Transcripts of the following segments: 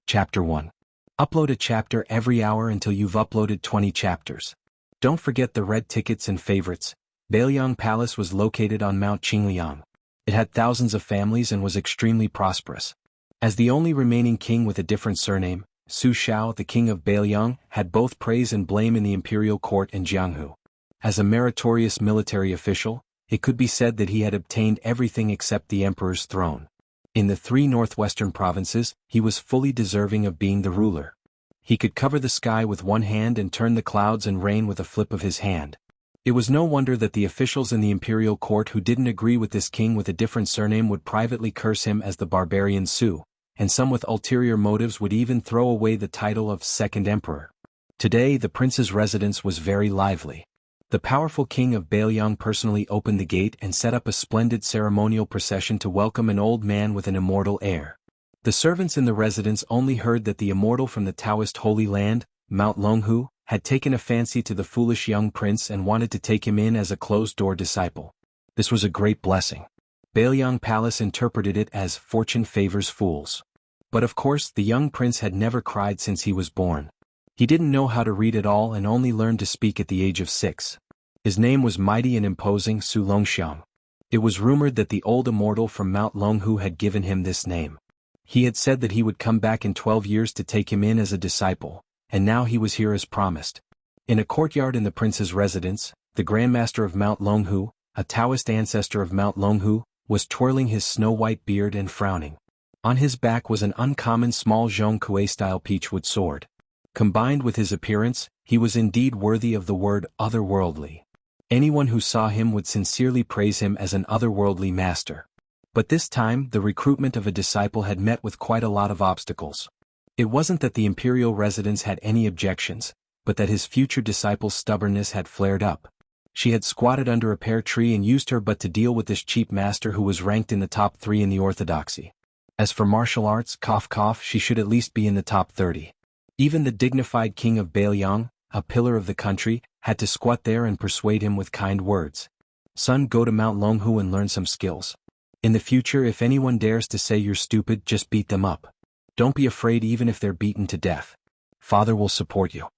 Chapter 1. Upload a chapter every hour until you've uploaded 20 chapters. Don't forget the red tickets and favorites. Bailiang Palace was located on Mount Qingliang. It had thousands of families and was extremely prosperous. As the only remaining king with a different surname, Su Xiao, the king of Bailiang, had both praise and blame in the imperial court in Jianghu. As a meritorious military official, it could be said that he had obtained everything except the emperor's throne. In the 3 northwestern provinces, he was fully deserving of being the ruler. He could cover the sky with one hand and turn the clouds and rain with a flip of his hand. It was no wonder that the officials in the imperial court who didn't agree with this king with a different surname would privately curse him as the barbarian Su, and some with ulterior motives would even throw away the title of second emperor. Today the prince's residence was very lively. The powerful king of Bailiang personally opened the gate and set up a splendid ceremonial procession to welcome an old man with an immortal heir. The servants in the residence only heard that the immortal from the Taoist Holy Land, Mount Longhu, had taken a fancy to the foolish young prince and wanted to take him in as a closed-door disciple. This was a great blessing. Bailiang Palace interpreted it as fortune favors fools. But of course the young prince had never cried since he was born. He didn't know how to read at all and only learned to speak at the age of 6. His name was mighty and imposing Su Longxiang. It was rumored that the old immortal from Mount Longhu had given him this name. He had said that he would come back in 12 years to take him in as a disciple, and now he was here as promised. In a courtyard in the prince's residence, the Grandmaster of Mount Longhu, a Taoist ancestor of Mount Longhu, was twirling his snow-white beard and frowning. On his back was an uncommon small Zhongkue-style peachwood sword. Combined with his appearance, he was indeed worthy of the word otherworldly. Anyone who saw him would sincerely praise him as an otherworldly master. But this time the recruitment of a disciple had met with quite a lot of obstacles. It wasn't that the imperial residents had any objections, but that his future disciple's stubbornness had flared up. She had squatted under a pear tree and used her butt to deal with this cheap master who was ranked in the top 3 in the orthodoxy. As for martial arts, cough cough, she should at least be in the top 30. Even the dignified king of Bailiang, a pillar of the country, had to squat there and persuade him with kind words. Son, go to Mount Longhu and learn some skills. In the future, if anyone dares to say you're stupid, just beat them up. Don't be afraid even if they're beaten to death. Father will support you.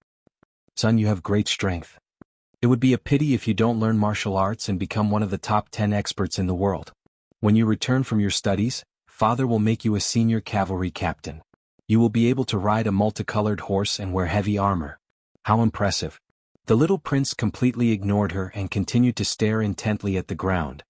Son, you have great strength. It would be a pity if you don't learn martial arts and become one of the top 10 experts in the world. When you return from your studies, Father will make you a senior cavalry captain. You will be able to ride a multicolored horse and wear heavy armor. How impressive. The little prince completely ignored her and continued to stare intently at the ground.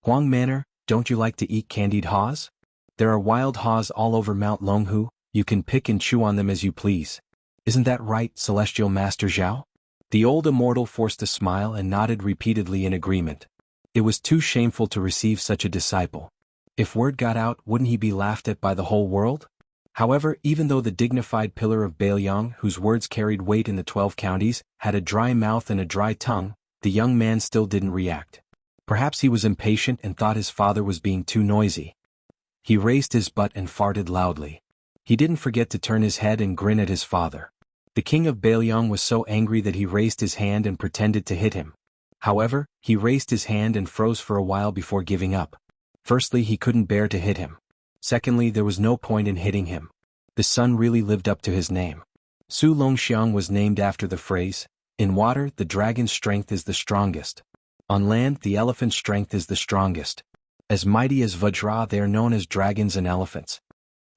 Huang Manor, don't you like to eat candied haws? There are wild haws all over Mount Longhu, you can pick and chew on them as you please. Isn't that right, Celestial Master Zhao? The old immortal forced a smile and nodded repeatedly in agreement. It was too shameful to receive such a disciple. If word got out, wouldn't he be laughed at by the whole world? However, even though the dignified pillar of Bailiang, whose words carried weight in the 12 counties, had a dry mouth and a dry tongue, the young man still didn't react. Perhaps he was impatient and thought his father was being too noisy. He raised his butt and farted loudly. He didn't forget to turn his head and grin at his father. The king of Bailiang was so angry that he raised his hand and pretended to hit him. However, he raised his hand and froze for a while before giving up. Firstly, he couldn't bear to hit him. Secondly, there was no point in hitting him. The son really lived up to his name. Su Longxiang was named after the phrase, in water the dragon's strength is the strongest. On land the elephant's strength is the strongest. As mighty as Vajra, they are known as dragons and elephants.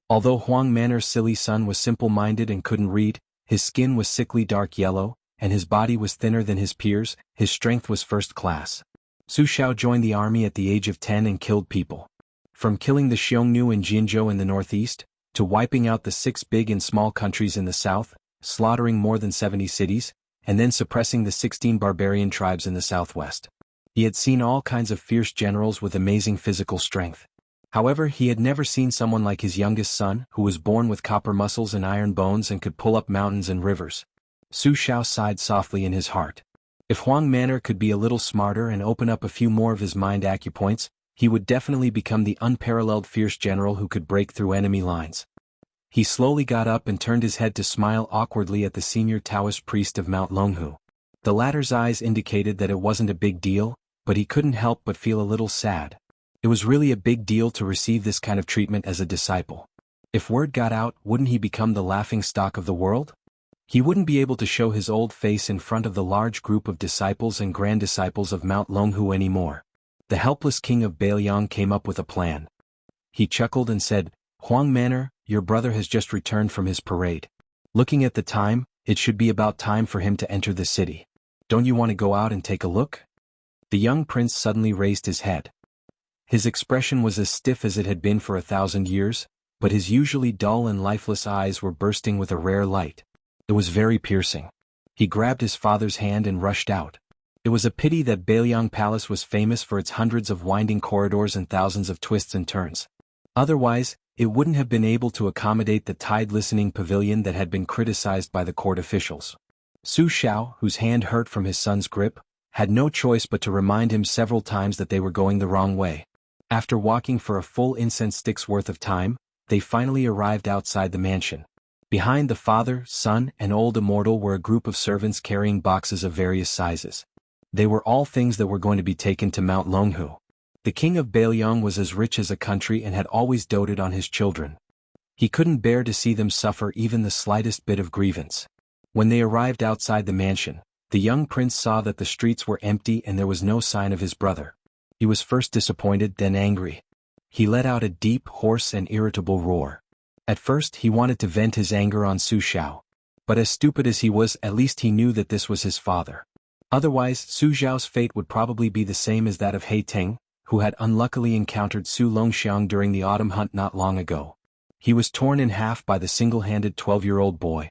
Although Huang Manor's silly son was simple-minded and couldn't read, his skin was sickly dark yellow, and his body was thinner than his peers, his strength was first class. Su Xiao joined the army at the age of 10 and killed people. From killing the Xiongnu and Jinzhou in the northeast, to wiping out the 6 big and small countries in the south, slaughtering more than 70 cities, and then suppressing the 16 barbarian tribes in the southwest. He had seen all kinds of fierce generals with amazing physical strength. However, he had never seen someone like his youngest son, who was born with copper muscles and iron bones and could pull up mountains and rivers. Su Xiao sighed softly in his heart. If Huang Manor could be a little smarter and open up a few more of his mind acupoints, he would definitely become the unparalleled fierce general who could break through enemy lines. He slowly got up and turned his head to smile awkwardly at the senior Taoist priest of Mount Longhu. The latter's eyes indicated that it wasn't a big deal, but he couldn't help but feel a little sad. It was really a big deal to receive this kind of treatment as a disciple. If word got out, wouldn't he become the laughingstock of the world? He wouldn't be able to show his old face in front of the large group of disciples and grand-disciples of Mount Longhu anymore. The helpless king of Bailiang came up with a plan. He chuckled and said, "Huang Manor, your brother has just returned from his parade. Looking at the time, it should be about time for him to enter the city. Don't you want to go out and take a look?" The young prince suddenly raised his head. His expression was as stiff as it had been for 1,000 years, but his usually dull and lifeless eyes were bursting with a rare light. It was very piercing. He grabbed his father's hand and rushed out. It was a pity that Bailiang Palace was famous for its hundreds of winding corridors and thousands of twists and turns. Otherwise, it wouldn't have been able to accommodate the tide-listening pavilion that had been criticized by the court officials. Su Xiao, whose hand hurt from his son's grip, had no choice but to remind him several times that they were going the wrong way. After walking for a full incense stick's worth of time, they finally arrived outside the mansion. Behind the father, son, and old immortal were a group of servants carrying boxes of various sizes. They were all things that were going to be taken to Mount Longhu. The king of Bailiang was as rich as a country and had always doted on his children. He couldn't bear to see them suffer even the slightest bit of grievance. When they arrived outside the mansion, the young prince saw that the streets were empty and there was no sign of his brother. He was first disappointed, then angry. He let out a deep, hoarse and irritable roar. At first he wanted to vent his anger on Su Xiao. But as stupid as he was, at least he knew that this was his father. Otherwise, Su Xiao's fate would probably be the same as that of He Teng, who had unluckily encountered Su Longxiang during the autumn hunt not long ago. He was torn in half by the single-handed 12-year-old boy.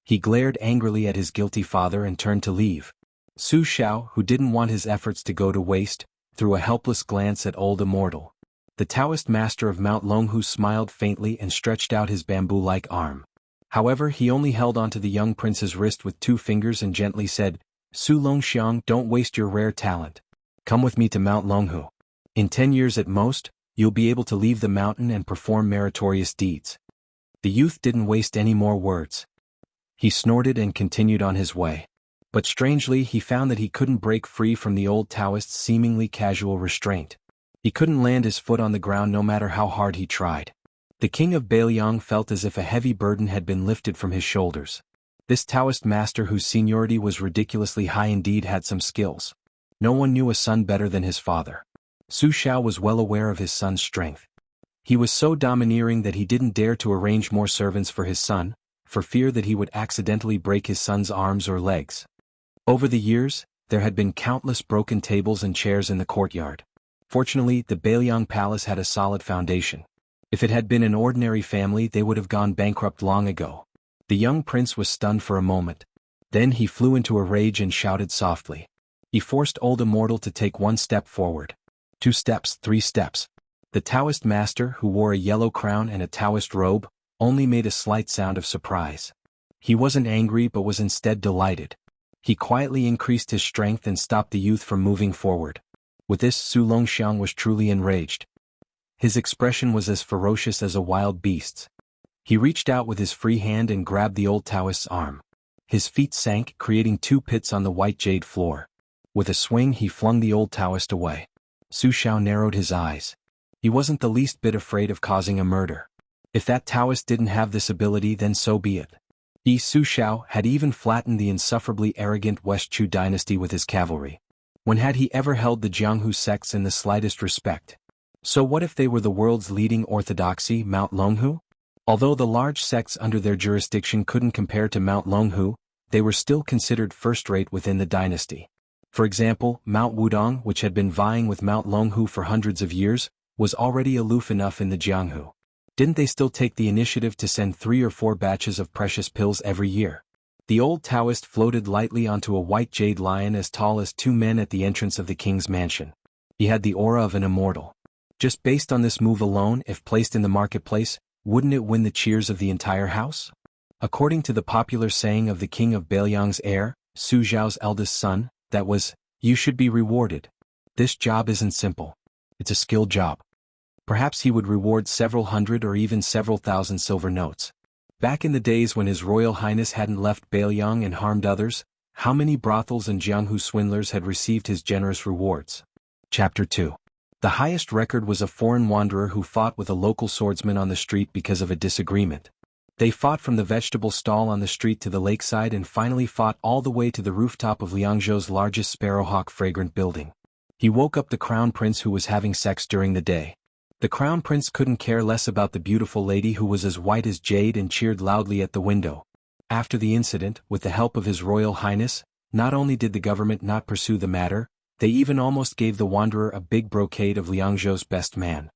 He glared angrily at his guilty father and turned to leave. Su Xiao, who didn't want his efforts to go to waste, threw a helpless glance at old immortal. The Taoist master of Mount Longhu smiled faintly and stretched out his bamboo-like arm. However, he only held onto the young prince's wrist with 2 fingers and gently said, "Su Longxiang, don't waste your rare talent. Come with me to Mount Longhu. In 10 years at most, you'll be able to leave the mountain and perform meritorious deeds." The youth didn't waste any more words. He snorted and continued on his way. But strangely, he found that he couldn't break free from the old Taoist's seemingly casual restraint. He couldn't land his foot on the ground no matter how hard he tried. The king of Bailiang felt as if a heavy burden had been lifted from his shoulders. This Taoist master, whose seniority was ridiculously high indeed, had some skills. No one knew a son better than his father. Su Xiao was well aware of his son's strength. He was so domineering that he didn't dare to arrange more servants for his son, for fear that he would accidentally break his son's arms or legs. Over the years, there had been countless broken tables and chairs in the courtyard. Fortunately, the Bailiang Palace had a solid foundation. If it had been an ordinary family, they would have gone bankrupt long ago. The young prince was stunned for a moment. Then he flew into a rage and shouted softly. He forced old immortal to take 1 step forward. 2 steps, 3 steps. The Taoist master, who wore a yellow crown and a Taoist robe, only made a slight sound of surprise. He wasn't angry but was instead delighted. He quietly increased his strength and stopped the youth from moving forward. With this, Su Longxiang was truly enraged. His expression was as ferocious as a wild beast's. He reached out with his free hand and grabbed the old Taoist's arm. His feet sank, creating 2 pits on the white jade floor. With a swing, he flung the old Taoist away. Su Xiao narrowed his eyes. He wasn't the least bit afraid of causing a murder. If that Taoist didn't have this ability, then so be it. Su Xiao had even flattened the insufferably arrogant West Chu dynasty with his cavalry. When had he ever held the Jianghu sects in the slightest respect? So what if they were the world's leading orthodoxy, Mount Longhu? Although the large sects under their jurisdiction couldn't compare to Mount Longhu, they were still considered first-rate within the dynasty. For example, Mount Wudong, which had been vying with Mount Longhu for hundreds of years, was already aloof enough in the Jianghu. Didn't they still take the initiative to send 3 or 4 batches of precious pills every year? The old Taoist floated lightly onto a white jade lion as tall as 2 men at the entrance of the king's mansion. He had the aura of an immortal. Just based on this move alone, if placed in the marketplace, wouldn't it win the cheers of the entire house? According to the popular saying of the king of Bailiang's heir, Su Xiao's eldest son, that was, "You should be rewarded. This job isn't simple. It's a skilled job." Perhaps he would reward several hundred or even several thousand silver notes. Back in the days when His Royal Highness hadn't left Bailiang and harmed others, how many brothels and Jianghu swindlers had received his generous rewards? Chapter 2. The highest record was a foreign wanderer who fought with a local swordsman on the street because of a disagreement. They fought from the vegetable stall on the street to the lakeside and finally fought all the way to the rooftop of Liangzhou's largest sparrowhawk fragrant building. He woke up the crown prince who was having sex during the day. The crown prince couldn't care less about the beautiful lady who was as white as jade and cheered loudly at the window. After the incident, with the help of His Royal Highness, not only did the government not pursue the matter, they even almost gave the wanderer a big brocade of Liangzhou's best man.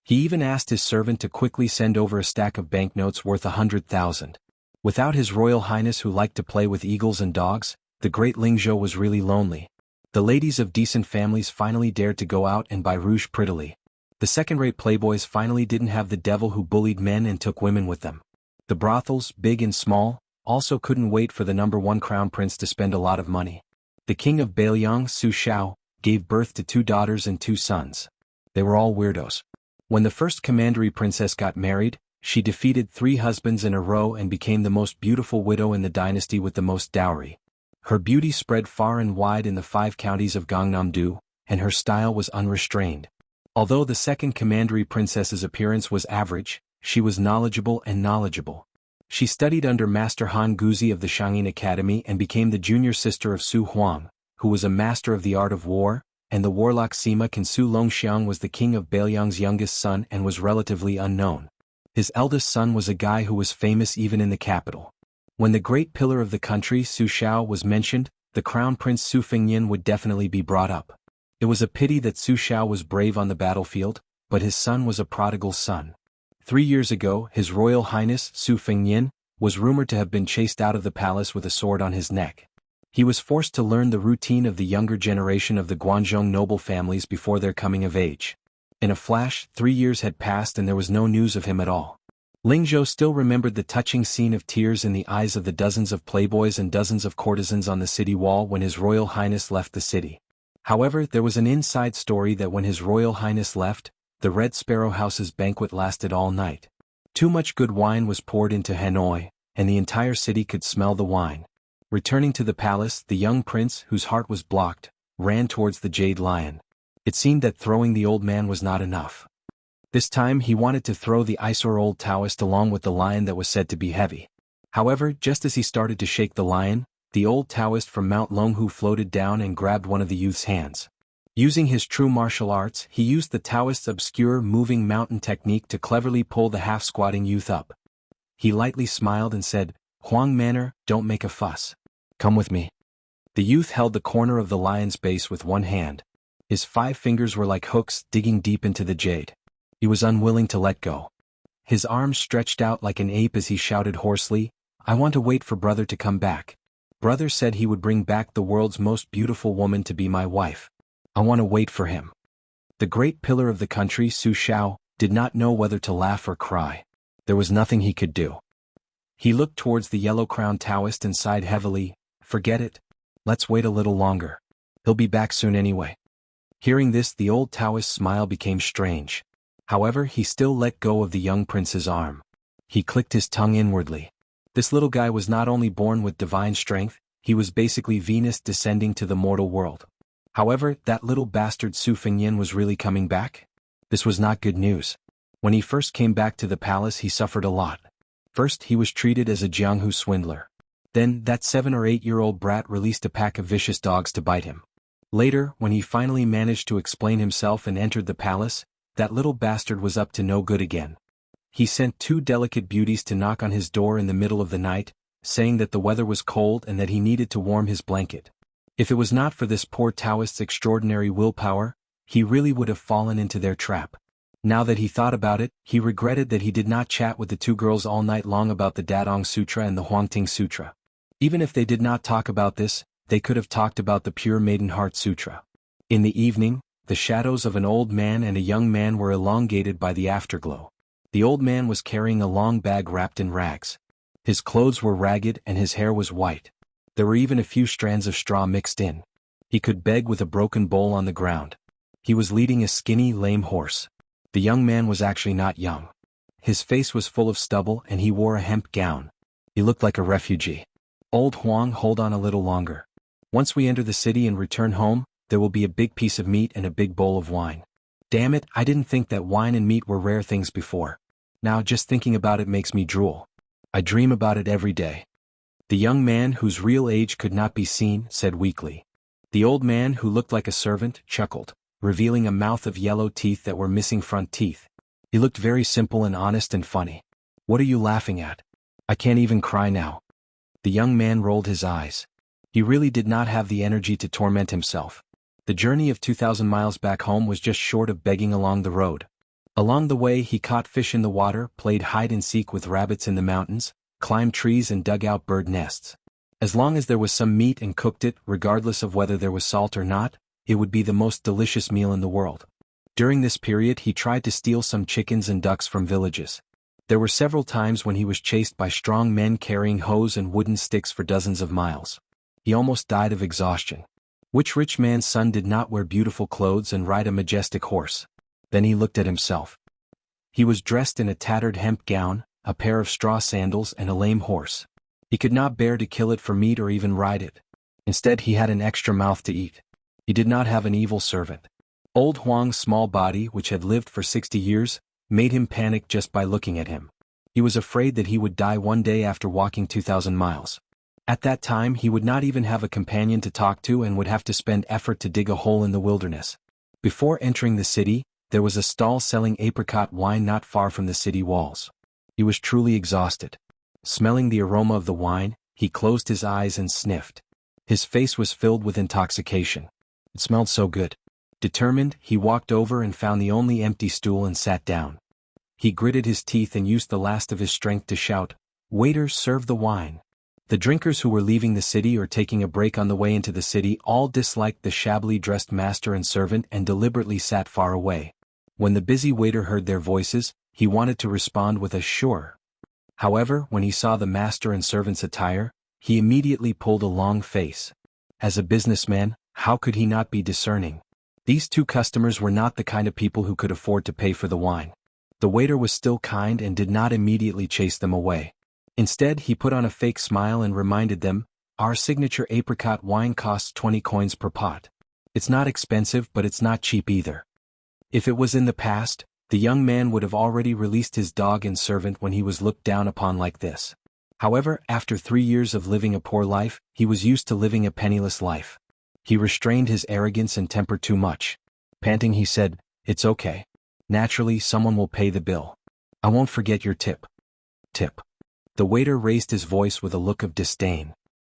He even asked his servant to quickly send over a stack of banknotes worth 100,000. Without His Royal Highness who liked to play with eagles and dogs, the great Lingzhou was really lonely. The ladies of decent families finally dared to go out and buy rouge prettily. The second-rate playboys finally didn't have the devil who bullied men and took women with them. The brothels, big and small, also couldn't wait for the #1 crown prince to spend a lot of money. The king of Bailiang, Su Xiao, gave birth to 2 daughters and 2 sons. They were all weirdos. When the first commandery princess got married, she defeated 3 husbands in a row and became the most beautiful widow in the dynasty with the most dowry. Her beauty spread far and wide in the 5 counties of Gangnam-do, and her style was unrestrained. Although the second commandery princess's appearance was average, she was knowledgeable. She studied under Master Han Guzi of the Shangyin Academy and became the junior sister of Su Huang, who was a master of the art of war, and the warlock Sima Can Su Longxiang was the king of Bailiang's youngest son and was relatively unknown. His eldest son was a guy who was famous even in the capital. When the great pillar of the country Su Xiao was mentioned, the crown prince Su Fengnian would definitely be brought up. It was a pity that Su Xiao was brave on the battlefield, but his son was a prodigal son. 3 years ago, His Royal Highness Su Fengnian was rumored to have been chased out of the palace with a sword on his neck. He was forced to learn the routine of the younger generation of the Guanzhong noble families before their coming of age. In a flash, 3 years had passed and there was no news of him at all. Lingzhou still remembered the touching scene of tears in the eyes of the dozens of playboys and dozens of courtesans on the city wall when His Royal Highness left the city. However, there was an inside story that when His Royal Highness left, the Red Sparrow House's banquet lasted all night. Too much good wine was poured into Hanoi, and the entire city could smell the wine. Returning to the palace, the young prince, whose heart was blocked, ran towards the Jade Lion. It seemed that throwing the old man was not enough. This time he wanted to throw the eyesore old Taoist along with the lion that was said to be heavy. However, just as he started to shake the lion, the old Taoist from Mount Longhu floated down and grabbed one of the youth's hands. Using his true martial arts, he used the Taoist's obscure moving mountain technique to cleverly pull the half-squatting youth up. He lightly smiled and said, "Huang Manor, don't make a fuss. Come with me." The youth held the corner of the lion's base with one hand. His 5 fingers were like hooks digging deep into the jade. He was unwilling to let go. His arms stretched out like an ape as he shouted hoarsely, "I want to wait for brother to come back. Brother said he would bring back the world's most beautiful woman to be my wife. I want to wait for him." The great pillar of the country, Su Xiao, did not know whether to laugh or cry. There was nothing he could do. He looked towards the yellow-crowned Taoist and sighed heavily, "Forget it. Let's wait a little longer. He'll be back soon anyway." Hearing this, the old Taoist's smile became strange. However, he still let go of the young prince's arm. He clicked his tongue inwardly. This little guy was not only born with divine strength, he was basically Venus descending to the mortal world. However, that little bastard Su Fengnian was really coming back? This was not good news. When he first came back to the palace he suffered a lot. First he was treated as a Jianghu swindler. Then, that 7 or 8-year-old brat released a pack of vicious dogs to bite him. Later, when he finally managed to explain himself and entered the palace, that little bastard was up to no good again. He sent 2 delicate beauties to knock on his door in the middle of the night, saying that the weather was cold and that he needed to warm his blanket. If it was not for this poor Taoist's extraordinary willpower, he really would have fallen into their trap. Now that he thought about it, he regretted that he did not chat with the 2 girls all night long about the Dadong Sutra and the Huangting Sutra. Even if they did not talk about this, they could have talked about the Pure Maiden Heart Sutra. In the evening, the shadows of an old man and a young man were elongated by the afterglow. The old man was carrying a long bag wrapped in rags. His clothes were ragged and his hair was white. There were even a few strands of straw mixed in. He could beg with a broken bowl on the ground. He was leading a skinny, lame horse. The young man was actually not young. His face was full of stubble and he wore a hemp gown. He looked like a refugee. "Old Huang, hold on a little longer. Once we enter the city and return home, there will be a big piece of meat and a big bowl of wine. Damn it, I didn't think that wine and meat were rare things before. Now just thinking about it makes me drool. I dream about it every day. The young man, whose real age could not be seen, said weakly. The old man, who looked like a servant, chuckled, revealing a mouth of yellow teeth that were missing front teeth. He looked very simple and honest and funny. What are you laughing at? I can't even cry now. The young man rolled his eyes. He really did not have the energy to torment himself. The journey of 2,000 miles back home was just short of begging along the road. Along the way he caught fish in the water, played hide-and-seek with rabbits in the mountains, climbed trees and dug out bird nests. As long as there was some meat and cooked it, regardless of whether there was salt or not, it would be the most delicious meal in the world. During this period he tried to steal some chickens and ducks from villages. There were several times when he was chased by strong men carrying hoes and wooden sticks for dozens of miles. He almost died of exhaustion. Which rich man's son did not wear beautiful clothes and ride a majestic horse? Then he looked at himself. He was dressed in a tattered hemp gown, a pair of straw sandals and a lame horse. He could not bear to kill it for meat or even ride it. Instead he had an extra mouth to eat. He did not have an evil servant. Old Huang's small body, which had lived for 60 years, made him panic just by looking at him. He was afraid that he would die one day after walking 2,000 miles. At that time he would not even have a companion to talk to and would have to spend effort to dig a hole in the wilderness. Before entering the city, there was a stall selling apricot wine not far from the city walls. He was truly exhausted. Smelling the aroma of the wine, he closed his eyes and sniffed. His face was filled with intoxication. It smelled so good. Determined, he walked over and found the only empty stool and sat down. He gritted his teeth and used the last of his strength to shout, "Waiter, serve the wine." The drinkers who were leaving the city or taking a break on the way into the city all disliked the shabbily dressed master and servant and deliberately sat far away. When the busy waiter heard their voices, he wanted to respond with a "sure." However, when he saw the master and servant's attire, he immediately pulled a long face. As a businessman, how could he not be discerning? These two customers were not the kind of people who could afford to pay for the wine. The waiter was still kind and did not immediately chase them away. Instead, he put on a fake smile and reminded them, "Our signature apricot wine costs 20 coins per pot. It's not expensive, but it's not cheap either." If it was in the past, the young man would have already released his dog and servant when he was looked down upon like this. However, after 3 years of living a poor life, he was used to living a penniless life. He restrained his arrogance and temper too much. Panting, he said, "It's okay. Naturally, someone will pay the bill. I won't forget your tip." Tip. The waiter raised his voice with a look of disdain.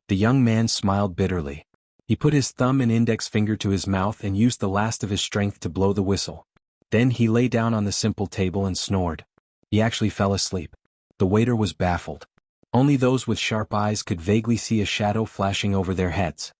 The young man smiled bitterly. He put his thumb and index finger to his mouth and used the last of his strength to blow the whistle. Then he lay down on the simple table and snored. He actually fell asleep. The waiter was baffled. Only those with sharp eyes could vaguely see a shadow flashing over their heads.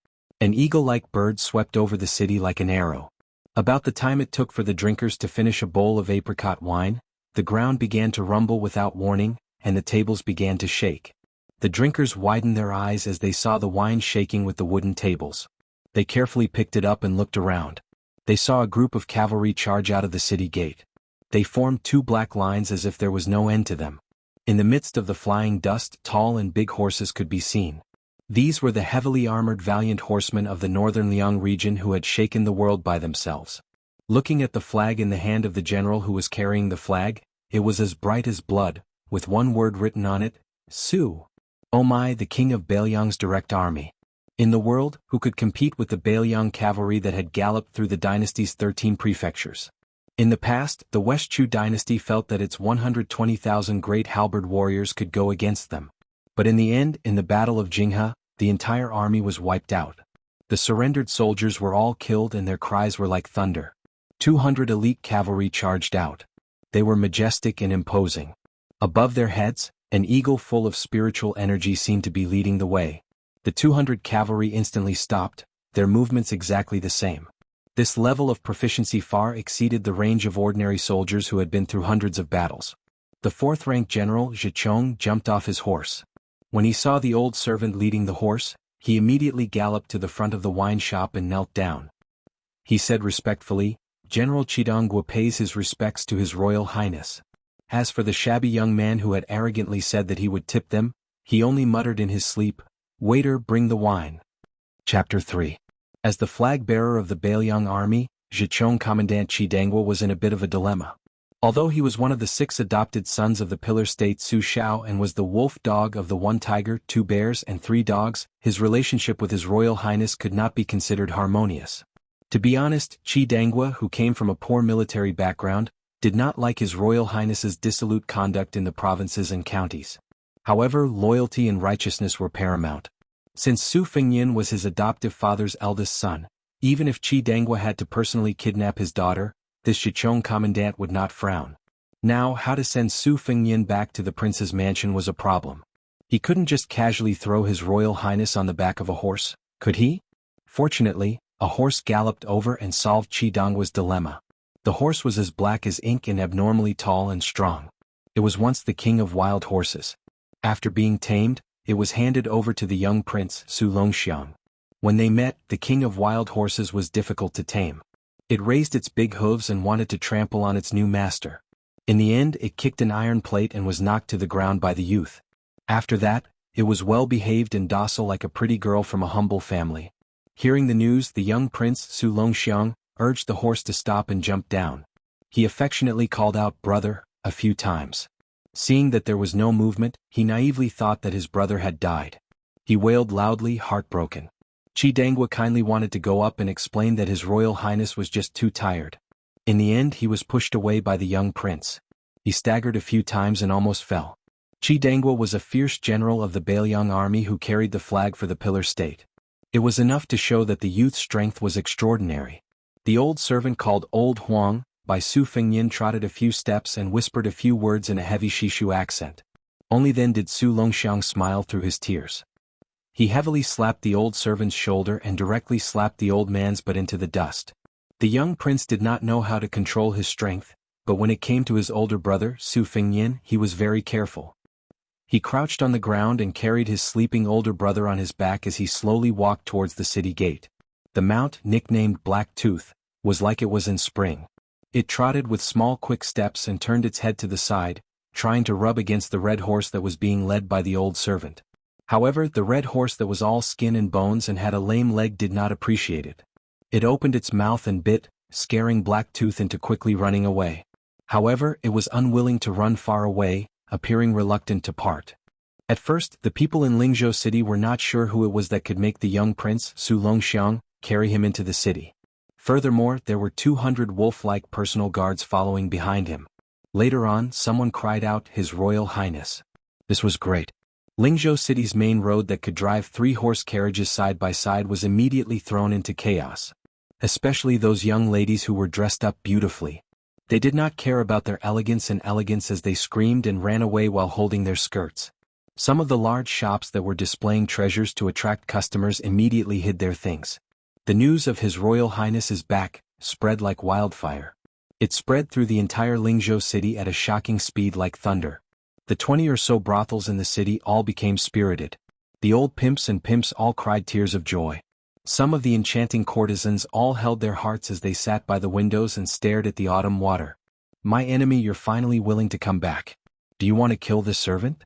An eagle-like bird swept over the city like an arrow. About the time it took for the drinkers to finish a bowl of apricot wine, the ground began to rumble without warning, and the tables began to shake. The drinkers widened their eyes as they saw the wine shaking with the wooden tables. They carefully picked it up and looked around. They saw a group of cavalry charge out of the city gate. They formed two black lines as if there was no end to them. In the midst of the flying dust, tall and big horses could be seen. These were the heavily armored valiant horsemen of the northern Liang region who had shaken the world by themselves. Looking at the flag in the hand of the general who was carrying the flag, it was as bright as blood, with one word written on it, "Su." Oh my, the king of Bailiang's direct army. In the world, who could compete with the Bailiang cavalry that had galloped through the dynasty's 13 prefectures? In the past, the West Chu dynasty felt that its 120,000 great halberd warriors could go against them. But in the end, in the Battle of Jianghu, the entire army was wiped out. The surrendered soldiers were all killed and their cries were like thunder. 200 elite cavalry charged out. They were majestic and imposing. Above their heads, an eagle full of spiritual energy seemed to be leading the way. The 200 cavalry instantly stopped, their movements exactly the same. This level of proficiency far exceeded the range of ordinary soldiers who had been through hundreds of battles. The fourth-ranked general, Zhichong, jumped off his horse. When he saw the old servant leading the horse, he immediately galloped to the front of the wine shop and knelt down. He said respectfully, "General Chidongwa pays his respects to His Royal Highness." As for the shabby young man who had arrogantly said that he would tip them, he only muttered in his sleep, "Waiter, bring the wine." Chapter 3. As the flag-bearer of the Bailiang army, Zhichong Commandant Qidangwa was in a bit of a dilemma. Although he was one of the 6 adopted sons of the Pillar State Su Shao and was the wolf dog of the 1 tiger, 2 bears and 3 dogs, his relationship with His Royal Highness could not be considered harmonious. To be honest, Qidangwa, who came from a poor military background, did not like His Royal Highness's dissolute conduct in the provinces and counties. However, loyalty and righteousness were paramount. Since Su Fengyin was his adoptive father's eldest son, even if Qidangwa had to personally kidnap his daughter, this Zhichong commandant would not frown. Now, how to send Su Fengyin back to the prince's mansion was a problem. He couldn't just casually throw His Royal Highness on the back of a horse, could he? Fortunately, a horse galloped over and solved Qidangwa's dilemma. The horse was as black as ink and abnormally tall and strong. It was once the king of wild horses. After being tamed, it was handed over to the young prince, Su Longxiang. When they met, the king of wild horses was difficult to tame. It raised its big hooves and wanted to trample on its new master. In the end, it kicked an iron plate and was knocked to the ground by the youth. After that, it was well behaved and docile like a pretty girl from a humble family. Hearing the news, the young prince, Su Longxiang, urged the horse to stop and jump down. He affectionately called out "brother" a few times. Seeing that there was no movement, he naively thought that his brother had died. He wailed loudly, heartbroken. Qidangwa kindly wanted to go up and explain that His Royal Highness was just too tired. In the end, he was pushed away by the young prince. He staggered a few times and almost fell. Qidangwa was a fierce general of the Bailiang army who carried the flag for the Pillar State. It was enough to show that the youth's strength was extraordinary. The old servant called Old Huang, by Su Fengyin, trotted a few steps and whispered a few words in a heavy Shishu accent. Only then did Su Longxiang smile through his tears. He heavily slapped the old servant's shoulder and directly slapped the old man's butt into the dust. The young prince did not know how to control his strength, but when it came to his older brother, Su Fengyin, he was very careful. He crouched on the ground and carried his sleeping older brother on his back as he slowly walked towards the city gate. The mount, nicknamed Black Tooth, was like it was in spring. It trotted with small quick steps and turned its head to the side, trying to rub against the red horse that was being led by the old servant. However, the red horse that was all skin and bones and had a lame leg did not appreciate it. It opened its mouth and bit, scaring Black Tooth into quickly running away. However, it was unwilling to run far away, appearing reluctant to part. At first, the people in Lingzhou City were not sure who it was that could make the young prince, Su Longxiang, carry him into the city. Furthermore, there were 200 wolf-like personal guards following behind him. Later on, someone cried out, "His Royal Highness." This was great. Lingzhou City's main road that could drive 3 horse carriages side by side was immediately thrown into chaos. Especially those young ladies who were dressed up beautifully. They did not care about their elegance as they screamed and ran away while holding their skirts. Some of the large shops that were displaying treasures to attract customers immediately hid their things. The news of His Royal Highness is back spread like wildfire. It spread through the entire Lingzhou City at a shocking speed like thunder. The 20 or so brothels in the city all became spirited. The old pimps and pimps all cried tears of joy. Some of the enchanting courtesans all held their hearts as they sat by the windows and stared at the autumn water. "My enemy, you're finally willing to come back. Do you want to kill this servant?"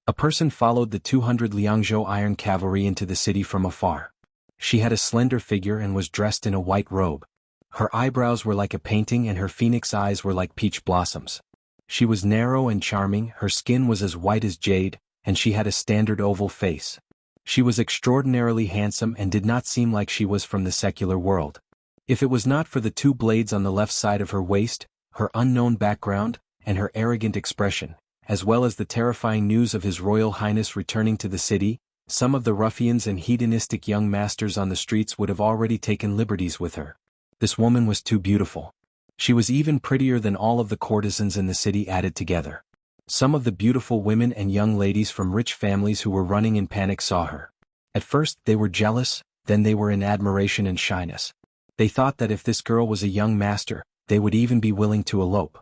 A person followed the 200 Liangzhou iron cavalry into the city from afar. She had a slender figure and was dressed in a white robe. Her eyebrows were like a painting and her phoenix eyes were like peach blossoms. She was narrow and charming, her skin was as white as jade, and she had a standard oval face. She was extraordinarily handsome and did not seem like she was from the secular world. If it was not for the 2 blades on the left side of her waist, her unknown background, and her arrogant expression, as well as the terrifying news of His Royal Highness returning to the city, some of the ruffians and hedonistic young masters on the streets would have already taken liberties with her. This woman was too beautiful. She was even prettier than all of the courtesans in the city added together. Some of the beautiful women and young ladies from rich families who were running in panic saw her. At first, they were jealous, then they were in admiration and shyness. They thought that if this girl was a young master, they would even be willing to elope.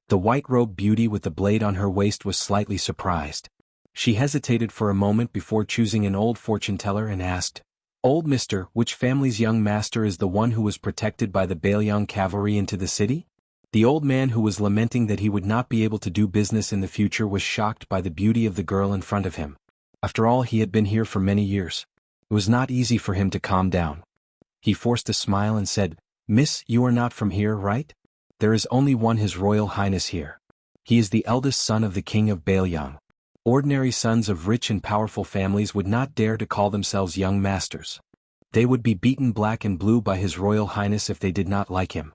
The white-robed beauty with the blade on her waist was slightly surprised. She hesitated for a moment before choosing an old fortune-teller and asked, "Old mister, which family's young master is the one who was protected by the Bailiang cavalry into the city?" The old man, who was lamenting that he would not be able to do business in the future, was shocked by the beauty of the girl in front of him. After all, he had been here for many years. It was not easy for him to calm down. He forced a smile and said, "Miss, you are not from here, right? There is only one His Royal Highness here. He is the eldest son of the King of Bailiang. Ordinary sons of rich and powerful families would not dare to call themselves young masters. They would be beaten black and blue by His Royal Highness if they did not like him."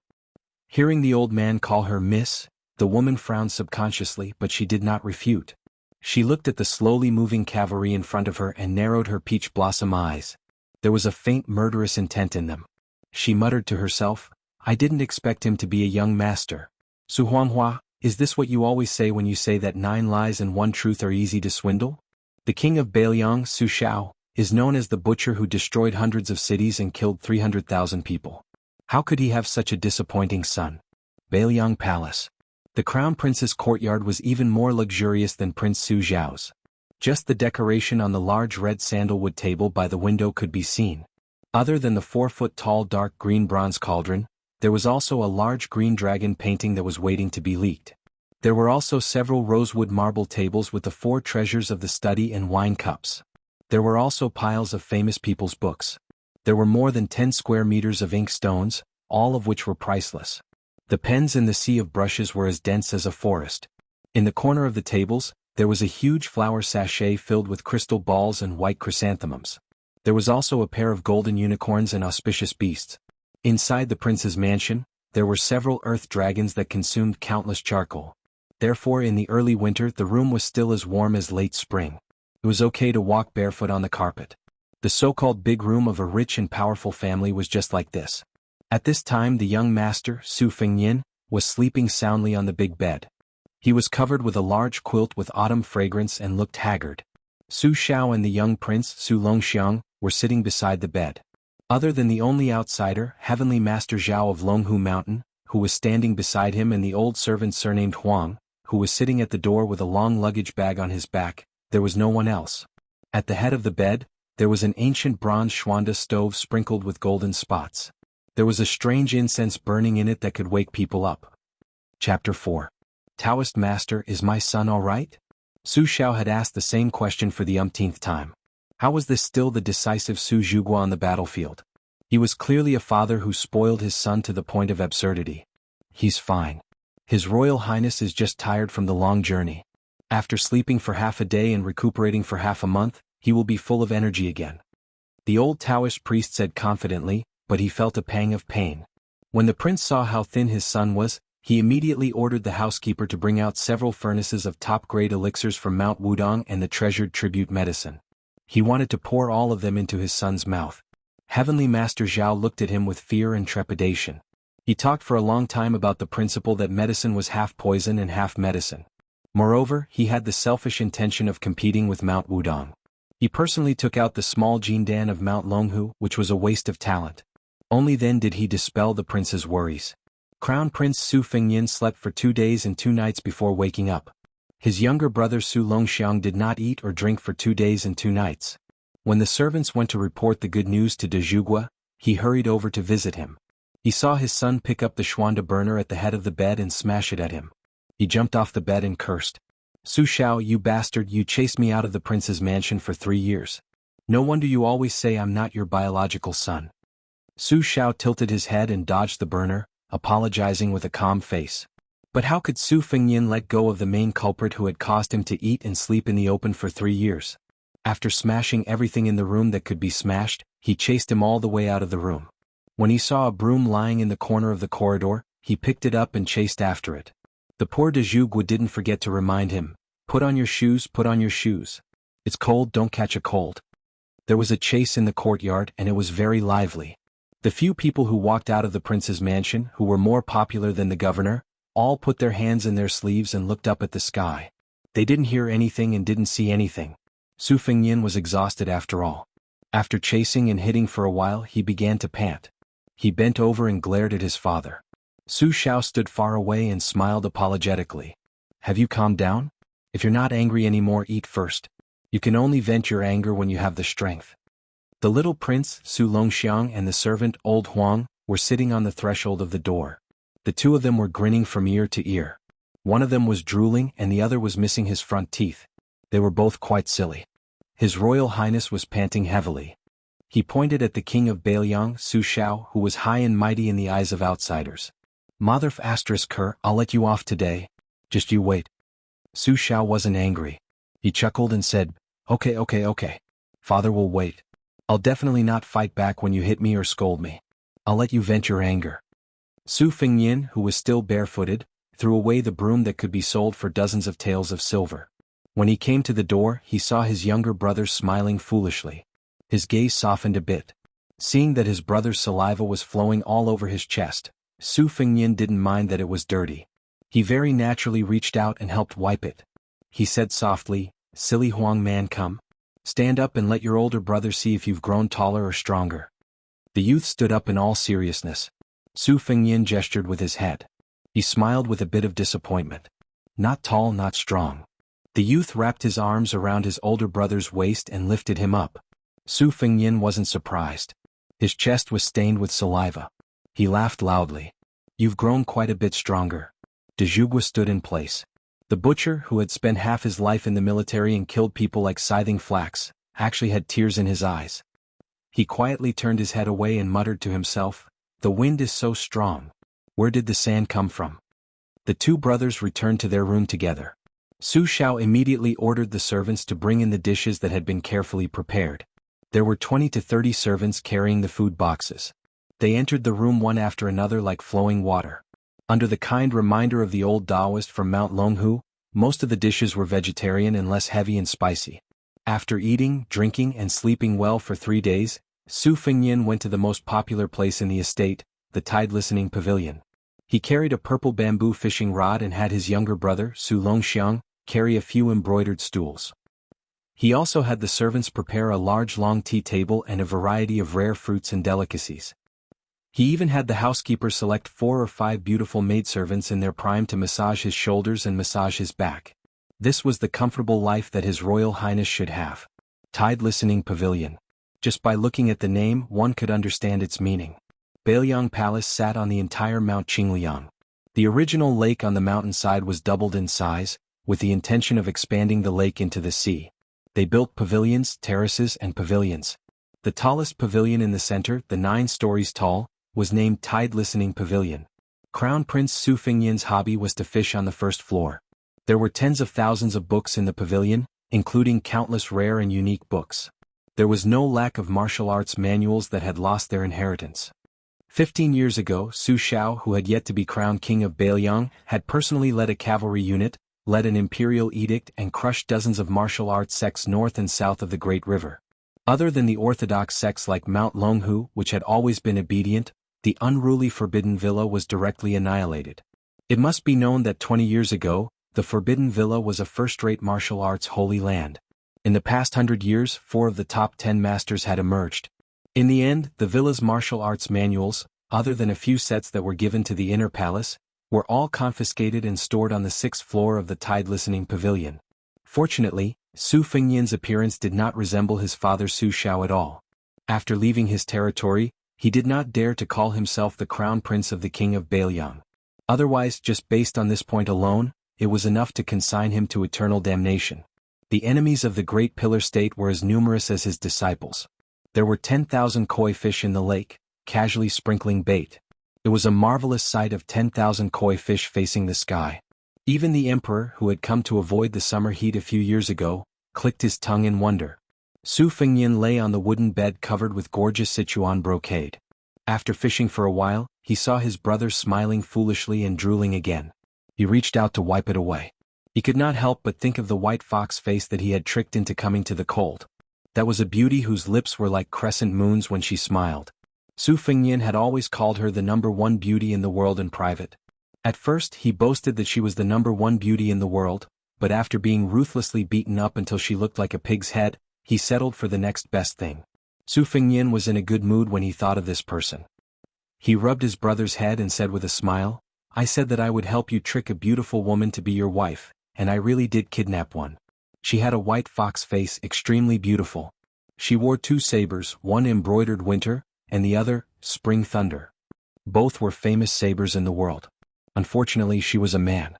Hearing the old man call her Miss, the woman frowned subconsciously, but she did not refute. She looked at the slowly moving cavalry in front of her and narrowed her peach blossom eyes. There was a faint murderous intent in them. She muttered to herself, "I didn't expect him to be a young master. Su Huanghua, is this what you always say when you say that 9 lies and 1 truth are easy to swindle?" The king of Bailiang, Su Xiao, is known as the butcher who destroyed hundreds of cities and killed 300,000 people. How could he have such a disappointing son? Bailiang Palace. The crown prince's courtyard was even more luxurious than Prince Su Xiao's. Just the decoration on the large red sandalwood table by the window could be seen. Other than the 4-foot-tall dark green bronze cauldron, there was also a large green dragon painting that was waiting to be leaked. There were also several rosewood marble tables with the 4 treasures of the study and wine cups. There were also piles of famous people's books. There were more than 10 square meters of ink stones, all of which were priceless. The pens in the sea of brushes were as dense as a forest. In the corner of the tables, there was a huge flower sachet filled with crystal balls and white chrysanthemums. There was also a pair of golden unicorns and auspicious beasts. Inside the prince's mansion, there were several earth dragons that consumed countless charcoal. Therefore in the early winter the room was still as warm as late spring. It was okay to walk barefoot on the carpet. The so-called big room of a rich and powerful family was just like this. At this time the young master, Su Fengyin, was sleeping soundly on the big bed. He was covered with a large quilt with autumn fragrance and looked haggard. Su Xiao and the young prince, Su Longxiang, were sitting beside the bed. Other than the only outsider, Heavenly Master Zhao of Longhu Mountain, who was standing beside him, and the old servant surnamed Huang, who was sitting at the door with a long luggage bag on his back, there was no one else. At the head of the bed, there was an ancient bronze Schwanda stove sprinkled with golden spots. There was a strange incense burning in it that could wake people up. Chapter 4. Taoist Master, is my son all right? Su Xiao had asked the same question for the umpteenth time. How was this still the decisive Su Zhuguo on the battlefield? He was clearly a father who spoiled his son to the point of absurdity. He's fine. His Royal Highness is just tired from the long journey. After sleeping for half a day and recuperating for half a month, he will be full of energy again. The old Taoist priest said confidently, but he felt a pang of pain. When the prince saw how thin his son was, he immediately ordered the housekeeper to bring out several furnaces of top-grade elixirs from Mount Wudong and the treasured tribute medicine. He wanted to pour all of them into his son's mouth. Heavenly Master Zhao looked at him with fear and trepidation. He talked for a long time about the principle that medicine was half poison and half medicine. Moreover, he had the selfish intention of competing with Mount Wudong. He personally took out the small Jindan of Mount Longhu, which was a waste of talent. Only then did he dispel the prince's worries. Crown Prince Su Fengyin slept for 2 days and 2 nights before waking up. His younger brother Su Longxiang did not eat or drink for 2 days and 2 nights. When the servants went to report the good news to de Zhugua, he hurried over to visit him. He saw his son pick up the Schwanda burner at the head of the bed and smash it at him. He jumped off the bed and cursed. "Su Xiao, you bastard, you chased me out of the prince's mansion for 3 years. No wonder you always say I'm not your biological son." Su Xiao tilted his head and dodged the burner, apologizing with a calm face. But how could Su Fengyin let go of the main culprit who had caused him to eat and sleep in the open for 3 years? After smashing everything in the room that could be smashed, he chased him all the way out of the room. When he saw a broom lying in the corner of the corridor, he picked it up and chased after it. The poor de Zhugua didn't forget to remind him, put on your shoes, put on your shoes. It's cold, don't catch a cold." There was a chase in the courtyard and it was very lively. The few people who walked out of the prince's mansion, who were more popular than the governor, all put their hands in their sleeves and looked up at the sky. They didn't hear anything and didn't see anything. Su Fengyin was exhausted after all. After chasing and hitting for a while, he began to pant. He bent over and glared at his father. Su Xiao stood far away and smiled apologetically. "Have you calmed down? If you're not angry anymore, eat first. You can only vent your anger when you have the strength." The little prince, Su Longxiang, and the servant, old Huang, were sitting on the threshold of the door. The two of them were grinning from ear to ear. One of them was drooling and the other was missing his front teeth. They were both quite silly. His Royal Highness was panting heavily. He pointed at the king of Bailiang, Su Shao, who was high and mighty in the eyes of outsiders. Motherf asterisk her, I'll let you off today. Just you wait. Su Shao wasn't angry. He chuckled and said, Okay. Father will wait. I'll definitely not fight back when you hit me or scold me. I'll let you vent your anger. Su Fengyin, who was still barefooted, threw away the broom that could be sold for dozens of taels of silver. When he came to the door, he saw his younger brother smiling foolishly. His gaze softened a bit. Seeing that his brother's saliva was flowing all over his chest, Su Fengyin didn't mind that it was dirty. He very naturally reached out and helped wipe it. He said softly, Silly Huang man, come. Stand up and let your older brother see if you've grown taller or stronger. The youth stood up in all seriousness. Su Fengyin gestured with his head. He smiled with a bit of disappointment. Not tall, not strong. The youth wrapped his arms around his older brother's waist and lifted him up. Su Fengyin wasn't surprised. His chest was stained with saliva. He laughed loudly. You've grown quite a bit stronger. De Zhugua stood in place. The butcher, who had spent half his life in the military and killed people like scything flax, actually had tears in his eyes. He quietly turned his head away and muttered to himself, The wind is so strong. Where did the sand come from? The two brothers returned to their room together. Su Shao immediately ordered the servants to bring in the dishes that had been carefully prepared. There were 20 to 30 servants carrying the food boxes. They entered the room one after another like flowing water. Under the kind reminder of the old Taoist from Mount Longhu, most of the dishes were vegetarian and less heavy and spicy. After eating, drinking, and sleeping well for 3 days, Su Fengyin went to the most popular place in the estate, the Tide Listening Pavilion. He carried a purple bamboo fishing rod and had his younger brother, Su Longxiang, carry a few embroidered stools. He also had the servants prepare a large long tea table and a variety of rare fruits and delicacies. He even had the housekeeper select 4 or 5 beautiful maidservants in their prime to massage his shoulders and massage his back. This was the comfortable life that His Royal Highness should have. Tide Listening Pavilion. Just by looking at the name, one could understand its meaning. Bailiang Palace sat on the entire Mount Qingliang. The original lake on the mountainside was doubled in size, with the intention of expanding the lake into the sea. They built pavilions, terraces, and pavilions. The tallest pavilion in the center, the 9 stories tall, was named Tide Listening Pavilion. Crown Prince Su Fengyin's hobby was to fish on the first floor. There were tens of thousands of books in the pavilion, including countless rare and unique books. There was no lack of martial arts manuals that had lost their inheritance. 15 years ago, Su Shao, who had yet to be crowned king of Bailiang, had personally led a cavalry unit, led an imperial edict and crushed dozens of martial arts sects north and south of the Great River. Other than the orthodox sects like Mount Longhu, which had always been obedient, the unruly Forbidden Villa was directly annihilated. It must be known that 20 years ago, the Forbidden Villa was a first-rate martial arts holy land. In the past 100 years, 4 of the top 10 masters had emerged. In the end, the villa's martial arts manuals, other than a few sets that were given to the inner palace, were all confiscated and stored on the 6th floor of the Tide Listening Pavilion. Fortunately, Su Fengyin's appearance did not resemble his father Su Shao at all. After leaving his territory, he did not dare to call himself the crown prince of the king of Bailiang. Otherwise, just based on this point alone, it was enough to consign him to eternal damnation. The enemies of the Great Pillar State were as numerous as his disciples. There were 10,000 koi fish in the lake, casually sprinkling bait. It was a marvelous sight of 10,000 koi fish facing the sky. Even the emperor, who had come to avoid the summer heat a few years ago, clicked his tongue in wonder. Su Fengyin lay on the wooden bed covered with gorgeous Sichuan brocade. After fishing for a while, he saw his brother smiling foolishly and drooling again. He reached out to wipe it away. He could not help but think of the white fox face that he had tricked into coming to the cold. That was a beauty whose lips were like crescent moons when she smiled. Su Fengyin had always called her the #1 beauty in the world in private. At first, he boasted that she was the #1 beauty in the world, but after being ruthlessly beaten up until she looked like a pig's head, he settled for the next best thing. Su Fengyin was in a good mood when he thought of this person. He rubbed his brother's head and said with a smile, "I said that I would help you trick a beautiful woman to be your wife, and I really did kidnap one. She had a white fox face, extremely beautiful. She wore 2 sabers, one embroidered winter, and the other, spring thunder. Both were famous sabers in the world. Unfortunately, she was a man."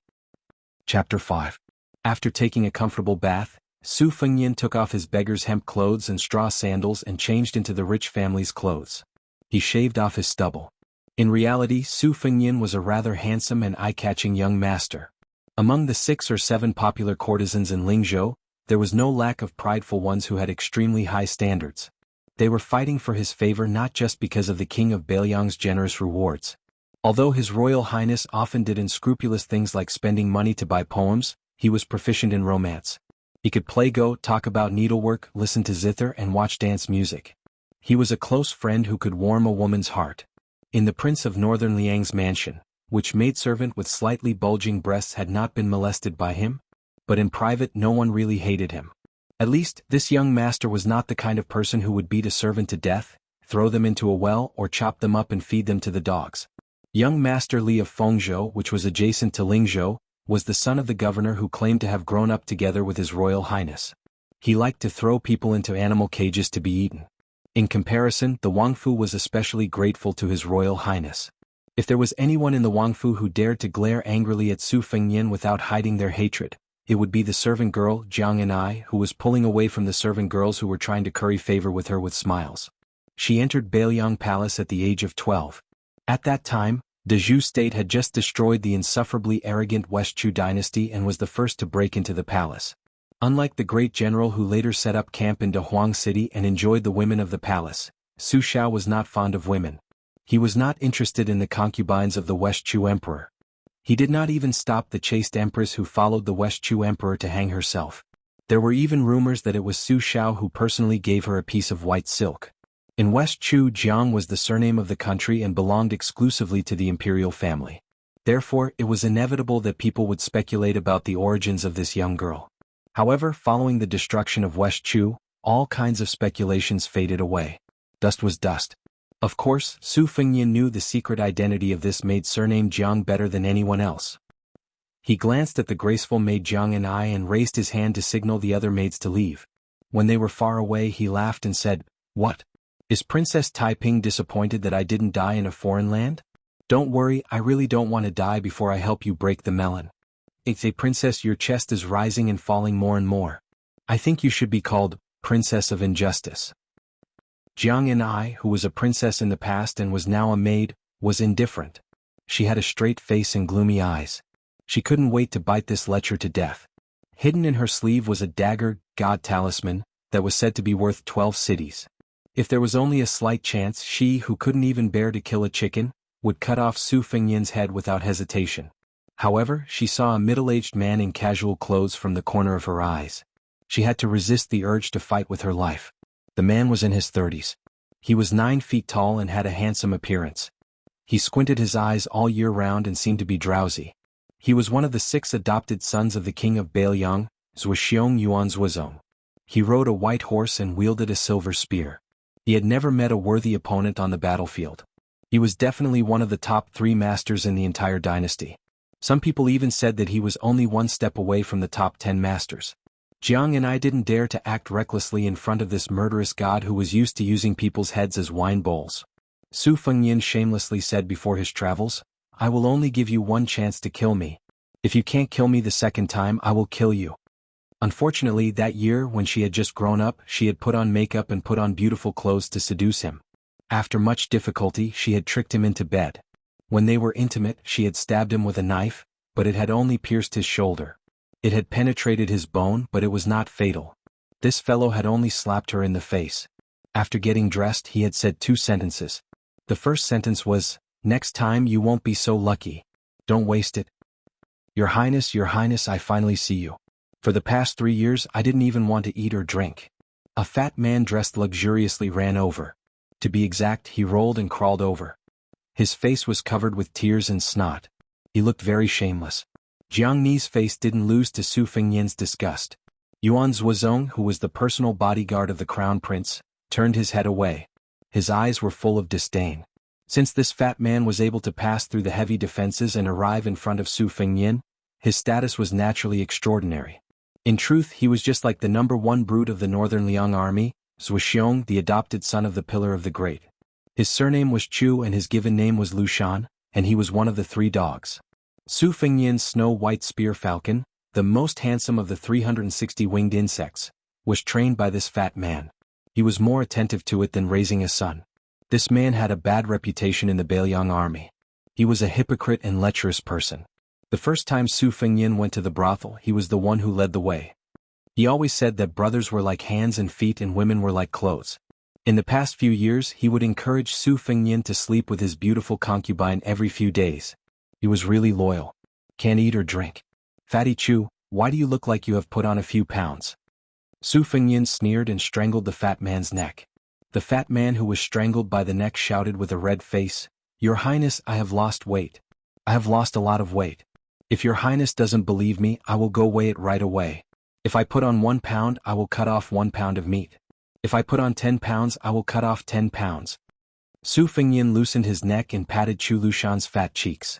Chapter 5. After taking a comfortable bath, Su Fengnian took off his beggar's hemp clothes and straw sandals and changed into the rich family's clothes. He shaved off his stubble. In reality, Su Fengnian was a rather handsome and eye-catching young master. Among the 6 or 7 popular courtesans in Lingzhou, there was no lack of prideful ones who had extremely high standards. They were fighting for his favor not just because of the king of Beiliang's generous rewards. Although His Royal Highness often did unscrupulous things like spending money to buy poems, he was proficient in romance. He could play Go, talk about needlework, listen to zither and watch dance music. He was a close friend who could warm a woman's heart. In the Prince of Northern Liang's mansion, which maidservant with slightly bulging breasts had not been molested by him? But in private no one really hated him. At least, this young master was not the kind of person who would beat a servant to death, throw them into a well or chop them up and feed them to the dogs. Young Master Li of Fengzhou, which was adjacent to Lingzhou, was the son of the governor who claimed to have grown up together with His Royal Highness. He liked to throw people into animal cages to be eaten. In comparison, the Wangfu was especially grateful to His Royal Highness. If there was anyone in the Wangfu who dared to glare angrily at Su Fengnian without hiding their hatred, it would be the servant girl Jianghu, who was pulling away from the servant girls who were trying to curry favor with her with smiles. She entered Beiliang Palace at the age of 12. At that time, the Zhou state had just destroyed the insufferably arrogant West Chu dynasty and was the first to break into the palace. Unlike the great general who later set up camp in Dahuang City and enjoyed the women of the palace, Su Xiao was not fond of women. He was not interested in the concubines of the West Chu emperor. He did not even stop the chaste empress who followed the West Chu emperor to hang herself. There were even rumors that it was Su Xiao who personally gave her a piece of white silk. In West Chu, Jiang was the surname of the country and belonged exclusively to the imperial family. Therefore, it was inevitable that people would speculate about the origins of this young girl. However, following the destruction of West Chu, all kinds of speculations faded away. Dust was dust. Of course, Su Fengnian knew the secret identity of this maid surnamed Jiang better than anyone else. He glanced at the graceful maid Jianghu and raised his hand to signal the other maids to leave. When they were far away, he laughed and said, "What? Is Princess Taiping disappointed that I didn't die in a foreign land? Don't worry, I really don't want to die before I help you break the melon. It's a princess, your chest is rising and falling more and more. I think you should be called Princess of Injustice." Jianghu, who was a princess in the past and was now a maid, was indifferent. She had a straight face and gloomy eyes. She couldn't wait to bite this lecher to death. Hidden in her sleeve was a dagger, god talisman, that was said to be worth 12 cities. If there was only a slight chance, she, who couldn't even bear to kill a chicken, would cut off Su Fengnian's head without hesitation. However, she saw a middle-aged man in casual clothes from the corner of her eyes. She had to resist the urge to fight with her life. The man was in his 30s. He was 9 feet tall and had a handsome appearance. He squinted his eyes all year round and seemed to be drowsy. He was one of the 6 adopted sons of the king of Beiliang, Zhuxiong Yuanzhuozong. He rode a white horse and wielded a silver spear. He had never met a worthy opponent on the battlefield. He was definitely one of the top 3 masters in the entire dynasty. Some people even said that he was only 1 step away from the top 10 masters. Jianghu didn't dare to act recklessly in front of this murderous god who was used to using people's heads as wine bowls. Su Fengnian shamelessly said before his travels, "I will only give you 1 chance to kill me. If you can't kill me the second time, I will kill you." Unfortunately, that year when she had just grown up, she had put on makeup and put on beautiful clothes to seduce him. After much difficulty, she had tricked him into bed. When they were intimate, she had stabbed him with a knife, but it had only pierced his shoulder. It had penetrated his bone, but it was not fatal. This fellow had only slapped her in the face. After getting dressed, he had said 2 sentences. The first sentence was, "Next time you won't be so lucky. Don't waste it. Your Highness, I finally see you. For the past 3 years I didn't even want to eat or drink." A fat man dressed luxuriously ran over. To be exact, he rolled and crawled over. His face was covered with tears and snot. He looked very shameless. Jianghu's face didn't lose to Su Fengnian's disgust. Yuanzhuozong, who was the personal bodyguard of the crown prince, turned his head away. His eyes were full of disdain. Since this fat man was able to pass through the heavy defenses and arrive in front of Su Fengnian, his status was naturally extraordinary. In truth, he was just like the number 1 brute of the Northern Liang army, Zhuxiong, the adopted son of the Pillar of the Great. His surname was Chu and his given name was Lushan, and he was one of the 3 dogs. Su Fengnian's snow-white spear falcon, the most handsome of the 360 winged insects, was trained by this fat man. He was more attentive to it than raising a son. This man had a bad reputation in the Bailiang army. He was a hypocrite and lecherous person. The first time Su Fengyin went to the brothel, he was the one who led the way. He always said that brothers were like hands and feet and women were like clothes. In the past few years, he would encourage Su Fengyin to sleep with his beautiful concubine every few days. He was really loyal. Can't eat or drink. Fatty Chu, why do you look like you have put on a few pounds? Su Fengyin sneered and strangled the fat man's neck. The fat man who was strangled by the neck shouted with a red face, "Your Highness, I have lost weight. I have lost a lot of weight. If your Highness doesn't believe me, I will go weigh it right away. If I put on 1 pound, I will cut off 1 pound of meat. If I put on 10 pounds, I will cut off 10 pounds. Su Fengyin loosened his neck and patted Chu Lushan's fat cheeks.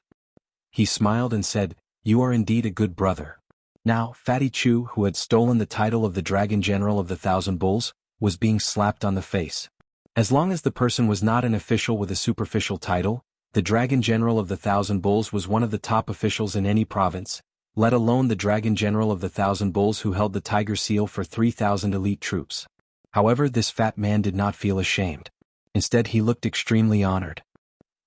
He smiled and said, "You are indeed a good brother." Now, Fatty Chu, who had stolen the title of the Dragon General of the Thousand Bulls, was being slapped on the face. As long as the person was not an official with a superficial title, the Dragon General of the Thousand Bulls was one of the top officials in any province, let alone the Dragon General of the Thousand Bulls who held the Tiger Seal for 3,000 elite troops. However, this fat man did not feel ashamed. Instead, he looked extremely honored.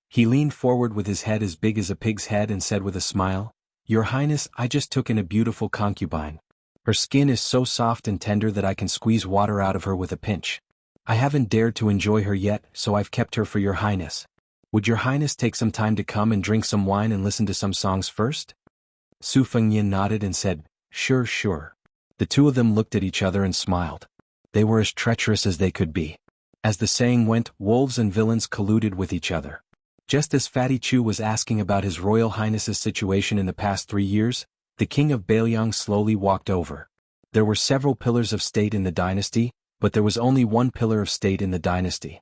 He leaned forward with his head as big as a pig's head and said with a smile, "Your Highness, I just took in a beautiful concubine. Her skin is so soft and tender that I can squeeze water out of her with a pinch. I haven't dared to enjoy her yet, so I've kept her for your Highness. Would your Highness take some time to come and drink some wine and listen to some songs first?" Su Fengyin nodded and said, "Sure, sure." The two of them looked at each other and smiled. They were as treacherous as they could be. As the saying went, wolves and villains colluded with each other. Just as Fatty Chu was asking about His Royal Highness's situation in the past 3 years, the king of Bailiang slowly walked over. There were several pillars of state in the dynasty, but there was only one pillar of state in the dynasty.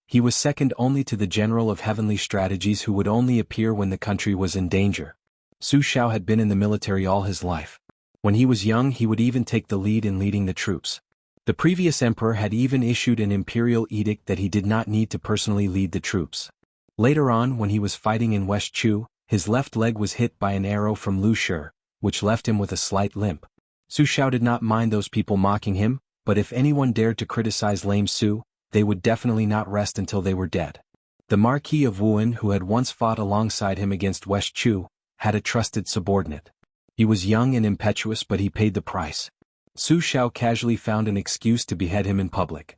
He was second only to the General of Heavenly Strategies who would only appear when the country was in danger. Su Xiao had been in the military all his life. When he was young, he would even take the lead in leading the troops. The previous emperor had even issued an imperial edict that he did not need to personally lead the troops. Later on, when he was fighting in West Chu, his left leg was hit by an arrow from Lu Shi, which left him with a slight limp. Su Xiao did not mind those people mocking him, but if anyone dared to criticize lame Su, they would definitely not rest until they were dead. The Marquis of Wuhan, who had once fought alongside him against West Chu, had a trusted subordinate. He was young and impetuous, but he paid the price. Su Xiao casually found an excuse to behead him in public.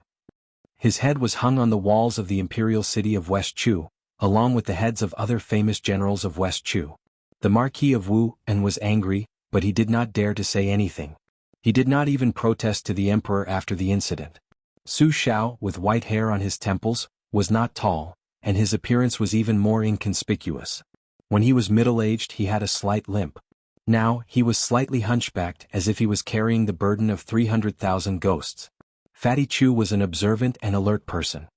His head was hung on the walls of the imperial city of West Chu, along with the heads of other famous generals of West Chu. The Marquis of Wuhan was angry, but he did not dare to say anything. He did not even protest to the emperor after the incident. Su Xiao, with white hair on his temples, was not tall, and his appearance was even more inconspicuous. When he was middle-aged, he had a slight limp. Now, he was slightly hunchbacked as if he was carrying the burden of 300,000 ghosts. Fatty Chu was an observant and alert person.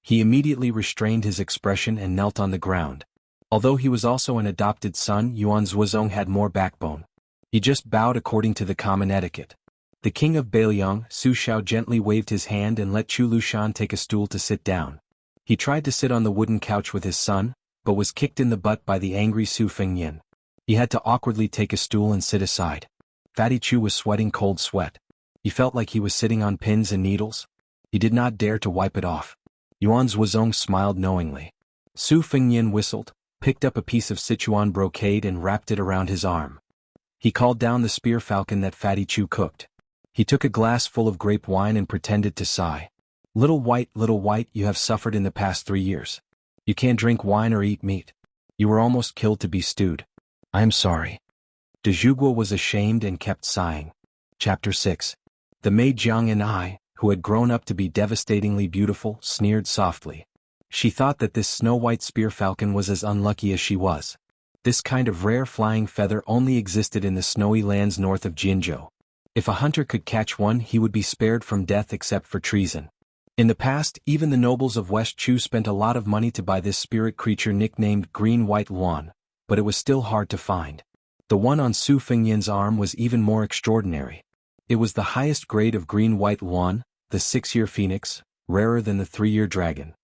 He immediately restrained his expression and knelt on the ground. Although he was also an adopted son, Yuan Zhuozong had more backbone. He just bowed according to the common etiquette. The king of Bailiang, Su Xiao, gently waved his hand and let Chu Lushan take a stool to sit down. He tried to sit on the wooden couch with his son, but was kicked in the butt by the angry Su Fengyin. He had to awkwardly take a stool and sit aside. Fatty Chu was sweating cold sweat. He felt like he was sitting on pins and needles. He did not dare to wipe it off. Yuan Zhuozong smiled knowingly. Su Fengyin whistled, picked up a piece of Sichuan brocade and wrapped it around his arm. He called down the spear falcon that Fatty Chu cooked. He took a glass full of grape wine and pretended to sigh. Little white, you have suffered in the past 3 years. You can't drink wine or eat meat. You were almost killed to be stewed. I am sorry." De Zhuguo was ashamed and kept sighing. Chapter 6. The maid Jiang and I, who had grown up to be devastatingly beautiful, sneered softly. She thought that this snow-white spear falcon was as unlucky as she was. This kind of rare flying feather only existed in the snowy lands north of Jianghu. If a hunter could catch one, he would be spared from death except for treason. In the past, even the nobles of West Chu spent a lot of money to buy this spirit creature nicknamed Green-White Luan, but it was still hard to find. The one on Su Fengyin's arm was even more extraordinary. It was the highest grade of Green-White Luan, the 6-year phoenix, rarer than the 3-year dragon.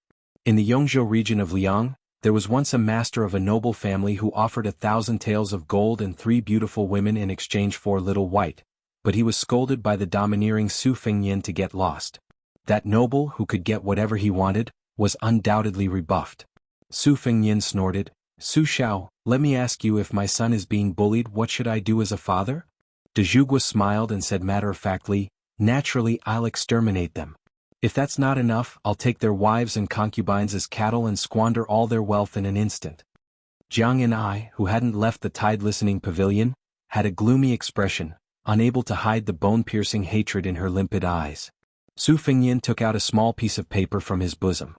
In the Yongzhou region of Liang, There was once a master of a noble family who offered 1,000 taels of gold and 3 beautiful women in exchange for Little White, but he was scolded by the domineering Su Fengyin to get lost. That noble, who could get whatever he wanted, was undoubtedly rebuffed. Su Fengyin snorted, "Su Xiao, let me ask you, if my son is being bullied, what should I do as a father?" De Zhuge smiled and said matter-of-factly, "Naturally, I'll exterminate them. If that's not enough, I'll take their wives and concubines as cattle and squander all their wealth in an instant." Jiang and I, who hadn't left the tide-listening pavilion, had a gloomy expression, unable to hide the bone-piercing hatred in her limpid eyes. Su Fengyin took out a small piece of paper from his bosom.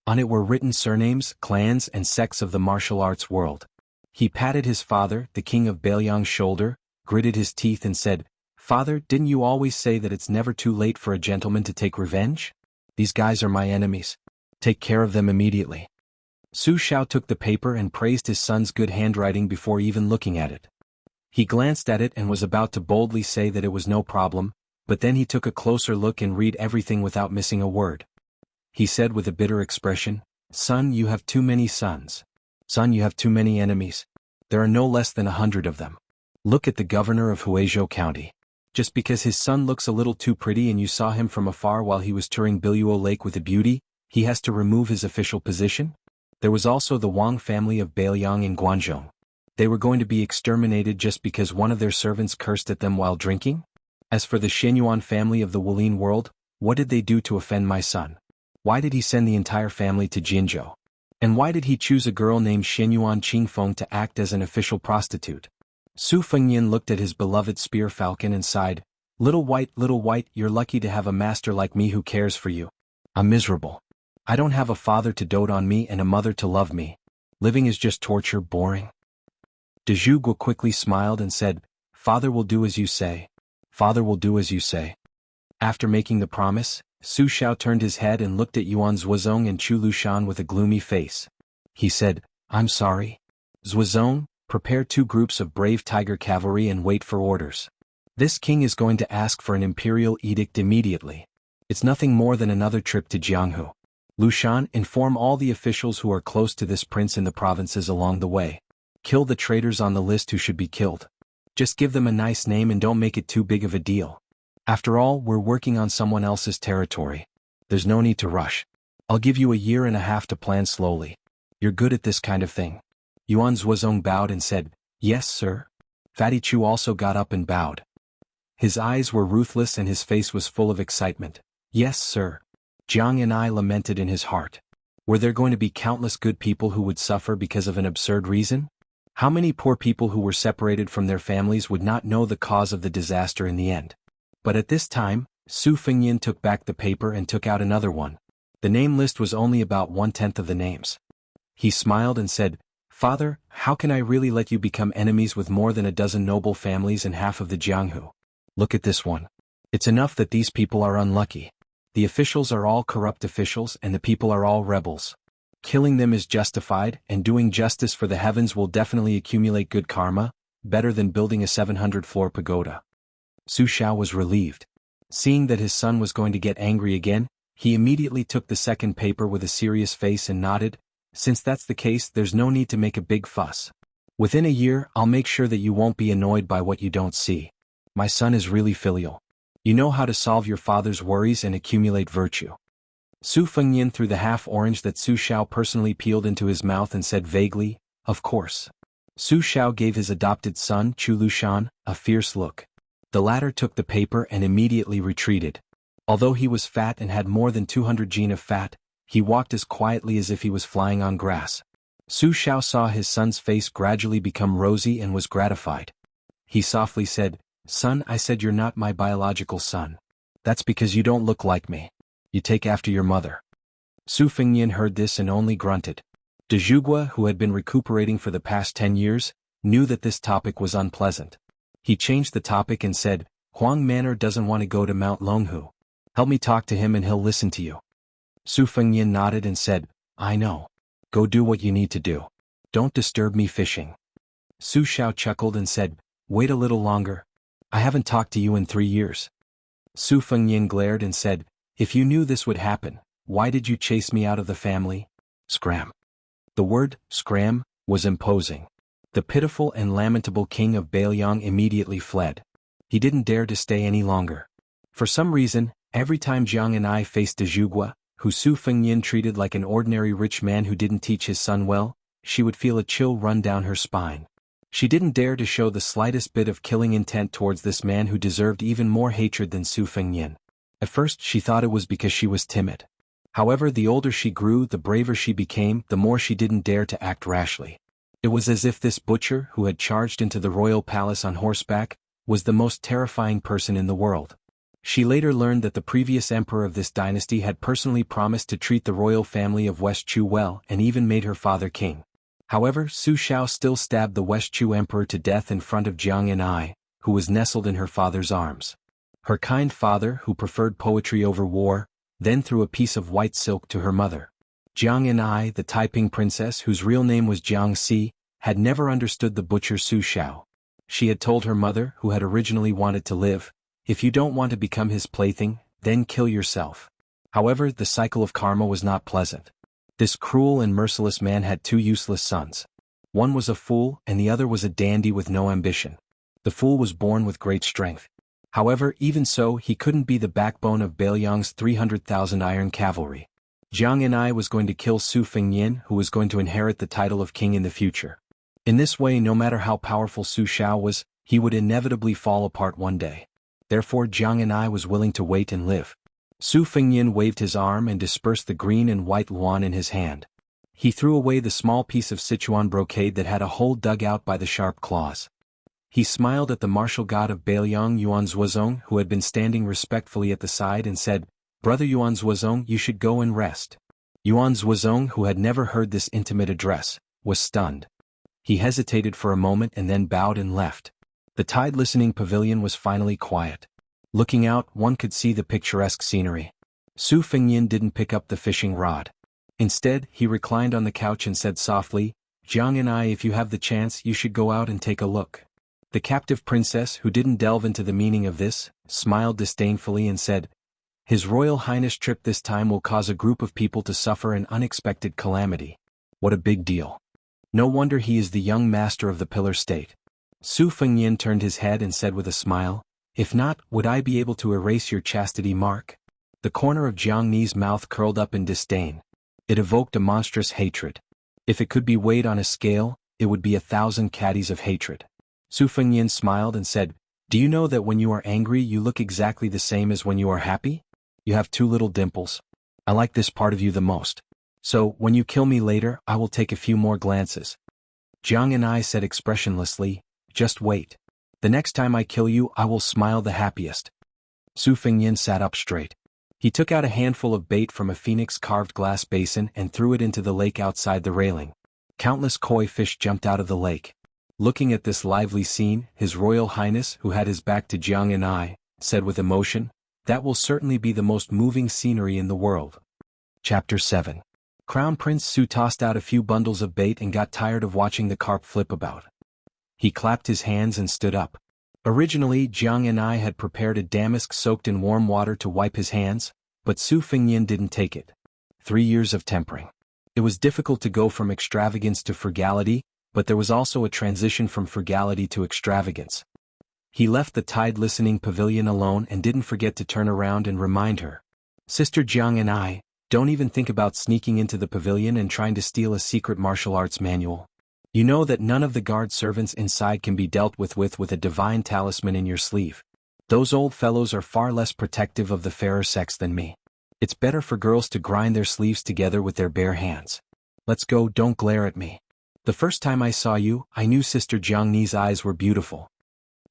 On it were written surnames, clans, and sects of the martial arts world. He patted his father, the king of Bailiang's shoulder, gritted his teeth and said, "Father, didn't you always say that it's never too late for a gentleman to take revenge? These guys are my enemies. Take care of them immediately." Su Xiao took the paper and praised his son's good handwriting before even looking at it. He glanced at it and was about to boldly say that it was no problem, but then he took a closer look and read everything without missing a word. He said with a bitter expression, "Son, you have too many sons. Son, you have too many enemies. There are no less than 100 of them. Look at the governor of Huizhou County. Just because his son looks a little too pretty and you saw him from afar while he was touring Biluo Lake with a beauty, he has to remove his official position?" There was also the Wang family of Bailiang in Guangzhou. They were going to be exterminated just because one of their servants cursed at them while drinking? As for the Shenyuan family of the Wulin world, what did they do to offend my son? Why did he send the entire family to Jinzhou? And why did he choose a girl named Shenyuan Qingfeng to act as an official prostitute? Su Fengyin looked at his beloved spear falcon and sighed, Little White, you're lucky to have a master like me who cares for you. I'm miserable. I don't have a father to dote on me and a mother to love me. Living is just torture, boring." De Zhuge quickly smiled and said, "Father will do as you say. Father will do as you say." After making the promise, Su Xiao turned his head and looked at Yuan Zhuozong and Chu Lushan with a gloomy face. He said, "I'm sorry. Zhuozong, prepare 2 groups of brave tiger cavalry and wait for orders. This king is going to ask for an imperial edict immediately. It's nothing more than another trip to Jianghu. Lushan, inform all the officials who are close to this prince in the provinces along the way. Kill the traitors on the list who should be killed. Just give them a nice name and don't make it too big of a deal. After all, we're working on someone else's territory. There's no need to rush. I'll give you a year and a half to plan slowly. You're good at this kind of thing." Yuan Zhuozong bowed and said, "Yes, sir." Fatty Chu also got up and bowed. His eyes were ruthless and his face was full of excitement. "Yes, sir." Jiang and I lamented in his heart. Were there going to be countless good people who would suffer because of an absurd reason? How many poor people who were separated from their families would not know the cause of the disaster in the end? But at this time, Su Fengyin took back the paper and took out another one. The name list was only about 1/10 of the names. He smiled and said, "Father, how can I really let you become enemies with more than a dozen noble families and half of the Jianghu? Look at this one. It's enough that these people are unlucky. The officials are all corrupt officials and the people are all rebels. Killing them is justified, and doing justice for the heavens will definitely accumulate good karma, better than building a 700-floor pagoda." Su Xiao was relieved. Seeing that his son was going to get angry again, he immediately took the second paper with a serious face and nodded, "Since that's the case, there's no need to make a big fuss. Within a year, I'll make sure that you won't be annoyed by what you don't see. My son is really filial. You know how to solve your father's worries and accumulate virtue." Su Fengyin threw the half-orange that Su Xiao personally peeled into his mouth and said vaguely, "Of course." Su Xiao gave his adopted son, Chu Lushan, a fierce look. The latter took the paper and immediately retreated. Although he was fat and had more than 200 gene of fat, he walked as quietly as if he was flying on grass. Su Xiao saw his son's face gradually become rosy and was gratified. He softly said, "Son, I said you're not my biological son. That's because you don't look like me. You take after your mother." Su Fengyin heard this and only grunted. De Zhuge, who had been recuperating for the past 10 years, knew that this topic was unpleasant. He changed the topic and said, "Huang Manor doesn't want to go to Mount Longhu. Help me talk to him and he'll listen to you." Su Fengyin nodded and said, "I know. Go do what you need to do. Don't disturb me fishing." Su Xiao chuckled and said, "Wait a little longer. I haven't talked to you in 3 years." Su Fengyin glared and said, "If you knew this would happen, why did you chase me out of the family?" Scram. The word, scram, was imposing. The pitiful and lamentable king of Bailiang immediately fled. He didn't dare to stay any longer. For some reason, every time Jiang and I faced de Zhugua, who Su Fengyin treated like an ordinary rich man who didn't teach his son well, she would feel a chill run down her spine. She didn't dare to show the slightest bit of killing intent towards this man who deserved even more hatred than Su Fengyin. At first she thought it was because she was timid. However, the older she grew, the braver she became, the more she didn't dare to act rashly. It was as if this butcher, who had charged into the royal palace on horseback, was the most terrifying person in the world. She later learned that the previous emperor of this dynasty had personally promised to treat the royal family of West Chu well and even made her father king. However, Su Shao still stabbed the West Chu emperor to death in front of Jiang and I, who was nestled in her father's arms. Her kind father, who preferred poetry over war, then threw a piece of white silk to her mother. Jiang and I, the Taiping princess whose real name was Jiang Si, had never understood the butcher Su Shao. She had told her mother, who had originally wanted to live, "If you don't want to become his plaything, then kill yourself." However, the cycle of karma was not pleasant. This cruel and merciless man had two useless sons. One was a fool and the other was a dandy with no ambition. The fool was born with great strength. However, even so, he couldn't be the backbone of Bailiang's 300,000 iron cavalry. Jiang and I was going to kill Su Fengyin, who was going to inherit the title of king in the future. In this way, no matter how powerful Su Shao was, he would inevitably fall apart one day. Therefore Jiang and I was willing to wait and live. Su Fengyin waved his arm and dispersed the green and white luan in his hand. He threw away the small piece of Sichuan brocade that had a hole dug out by the sharp claws. He smiled at the martial god of Bailiang Yuan Zuozong, who had been standing respectfully at the side, and said, "Brother Yuan Zuozong, you should go and rest." Yuan Zuozong, who had never heard this intimate address, was stunned. He hesitated for a moment and then bowed and left. The Tide listening pavilion was finally quiet. Looking out, one could see the picturesque scenery. Su Fengyin didn't pick up the fishing rod. Instead, he reclined on the couch and said softly, "Jiang and I, if you have the chance, you should go out and take a look." The captive princess, who didn't delve into the meaning of this, smiled disdainfully and said, "His Royal Highness' trip this time will cause a group of people to suffer an unexpected calamity. What a big deal. No wonder he is the young master of the Pillar State." Su Fengyin turned his head and said with a smile, "If not, would I be able to erase your chastity mark?" The corner of Jiang Ni's mouth curled up in disdain. It evoked a monstrous hatred. If it could be weighed on a scale, it would be 1,000 caddies of hatred. Su Fengyin smiled and said, "Do you know that when you are angry you look exactly the same as when you are happy? You have two little dimples. I like this part of you the most. So, when you kill me later, I will take a few more glances." Jiang and I said expressionlessly, "Just wait. The next time I kill you, I will smile the happiest." Su Fengyin sat up straight. He took out a handful of bait from a phoenix-carved glass basin and threw it into the lake outside the railing. Countless koi fish jumped out of the lake. Looking at this lively scene, His Royal Highness, who had his back to Jiang and I, said with emotion, "That will certainly be the most moving scenery in the world." Chapter 7. Crown Prince Su tossed out a few bundles of bait and got tired of watching the carp flip about. He clapped his hands and stood up. Originally, Jiang and I had prepared a damask soaked in warm water to wipe his hands, but Su Fengyin didn't take it. 3 years of tempering. It was difficult to go from extravagance to frugality, but there was also a transition from frugality to extravagance. He left the Tide listening pavilion alone and didn't forget to turn around and remind her, "Sister Jiang and I, don't even think about sneaking into the pavilion and trying to steal a secret martial arts manual. You know that none of the guard servants inside can be dealt with a divine talisman in your sleeve. Those old fellows are far less protective of the fairer sex than me. It's better for girls to grind their sleeves together with their bare hands. Let's go, don't glare at me. The first time I saw you, I knew Sister Jiang Ni's eyes were beautiful."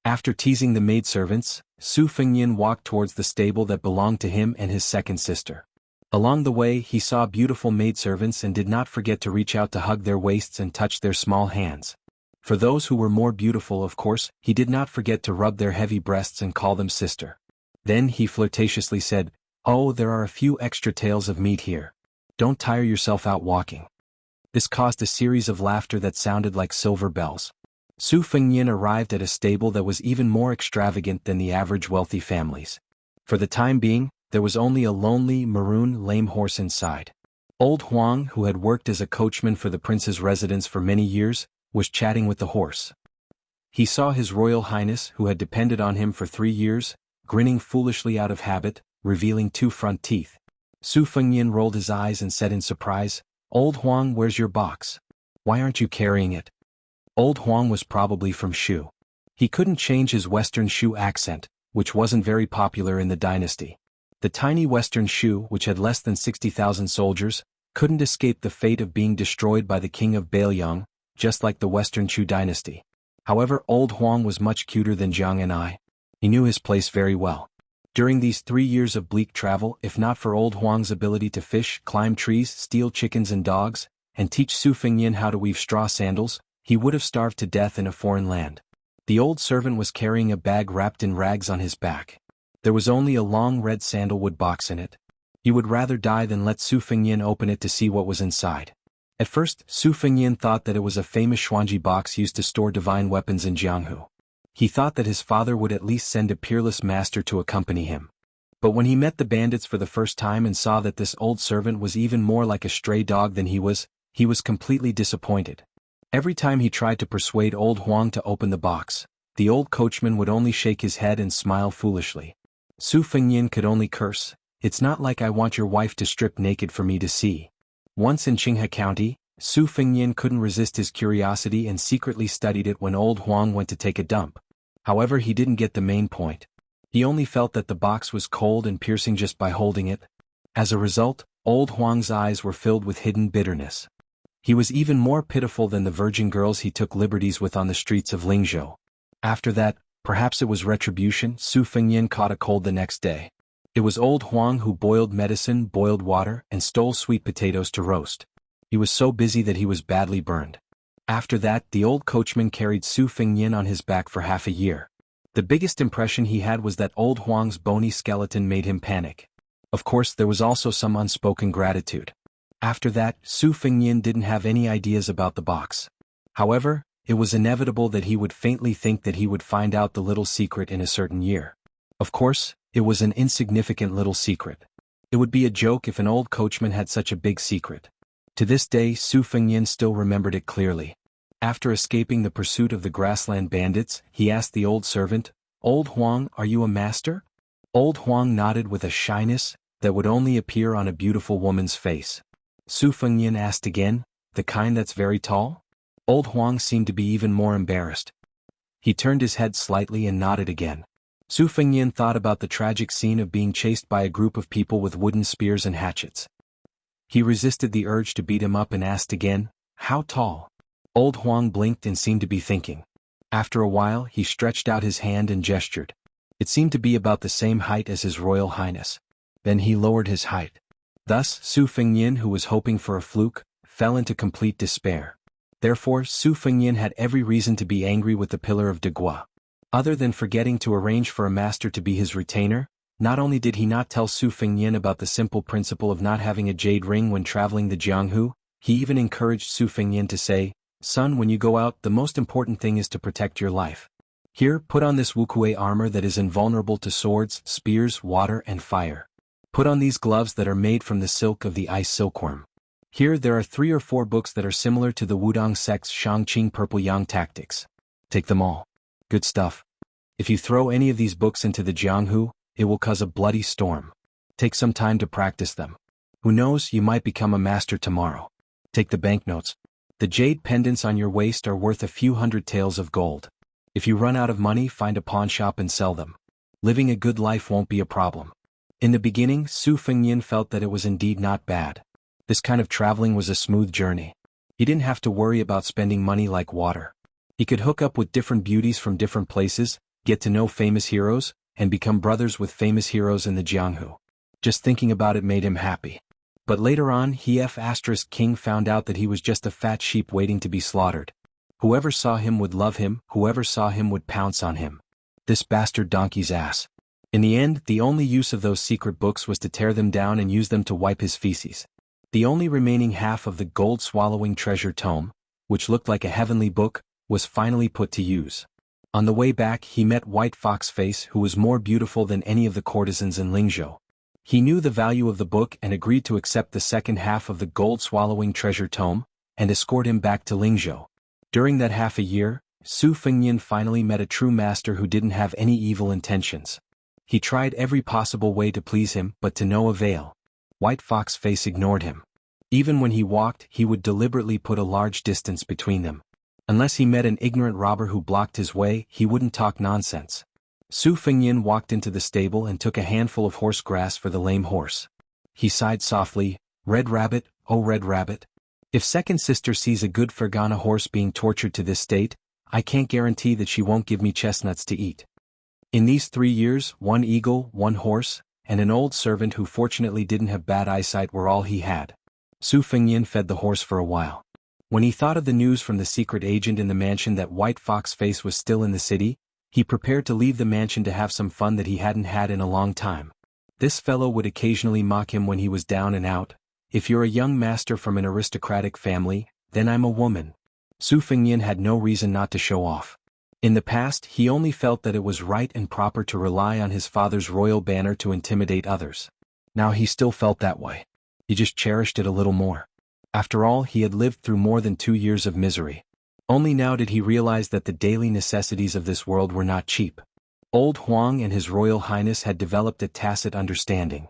After teasing the maidservants, Su Fengyin walked towards the stable that belonged to him and his second sister. Along the way, he saw beautiful maidservants and did not forget to reach out to hug their waists and touch their small hands. For those who were more beautiful, of course, he did not forget to rub their heavy breasts and call them sister. Then he flirtatiously said, "Oh, there are a few extra tails of meat here. Don't tire yourself out walking." This caused a series of laughter that sounded like silver bells. Su Fengyin arrived at a stable that was even more extravagant than the average wealthy families. For the time being, there was only a lonely, maroon, lame horse inside. Old Huang, who had worked as a coachman for the prince's residence for many years, was chatting with the horse. He saw His Royal Highness, who had depended on him for 3 years, grinning foolishly out of habit, revealing 2 front teeth. Su Fengnian rolled his eyes and said in surprise, "Old Huang, where's your box? Why aren't you carrying it?" Old Huang was probably from Shu. He couldn't change his Western Shu accent, which wasn't very popular in the dynasty. The tiny Western Shu, which had less than 60,000 soldiers, couldn't escape the fate of being destroyed by the king of Bailiang, just like the Western Shu dynasty. However, Old Huang was much cuter than Jiang and I. He knew his place very well. During these 3 years of bleak travel, if not for Old Huang's ability to fish, climb trees, steal chickens and dogs, and teach Su Fengnian how to weave straw sandals, he would have starved to death in a foreign land. The old servant was carrying a bag wrapped in rags on his back. There was only a long red sandalwood box in it. He would rather die than let Su Fengnian open it to see what was inside. At first, Su Fengnian thought that it was a famous Xuanji box used to store divine weapons in Jianghu. He thought that his father would at least send a peerless master to accompany him. But when he met the bandits for the first time and saw that this old servant was even more like a stray dog than he was completely disappointed. Every time he tried to persuade Old Huang to open the box, the old coachman would only shake his head and smile foolishly. Su Fengnian could only curse, "It's not like I want your wife to strip naked for me to see." Once in Qinghe County, Su Fengnian couldn't resist his curiosity and secretly studied it when Old Huang went to take a dump. However, he didn't get the main point. He only felt that the box was cold and piercing just by holding it. As a result, Old Huang's eyes were filled with hidden bitterness. He was even more pitiful than the virgin girls he took liberties with on the streets of Lingzhou. After that, perhaps it was retribution, Su Fengnian caught a cold the next day. It was Old Huang who boiled medicine, boiled water, and stole sweet potatoes to roast. He was so busy that he was badly burned. After that, the old coachman carried Su Fengnian on his back for half a year. The biggest impression he had was that Old Huang's bony skeleton made him panic. Of course, there was also some unspoken gratitude. After that, Su Fengnian didn't have any ideas about the box. However, it was inevitable that he would faintly think that he would find out the little secret in a certain year. Of course, it was an insignificant little secret. It would be a joke if an old coachman had such a big secret. To this day, Su Fengnian still remembered it clearly. After escaping the pursuit of the grassland bandits, he asked the old servant, "Old Huang, are you a master?" Old Huang nodded with a shyness that would only appear on a beautiful woman's face. Su Fengnian asked again, "The kind that's very tall?" Old Huang seemed to be even more embarrassed. He turned his head slightly and nodded again. Su Fengnian thought about the tragic scene of being chased by a group of people with wooden spears and hatchets. He resisted the urge to beat him up and asked again, "How tall?" Old Huang blinked and seemed to be thinking. After a while, he stretched out his hand and gestured. It seemed to be about the same height as His Royal Highness. Then he lowered his height. Thus, Su Fengnian, who was hoping for a fluke, fell into complete despair. Therefore, Su Fengnian had every reason to be angry with the Pillar of Degua. Other than forgetting to arrange for a master to be his retainer, not only did he not tell Su Fengnian about the simple principle of not having a jade ring when traveling the Jianghu, he even encouraged Su Fengnian to say, "Son, when you go out, the most important thing is to protect your life. Here, put on this Wuxia armor that is invulnerable to swords, spears, water, and fire. Put on these gloves that are made from the silk of the ice silkworm. Here there are 3 or 4 books that are similar to the Wudong sect's Shangqing Purple Yang tactics. Take them all. Good stuff. If you throw any of these books into the Jianghu, it will cause a bloody storm. Take some time to practice them. Who knows, you might become a master tomorrow. Take the banknotes. The jade pendants on your waist are worth a few hundred taels of gold. If you run out of money, find a pawn shop and sell them. Living a good life won't be a problem." In the beginning, Su Fengnian felt that it was indeed not bad. This kind of traveling was a smooth journey. He didn't have to worry about spending money like water. He could hook up with different beauties from different places, get to know famous heroes, and become brothers with famous heroes in the Jianghu. Just thinking about it made him happy. But later on, King found out that he was just a fat sheep waiting to be slaughtered. Whoever saw him would love him, whoever saw him would pounce on him. This bastard donkey's ass. In the end, the only use of those secret books was to tear them down and use them to wipe his feces. The only remaining half of the gold-swallowing treasure tome, which looked like a heavenly book, was finally put to use. On the way back, he met White Fox Face, who was more beautiful than any of the courtesans in Lingzhou. He knew the value of the book and agreed to accept the second half of the gold-swallowing treasure tome, and escort him back to Lingzhou. During that half a year, Su Fengnian finally met a true master who didn't have any evil intentions. He tried every possible way to please him, but to no avail. White Fox Face ignored him. Even when he walked, he would deliberately put a large distance between them. Unless he met an ignorant robber who blocked his way, he wouldn't talk nonsense. Su Fengnian walked into the stable and took a handful of horse grass for the lame horse. He sighed softly, "Red Rabbit, oh Red Rabbit. If second sister sees a good Fergana horse being tortured to this state, I can't guarantee that she won't give me chestnuts to eat." In these 3 years, one eagle, one horse, and an old servant who fortunately didn't have bad eyesight were all he had. Su Fengnian fed the horse for a while. When he thought of the news from the secret agent in the mansion that White Fox Face was still in the city, he prepared to leave the mansion to have some fun that he hadn't had in a long time. This fellow would occasionally mock him when he was down and out. "If you're a young master from an aristocratic family, then I'm a woman." Su Fengnian had no reason not to show off. In the past, he only felt that it was right and proper to rely on his father's royal banner to intimidate others. Now he still felt that way. He just cherished it a little more. After all, he had lived through more than 2 years of misery. Only now did he realize that the daily necessities of this world were not cheap. Old Huang and His Royal Highness had developed a tacit understanding.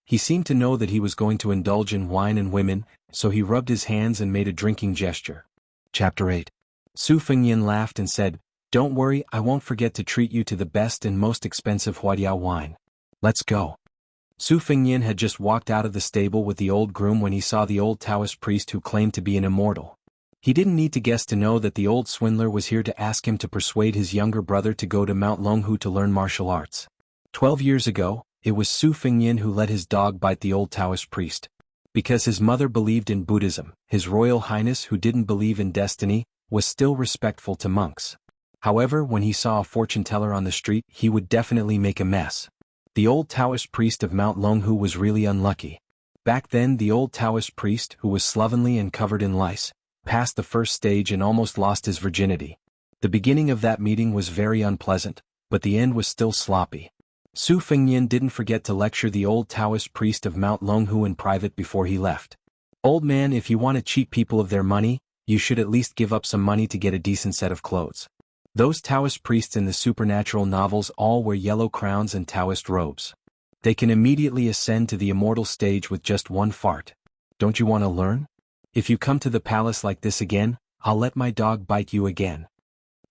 He seemed to know that he was going to indulge in wine and women, so he rubbed his hands and made a drinking gesture. Chapter 8. Su Fengnian laughed and said, "Don't worry, I won't forget to treat you to the best and most expensive Huadiao wine. Let's go." Su Fengnian had just walked out of the stable with the old groom when he saw the old Taoist priest who claimed to be an immortal. He didn't need to guess to know that the old swindler was here to ask him to persuade his younger brother to go to Mount Longhu to learn martial arts. 12 years ago, it was Su Fengnian who let his dog bite the old Taoist priest. Because his mother believed in Buddhism, His Royal Highness, who didn't believe in destiny, was still respectful to monks. However, when he saw a fortune teller on the street, he would definitely make a mess. The old Taoist priest of Mount Longhu was really unlucky. Back then, the old Taoist priest, who was slovenly and covered in lice, passed the first stage and almost lost his virginity. The beginning of that meeting was very unpleasant, but the end was still sloppy. Su Fengnian didn't forget to lecture the old Taoist priest of Mount Longhu in private before he left. "Old man, if you want to cheat people of their money, you should at least give up some money to get a decent set of clothes. Those Taoist priests in the supernatural novels all wear yellow crowns and Taoist robes. They can immediately ascend to the immortal stage with just one fart. Don't you want to learn? If you come to the palace like this again, I'll let my dog bite you again."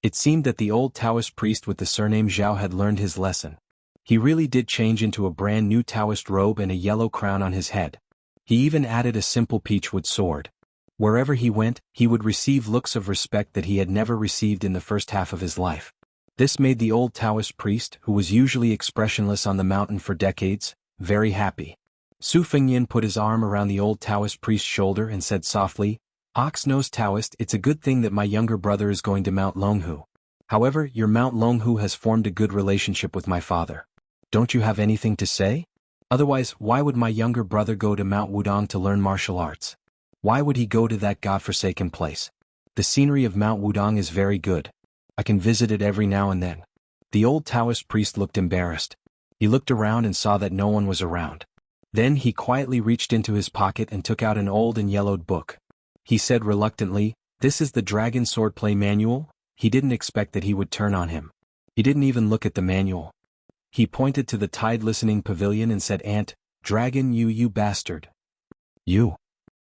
It seemed that the old Taoist priest with the surname Zhao had learned his lesson. He really did change into a brand new Taoist robe and a yellow crown on his head. He even added a simple peachwood sword. Wherever he went, he would receive looks of respect that he had never received in the first half of his life. This made the old Taoist priest, who was usually expressionless on the mountain for decades, very happy. Su Fengnian put his arm around the old Taoist priest's shoulder and said softly, "Ox-nosed Taoist, it's a good thing that my younger brother is going to Mount Longhu. However, your Mount Longhu has formed a good relationship with my father. Don't you have anything to say? Otherwise, why would my younger brother go to Mount Wudong to learn martial arts? Why would he go to that godforsaken place? The scenery of Mount Wudong is very good. I can visit it every now and then." The old Taoist priest looked embarrassed. He looked around and saw that no one was around. Then he quietly reached into his pocket and took out an old and yellowed book. He said reluctantly, "This is the Dragon Swordplay Manual?" He didn't expect that he would turn on him. He didn't even look at the manual. He pointed to the tide listening pavilion and said, "Ant, dragon, you bastard. You.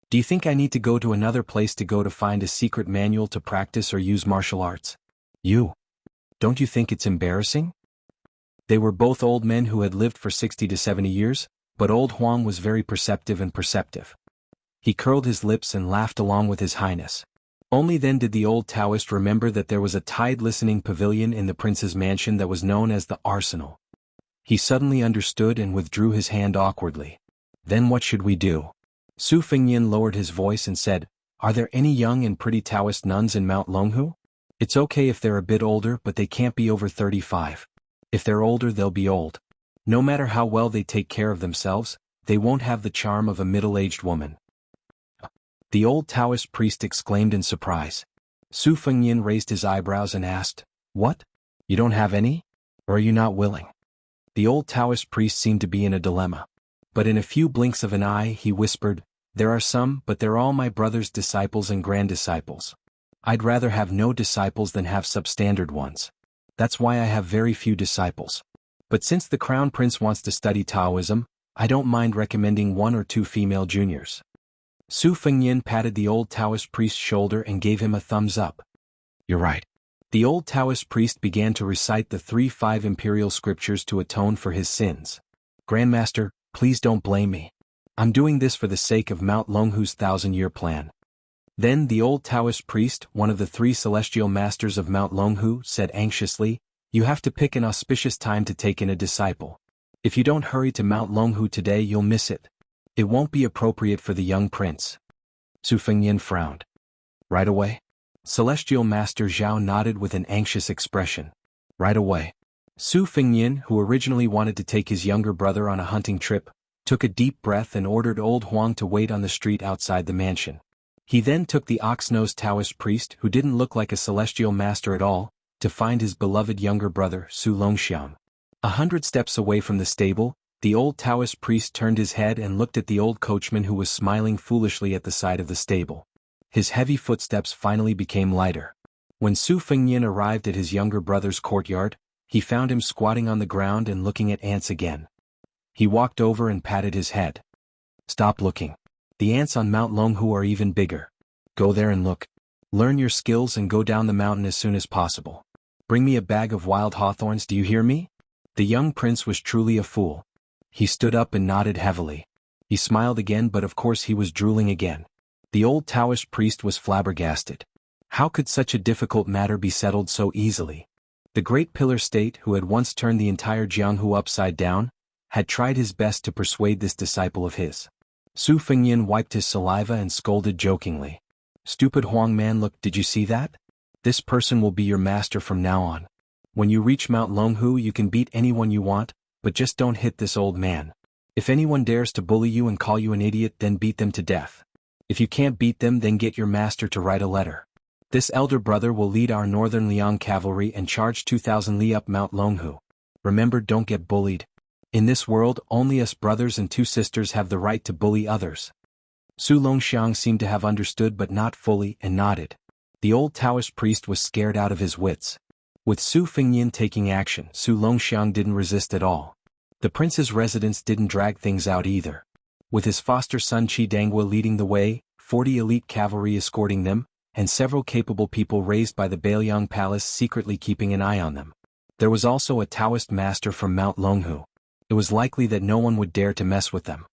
Do you think I need to go to another place to find a secret manual to practice or use martial arts? You. Don't you think it's embarrassing?" They were both old men who had lived for 60 to 70 years, but old Huang was very perceptive and perceptive. He curled his lips and laughed along with his highness. Only then did the old Taoist remember that there was a tide-listening pavilion in the prince's mansion that was known as the Arsenal. He suddenly understood and withdrew his hand awkwardly. "Then what should we do?" Su Fengnian lowered his voice and said, "Are there any young and pretty Taoist nuns in Mount Longhu? It's okay if they're a bit older, but they can't be over 35. If they're older, they'll be old. No matter how well they take care of themselves, they won't have the charm of a middle-aged woman." The old Taoist priest exclaimed in surprise. Su Fengnian raised his eyebrows and asked, "What? You don't have any? Or are you not willing?" The old Taoist priest seemed to be in a dilemma. But in a few blinks of an eye he whispered, "There are some, but they're all my brother's disciples and grand-disciples. I'd rather have no disciples than have substandard ones. That's why I have very few disciples. But since the Crown Prince wants to study Taoism, I don't mind recommending 1 or 2 female juniors." Su Fengnian patted the old Taoist priest's shoulder and gave him a thumbs up. "You're right." The old Taoist priest began to recite the 3-5 imperial scriptures to atone for his sins. "Grandmaster, please don't blame me. I'm doing this for the sake of Mount Longhu's 1,000-year plan." Then the old Taoist priest, one of the 3 celestial masters of Mount Longhu, said anxiously, "You have to pick an auspicious time to take in a disciple. If you don't hurry to Mount Longhu today you'll miss it. It won't be appropriate for the young prince." Su Fengnian frowned. "Right away?" Celestial Master Zhao nodded with an anxious expression. "Right away." Su Fengnian, who originally wanted to take his younger brother on a hunting trip, took a deep breath and ordered old Huang to wait on the street outside the mansion. He then took the ox-nosed Taoist priest, who didn't look like a celestial master at all, to find his beloved younger brother, Su Longxiang. 100 steps away from the stable, the old Taoist priest turned his head and looked at the old coachman who was smiling foolishly at the side of the stable. His heavy footsteps finally became lighter. When Su Fengnian arrived at his younger brother's courtyard, he found him squatting on the ground and looking at ants again. He walked over and patted his head. "Stop looking. The ants on Mount Longhu are even bigger. Go there and look. Learn your skills and go down the mountain as soon as possible. Bring me a bag of wild hawthorns, do you hear me?" The young prince was truly a fool. He stood up and nodded heavily. He smiled again, but of course he was drooling again. The old Taoist priest was flabbergasted. How could such a difficult matter be settled so easily? The great pillar state, who had once turned the entire Jianghu upside down, had tried his best to persuade this disciple of his. Su Fengnian wiped his saliva and scolded jokingly. "Stupid Huang man, look, did you see that? This person will be your master from now on. When you reach Mount Longhu you can beat anyone you want, but just don't hit this old man. If anyone dares to bully you and call you an idiot, then beat them to death. If you can't beat them, then get your master to write a letter. This elder brother will lead our northern Liang cavalry and charge 2,000 li up Mount Longhu. Remember, don't get bullied. In this world, only us brothers and 2 sisters have the right to bully others." Su Longxiang seemed to have understood but not fully, and nodded. The old Taoist priest was scared out of his wits. With Su Fengnian taking action, Su Longxiang didn't resist at all. The prince's residence didn't drag things out either. With his foster son Qi Dangua leading the way, 40 elite cavalry escorting them, and several capable people raised by the Bailiang Palace secretly keeping an eye on them. There was also a Taoist master from Mount Longhu. It was likely that no one would dare to mess with them.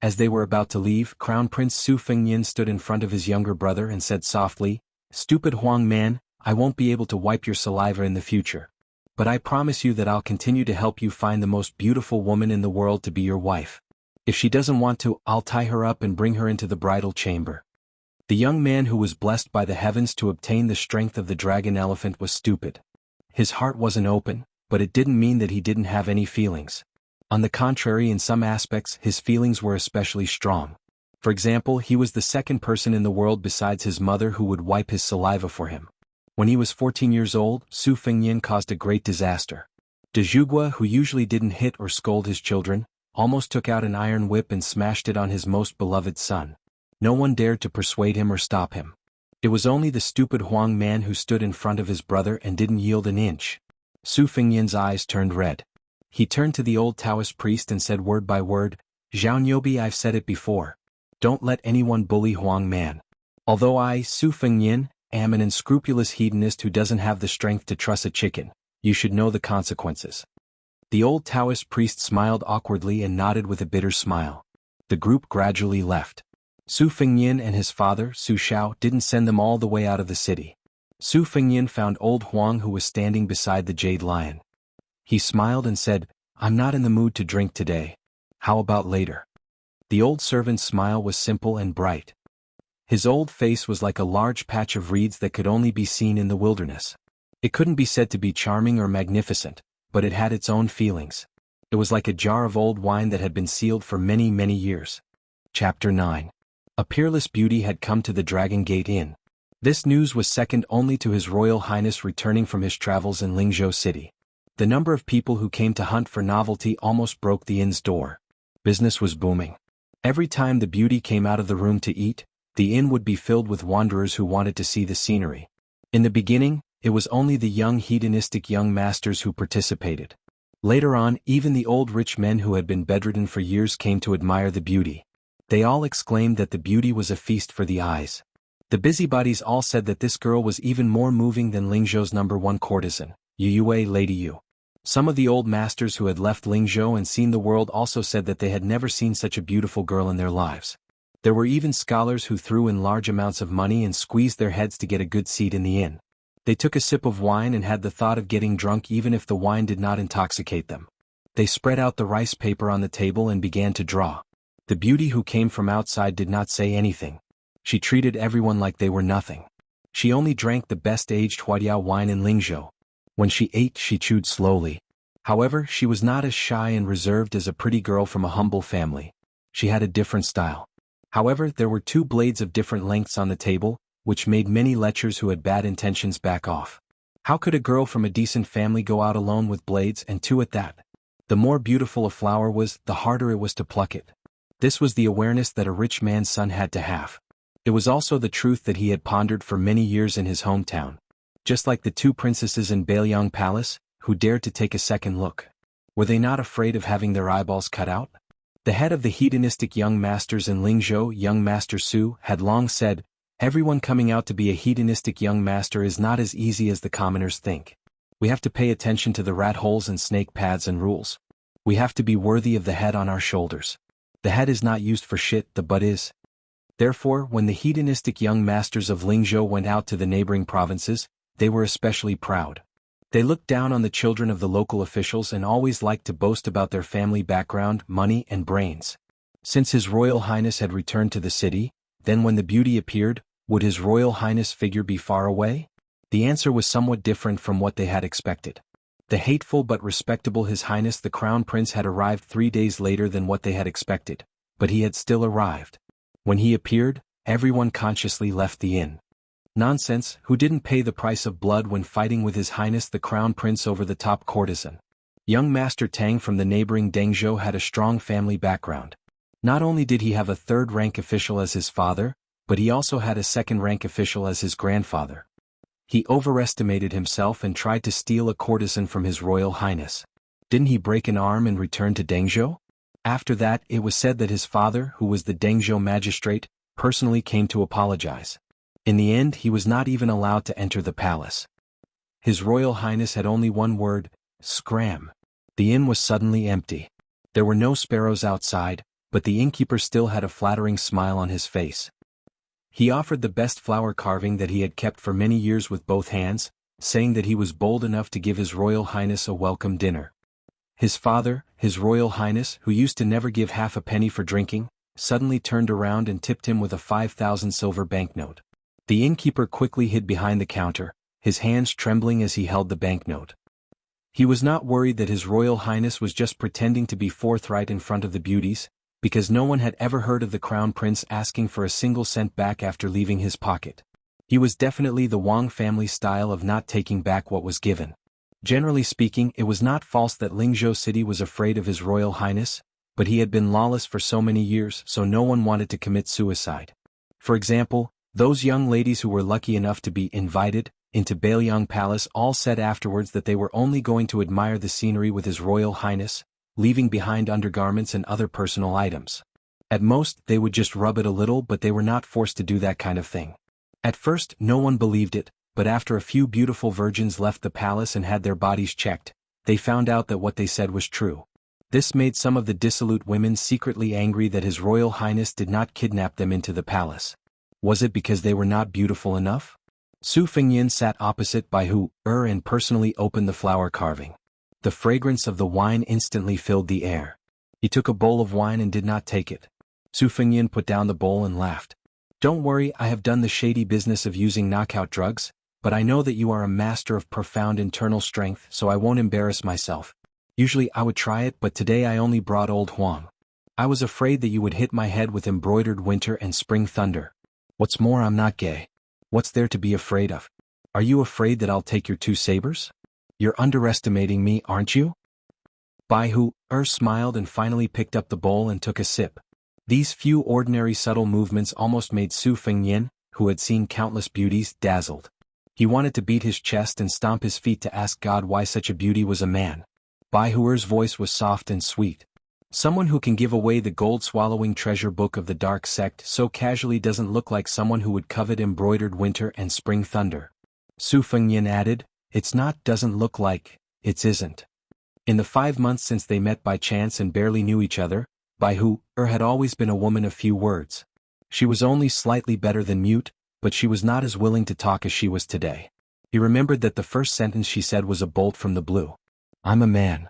As they were about to leave, Crown Prince Su Fengnian stood in front of his younger brother and said softly, "Stupid Huang man, I won't be able to wipe your saliva in the future. But I promise you that I'll continue to help you find the most beautiful woman in the world to be your wife. If she doesn't want to, I'll tie her up and bring her into the bridal chamber." The young man who was blessed by the heavens to obtain the strength of the dragon elephant was stupid. His heart wasn't open, but it didn't mean that he didn't have any feelings. On the contrary, in some aspects his feelings were especially strong. For example, he was the second person in the world besides his mother who would wipe his saliva for him. When he was 14 years old, Su Fengnian caused a great disaster. De Zhugua, who usually didn't hit or scold his children, almost took out an iron whip and smashed it on his most beloved son. No one dared to persuade him or stop him. It was only the stupid Huang man who stood in front of his brother and didn't yield an inch. Su Fengnian's eyes turned red. He turned to the old Taoist priest and said word by word, "Zhao Niobi, I've said it before. Don't let anyone bully Huang man. Although I, Su Fengnian, am an unscrupulous hedonist who doesn't have the strength to truss a chicken, you should know the consequences." The old Taoist priest smiled awkwardly and nodded with a bitter smile. The group gradually left. Su Fengnian and his father, Su Shao, didn't send them all the way out of the city. Su Fengnian found old Huang who was standing beside the jade lion. He smiled and said, "I'm not in the mood to drink today. How about later?" The old servant's smile was simple and bright. His old face was like a large patch of reeds that could only be seen in the wilderness. It couldn't be said to be charming or magnificent, but it had its own feelings. It was like a jar of old wine that had been sealed for many, many years. Chapter 9. A peerless beauty had come to the Dragon Gate Inn. This news was second only to His Royal Highness returning from his travels in Lingzhou City. The number of people who came to hunt for novelty almost broke the inn's door. Business was booming. Every time the beauty came out of the room to eat, the inn would be filled with wanderers who wanted to see the scenery. In the beginning, it was only the young hedonistic young masters who participated. Later on, even the old rich men who had been bedridden for years came to admire the beauty. They all exclaimed that the beauty was a feast for the eyes. The busybodies all said that this girl was even more moving than Lingzhou's #1 courtesan, Yue Lady Yu. Some of the old masters who had left Lingzhou and seen the world also said that they had never seen such a beautiful girl in their lives. There were even scholars who threw in large amounts of money and squeezed their heads to get a good seat in the inn. They took a sip of wine and had the thought of getting drunk even if the wine did not intoxicate them. They spread out the rice paper on the table and began to draw. The beauty who came from outside did not say anything. She treated everyone like they were nothing. She only drank the best-aged Huadiao wine in Lingzhou. When she ate, she chewed slowly. However, she was not as shy and reserved as a pretty girl from a humble family. She had a different style. However, there were 2 blades of different lengths on the table, which made many lechers who had bad intentions back off. How could a girl from a decent family go out alone with blades, and 2 at that? The more beautiful a flower was, the harder it was to pluck it. This was the awareness that a rich man's son had to have. It was also the truth that he had pondered for many years in his hometown. Just like the 2 princesses in Bailiang Palace, who dared to take a second look. Were they not afraid of having their eyeballs cut out? The head of the hedonistic young masters in Lingzhou, young Master Su, had long said, "Everyone coming out to be a hedonistic young master is not as easy as the commoners think. We have to pay attention to the rat holes and snake paths and rules. We have to be worthy of the head on our shoulders. The head is not used for shit, the butt is." Therefore, when the hedonistic young masters of Lingzhou went out to the neighboring provinces, they were especially proud. They looked down on the children of the local officials and always liked to boast about their family background, money, and brains. Since His Royal Highness had returned to the city, then when the beauty appeared, would His Royal Highness' figure be far away? The answer was somewhat different from what they had expected. The hateful but respectable His Highness the Crown Prince had arrived 3 days later than what they had expected, but he had still arrived. When he appeared, everyone consciously left the inn. Nonsense, who didn't pay the price of blood when fighting with His Highness the Crown Prince over the top courtesan? Young Master Tang from the neighboring Dengzhou had a strong family background. Not only did he have a 3rd-rank official as his father, but he also had a 2nd-rank official as his grandfather. He overestimated himself and tried to steal a courtesan from His Royal Highness. Didn't he break an arm and return to Dengzhou? After that, it was said that his father, who was the Dengzhou magistrate, personally came to apologize. In the end, he was not even allowed to enter the palace. His Royal Highness had only one word: scram. The inn was suddenly empty. There were no sparrows outside, but the innkeeper still had a flattering smile on his face. He offered the best flower carving that he had kept for many years with both hands, saying that he was bold enough to give His Royal Highness a welcome dinner. His father, His Royal Highness, who used to never give half a penny for drinking, suddenly turned around and tipped him with a 5,000 silver banknote. The innkeeper quickly hid behind the counter, his hands trembling as he held the banknote. He was not worried that His Royal Highness was just pretending to be forthright in front of the beauties, because no one had ever heard of the Crown Prince asking for a single cent back after leaving his pocket. He was definitely the Wang family style of not taking back what was given. Generally speaking, it was not false that Lingzhou City was afraid of His Royal Highness, but he had been lawless for so many years, so no one wanted to commit suicide. For example, those young ladies who were lucky enough to be invited into Bailiang Palace all said afterwards that they were only going to admire the scenery with His Royal Highness, leaving behind undergarments and other personal items. At most, they would just rub it a little, but they were not forced to do that kind of thing. At first, no one believed it, but after a few beautiful virgins left the palace and had their bodies checked, they found out that what they said was true. This made some of the dissolute women secretly angry that His Royal Highness did not kidnap them into the palace. Was it because they were not beautiful enough? Su Fengyan sat opposite by Hu and personally opened the flower carving. The fragrance of the wine instantly filled the air. He took a bowl of wine and did not take it. Su Fengyan put down the bowl and laughed. "Don't worry, I have done the shady business of using knockout drugs, but I know that you are a master of profound internal strength, so I won't embarrass myself. Usually I would try it, but today I only brought old Huang. I was afraid that you would hit my head with embroidered winter and spring thunder. What's more, I'm not gay. What's there to be afraid of? Are you afraid that I'll take your 2 sabers?" You're underestimating me, aren't you? Bai Hu smiled and finally picked up the bowl and took a sip. These few ordinary subtle movements almost made Su Fengnian, who had seen countless beauties, dazzled. He wanted to beat his chest and stomp his feet to ask God why such a beauty was a man. Bai Hu's voice was soft and sweet. Someone who can give away the gold-swallowing treasure book of the dark sect so casually doesn't look like someone who would covet embroidered winter and spring thunder. Su Fengnian added, "It's not doesn't look like, it's isn't." In the 5 months since they met by chance and barely knew each other, Bai Hu had always been a woman of few words. She was only slightly better than mute, but she was not as willing to talk as she was today. He remembered that the first sentence she said was a bolt from the blue. "I'm a man."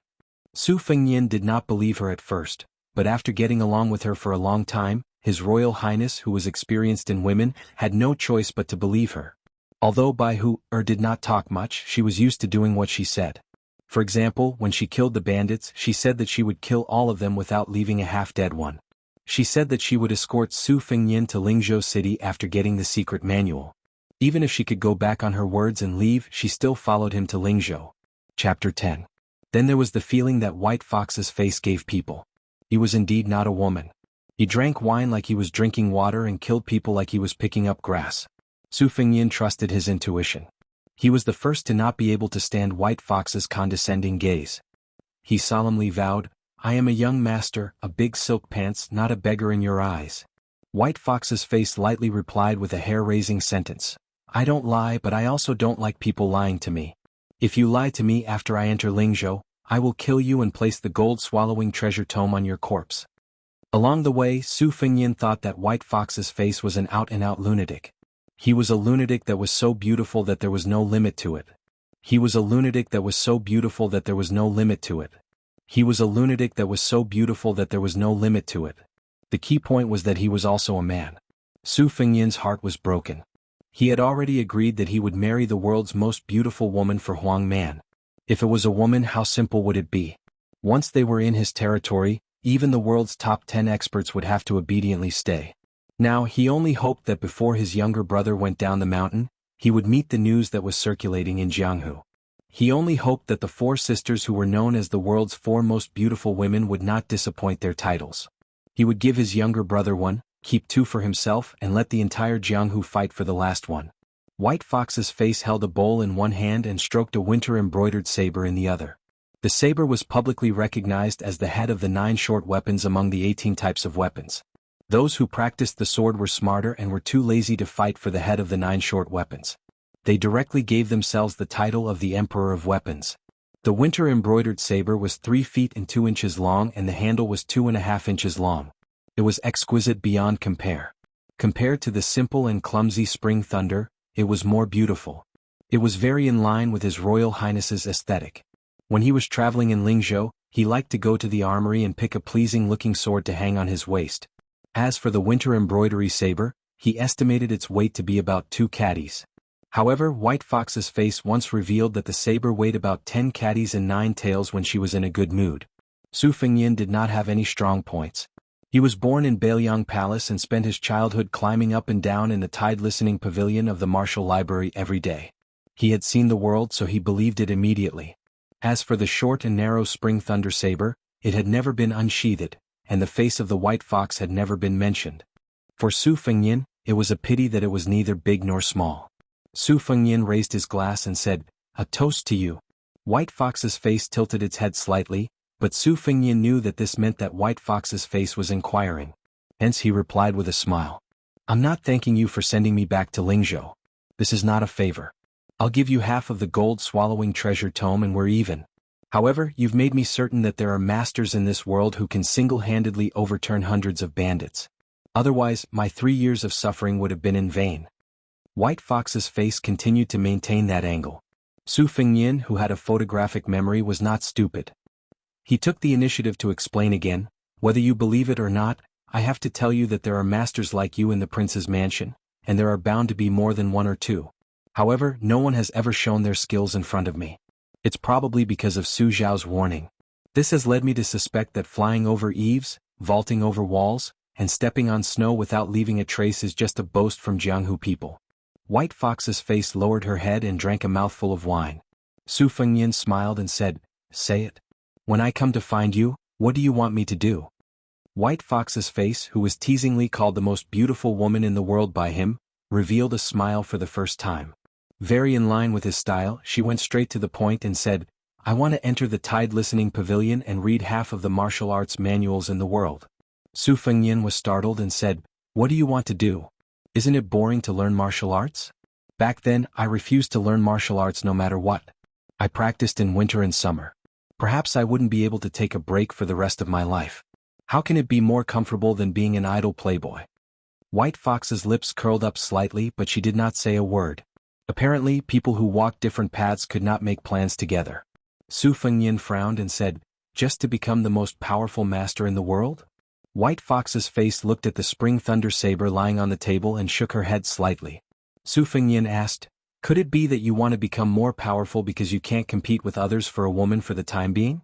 Su Fengnian did not believe her at first, but after getting along with her for a long time, His Royal Highness, who was experienced in women, had no choice but to believe her. Although Bai Hu did not talk much, she was used to doing what she said. For example, when she killed the bandits, she said that she would kill all of them without leaving a half-dead one. She said that she would escort Su Fengnian to Lingzhou City after getting the secret manual. Even if she could go back on her words and leave, she still followed him to Lingzhou. Chapter 10. Then there was the feeling that White Fox's face gave people. He was indeed not a woman. He drank wine like he was drinking water and killed people like he was picking up grass. Su Fengnian trusted his intuition. He was the first to not be able to stand White Fox's condescending gaze. He solemnly vowed, "I am a young master, a big silk pants, not a beggar in your eyes." White Fox's face lightly replied with a hair-raising sentence. "I don't lie, but I also don't like people lying to me. If you lie to me after I enter Lingzhou, I will kill you and place the gold-swallowing treasure tome on your corpse." Along the way, Su Fengnian thought that White Fox's face was an out-and-out lunatic. He was a lunatic that was so beautiful that there was no limit to it. He was a lunatic that was so beautiful that there was no limit to it. He was a lunatic that was so beautiful that there was no limit to it. The key point was that he was also a man. Su Fengnian's heart was broken. He had already agreed that he would marry the world's most beautiful woman for Huang Man. If it was a woman, how simple would it be? Once they were in his territory, even the world's top 10 experts would have to obediently stay. Now he only hoped that before his younger brother went down the mountain, he would meet the news that was circulating in Jianghu. He only hoped that the 4 sisters who were known as the world's 4 most beautiful women would not disappoint their titles. He would give his younger brother one, keep 2 for himself, and let the entire Jianghu fight for the last one. White Fox's face held a bowl in one hand and stroked a winter-embroidered saber in the other. The saber was publicly recognized as the head of the 9 short weapons among the 18 types of weapons. Those who practiced the sword were smarter and were too lazy to fight for the head of the 9 short weapons. They directly gave themselves the title of the Emperor of Weapons. The winter-embroidered saber was 3 feet and 2 inches long and the handle was 2.5 inches long. It was exquisite beyond compare. Compared to the simple and clumsy spring thunder, it was more beautiful. It was very in line with His Royal Highness's aesthetic. When he was traveling in Lingzhou, he liked to go to the armory and pick a pleasing-looking sword to hang on his waist. As for the winter embroidery saber, he estimated its weight to be about 2 caddies. However, White Fox's face once revealed that the saber weighed about 10 caddies and 9 taels when she was in a good mood. Su Fengnian did not have any strong points. He was born in Bailiang Palace and spent his childhood climbing up and down in the tide-listening pavilion of the Martial Library every day. He had seen the world, so he believed it immediately. As for the short and narrow spring thunder saber, it had never been unsheathed, and the face of the White Fox had never been mentioned. For Su Fengnian, it was a pity that it was neither big nor small. Su Fengnian raised his glass and said, "A toast to you." White Fox's face tilted its head slightly, but Su Fengnian knew that this meant that White Fox's face was inquiring. Hence he replied with a smile. "I'm not thanking you for sending me back to Lingzhou. This is not a favor. I'll give you half of the gold-swallowing treasure tome and we're even. However, you've made me certain that there are masters in this world who can single-handedly overturn hundreds of bandits. Otherwise, my 3 years of suffering would have been in vain." White Fox's face continued to maintain that angle. Su Fengnian, who had a photographic memory, was not stupid. He took the initiative to explain again, "Whether you believe it or not, I have to tell you that there are masters like you in the prince's mansion, and there are bound to be more than 1 or 2. However, no one has ever shown their skills in front of me. It's probably because of Su Zhao's warning. This has led me to suspect that flying over eaves, vaulting over walls, and stepping on snow without leaving a trace is just a boast from Jianghu people." White Fox's face lowered her head and drank a mouthful of wine. Su Fengnian smiled and said, "Say it. When I come to find you, what do you want me to do?" White Fox's face, who was teasingly called the most beautiful woman in the world by him, revealed a smile for the first time. Very in line with his style, she went straight to the point and said, "I want to enter the Tide Listening Pavilion and read half of the martial arts manuals in the world." Su Fengnian was startled and said, "What do you want to do? Isn't it boring to learn martial arts? Back then, I refused to learn martial arts no matter what. I practiced in winter and summer. Perhaps I wouldn't be able to take a break for the rest of my life. How can it be more comfortable than being an idle playboy?" White Fox's lips curled up slightly, but she did not say a word. Apparently, people who walked different paths could not make plans together. Su Fengnian frowned and said, "Just to become the most powerful master in the world?" White Fox's face looked at the spring thunder saber lying on the table and shook her head slightly. Su Fengnian asked, "Could it be that you want to become more powerful because you can't compete with others for a woman for the time being?"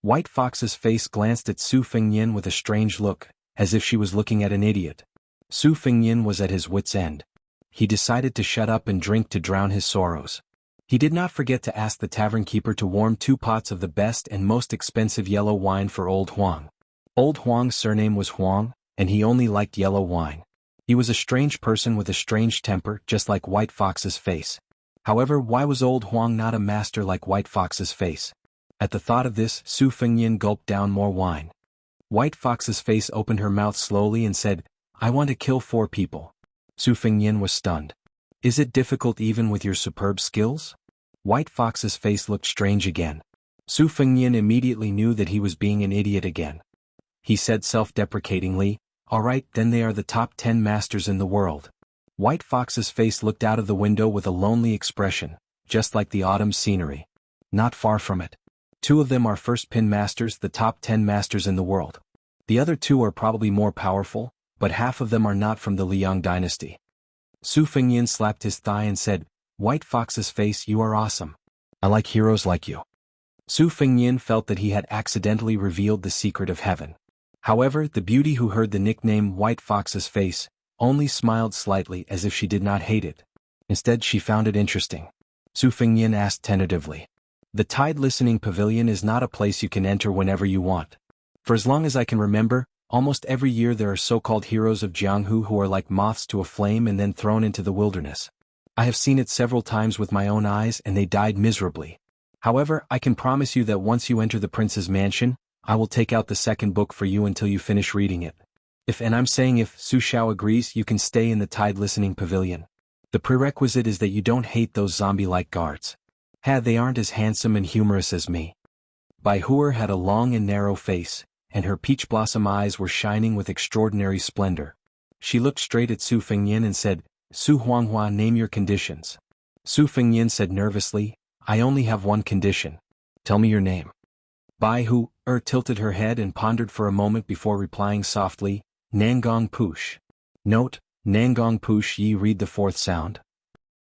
White Fox's face glanced at Su Fengnian with a strange look, as if she was looking at an idiot. Su Fengnian was at his wits' end. He decided to shut up and drink to drown his sorrows. He did not forget to ask the tavern keeper to warm 2 pots of the best and most expensive yellow wine for Old Huang. Old Huang's surname was Huang, and he only liked yellow wine. He was a strange person with a strange temper, just like White Fox's face. However, why was Old Huang not a master like White Fox's face? At the thought of this, Su Fengnian gulped down more wine. White Fox's face opened her mouth slowly and said, "I want to kill 4 people." Su Fengnian was stunned. "Is it difficult even with your superb skills?" White Fox's face looked strange again. Su Fengnian immediately knew that he was being an idiot again. He said self-deprecatingly, "All right, then they are the top 10 masters in the world." White Fox's face looked out of the window with a lonely expression, just like the autumn scenery. Not far from it. 2 of them are first pin masters, the top 10 masters in the world. The other 2 are probably more powerful, but half of them are not from the Liang dynasty. Su Fengnian slapped his thigh and said, "White Fox's face, you are awesome. I like heroes like you." Su Fengnian felt that he had accidentally revealed the secret of heaven. However, the beauty who heard the nickname White Fox's face only smiled slightly as if she did not hate it. Instead, she found it interesting. Su Fengnian asked tentatively, "The Tide Listening Pavilion is not a place you can enter whenever you want. For as long as I can remember, almost every year there are so-called heroes of Jianghu who are like moths to a flame and then thrown into the wilderness. I have seen it several times with my own eyes and they died miserably. However, I can promise you that once you enter the prince's mansion, I will take out the second book for you until you finish reading it. If Su Xiao agrees, you can stay in the Tide Listening Pavilion. The prerequisite is that you don't hate those zombie-like guards. They aren't as handsome and humorous as me." Bai Huer had a long and narrow face, and her peach blossom eyes were shining with extraordinary splendor. She looked straight at Su Fengnian and said, "Su Huanghua, name your conditions." Su Fengnian said nervously, "I only have one condition. Tell me your name." Bai Huer tilted her head and pondered for a moment before replying softly, "Nangong Push." Note, Nangong Push Yi read the 4th sound.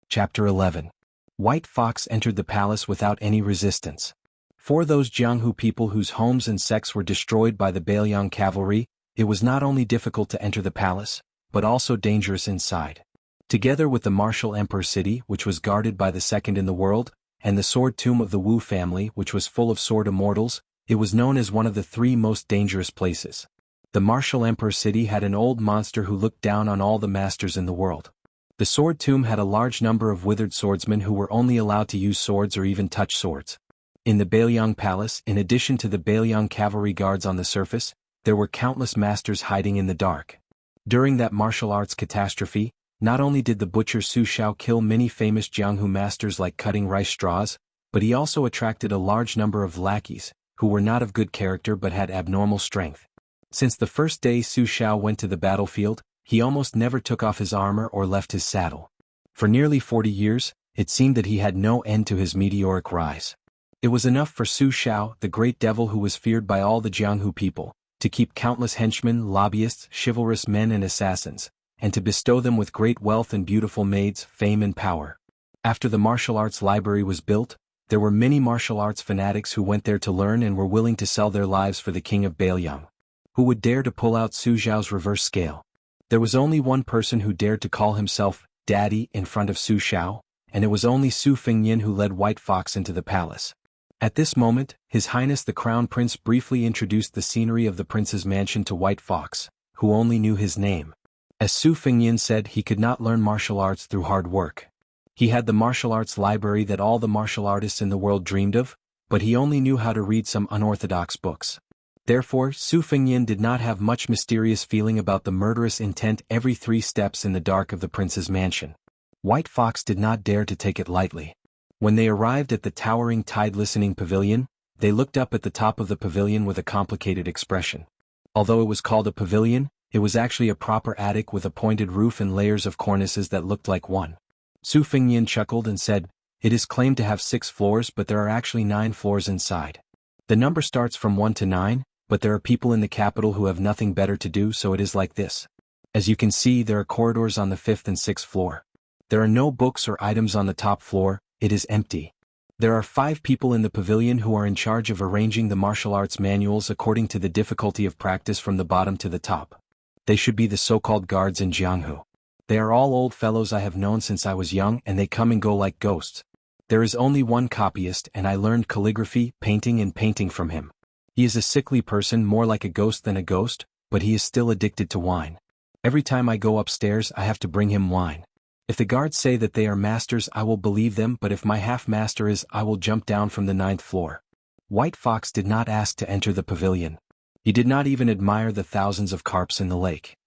Chapter 11. White Fox entered the palace without any resistance. For those Jianghu people whose homes and sects were destroyed by the Bailiang cavalry, it was not only difficult to enter the palace, but also dangerous inside. Together with the martial emperor city, which was guarded by the second in the world, and the sword tomb of the Wu family, which was full of sword immortals, it was known as one of the 3 most dangerous places. The martial emperor city had an old monster who looked down on all the masters in the world. The sword tomb had a large number of withered swordsmen who were only allowed to use swords or even touch swords. In the Bailiang palace, in addition to the Bailiang cavalry guards on the surface, there were countless masters hiding in the dark. During that martial arts catastrophe, not only did the butcher Su Xiao kill many famous Jianghu masters like cutting rice straws, but he also attracted a large number of lackeys, who were not of good character but had abnormal strength. Since the first day Su Xiao went to the battlefield, he almost never took off his armor or left his saddle. For nearly 40 years, it seemed that he had no end to his meteoric rise. It was enough for Su Xiao, the great devil who was feared by all the Jianghu people, to keep countless henchmen, lobbyists, chivalrous men and assassins, and to bestow them with great wealth and beautiful maids, fame and power. After the martial arts library was built, there were many martial arts fanatics who went there to learn and were willing to sell their lives for the king of Bailiang. Who would dare to pull out Su Xiao's reverse scale? There was only one person who dared to call himself Daddy in front of Su Xiao, and it was only Su Fengyin who led White Fox into the palace. At this moment, His Highness the Crown Prince briefly introduced the scenery of the prince's mansion to White Fox, who only knew his name. As Su Fengyin said, he could not learn martial arts through hard work. He had the martial arts library that all the martial artists in the world dreamed of, but he only knew how to read some unorthodox books. Therefore, Su Fengyin did not have much mysterious feeling about the murderous intent every 3 steps in the dark of the prince's mansion. White Fox did not dare to take it lightly. When they arrived at the towering tide-listening pavilion, they looked up at the top of the pavilion with a complicated expression. Although it was called a pavilion, it was actually a proper attic with a pointed roof and layers of cornices that looked like one. Su Fengyin chuckled and said, "It is claimed to have 6 floors, but there are actually 9 floors inside. The number starts from 1 to 9, but there are people in the capital who have nothing better to do, so it is like this. As you can see, there are corridors on the 5th and 6th floor. There are no books or items on the top floor, it is empty. There are 5 people in the pavilion who are in charge of arranging the martial arts manuals according to the difficulty of practice from the bottom to the top. They should be the so-called guards in Jianghu. They are all old fellows I have known since I was young, and they come and go like ghosts. There is only one copyist, and I learned calligraphy, painting and painting from him. He is a sickly person, more like a ghost than a ghost, but he is still addicted to wine. Every time I go upstairs I have to bring him wine. If the guards say that they are masters I will believe them, but if my half-master is, I will jump down from the 9th floor." White Fox did not ask to enter the pavilion. He did not even admire the thousands of carps in the lake.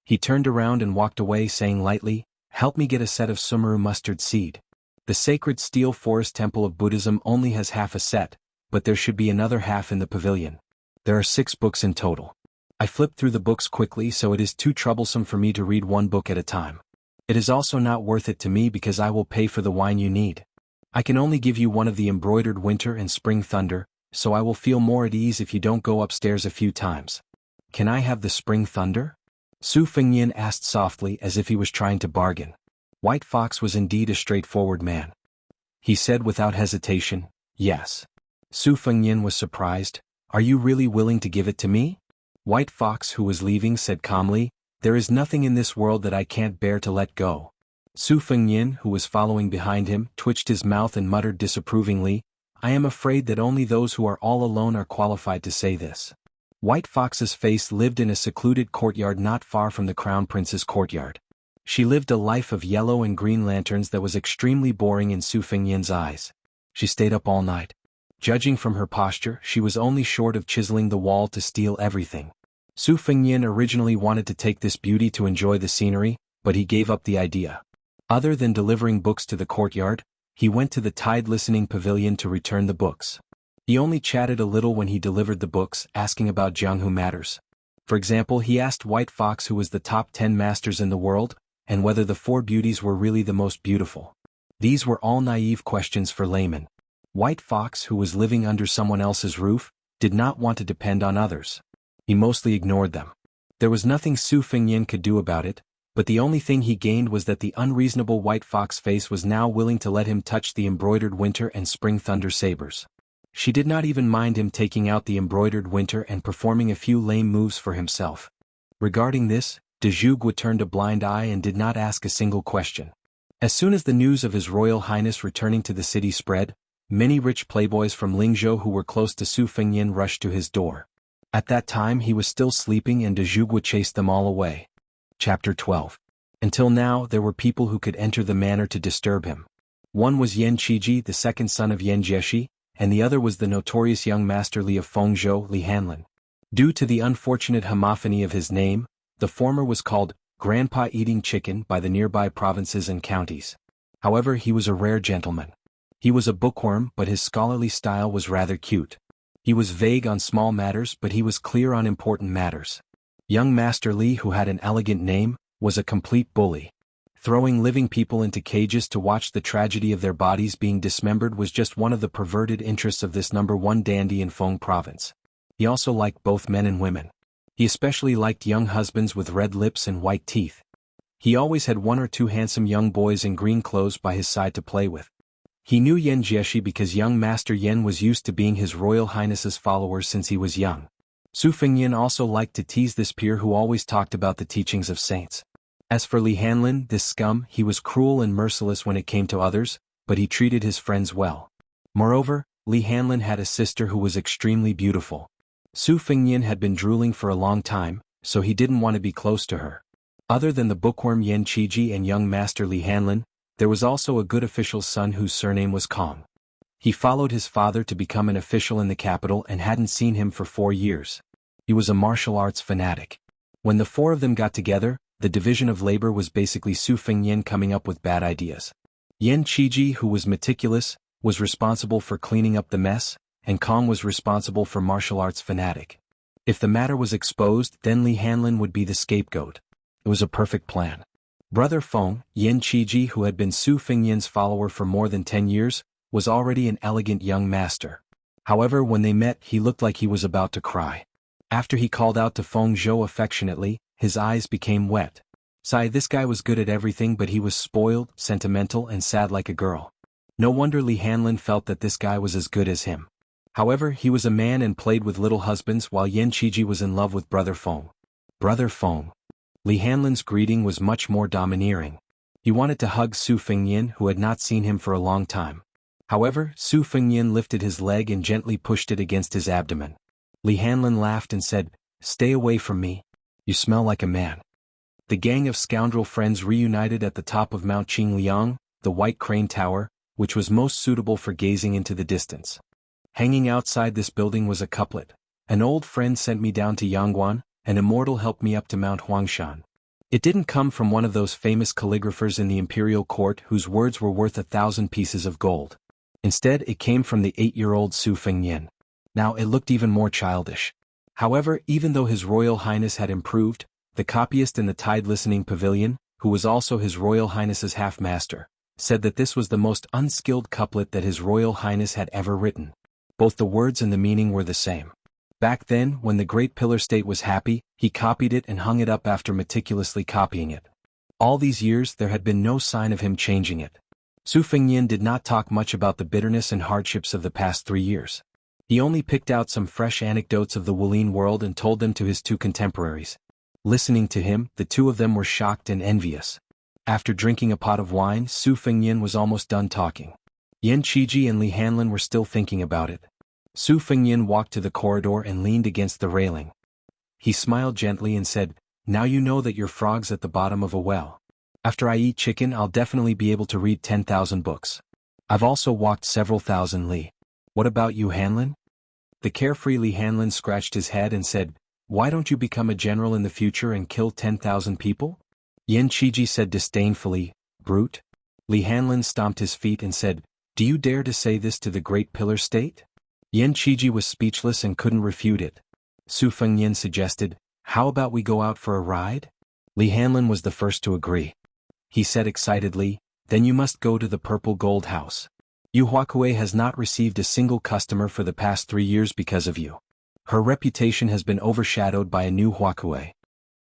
He turned around and walked away saying lightly, "Help me get a set of Sumeru mustard seed. The sacred steel forest temple of Buddhism only has half a set, but there should be another half in the pavilion. There are 6 books in total. I flipped through the books quickly, so it is too troublesome for me to read one book at a time. It is also not worth it to me because I will pay for the wine you need. I can only give you one of the embroidered winter and spring thunder, so I will feel more at ease if you don't go upstairs a few times." "Can I have the spring thunder?" Su Fengyin asked softly as if he was trying to bargain. White Fox was indeed a straightforward man. He said without hesitation, "Yes." Su Fengyin was surprised. "Are you really willing to give it to me?" White Fox, who was leaving, said calmly, "There is nothing in this world that I can't bear to let go." Su Fengyin, who was following behind him, twitched his mouth and muttered disapprovingly, "I am afraid that only those who are all alone are qualified to say this." White Fox's face lived in a secluded courtyard not far from the Crown Prince's courtyard. She lived a life of yellow and green lanterns that was extremely boring in Su Fengyin's eyes. She stayed up all night. Judging from her posture, she was only short of chiseling the wall to steal everything. Su Fengyin originally wanted to take this beauty to enjoy the scenery, but he gave up the idea. Other than delivering books to the courtyard, he went to the tide-listening pavilion to return the books. He only chatted a little when he delivered the books, asking about Jianghu matters. For example, he asked White Fox who was the top 10 masters in the world, and whether the 4 beauties were really the most beautiful. These were all naive questions for laymen. White Fox, who was living under someone else's roof, did not want to depend on others. He mostly ignored them. There was nothing Su Fengyin could do about it, but the only thing he gained was that the unreasonable White Fox face was now willing to let him touch the embroidered winter and spring thunder sabers. She did not even mind him taking out the embroidered winter and performing a few lame moves for himself. Regarding this, de Zhuge turned a blind eye and did not ask a single question. As soon as the news of His Royal Highness returning to the city spread, many rich playboys from Lingzhou who were close to Su Fengyin rushed to his door. At that time he was still sleeping and de Zhuge chased them all away. Chapter 12. Until now there were people who could enter the manor to disturb him. One was Yan Qiji, the second son of Yan Jieshi, and the other was the notorious young master Li of Fengzhou, Li Hanlin. Due to the unfortunate homophony of his name, the former was called Grandpa Eating Chicken by the nearby provinces and counties. However, he was a rare gentleman. He was a bookworm, but his scholarly style was rather cute. He was vague on small matters, but he was clear on important matters. Young Master Li, who had an elegant name, was a complete bully. Throwing living people into cages to watch the tragedy of their bodies being dismembered was just one of the perverted interests of this #1 dandy in Feng province. He also liked both men and women. He especially liked young husbands with red lips and white teeth. He always had 1 or 2 handsome young boys in green clothes by his side to play with. He knew Yan Jieshi because young Master Yan was used to being His Royal Highness's follower since he was young. Su Fengyin also liked to tease this peer who always talked about the teachings of saints. As for Li Hanlin, this scum, he was cruel and merciless when it came to others, but he treated his friends well. Moreover, Li Hanlin had a sister who was extremely beautiful. Su Fengnian had been drooling for a long time, so he didn't want to be close to her. Other than the bookworm Yan Qiji and young master Li Hanlin, there was also a good official's son whose surname was Kong. He followed his father to become an official in the capital and hadn't seen him for 4 years. He was a martial arts fanatic. When the four of them got together, the division of labor was basically Su Fengnian coming up with bad ideas. Yan Qiji, who was meticulous, was responsible for cleaning up the mess, and Kong was responsible for martial arts fanatic. If the matter was exposed, then Li Hanlin would be the scapegoat. It was a perfect plan. Brother Feng, Yan Qiji, who had been Su Fengnian's follower for more than 10 years, was already an elegant young master. However, when they met, he looked like he was about to cry. After he called out to Feng Zhou affectionately, his eyes became wet. Sigh, this guy was good at everything, but he was spoiled, sentimental, and sad like a girl. No wonder Li Hanlin felt that this guy was as good as him. However, he was a man and played with little husbands while Yan Qiji was in love with Brother Feng. Brother Feng. Li Hanlin's greeting was much more domineering. He wanted to hug Su Fengnian, who had not seen him for a long time. However, Su Fengnian lifted his leg and gently pushed it against his abdomen. Li Hanlin laughed and said, "Stay away from me. You smell like a man." The gang of scoundrel friends reunited at the top of Mount Qingliang, the White Crane Tower, which was most suitable for gazing into the distance. Hanging outside this building was a couplet. An old friend sent me down to Yangguan, an immortal helped me up to Mount Huangshan. It didn't come from one of those famous calligraphers in the imperial court whose words were worth 1,000 pieces of gold. Instead, it came from the 8-year-old Su Fengnian. Now it looked even more childish. However, even though His Royal Highness had improved, the copyist in the Tide Listening Pavilion, who was also His Royal Highness's half-master, said that this was the most unskilled couplet that His Royal Highness had ever written. Both the words and the meaning were the same. Back then, when the Great Pillar State was happy, he copied it and hung it up after meticulously copying it. All these years there had been no sign of him changing it. Su Fengnian did not talk much about the bitterness and hardships of the past 3 years. He only picked out some fresh anecdotes of the Wulin world and told them to his 2 contemporaries. Listening to him, the 2 of them were shocked and envious. After drinking a pot of wine, Su Fengnian was almost done talking. Yan Qiji and Li Hanlin were still thinking about it. Su Fengnian walked to the corridor and leaned against the railing. He smiled gently and said, "Now you know that you're frogs at the bottom of a well. After I eat chicken, I'll definitely be able to read 10,000 books. I've also walked several thousand li. What about you, Hanlin?" The carefree Li Hanlin scratched his head and said, "Why don't you become a general in the future and kill 10,000 people?" Yan Qiji said disdainfully, "Brute." Li Hanlin stomped his feet and said, "Do you dare to say this to the Great Pillar State?" Yan Qiji was speechless and couldn't refute it. Su Fengnian suggested, "How about we go out for a ride?" Li Hanlin was the first to agree. He said excitedly, "Then you must go to the Purple Gold House. Yu Huakue has not received a single customer for the past 3 years because of you. Her reputation has been overshadowed by a new Huakue."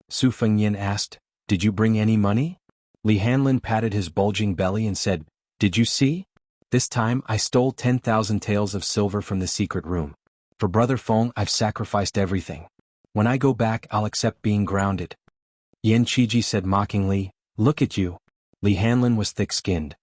Su Fengnian asked, "Did you bring any money?" Li Hanlin patted his bulging belly and said, "Did you see? This time I stole 10,000 taels of silver from the secret room. For Brother Feng, I've sacrificed everything. When I go back, I'll accept being grounded." Yan Qiji said mockingly, "Look at you." Li Hanlin was thick-skinned.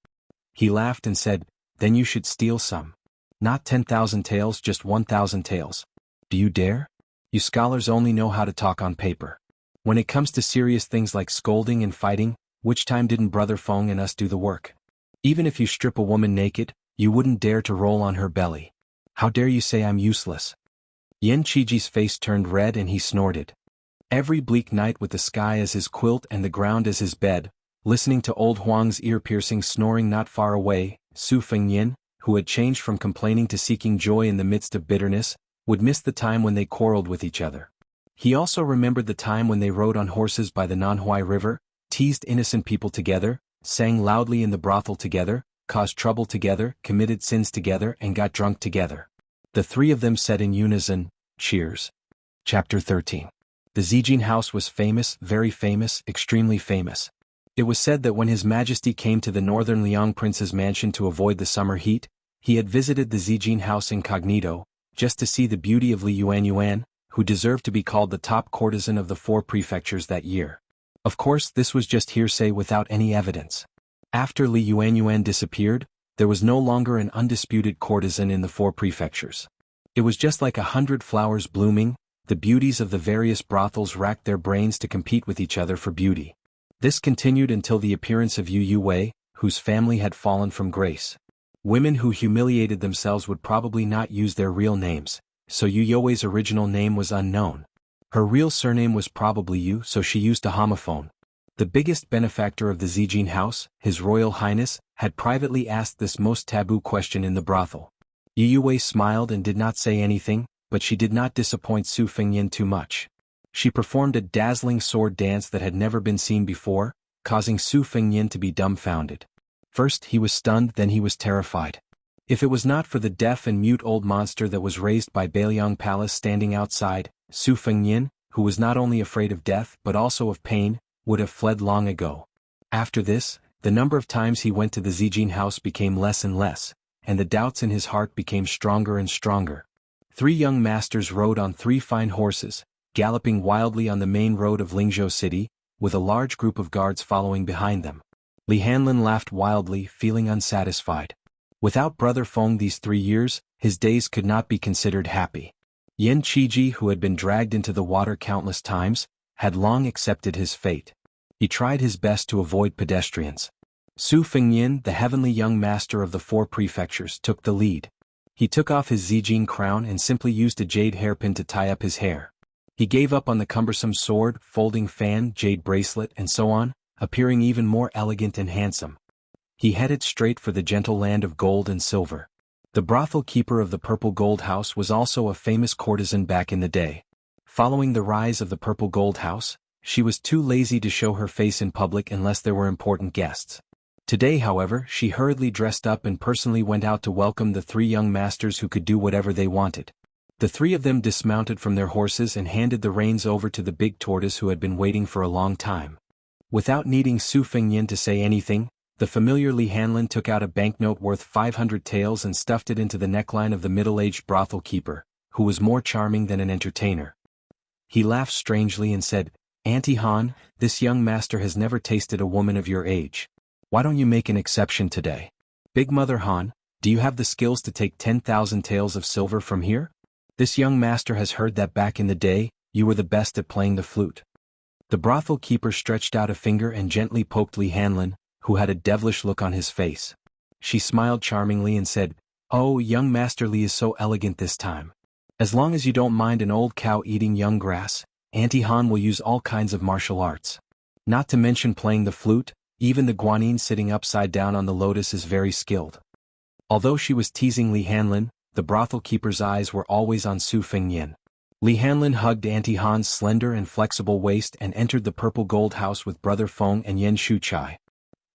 He laughed and said, "Then you should steal some. Not 10,000 taels, just 1,000 taels. Do you dare? You scholars only know how to talk on paper. When it comes to serious things like scolding and fighting, which time didn't Brother Feng and us do the work? Even if you strip a woman naked, you wouldn't dare to roll on her belly. How dare you say I'm useless?" Yan Qiji's face turned red and he snorted. Every bleak night with the sky as his quilt and the ground as his bed, listening to old Huang's ear-piercing snoring not far away, Su Fengnian, who had changed from complaining to seeking joy in the midst of bitterness, would miss the time when they quarreled with each other. He also remembered the time when they rode on horses by the Nanhuai River, teased innocent people together, sang loudly in the brothel together, caused trouble together, committed sins together, and got drunk together. The 3 of them said in unison, "Cheers." Chapter 13. The Zijin house was famous, very famous, extremely famous. It was said that when His Majesty came to the northern Liang Prince's mansion to avoid the summer heat, he had visited the Zijin house incognito, just to see the beauty of Li Yuanyuan, who deserved to be called the top courtesan of the 4 prefectures that year. Of course, this was just hearsay without any evidence. After Li Yuanyuan disappeared, there was no longer an undisputed courtesan in the 4 prefectures. It was just like 100 flowers blooming. The beauties of the various brothels racked their brains to compete with each other for beauty. This continued until the appearance of Yu Yuwei, whose family had fallen from grace. Women who humiliated themselves would probably not use their real names, so Yu Yuwei's original name was unknown. Her real surname was probably Yu, so she used a homophone. The biggest benefactor of the Zijin house, His Royal Highness, had privately asked this most taboo question in the brothel. Yu Yuwei smiled and did not say anything, but she did not disappoint Su Fengyin too much. She performed a dazzling sword dance that had never been seen before, causing Su Fengyin to be dumbfounded. First he was stunned, then he was terrified. If it was not for the deaf and mute old monster that was raised by Bailiang Palace standing outside, Su Fengyin, who was not only afraid of death but also of pain, would have fled long ago. After this, the number of times he went to the Zijin house became less and less, and the doubts in his heart became stronger and stronger. 3 young masters rode on 3 fine horses, galloping wildly on the main road of Lingzhou City, with a large group of guards following behind them. Li Hanlin laughed wildly, feeling unsatisfied. Without Brother Feng these 3 years, his days could not be considered happy. Yan Qiji, who had been dragged into the water countless times, had long accepted his fate. He tried his best to avoid pedestrians. Su Fengyin, the heavenly young master of the 4 prefectures, took the lead. He took off his Zijin crown and simply used a jade hairpin to tie up his hair. He gave up on the cumbersome sword, folding fan, jade bracelet, and so on, appearing even more elegant and handsome. He headed straight for the gentle land of gold and silver. The brothel keeper of the Purple Gold House was also a famous courtesan back in the day. Following the rise of the Purple Gold House, she was too lazy to show her face in public unless there were important guests. Today, however, she hurriedly dressed up and personally went out to welcome the 3 young masters who could do whatever they wanted. The 3 of them dismounted from their horses and handed the reins over to the big tortoise who had been waiting for a long time. Without needing Su Fengyin to say anything, the familiar Li Hanlin took out a banknote worth 500 taels and stuffed it into the neckline of the middle-aged brothel keeper, who was more charming than an entertainer. He laughed strangely and said, "Auntie Han, this young master has never tasted a woman of your age. Why don't you make an exception today? Big Mother Han, do you have the skills to take 10,000 taels of silver from here? This young master has heard that back in the day, you were the best at playing the flute." The brothel keeper stretched out a finger and gently poked Li Hanlin, who had a devilish look on his face. She smiled charmingly and said, "Oh, young Master Li is so elegant this time. As long as you don't mind an old cow eating young grass, Auntie Han will use all kinds of martial arts. Not to mention playing the flute, even the guanyin sitting upside down on the lotus is very skilled." Although she was teasing Li Hanlin, the brothel keeper's eyes were always on Su Fengyin. Li Hanlin hugged Auntie Han's slender and flexible waist and entered the Purple Gold House with Brother Feng and Yan Shuchai.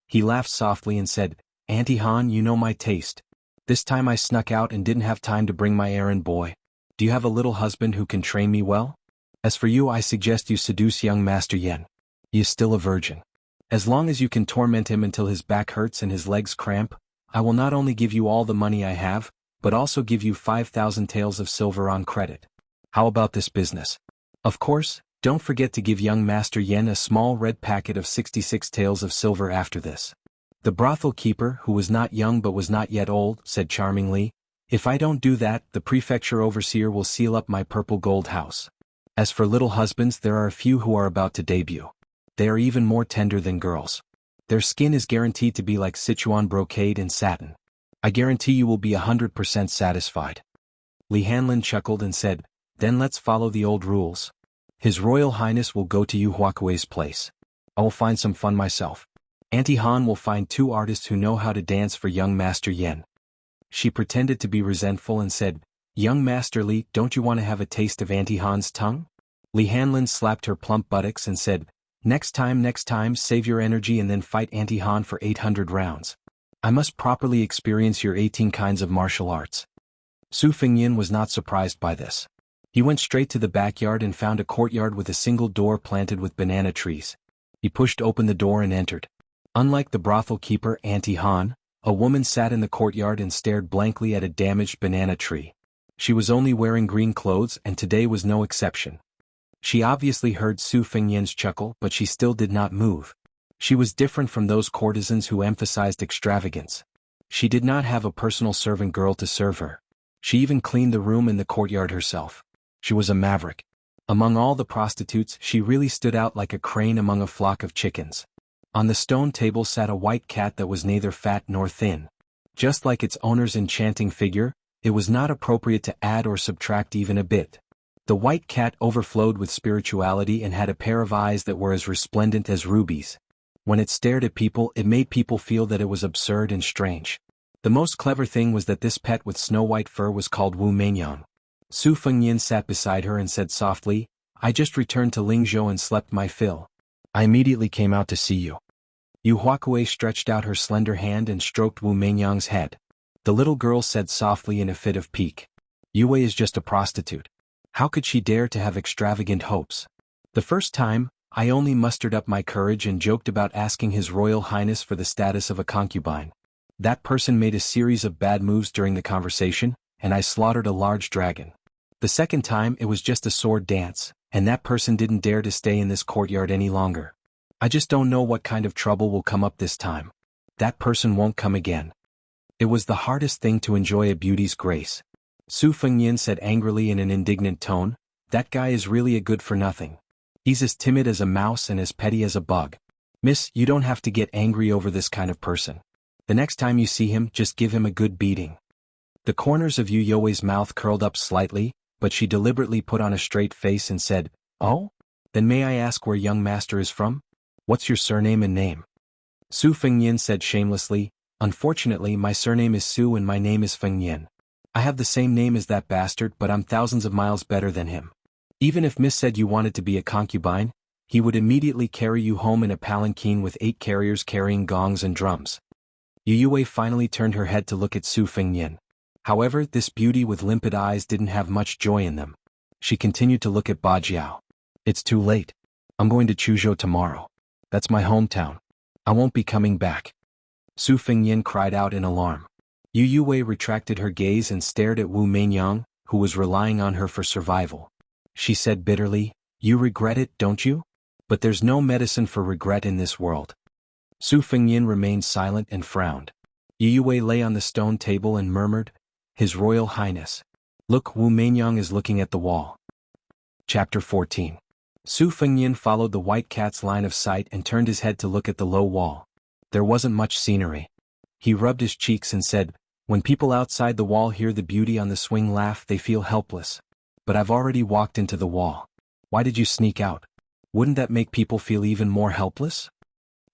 He laughed softly and said, "Auntie Han, you know my taste. This time I snuck out and didn't have time to bring my errand boy. Do you have a little husband who can train me well? As for you, I suggest you seduce young Master Yan. He is still a virgin. As long as you can torment him until his back hurts and his legs cramp, I will not only give you all the money I have, but also give you 5,000 taels of silver on credit. How about this business? Of course, don't forget to give young Master Yan a small red packet of 66 taels of silver after this." The brothel keeper, who was not young but was not yet old, said charmingly, "If I don't do that, the prefecture overseer will seal up my Purple Gold House. As for little husbands, there are a few who are about to debut. They are even more tender than girls. Their skin is guaranteed to be like Sichuan brocade and satin. I guarantee you will be 100% satisfied." Li Hanlin chuckled and said, "Then let's follow the old rules. His Royal Highness will go to Yu Huakui's place. I will find some fun myself. Auntie Han will find 2 artists who know how to dance for young Master Yan." She pretended to be resentful and said, "Young Master Li, don't you want to have a taste of Auntie Han's tongue?" Li Hanlin slapped her plump buttocks and said, next time, save your energy and then fight Auntie Han for 800 rounds. I must properly experience your 18 kinds of martial arts." Su Fengyin was not surprised by this. He went straight to the backyard and found a courtyard with a single door planted with banana trees. He pushed open the door and entered. Unlike the brothel keeper Auntie Han, a woman sat in the courtyard and stared blankly at a damaged banana tree. She was only wearing green clothes and today was no exception. She obviously heard Su Fengyan's chuckle, but she still did not move. She was different from those courtesans who emphasized extravagance. She did not have a personal servant girl to serve her. She even cleaned the room in the courtyard herself. She was a maverick. Among all the prostitutes, she really stood out like a crane among a flock of chickens. On the stone table sat a white cat that was neither fat nor thin. Just like its owner's enchanting figure, it was not appropriate to add or subtract even a bit. The white cat overflowed with spirituality and had a pair of eyes that were as resplendent as rubies. When it stared at people, it made people feel that it was absurd and strange. The most clever thing was that this pet with snow-white fur was called Wu Meinyang. Su Fengyan sat beside her and said softly, "I just returned to Lingzhou and slept my fill. I immediately came out to see you." Yu Huakue stretched out her slender hand and stroked Wu Meinyang's head. The little girl said softly in a fit of pique, "Yue is just a prostitute. How could she dare to have extravagant hopes? The first time, I only mustered up my courage and joked about asking His Royal Highness for the status of a concubine. That person made a series of bad moves during the conversation, and I slaughtered a large dragon. The second time it was just a sword dance, and that person didn't dare to stay in this courtyard any longer. I just don't know what kind of trouble will come up this time. That person won't come again." It was the hardest thing to enjoy a beauty's grace. Su Fengyan said angrily in an indignant tone, "That guy is really a good-for-nothing. He's as timid as a mouse and as petty as a bug. Miss, you don't have to get angry over this kind of person. The next time you see him, just give him a good beating." The corners of Yu You's mouth curled up slightly, but she deliberately put on a straight face and said, "Oh? Then may I ask where young master is from? What's your surname and name?" Su Fengyan said shamelessly, "Unfortunately my surname is Su and my name is Fengyan. I have the same name as that bastard, but I'm thousands of miles better than him. Even if Miss said you wanted to be a concubine, he would immediately carry you home in a palanquin with 8 carriers carrying gongs and drums." Yu Yue finally turned her head to look at Su Fengyan. However, this beauty with limpid eyes didn't have much joy in them. She continued to look at Bajiao. "It's too late. I'm going to Chuzhou tomorrow. That's my hometown. I won't be coming back." Su Fengyan cried out in alarm. Yu Yue retracted her gaze and stared at Wu Meinyang, who was relying on her for survival. She said bitterly, "You regret it, don't you? But there's no medicine for regret in this world." Su Fengyan remained silent and frowned. Yu Yue lay on the stone table and murmured, "His Royal Highness. Look, Wu Meinyang is looking at the wall." Chapter 14. Su Fengyan followed the white cat's line of sight and turned his head to look at the low wall. There wasn't much scenery. He rubbed his cheeks and said, "When people outside the wall hear the beauty on the swing laugh, they feel helpless. But I've already walked into the wall. Why did you sneak out? Wouldn't that make people feel even more helpless?"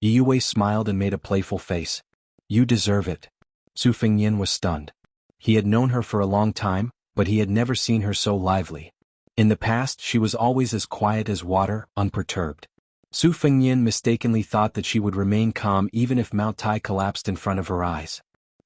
Yu Yue smiled and made a playful face. "You deserve it." Su Fengyan was stunned. He had known her for a long time, but he had never seen her so lively. In the past she was always as quiet as water, unperturbed. Su Fengyan mistakenly thought that she would remain calm even if Mount Tai collapsed in front of her eyes.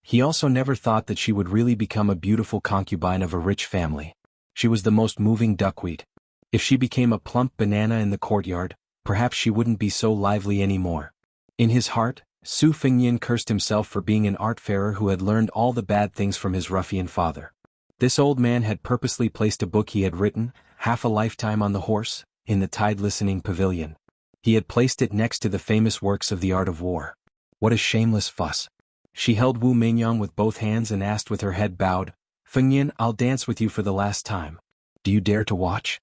He also never thought that she would really become a beautiful concubine of a rich family. She was the most moving duckweed. If she became a plump banana in the courtyard, perhaps she wouldn't be so lively anymore. In his heart, Su Fengyan cursed himself for being an art-farer who had learned all the bad things from his ruffian father. This old man had purposely placed a book he had written, Half a Lifetime on the Horse, in the tide-listening pavilion. He had placed it next to the famous works of the art of war. What a shameless fuss. She held Wu Meinyang with both hands and asked with her head bowed, "Fengyan, I'll dance with you for the last time. Do you dare to watch?"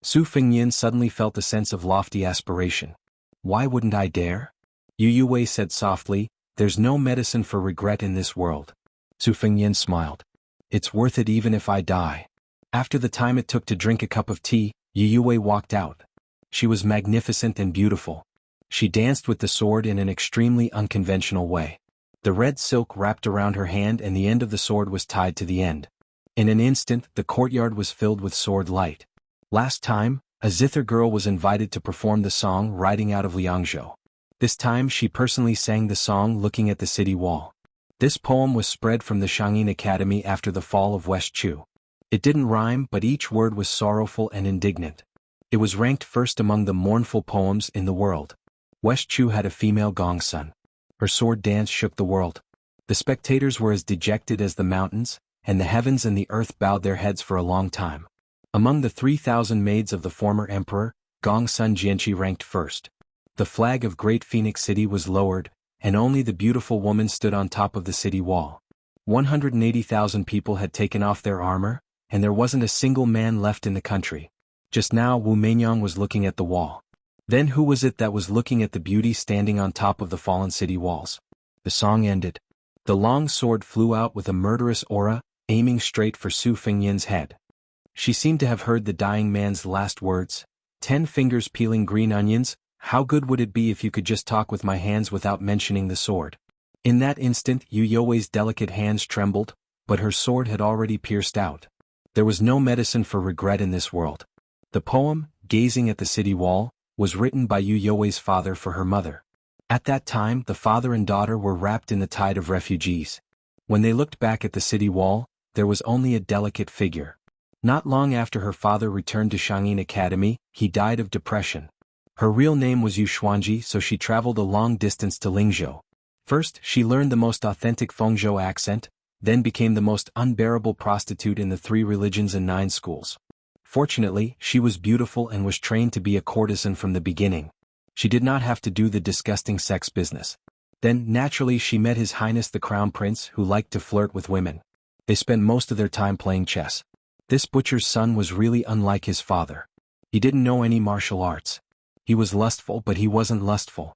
Su Fengyan suddenly felt a sense of lofty aspiration. "Why wouldn't I dare?" Yu Yue said softly, "There's no medicine for regret in this world." Su Fengyan smiled. "It's worth it even if I die." After the time it took to drink a cup of tea, Yu Yue walked out. She was magnificent and beautiful. She danced with the sword in an extremely unconventional way. The red silk wrapped around her hand and the end of the sword was tied to the end. In an instant, the courtyard was filled with sword light. Last time, a zither girl was invited to perform the song Riding Out of Liangzhou. This time she personally sang the song looking at the city wall. This poem was spread from the Shangyin Academy after the fall of West Chu. It didn't rhyme, but each word was sorrowful and indignant. It was ranked first among the mournful poems in the world. West Chu had a female gongsun. Her sword dance shook the world. The spectators were as dejected as the mountains, and the heavens and the earth bowed their heads for a long time. Among the 3,000 maids of the former emperor, Gong Sun Jianqi ranked first. The flag of Great Phoenix City was lowered, and only the beautiful woman stood on top of the city wall. 180,000 people had taken off their armor, and there wasn't a single man left in the country. Just now Wu Menyang was looking at the wall. Then who was it that was looking at the beauty standing on top of the fallen city walls? The song ended. The long sword flew out with a murderous aura, aiming straight for Su Fengyan's head. She seemed to have heard the dying man's last words. 10 fingers peeling green onions, how good would it be if you could just talk with my hands without mentioning the sword? In that instant Yu Youwei's delicate hands trembled, but her sword had already pierced out. There was no medicine for regret in this world. The poem, Gazing at the City Wall, was written by Yu Youwei's father for her mother. At that time the father and daughter were wrapped in the tide of refugees. When they looked back at the city wall, there was only a delicate figure. Not long after her father returned to Shangyin Academy, he died of depression. Her real name was Yu Xuanji, so she traveled a long distance to Lingzhou. First, she learned the most authentic Fengzhou accent, then became the most unbearable prostitute in the 3 religions and 9 schools. Fortunately, she was beautiful and was trained to be a courtesan from the beginning. She did not have to do the disgusting sex business. Then, naturally, she met His Highness the Crown Prince, who liked to flirt with women. They spent most of their time playing chess. This butcher's son was really unlike his father. He didn't know any martial arts. He was lustful, but he wasn't lustful.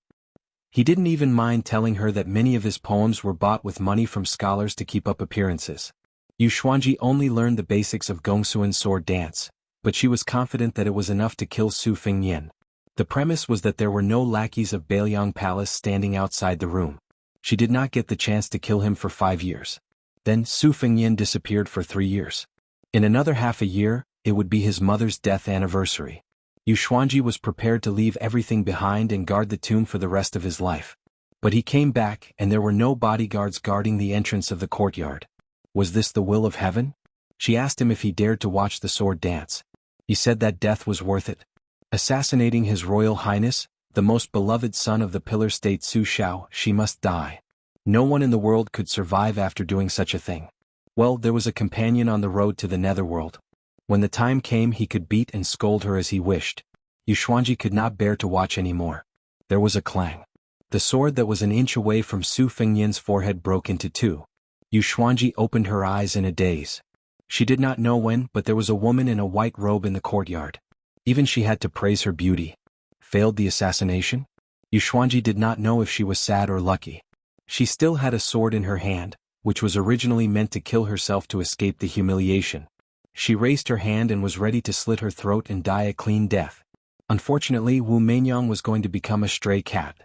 He didn't even mind telling her that many of his poems were bought with money from scholars to keep up appearances. Yu Xuanji only learned the basics of Gongsuan's sword dance, but she was confident that it was enough to kill Su Fengyan. The premise was that there were no lackeys of Bailiang Palace standing outside the room. She did not get the chance to kill him for 5 years. Then Su Fengyan disappeared for 3 years. In another half a year, it would be his mother's death anniversary. Yu Xuanji was prepared to leave everything behind and guard the tomb for the rest of his life. But he came back, and there were no bodyguards guarding the entrance of the courtyard. Was this the will of heaven? She asked him if he dared to watch the sword dance. He said that death was worth it. Assassinating His Royal Highness, the most beloved son of the pillar state Su Shao, she must die. No one in the world could survive after doing such a thing. Well, there was a companion on the road to the netherworld. When the time came, he could beat and scold her as he wished. Yu Xuanji could not bear to watch any more. There was a clang. The sword that was an inch away from Su Fengyan's forehead broke into 2. Yu Xuanji opened her eyes in a daze. She did not know when, but there was a woman in a white robe in the courtyard. Even she had to praise her beauty. Failed the assassination? Yu Xuanji did not know if she was sad or lucky. She still had a sword in her hand, which was originally meant to kill herself to escape the humiliation. She raised her hand and was ready to slit her throat and die a clean death. Unfortunately, Wu Menyang was going to become a stray cat.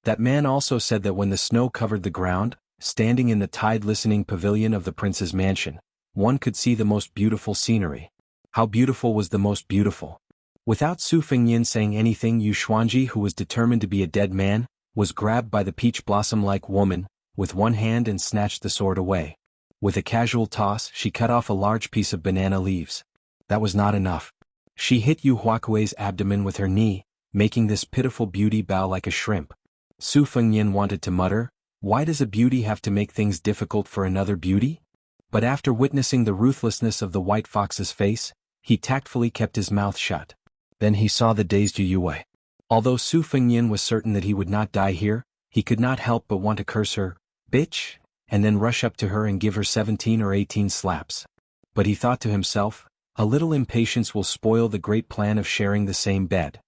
That man also said that when the snow covered the ground, standing in the tide-listening pavilion of the prince's mansion, one could see the most beautiful scenery. How beautiful was the most beautiful? Without Su Fengyan saying anything, Yu Xuanji, who was determined to be a dead man, was grabbed by the peach blossom-like woman, with one hand and snatched the sword away. With a casual toss, she cut off a large piece of banana leaves. That was not enough. She hit Yu Huakuei's abdomen with her knee, making this pitiful beauty bow like a shrimp. Su Fengyan wanted to mutter, "Why does a beauty have to make things difficult for another beauty?" But after witnessing the ruthlessness of the white fox's face, he tactfully kept his mouth shut. Then he saw the dazed Yu Youwei. Although Su Fengyan was certain that he would not die here, he could not help but want to curse her, "Bitch," and then rush up to her and give her 17 or 18 slaps. But he thought to himself, a little impatience will spoil the great plan of sharing the same bed.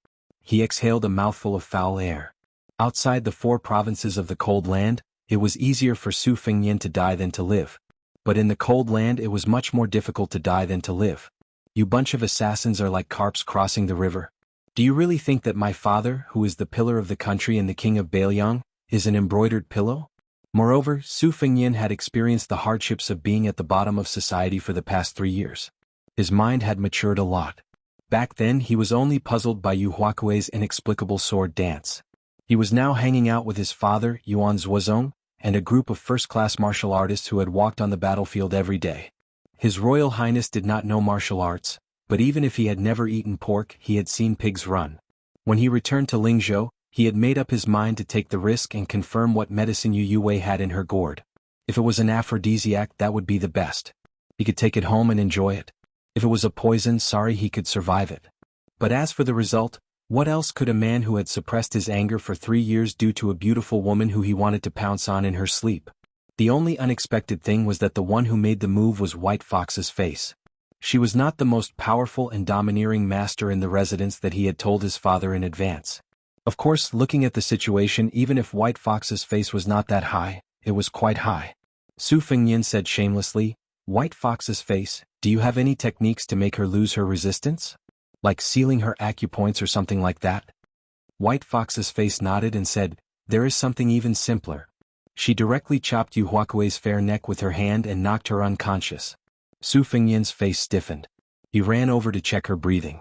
He exhaled a mouthful of foul air. Outside the 4 provinces of the cold land, it was easier for Su Fengyan to die than to live. But in the cold land it was much more difficult to die than to live. You bunch of assassins are like carps crossing the river. Do you really think that my father, who is the pillar of the country and the king of Bailiang, is an embroidered pillow? Moreover, Su Fengyan had experienced the hardships of being at the bottom of society for the past 3 years. His mind had matured a lot. Back then he was only puzzled by Yu Huakuei's inexplicable sword dance. He was now hanging out with his father, Yuan Zuozong, and a group of first-class martial artists who had walked on the battlefield every day. His Royal Highness did not know martial arts, but even if he had never eaten pork, he had seen pigs run. When he returned to Lingzhou, he had made up his mind to take the risk and confirm what medicine Yu Youwei had in her gourd. If it was an aphrodisiac, that would be the best. He could take it home and enjoy it. If it was a poison, sorry, he could survive it. But as for the result, what else could a man who had suppressed his anger for 3 years do to a beautiful woman who he wanted to pounce on in her sleep? The only unexpected thing was that the one who made the move was White Fox's face. She was not the most powerful and domineering master in the residence that he had told his father in advance. Of course, looking at the situation, even if White Fox's face was not that high, it was quite high. Su Fengyan said shamelessly, "White Fox's face, do you have any techniques to make her lose her resistance? Like sealing her acupoints or something like that?" White Fox's face nodded and said, "There is something even simpler." She directly chopped Yu Huakui's fair neck with her hand and knocked her unconscious. Su Fengyan's face stiffened. He ran over to check her breathing.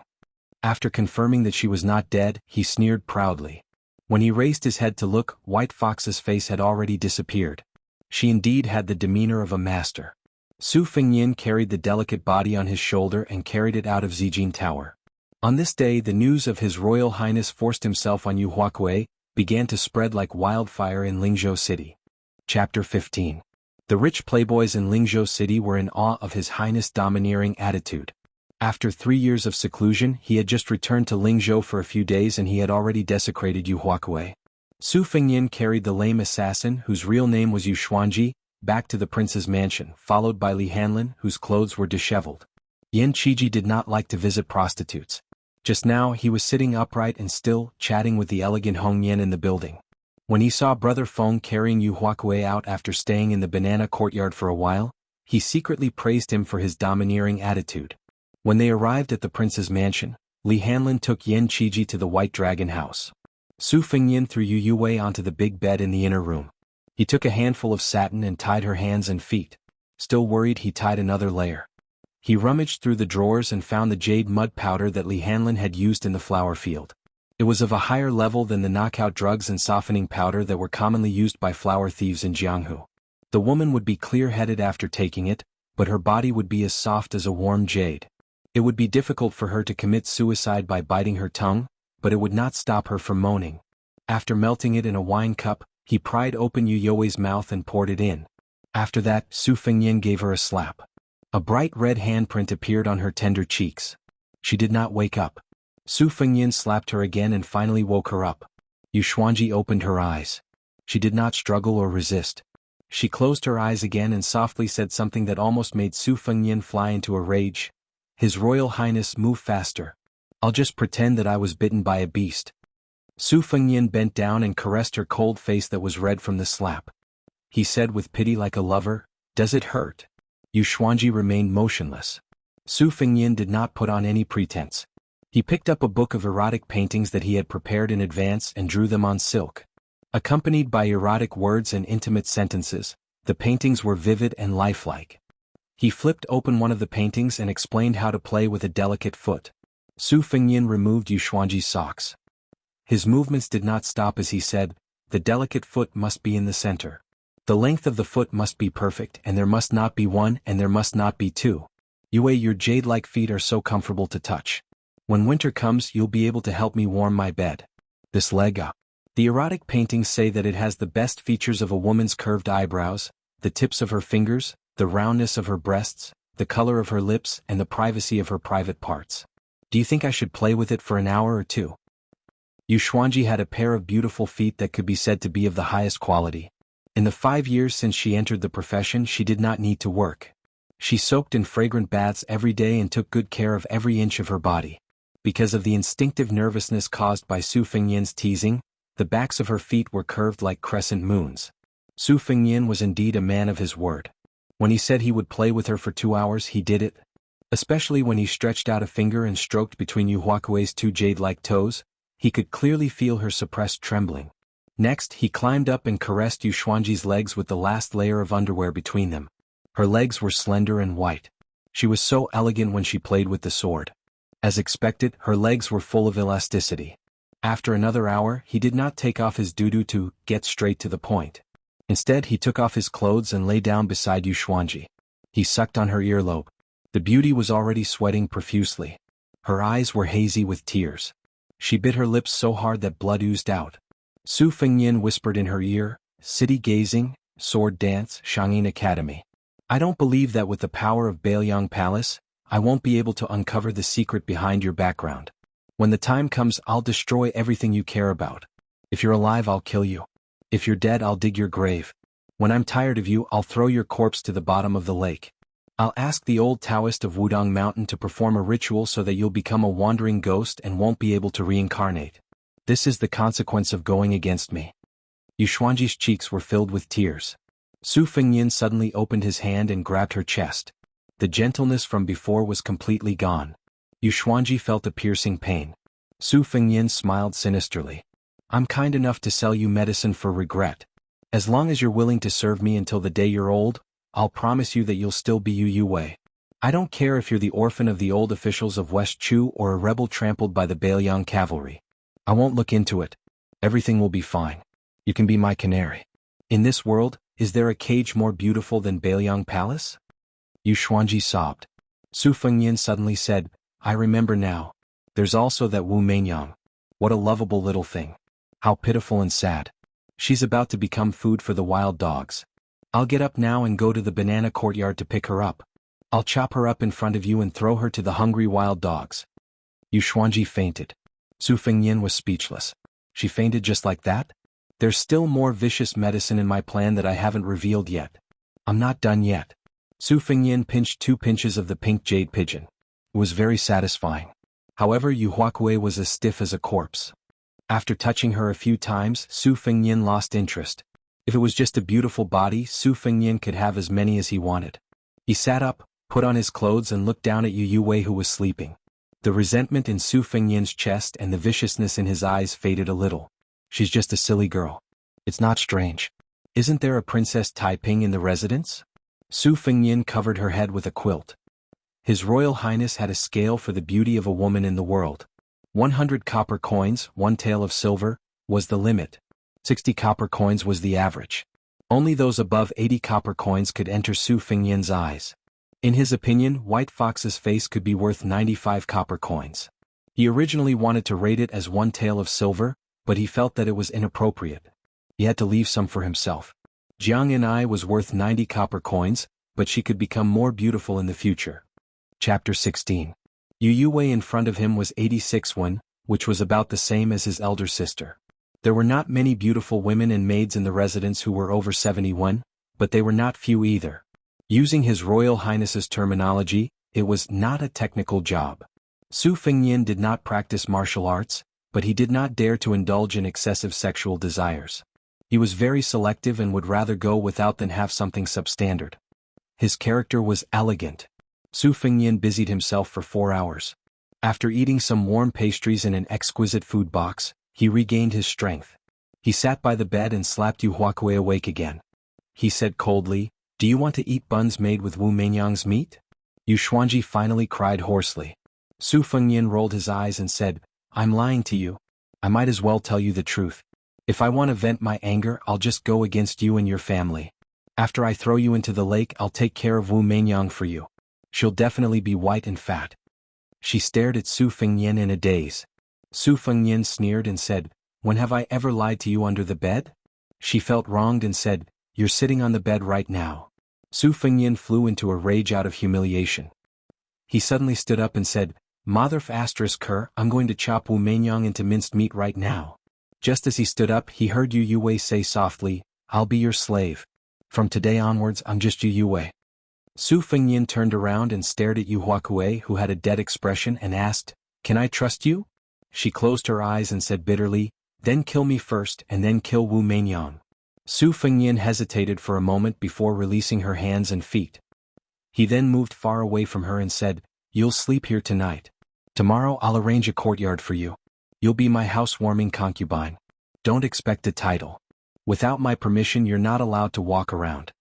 After confirming that she was not dead, he sneered proudly. When he raised his head to look, White Fox's face had already disappeared. She indeed had the demeanor of a master. Su Fengyan carried the delicate body on his shoulder and carried it out of Zijin Tower. On this day, the news of His Royal Highness forced himself on Yu Huakui began to spread like wildfire in Lingzhou City. Chapter 15. The rich playboys in Lingzhou City were in awe of His Highness' domineering attitude. After 3 years of seclusion, he had just returned to Lingzhou for a few days and he had already desecrated Yu Huakui. Su Fengyan carried the lame assassin, whose real name was Yu Xuanji, back to the prince's mansion, followed by Li Hanlin, whose clothes were disheveled. Yan Qiji did not like to visit prostitutes. Just now he was sitting upright and still, chatting with the elegant Hong Yan in the building. When he saw Brother Feng carrying Yu Huakui out after staying in the banana courtyard for a while, he secretly praised him for his domineering attitude. When they arrived at the prince's mansion, Li Hanlin took Yan Qiji to the White Dragon house. Su Fengyan threw Yu Yue onto the big bed in the inner room. He took a handful of satin and tied her hands and feet. Still worried, he tied another layer. He rummaged through the drawers and found the jade mud powder that Li Hanlin had used in the flower field. It was of a higher level than the knockout drugs and softening powder that were commonly used by flower thieves in Jianghu. The woman would be clear-headed after taking it, but her body would be as soft as a warm jade. It would be difficult for her to commit suicide by biting her tongue, but it would not stop her from moaning. After melting it in a wine cup, he pried open Yu You's mouth and poured it in. After that, Su Fengyan gave her a slap. A bright red handprint appeared on her tender cheeks. She did not wake up. Su Fengyan slapped her again and finally woke her up. Yu Xuanji opened her eyes. She did not struggle or resist. She closed her eyes again and softly said something that almost made Su Fengyan fly into a rage. "His Royal Highness, move faster. I'll just pretend that I was bitten by a beast." Su Fengyan bent down and caressed her cold face that was red from the slap. He said with pity like a lover, "Does it hurt?" Yu Xuanji remained motionless. Su Fengyan did not put on any pretense. He picked up a book of erotic paintings that he had prepared in advance and drew them on silk. Accompanied by erotic words and intimate sentences, the paintings were vivid and lifelike. He flipped open one of the paintings and explained how to play with a delicate foot. Su Fengyan removed Yu Xuanji's socks. His movements did not stop as he said, "The delicate foot must be in the center. The length of the foot must be perfect and there must not be one and there must not be two. Yue, your jade-like feet are so comfortable to touch. When winter comes you'll be able to help me warm my bed. This leg up." The erotic paintings say that it has the best features of a woman's curved eyebrows, the tips of her fingers, the roundness of her breasts, the color of her lips and the privacy of her private parts. Do you think I should play with it for an hour or two? Yu Xuanji had a pair of beautiful feet that could be said to be of the highest quality. In the 5 years since she entered the profession she did not need to work. She soaked in fragrant baths every day and took good care of every inch of her body. Because of the instinctive nervousness caused by Su Fengyan's teasing, the backs of her feet were curved like crescent moons. Su Fengyan was indeed a man of his word. When he said he would play with her for 2 hours he did it. Especially when he stretched out a finger and stroked between Yu Huakui's 2 jade-like toes, he could clearly feel her suppressed trembling. Next he climbed up and caressed Yu Xuanji's legs with the last layer of underwear between them. Her legs were slender and white. She was so elegant when she played with the sword. As expected, her legs were full of elasticity. After another hour, he did not take off his doo-doo to get straight to the point. Instead, he took off his clothes and lay down beside Yu Xuanji. He sucked on her earlobe. The beauty was already sweating profusely. Her eyes were hazy with tears. She bit her lips so hard that blood oozed out. Su Fengyan whispered in her ear, "City gazing, sword dance, Shangyin Academy. I don't believe that with the power of Bailiang Palace, I won't be able to uncover the secret behind your background. When the time comes, I'll destroy everything you care about. If you're alive, I'll kill you. If you're dead, I'll dig your grave. When I'm tired of you, I'll throw your corpse to the bottom of the lake. I'll ask the old Taoist of Wudong Mountain to perform a ritual so that you'll become a wandering ghost and won't be able to reincarnate. This is the consequence of going against me. Yu Xuanji's cheeks were filled with tears. Su Fengnian suddenly opened his hand and grabbed her chest. The gentleness from before was completely gone. Yu Xuanji felt a piercing pain. Su Fengnian smiled sinisterly. I'm kind enough to sell you medicine for regret. As long as you're willing to serve me until the day you're old, I'll promise you that you'll still be Yu Wei. I don't care if you're the orphan of the old officials of West Chu or a rebel trampled by the Bailiang cavalry. I won't look into it. Everything will be fine. You can be my canary. In this world, is there a cage more beautiful than Bailiang Palace? Yu Xuanji sobbed. Su Fengnian suddenly said, I remember now. There's also that Wu Meinyang. What a lovable little thing. How pitiful and sad. She's about to become food for the wild dogs. I'll get up now and go to the banana courtyard to pick her up. I'll chop her up in front of you and throw her to the hungry wild dogs. Yu Xuanji fainted. Su Fengnian was speechless. She fainted just like that? There's still more vicious medicine in my plan that I haven't revealed yet. I'm not done yet. Su Fengnian pinched 2 pinches of the pink jade pigeon. It was very satisfying. However, Yu Huakui was as stiff as a corpse. After touching her a few times, Su Fengnian lost interest. If it was just a beautiful body, Su Fengnian could have as many as he wanted. He sat up, put on his clothes and looked down at Yu Wei who was sleeping. The resentment in Su Fengnian's chest and the viciousness in his eyes faded a little. She's just a silly girl. It's not strange. Isn't there a Princess Taiping in the residence? Su Fengnian covered her head with a quilt. His Royal Highness had a scale for the beauty of a woman in the world. 100 copper coins, 1 tael of silver, was the limit. 60 copper coins was the average. Only those above 80 copper coins could enter Su Fengnian's eyes. In his opinion, White Fox's face could be worth 95 copper coins. He originally wanted to rate it as 1 tael of silver, but he felt that it was inappropriate. He had to leave some for himself. Jianghu was worth 90 copper coins, but she could become more beautiful in the future. Chapter 16. Yu Wei in front of him was 86 won, which was about the same as his elder sister. There were not many beautiful women and maids in the residence who were over 71, but they were not few either. Using His Royal Highness's terminology, it was not a technical job. Su Fengnian did not practice martial arts, but he did not dare to indulge in excessive sexual desires. He was very selective and would rather go without than have something substandard. His character was elegant. Su Fengnian busied himself for 4 hours. After eating some warm pastries in an exquisite food box, he regained his strength. He sat by the bed and slapped Yu Huakui awake again. He said coldly, Do you want to eat buns made with Wu Meinyang's meat? Yu Xuanji finally cried hoarsely. Su Fengnian rolled his eyes and said, I'm lying to you. I might as well tell you the truth. If I want to vent my anger, I'll just go against you and your family. After I throw you into the lake, I'll take care of Wu Meinyang for you. She'll definitely be white and fat. She stared at Su Fengnian in a daze. Su Fengnian sneered and said, When have I ever lied to you under the bed? She felt wronged and said, You're sitting on the bed right now. Su Fengnian flew into a rage out of humiliation. He suddenly stood up and said, Motherf asterisk her, I'm going to chop Wu Meinyang into minced meat right now. Just as he stood up, he heard Yu Wei say softly, I'll be your slave. From today onwards, I'm just Yu Wei. Su Fengnian turned around and stared at Yu Huakui, who had a dead expression, and asked, Can I trust you? She closed her eyes and said bitterly, Then kill me first and then kill Wu Meinyang. Su Fengnian hesitated for a moment before releasing her hands and feet. He then moved far away from her and said, You'll sleep here tonight. Tomorrow I'll arrange a courtyard for you. You'll be my housewarming concubine. Don't expect a title. Without my permission you're not allowed to walk around.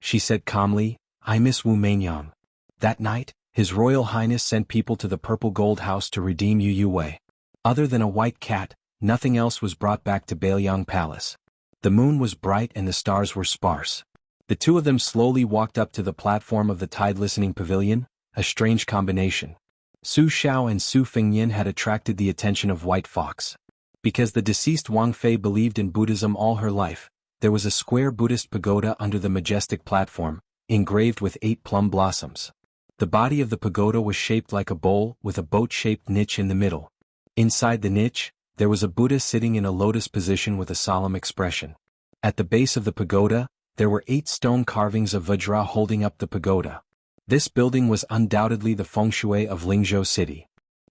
She said calmly, I miss Wu Meinyang. That night, His Royal Highness sent people to the Purple Gold House to redeem Yu Wei. Other than a white cat, nothing else was brought back to Bailiang Palace. The moon was bright and the stars were sparse. The two of them slowly walked up to the platform of the Tide Listening Pavilion, a strange combination. Su Xiao and Su Fengnian had attracted the attention of White Fox. Because the deceased Wang Fei believed in Buddhism all her life, there was a square Buddhist pagoda under the majestic platform, engraved with 8 plum blossoms. The body of the pagoda was shaped like a bowl with a boat-shaped niche in the middle. Inside the niche, there was a Buddha sitting in a lotus position with a solemn expression. At the base of the pagoda, there were 8 stone carvings of Vajra holding up the pagoda. This building was undoubtedly the feng shui of Lingzhou city.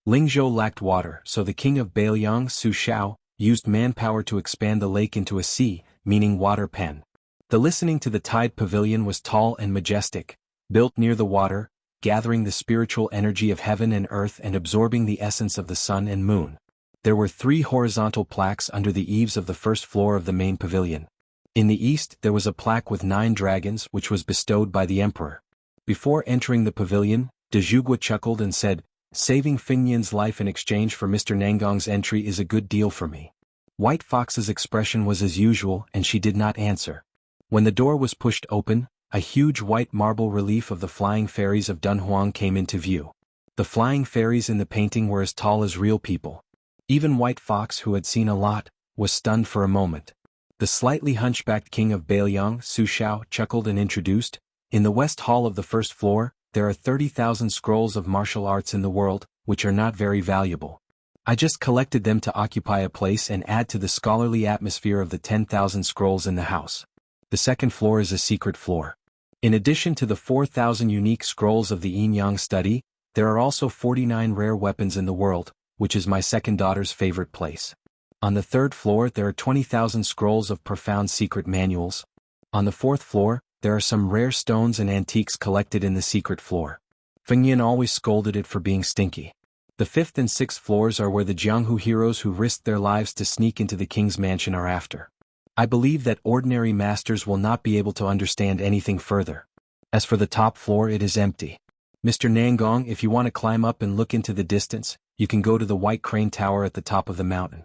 Lingzhou lacked water, so the king of Bailiang, Su Xiao, used manpower to expand the lake into a sea, meaning water pen. The listening to the tide pavilion was tall and majestic, built near the water, gathering the spiritual energy of heaven and earth and absorbing the essence of the sun and moon. There were 3 horizontal plaques under the eaves of the first floor of the main pavilion. In the east there was a plaque with 9 dragons which was bestowed by the emperor. Before entering the pavilion, de Zhugua chuckled and said, "Saving Fengnian's life in exchange for Mr. Nangong's entry is a good deal for me." White Fox's expression was as usual and she did not answer. When the door was pushed open, a huge white marble relief of the flying fairies of Dunhuang came into view. The flying fairies in the painting were as tall as real people. Even White Fox, who had seen a lot, was stunned for a moment. The slightly hunchbacked king of Bailiang, Su Xiao, chuckled and introduced, "In the west hall of the first floor, there are 30,000 scrolls of martial arts in the world, which are not very valuable. I just collected them to occupy a place and add to the scholarly atmosphere of the 10,000 scrolls in the house. The second floor is a secret floor. In addition to the 4,000 unique scrolls of the yin-yang study, there are also 49 rare weapons in the world, which is my second daughter's favorite place. On the third floor there are 20,000 scrolls of profound secret manuals. On the fourth floor, there are some rare stones and antiques collected in the secret floor." Fengnian always scolded it for being stinky. The 5th and 6th floors are where the Jianghu heroes who risked their lives to sneak into the king's mansion are after. I believe that ordinary masters will not be able to understand anything further. As for the top floor, it is empty. Mr. Nangong, if you want to climb up and look into the distance, you can go to the White Crane Tower at the top of the mountain.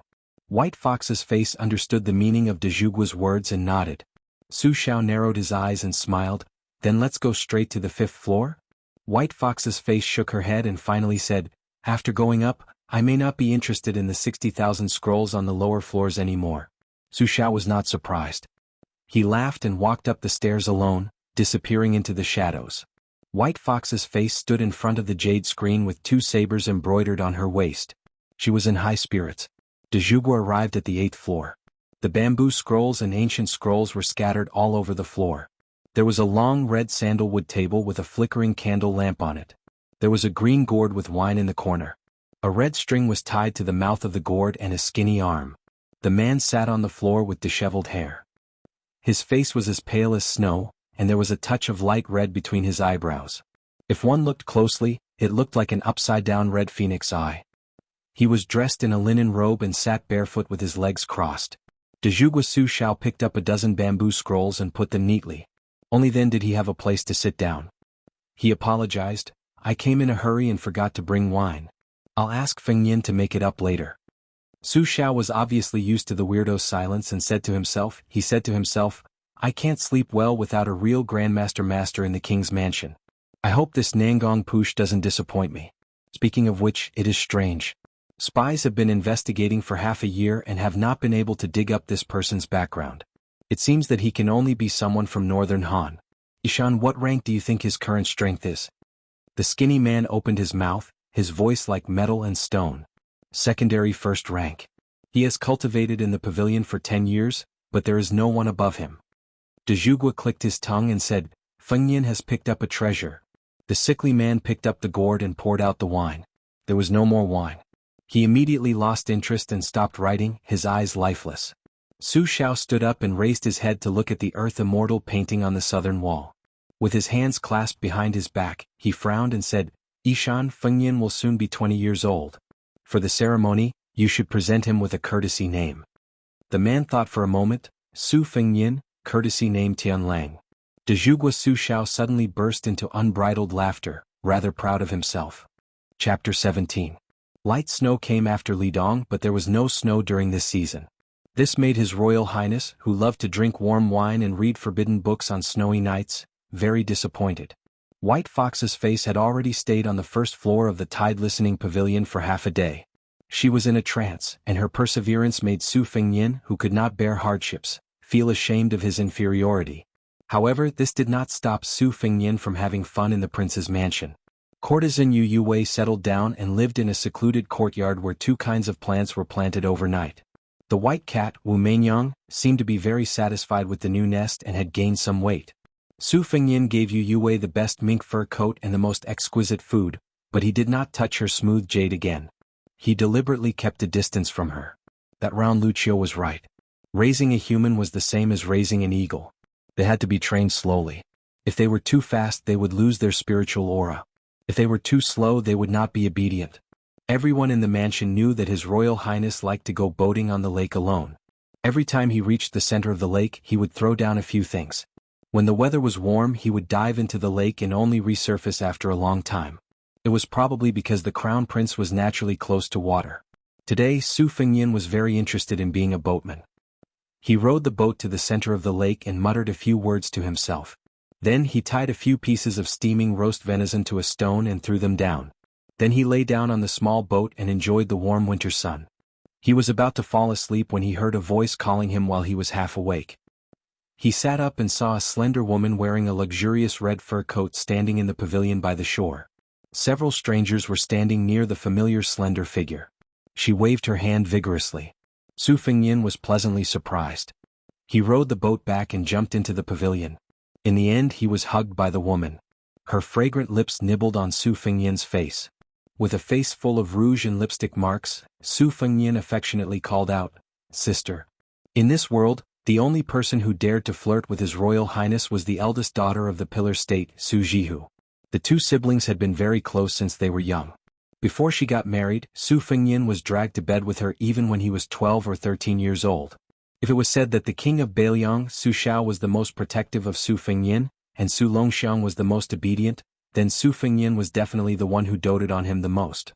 White Fox's face understood the meaning of de Zhugua's words and nodded. Su Xiao narrowed his eyes and smiled, "Then let's go straight to the 5th floor?" White Fox's face shook her head and finally said, "After going up, I may not be interested in the 60,000 scrolls on the lower floors anymore." Su Xiao was not surprised. He laughed and walked up the stairs alone, disappearing into the shadows. White Fox's face stood in front of the jade screen with 2 sabers embroidered on her waist. She was in high spirits. De Zhugua arrived at the 8th floor. The bamboo scrolls and ancient scrolls were scattered all over the floor. There was a long red sandalwood table with a flickering candle lamp on it. There was a green gourd with wine in the corner. A red string was tied to the mouth of the gourd and a skinny arm. The man sat on the floor with disheveled hair. His face was as pale as snow, and there was a touch of light red between his eyebrows. If one looked closely, it looked like an upside-down red phoenix eye. He was dressed in a linen robe and sat barefoot with his legs crossed. De Zhugua Su Xiao picked up a dozen bamboo scrolls and put them neatly. Only then did he have a place to sit down. He apologized, "I came in a hurry and forgot to bring wine. I'll ask Fengnian to make it up later." Su Xiao was obviously used to the weirdo's silence and said to himself, "I can't sleep well without a real Grandmaster Master in the king's mansion. I hope this Nangong Poosh doesn't disappoint me. Speaking of which, it is strange. Spies have been investigating for half a year and have not been able to dig up this person's background. It seems that he can only be someone from northern Han. Ishan, what rank do you think his current strength is?" The skinny man opened his mouth, his voice like metal and stone. "Secondary 1st rank. He has cultivated in the pavilion for 10 years, but there is no one above him." De Zhugua clicked his tongue and said, "Fengnian has picked up a treasure." The sickly man picked up the gourd and poured out the wine. There was no more wine. He immediately lost interest and stopped writing, his eyes lifeless. Su Xiao stood up and raised his head to look at the Earth Immortal painting on the southern wall. With his hands clasped behind his back, he frowned and said, "Ishan, Fengnian will soon be 20 years old. For the ceremony, you should present him with a courtesy name." The man thought for a moment, "Su Fengnian, courtesy name Tianlang." De Zhugua Su Xiao suddenly burst into unbridled laughter, rather proud of himself. Chapter 17. Light snow came after Lidong, but there was no snow during this season. This made His Royal Highness, who loved to drink warm wine and read forbidden books on snowy nights, very disappointed. White Fox's face had already stayed on the first floor of the tide-listening pavilion for half a day. She was in a trance, and her perseverance made Su Fengnian, who could not bear hardships, feel ashamed of his inferiority. However, this did not stop Su Fengnian from having fun in the prince's mansion. Courtesan Yu Yue settled down and lived in a secluded courtyard where two kinds of plants were planted overnight. The white cat, Wu Meinyang, seemed to be very satisfied with the new nest and had gained some weight. Su Fengyin gave Yu Yue the best mink fur coat and the most exquisite food, but he did not touch her smooth jade again. He deliberately kept a distance from her. That round Wuxia was right. Raising a human was the same as raising an eagle. They had to be trained slowly. If they were too fast, they would lose their spiritual aura. If they were too slow, they would not be obedient. Everyone in the mansion knew that His Royal Highness liked to go boating on the lake alone. Every time he reached the center of the lake, he would throw down a few things. When the weather was warm, he would dive into the lake and only resurface after a long time. It was probably because the crown prince was naturally close to water. Today, Su Fengyin was very interested in being a boatman. He rowed the boat to the center of the lake and muttered a few words to himself. Then he tied a few pieces of steaming roast venison to a stone and threw them down. Then he lay down on the small boat and enjoyed the warm winter sun. He was about to fall asleep when he heard a voice calling him while he was half awake. He sat up and saw a slender woman wearing a luxurious red fur coat standing in the pavilion by the shore. Several strangers were standing near the familiar slender figure. She waved her hand vigorously. Su Fengyin was pleasantly surprised. He rowed the boat back and jumped into the pavilion. In the end, he was hugged by the woman. Her fragrant lips nibbled on Su Fengyin's face. With a face full of rouge and lipstick marks, Su Fengyin affectionately called out, "Sister." In this world, the only person who dared to flirt with His Royal Highness was the eldest daughter of the Pillar State, Su Jianghu. The two siblings had been very close since they were young. Before she got married, Su Fengyin was dragged to bed with her even when he was 12 or 13 years old. If it was said that the king of Bailiang, Su Xiao, was the most protective of Su Fengyin, and Su Longxiang was the most obedient, then Su Fengyin was definitely the one who doted on him the most.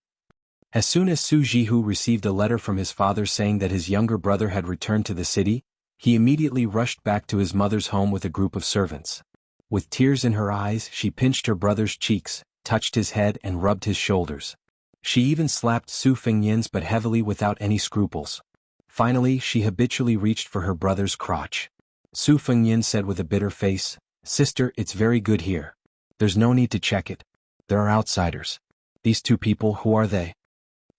As soon as Su Jianghu received a letter from his father saying that his younger brother had returned to the city, he immediately rushed back to his mother's home with a group of servants. With tears in her eyes, she pinched her brother's cheeks, touched his head and rubbed his shoulders. She even slapped Su Fengyin's but heavily without any scruples. Finally, she habitually reached for her brother's crotch. Su Fengyin said with a bitter face, "Sister, it's very good here. There's no need to check it. There are outsiders. These two people, who are they?"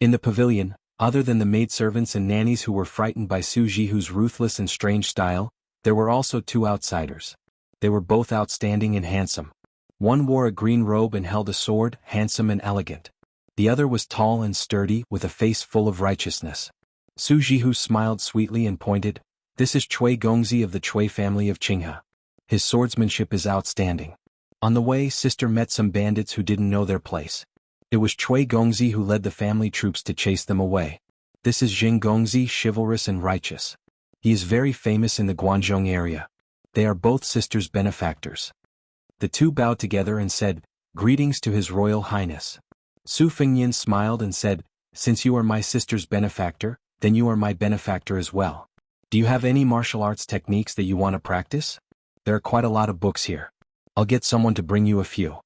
In the pavilion, other than the maidservants and nannies who were frightened by Su Jihu's ruthless and strange style, there were also two outsiders. They were both outstanding and handsome. One wore a green robe and held a sword, handsome and elegant. The other was tall and sturdy, with a face full of righteousness. Su Jihu smiled sweetly and pointed, "This is Cui Gongzi of the Cui family of Qinghe. His swordsmanship is outstanding." On the way, sister met some bandits who didn't know their place. It was Cui Gongzi who led the family troops to chase them away. This is Jing Gongzi, chivalrous and righteous. He is very famous in the Guangzhong area. They are both sisters' benefactors. The two bowed together and said, "Greetings to His Royal Highness." Su Fengyin smiled and said, "Since you are my sister's benefactor, then you are my benefactor as well. Do you have any martial arts techniques that you want to practice? There are quite a lot of books here. I'll get someone to bring you a few."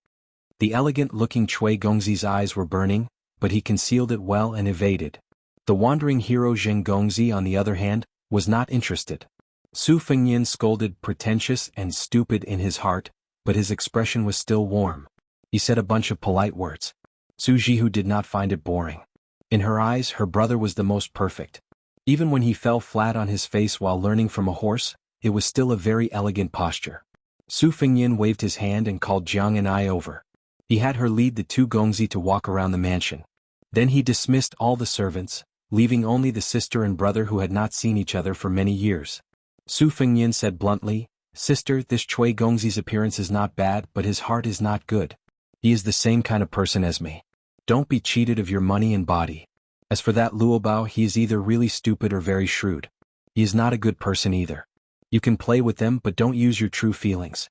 The elegant-looking Cui Gongzi's eyes were burning, but he concealed it well and evaded. The wandering hero Zheng Gongzi, on the other hand, was not interested. Su Fengyin scolded pretentious and stupid in his heart, but his expression was still warm. He said a bunch of polite words. Su Jihu did not find it boring. In her eyes, her brother was the most perfect. Even when he fell flat on his face while learning from a horse, it was still a very elegant posture. Su Fengyin waved his hand and called Jiang and I over. He had her lead the two Gongzi to walk around the mansion. Then he dismissed all the servants, leaving only the sister and brother who had not seen each other for many years. Su Fengyin said bluntly, "Sister, this Cui Gongzi's appearance is not bad, but his heart is not good. He is the same kind of person as me. Don't be cheated of your money and body. As for that Luobao, he is either really stupid or very shrewd. He is not a good person either. You can play with them, but don't use your true feelings."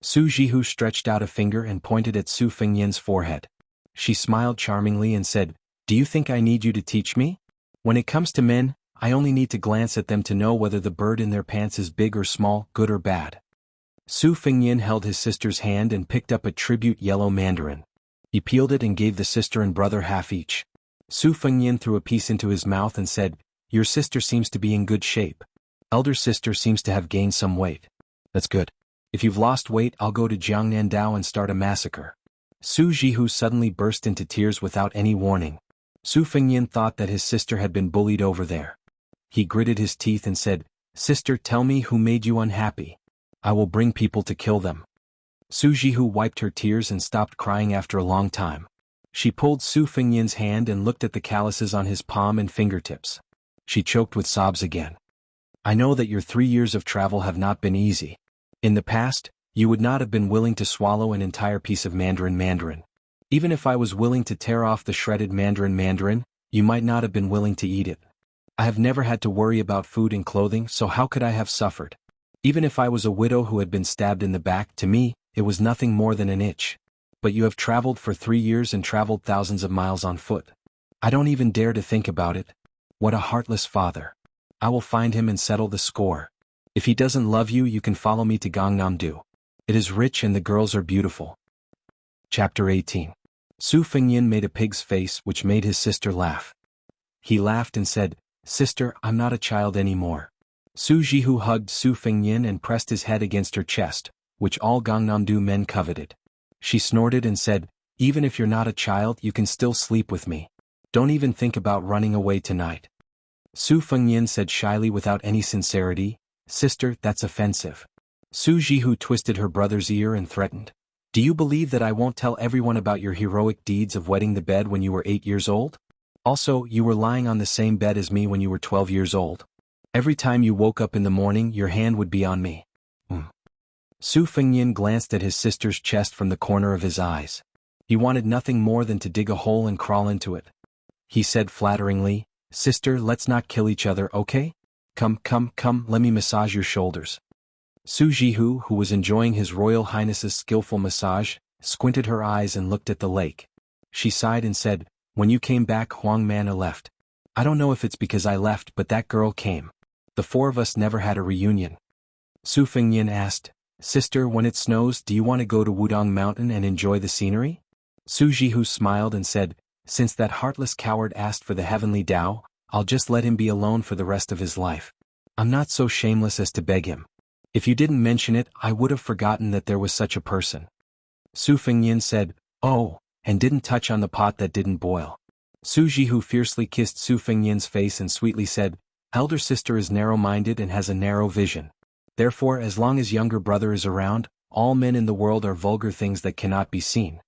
Su Jihu stretched out a finger and pointed at Su Fengyin's forehead. She smiled charmingly and said, "Do you think I need you to teach me? When it comes to men, I only need to glance at them to know whether the bird in their pants is big or small, good or bad." Su Fengyin held his sister's hand and picked up a tribute yellow mandarin. He peeled it and gave the sister and brother half each. Su Fengyin threw a piece into his mouth and said, "Your sister seems to be in good shape. Elder sister seems to have gained some weight. That's good. If you've lost weight, I'll go to Jiangnandao and start a massacre." Su Jihu suddenly burst into tears without any warning. Su Fengyin thought that his sister had been bullied over there. He gritted his teeth and said, "Sister, tell me who made you unhappy. I will bring people to kill them." Su Jihu wiped her tears and stopped crying after a long time. She pulled Su Fengyin's hand and looked at the calluses on his palm and fingertips. She choked with sobs again. "I know that your 3 years of travel have not been easy. In the past, you would not have been willing to swallow an entire piece of mandarin. Even if I was willing to tear off the shredded mandarin, you might not have been willing to eat it. I have never had to worry about food and clothing, so how could I have suffered? Even if I was a widow who had been stabbed in the back, to me, it was nothing more than an itch. But you have traveled for 3 years and traveled thousands of miles on foot. I don't even dare to think about it. What a heartless father. I will find him and settle the score. If he doesn't love you, you can follow me to Gangnam-do. It is rich and the girls are beautiful." Chapter 18. Su Fengyin made a pig's face which made his sister laugh. He laughed and said, "Sister, I'm not a child anymore." Su Jihu hugged Su Fengyin and pressed his head against her chest, which all Gangnam-do men coveted. She snorted and said, "Even if you're not a child, you can still sleep with me. Don't even think about running away tonight." Su Fengyin said shyly without any sincerity, "Sister, that's offensive." Su Jihu twisted her brother's ear and threatened, "Do you believe that I won't tell everyone about your heroic deeds of wetting the bed when you were 8 years old? Also, you were lying on the same bed as me when you were 12 years old. Every time you woke up in the morning, your hand would be on me." Su Fengyin glanced at his sister's chest from the corner of his eyes. He wanted nothing more than to dig a hole and crawl into it. He said flatteringly, "Sister, let's not kill each other, okay? Come, let me massage your shoulders." Su Jihu, who was enjoying His Royal Highness's skillful massage, squinted her eyes and looked at the lake. She sighed and said, "When you came back, Huang Mana left. I don't know if it's because I left, but that girl came. The 4 of us never had a reunion." Su Fengyin asked, "Sister, when it snows, do you want to go to Wudong Mountain and enjoy the scenery?" Su Jihu smiled and said, "Since that heartless coward asked for the heavenly Tao, I'll just let him be alone for the rest of his life. I'm not so shameless as to beg him. If you didn't mention it, I would have forgotten that there was such a person." Su Fengyin said, "Oh," and didn't touch on the pot that didn't boil. Su Jihu fiercely kissed Su Fengyin's face and sweetly said, "Elder sister is narrow-minded and has a narrow vision. Therefore, as long as younger brother is around, all men in the world are vulgar things that cannot be seen."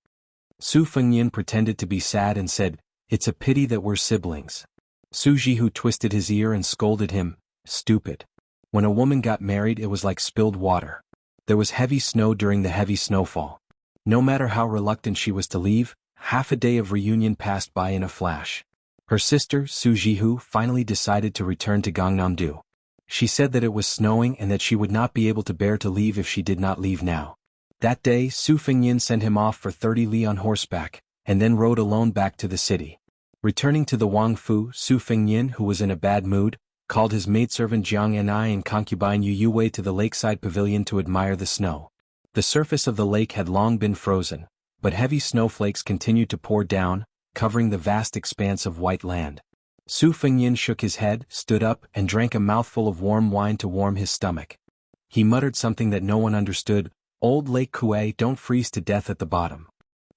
Su Fengyin pretended to be sad and said, "It's a pity that we're siblings." Su Jihu twisted his ear and scolded him, "Stupid. When a woman got married, it was like spilled water. There was heavy snow during the heavy snowfall. No matter how reluctant she was to leave, half a day of reunion passed by in a flash." Her sister, Su Jihu, finally decided to return to Gangnam-do. She said that it was snowing and that she would not be able to bear to leave if she did not leave now. That day, Su Fengyin sent him off for 30 li on horseback, and then rode alone back to the city. Returning to the Wang Fu, Su Fengyin, who was in a bad mood, called his maidservant Jiang and concubine Yu Wei to the lakeside pavilion to admire the snow. The surface of the lake had long been frozen, but heavy snowflakes continued to pour down, covering the vast expanse of white land. Su Fengyin shook his head, stood up, and drank a mouthful of warm wine to warm his stomach. He muttered something that no one understood, "Old Lake Kuei, don't freeze to death at the bottom."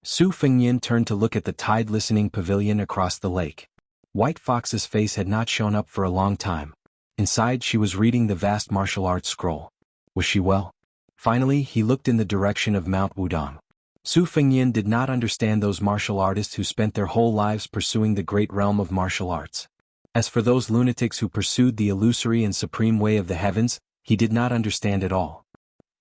Su Fengyin turned to look at the tide-listening pavilion across the lake. White Fox's face had not shown up for a long time. Inside, she was reading the vast martial arts scroll. Was she well? Finally, he looked in the direction of Mount Wudong. Su Fengyin did not understand those martial artists who spent their whole lives pursuing the great realm of martial arts. As for those lunatics who pursued the illusory and supreme way of the heavens, he did not understand at all.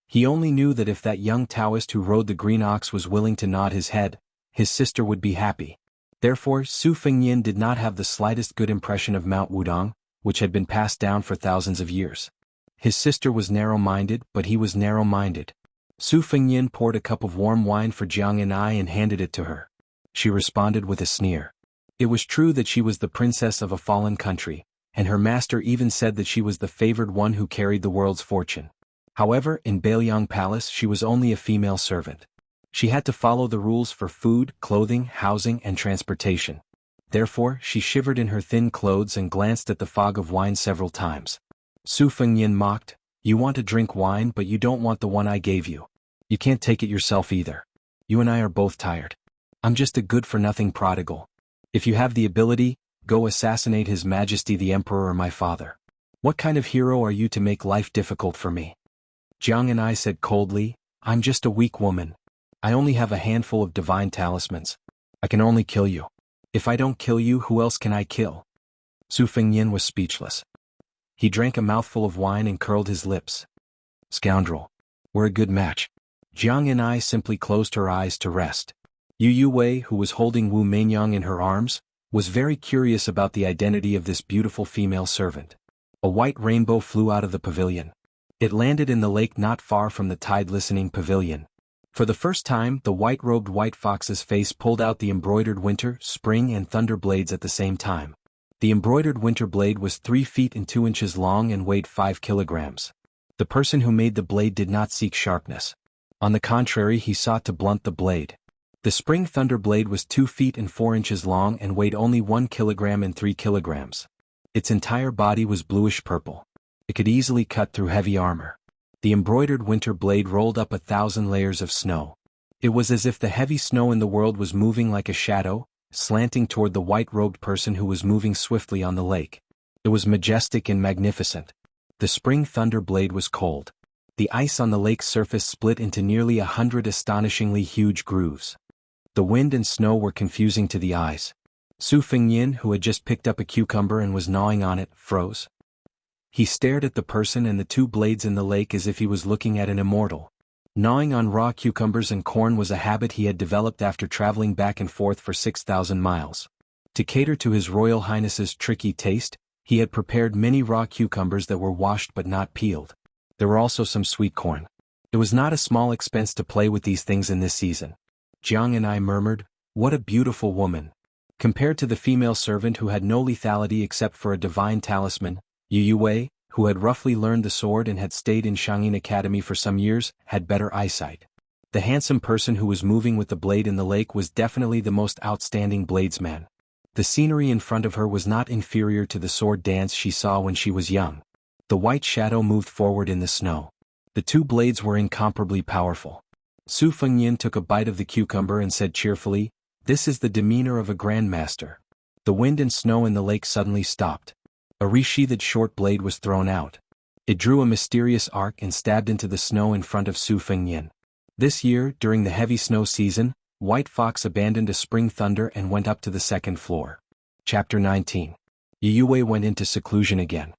He only knew that if that young Taoist who rode the green ox was willing to nod his head, his sister would be happy. Therefore, Su Fengyin did not have the slightest good impression of Mount Wudong, which had been passed down for thousands of years. His sister was narrow-minded, but he was narrow-minded. Su Fengyin poured a cup of warm wine for Jiang and handed it to her. She responded with a sneer. It was true that she was the princess of a fallen country, and her master even said that she was the favored one who carried the world's fortune. However, in Bailiang Palace she was only a female servant. She had to follow the rules for food, clothing, housing, and transportation. Therefore, she shivered in her thin clothes and glanced at the fog of wine several times. Su Fengyin mocked, "You want to drink wine but you don't want the one I gave you. You can't take it yourself either. You and I are both tired. I'm just a good-for-nothing prodigal. If you have the ability, go assassinate His Majesty the Emperor or my father. What kind of hero are you to make life difficult for me? Jianghu said coldly, I'm just a weak woman. I only have a handful of divine talismans. I can only kill you. If I don't kill you, who else can I kill? Su Fengyin was speechless. He drank a mouthful of wine and curled his lips. Scoundrel. We're a good match. Jianghu simply closed her eyes to rest. Yu Wei, who was holding Wu Meinyang in her arms, was very curious about the identity of this beautiful female servant. A white rainbow flew out of the pavilion. It landed in the lake not far from the tide-listening pavilion. For the first time, the white-robed white fox's face pulled out the embroidered winter, spring and thunder blades at the same time. The embroidered winter blade was 3 feet and 2 inches long and weighed 5 kilograms. The person who made the blade did not seek sharpness. On the contrary, he sought to blunt the blade. The spring thunder blade was 2 feet and 4 inches long and weighed only 1 kilogram and 3 kilograms. Its entire body was bluish-purple. It could easily cut through heavy armor. The embroidered winter blade rolled up 1,000 layers of snow. It was as if the heavy snow in the world was moving like a shadow, slanting toward the white-robed person who was moving swiftly on the lake. It was majestic and magnificent. The spring thunder blade was cold. The ice on the lake's surface split into nearly 100 astonishingly huge grooves. The wind and snow were confusing to the eyes. Su Fengyin, who had just picked up a cucumber and was gnawing on it, froze. He stared at the person and the 2 blades in the lake as if he was looking at an immortal. Gnawing on raw cucumbers and corn was a habit he had developed after traveling back and forth for 6,000 miles. To cater to His Royal Highness's tricky taste, he had prepared many raw cucumbers that were washed but not peeled. There were also some sweet corn. It was not a small expense to play with these things in this season. Jianghu murmured, what a beautiful woman. Compared to the female servant who had no lethality except for a divine talisman, Yu Wei, who had roughly learned the sword and had stayed in Shangyin Academy for some years, had better eyesight. The handsome person who was moving with the blade in the lake was definitely the most outstanding bladesman. The scenery in front of her was not inferior to the sword dance she saw when she was young. The white shadow moved forward in the snow. The 2 blades were incomparably powerful. Su Fengyin took a bite of the cucumber and said cheerfully, this is the demeanor of a grandmaster. The wind and snow in the lake suddenly stopped. A resheathed short blade was thrown out. It drew a mysterious arc and stabbed into the snow in front of Su Fengyin. This year, during the heavy snow season, White Fox abandoned a spring thunder and went up to the 2nd floor. Chapter 19. Yu Wei went into seclusion again.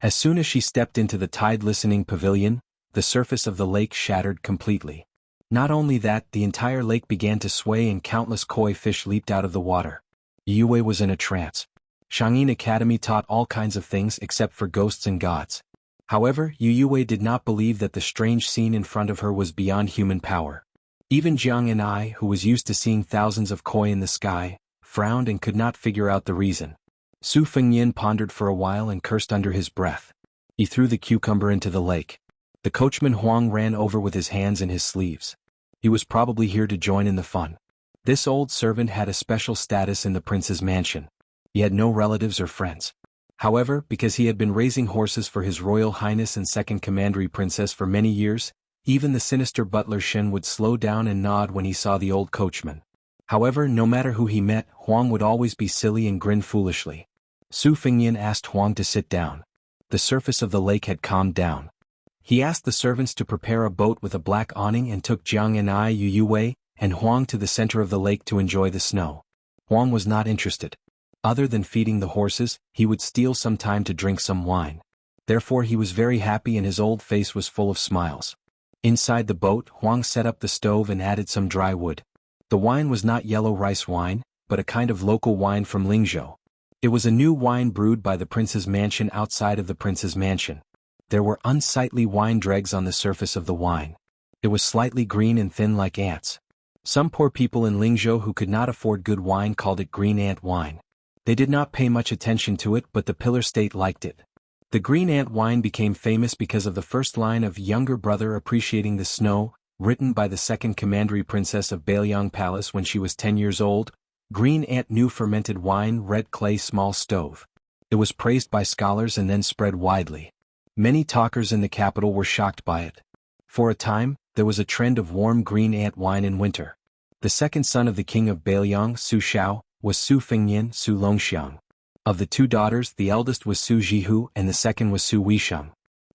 As soon as she stepped into the tide-listening pavilion, the surface of the lake shattered completely. Not only that, the entire lake began to sway and countless koi fish leaped out of the water. Yu Wei was in a trance. Shangyin Academy taught all kinds of things except for ghosts and gods. However, Yu Wei did not believe that the strange scene in front of her was beyond human power. Even Jianghu, who was used to seeing thousands of koi in the sky, frowned and could not figure out the reason. Su Fengyin pondered for a while and cursed under his breath. He threw the cucumber into the lake. The coachman Huang ran over with his hands in his sleeves. He was probably here to join in the fun. This old servant had a special status in the prince's mansion. He had no relatives or friends. However, because he had been raising horses for His Royal Highness and Second Commandery Princess for many years, even the sinister butler Shen would slow down and nod when he saw the old coachman. However, no matter who he met, Huang would always be silly and grin foolishly. Su Fengyin asked Huang to sit down. The surface of the lake had calmed down. He asked the servants to prepare a boat with a black awning and took Jianghu, Yu Wei, and Huang to the center of the lake to enjoy the snow. Huang was not interested. Other than feeding the horses, he would steal some time to drink some wine. Therefore he was very happy and his old face was full of smiles. Inside the boat, Huang set up the stove and added some dry wood. The wine was not yellow rice wine, but a kind of local wine from Lingzhou. It was a new wine brewed by the prince's mansion outside of the prince's mansion. There were unsightly wine dregs on the surface of the wine. It was slightly green and thin like ants. Some poor people in Lingzhou who could not afford good wine called it green ant wine. They did not pay much attention to it, but the pillar state liked it. The green ant wine became famous because of the first line of Younger Brother Appreciating the Snow, written by the second commandery princess of Bailiang Palace when she was 10 years old. Green ant new fermented wine, red clay small stove. It was praised by scholars and then spread widely. Many talkers in the capital were shocked by it. For a time, there was a trend of warm green ant wine in winter. The second son of the king of Bailiang, Su Shao, was Su Fengnian, Su Longxiang. Of the two daughters, the eldest was Su Jihu and the second was Su Weisheng.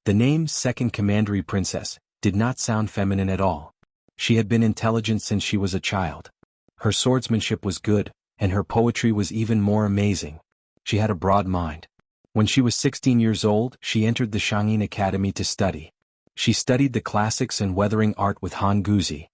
The name second commandery princess did not sound feminine at all. She had been intelligent since she was a child. Her swordsmanship was good, and her poetry was even more amazing. She had a broad mind. When she was 16 years old, she entered the Shangyin Academy to study. She studied the classics and weathering art with Han Guzi.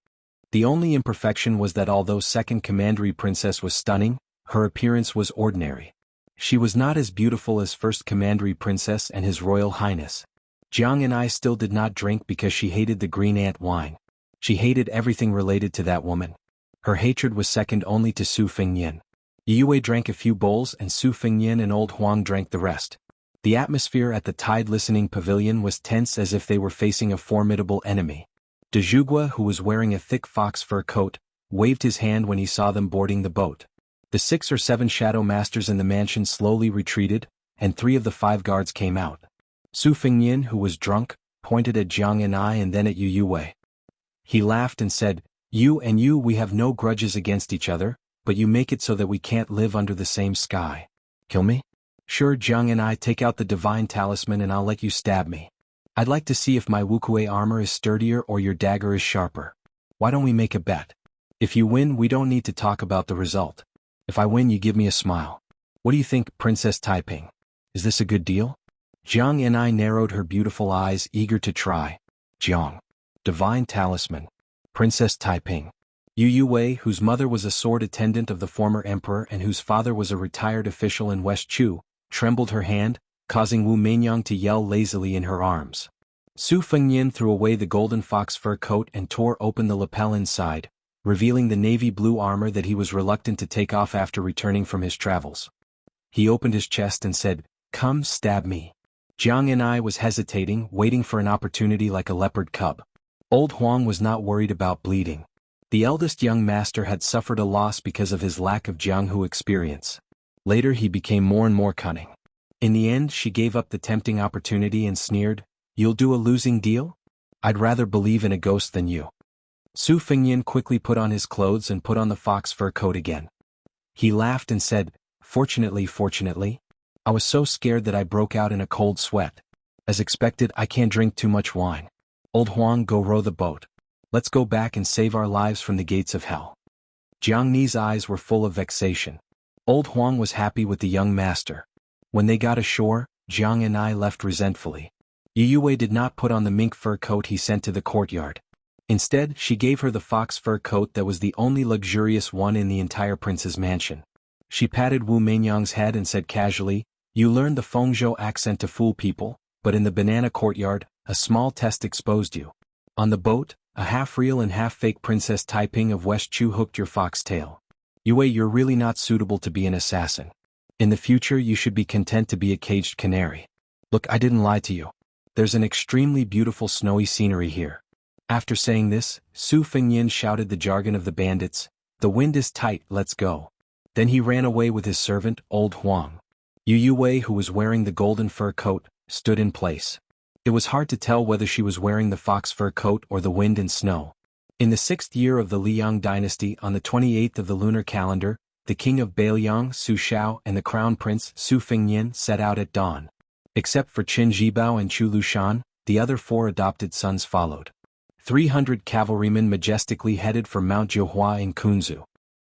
The only imperfection was that although second commandery princess was stunning, her appearance was ordinary. She was not as beautiful as first commandery princess and his royal highness. Jiang and I still did not drink because she hated the green ant wine. She hated everything related to that woman. Her hatred was second only to Su Fengnian. Yue drank a few bowls and Su Fengnian and old Huang drank the rest. The atmosphere at the Tide Listening Pavilion was tense as if they were facing a formidable enemy. De Zhugua, who was wearing a thick fox fur coat, waved his hand when he saw them boarding the boat. The 6 or 7 shadow masters in the mansion slowly retreated, and 3 of the 5 guards came out. Su Fengnian, who was drunk, pointed at Jiang and I and then at Yue. He laughed and said, "You and you, we have no grudges against each other, but you make it so that we can't live under the same sky. Kill me? Sure, Jiang and I, take out the divine talisman and I'll let you stab me. I'd like to see if my Wuxia armor is sturdier or your dagger is sharper. Why don't we make a bet? If you win, we don't need to talk about the result. If I win, you give me a smile. What do you think, Princess Taiping? Is this a good deal?" Jiang and I narrowed her beautiful eyes, eager to try. Jiang. Divine talisman. Princess Taiping. Yue, whose mother was a sword attendant of the former emperor and whose father was a retired official in West Chu, trembled her hand, causing Wu Meinyang to yell lazily in her arms. Su Fengnian threw away the golden fox fur coat and tore open the lapel inside, revealing the navy blue armor that he was reluctant to take off after returning from his travels. He opened his chest and said, "Come, stab me." Jiang and I was hesitating, waiting for an opportunity like a leopard cub. Old Huang was not worried about bleeding. The eldest young master had suffered a loss because of his lack of Jianghu experience. Later he became more and more cunning. In the end she gave up the tempting opportunity and sneered, "You'll do a losing deal? I'd rather believe in a ghost than you." Su Fengnian quickly put on his clothes and put on the fox fur coat again. He laughed and said, Fortunately, I was so scared that I broke out in a cold sweat. As expected, I can't drink too much wine. Old Huang, go row the boat. Let's go back and save our lives from the gates of hell." Jiang Ni's eyes were full of vexation. Old Huang was happy with the young master. When they got ashore, Jiang and I left resentfully. Yue did not put on the mink fur coat he sent to the courtyard. Instead, she gave her the fox fur coat that was the only luxurious one in the entire prince's mansion. She patted Wu Meinyang's head and said casually, "You learned the Fengzhou accent to fool people, but in the banana courtyard, a small test exposed you. On the boat, a half-real and half-fake Princess Taiping of West Chu hooked your foxtail. Yue, you're really not suitable to be an assassin. In the future you should be content to be a caged canary. Look, I didn't lie to you. There's an extremely beautiful snowy scenery here." After saying this, Su Fengnian shouted the jargon of the bandits, "The wind is tight, let's go." Then he ran away with his servant, Old Huang. Yue, who was wearing the golden fur coat, stood in place. It was hard to tell whether she was wearing the fox fur coat or the wind and snow. In the 6th year of the Liang dynasty, on the 28th of the lunar calendar, the king of Bailiang, Su Shao, and the crown prince, Su Fengnian, set out at dawn. Except for Qin Zhibao and Chu Lushan, the other 4 adopted sons followed. 300 cavalrymen majestically headed for Mount Jiuhua in Kunzu.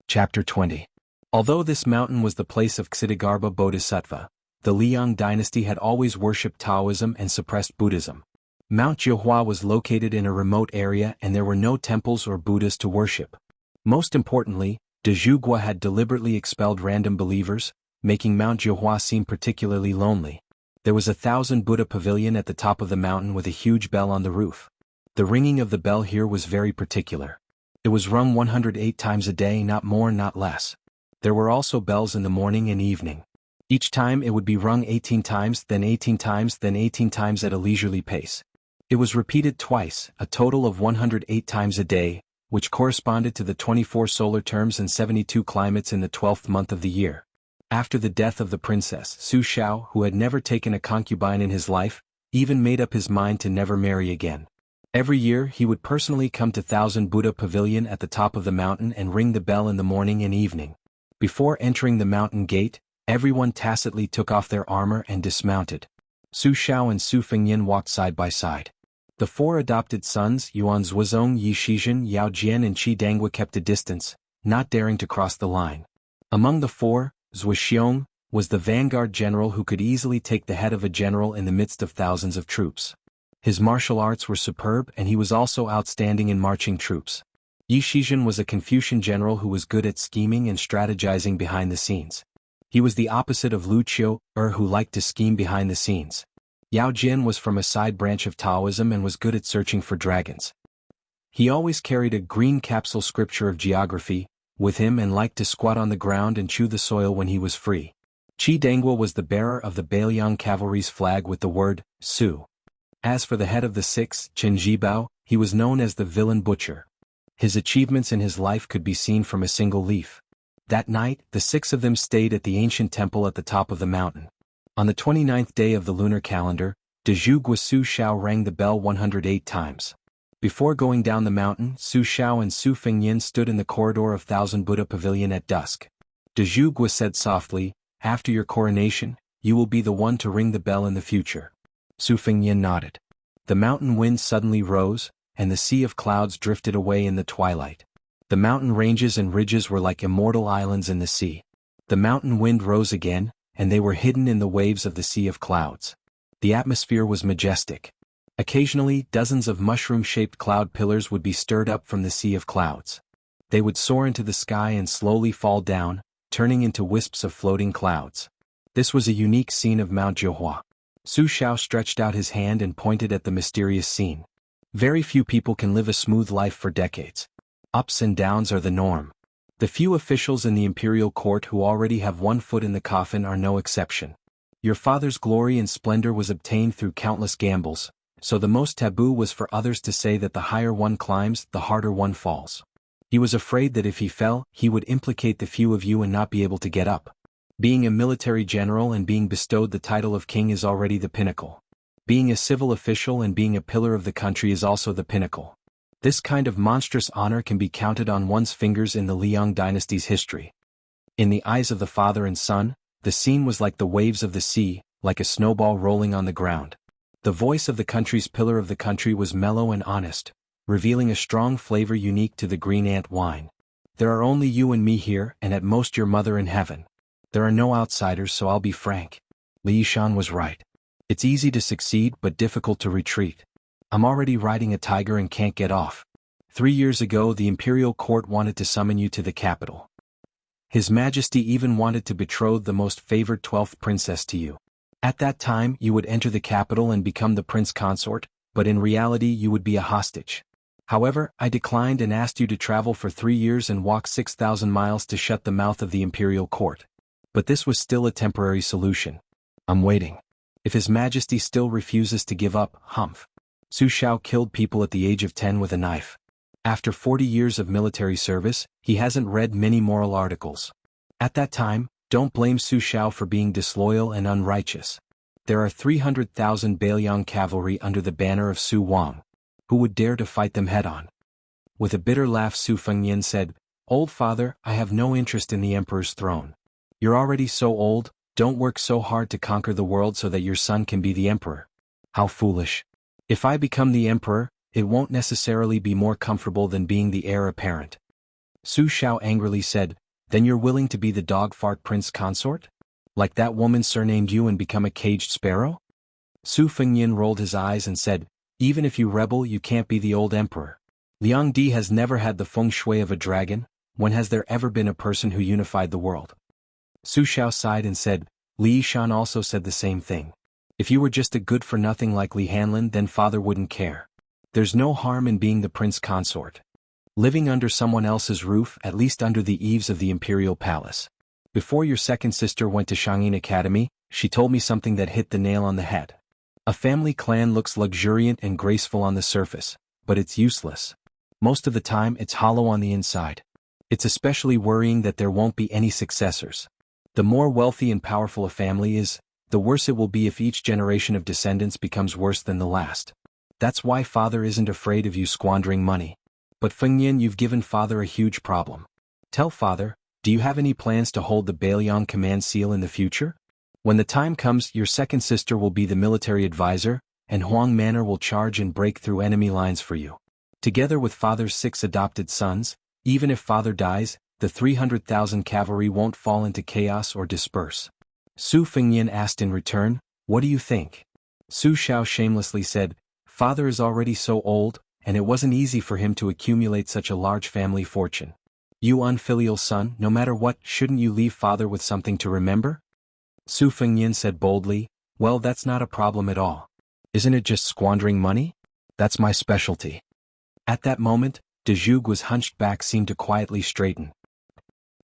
Chapter 20. Although this mountain was the place of Ksitigarbha Bodhisattva, the Liang dynasty had always worshipped Taoism and suppressed Buddhism. Mount Jiuhua was located in a remote area and there were no temples or Buddhas to worship. Most importantly, de Zhugua had deliberately expelled random believers, making Mount Jiuhua seem particularly lonely. There was a 1,000 Buddha pavilion at the top of the mountain with a huge bell on the roof. The ringing of the bell here was very particular. It was rung 108 times a day, not more, not less. There were also bells in the morning and evening. Each time it would be rung 18 times, then 18 times, then 18 times at a leisurely pace. It was repeated twice, a total of 108 times a day, which corresponded to the 24 solar terms and 72 climates in the 12th month of the year. After the death of the princess, Su Shao, who had never taken a concubine in his life, even made up his mind to never marry again. Every year he would personally come to Thousand Buddha Pavilion at the top of the mountain and ring the bell in the morning and evening. Before entering the mountain gate, everyone tacitly took off their armor and dismounted. Su Xiao and Su Fengyan walked side by side. The four adopted sons, Yuan Zuozong, Yi Shizhen, Yao Jian and Qi Dangwa, kept a distance, not daring to cross the line. Among the four, Zuoxiong was the vanguard general who could easily take the head of a general in the midst of thousands of troops. His martial arts were superb and he was also outstanding in marching troops. Yi Shizhen was a Confucian general who was good at scheming and strategizing behind the scenes. He was the opposite of Lu Qiu, who liked to scheme behind the scenes. Yao Jian was from a side branch of Taoism and was good at searching for dragons. He always carried a green capsule scripture of geography with him and liked to squat on the ground and chew the soil when he was free. Qi Dangwa was the bearer of the Bailiang cavalry's flag with the word, Su. As for the head of the six, Chen Zhibao, he was known as the villain butcher. His achievements in his life could be seen from a single leaf. That night, the six of them stayed at the ancient temple at the top of the mountain. On the 29th day of the lunar calendar, de Zhu Gua Su Xiao rang the bell 108 times. Before going down the mountain, Su Xiao and Su Fengyan stood in the corridor of Thousand Buddha Pavilion at dusk. De Zhu Gua said softly, "After your coronation, you will be the one to ring the bell in the future." Su Fengyan nodded. The mountain wind suddenly rose, and the sea of clouds drifted away in the twilight. The mountain ranges and ridges were like immortal islands in the sea. The mountain wind rose again, and they were hidden in the waves of the sea of clouds. The atmosphere was majestic. Occasionally, dozens of mushroom-shaped cloud pillars would be stirred up from the sea of clouds. They would soar into the sky and slowly fall down, turning into wisps of floating clouds. This was a unique scene of Mount Jiuhua. Su Xiao stretched out his hand and pointed at the mysterious scene. Very few people can live a smooth life for decades. Ups and downs are the norm. The few officials in the imperial court who already have one foot in the coffin are no exception. Your father's glory and splendor was obtained through countless gambles, so the most taboo was for others to say that the higher one climbs, the harder one falls. He was afraid that if he fell, he would implicate the few of you and not be able to get up. Being a military general and being bestowed the title of king is already the pinnacle. Being a civil official and being a pillar of the country is also the pinnacle. This kind of monstrous honor can be counted on one's fingers in the Liang dynasty's history. In the eyes of the father and son, the scene was like the waves of the sea, like a snowball rolling on the ground. The voice of the country's pillar of the country was mellow and honest, revealing a strong flavor unique to the green ant wine. There are only you and me here, and at most your mother in heaven. There are no outsiders, so I'll be frank. Li Yishan was right. It's easy to succeed but difficult to retreat. I'm already riding a tiger and can't get off. 3 years ago the imperial court wanted to summon you to the capital. His Majesty even wanted to betroth the most favored 12th princess to you. At that time you would enter the capital and become the prince consort, but in reality you would be a hostage. However, I declined and asked you to travel for 3 years and walk 6,000 miles to shut the mouth of the imperial court. But this was still a temporary solution. I'm waiting. If His Majesty still refuses to give up, humph. Su Xiao killed people at the age of 10 with a knife. After 40 years of military service, he hasn't read many moral articles. At that time, don't blame Su Xiao for being disloyal and unrighteous. There are 300,000 Bailiang cavalry under the banner of Su Wang. Who would dare to fight them head-on? With a bitter laugh Su Fengyan said, "Old father, I have no interest in the emperor's throne. You're already so old, don't work so hard to conquer the world so that your son can be the emperor. How foolish. If I become the emperor, it won't necessarily be more comfortable than being the heir apparent." Su Xiao angrily said, "Then you're willing to be the dog-fart prince consort? Like that woman surnamed you and become a caged sparrow?" Su Fengyan rolled his eyes and said, "Even if you rebel you can't be the old emperor. Liang Di has never had the feng shui of a dragon. When has there ever been a person who unified the world?" Su Xiao sighed and said, "Li Yishan also said the same thing. If you were just a good-for-nothing like Li Hanlin then father wouldn't care. There's no harm in being the prince consort. Living under someone else's roof, at least under the eaves of the imperial palace. Before your second sister went to Shangyin Academy, she told me something that hit the nail on the head. A family clan looks luxuriant and graceful on the surface, but it's useless. Most of the time it's hollow on the inside. It's especially worrying that there won't be any successors. The more wealthy and powerful a family is, the worse it will be if each generation of descendants becomes worse than the last. That's why father isn't afraid of you squandering money. But Fengyan, you've given father a huge problem. Tell father, do you have any plans to hold the Bailiang command seal in the future? When the time comes, your second sister will be the military advisor, and Huang Manor will charge and break through enemy lines for you. Together with father's 6 adopted sons, even if father dies, the 300,000 cavalry won't fall into chaos or disperse. Su Fengyan asked in return, what do you think? Su Xiao shamelessly said, father is already so old, and it wasn't easy for him to accumulate such a large family fortune. You unfilial son, no matter what, shouldn't you leave father with something to remember? Su Fengyan said boldly, well, that's not a problem at all. Isn't it just squandering money? That's my specialty. At that moment, De Zhugu's hunched back seemed to quietly straighten.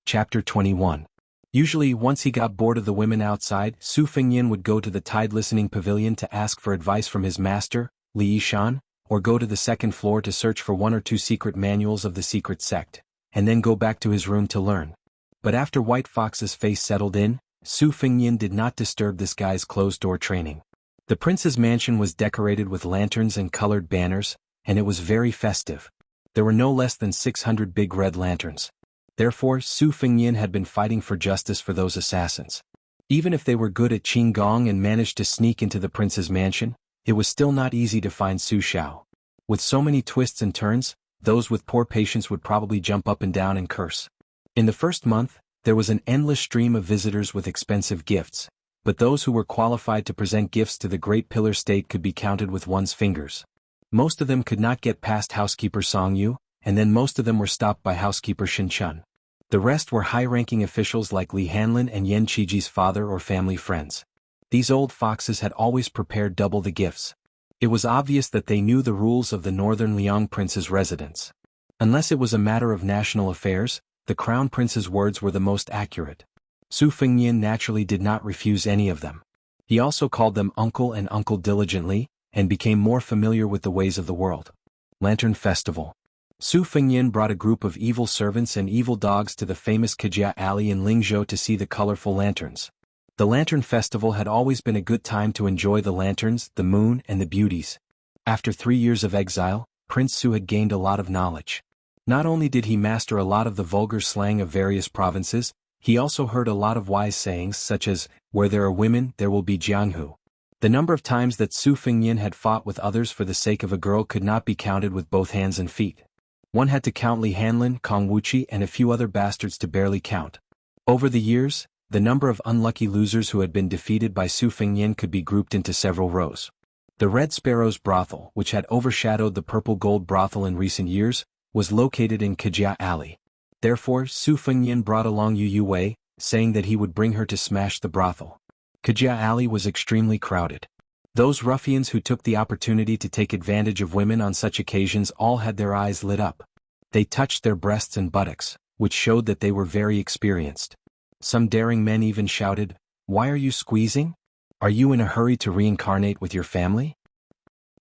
Chapter 21. Usually, once he got bored of the women outside, Su Fengyan would go to the Tide Listening Pavilion to ask for advice from his master, Li Yishan, or go to the second floor to search for 1 or 2 secret manuals of the secret sect, and then go back to his room to learn. But after White Fox's face settled in, Su Fengyan did not disturb this guy's closed-door training. The prince's mansion was decorated with lanterns and colored banners, and it was very festive. There were no less than 600 big red lanterns. Therefore, Su Fengyan had been fighting for justice for those assassins. Even if they were good at Qinggong and managed to sneak into the prince's mansion, it was still not easy to find Su Xiao. With so many twists and turns, those with poor patience would probably jump up and down and curse. In the first month, there was an endless stream of visitors with expensive gifts, but those who were qualified to present gifts to the Great Pillar State could be counted with one's fingers. Most of them could not get past housekeeper Song Yu, and then most of them were stopped by housekeeper Shin Chun. The rest were high-ranking officials like Li Hanlin and Yan Qiji's father or family friends. These old foxes had always prepared double the gifts. It was obvious that they knew the rules of the northern Liang prince's residence. Unless it was a matter of national affairs, the crown prince's words were the most accurate. Su Fengyan naturally did not refuse any of them. He also called them uncle and uncle diligently, and became more familiar with the ways of the world. Lantern Festival. Su Fengyan brought a group of evil servants and evil dogs to the famous Kejia Alley in Lingzhou to see the colorful lanterns. The Lantern Festival had always been a good time to enjoy the lanterns, the moon, and the beauties. After 3 years of exile, Prince Su had gained a lot of knowledge. Not only did he master a lot of the vulgar slang of various provinces, he also heard a lot of wise sayings such as, where there are women, there will be Jianghu. The number of times that Su Fengyan had fought with others for the sake of a girl could not be counted with both hands and feet. One had to count Li Hanlin, Kong Wuxia, and a few other bastards to barely count. Over the years, the number of unlucky losers who had been defeated by Su Fengyan could be grouped into several rows. The Red Sparrow's brothel, which had overshadowed the Purple Gold brothel in recent years, was located in Kejia Alley. Therefore, Su Fengyan brought along Yu Wei, saying that he would bring her to smash the brothel. Kejia Alley was extremely crowded. Those ruffians who took the opportunity to take advantage of women on such occasions all had their eyes lit up. They touched their breasts and buttocks, which showed that they were very experienced. Some daring men even shouted, "Why are you squeezing? Are you in a hurry to reincarnate with your family?"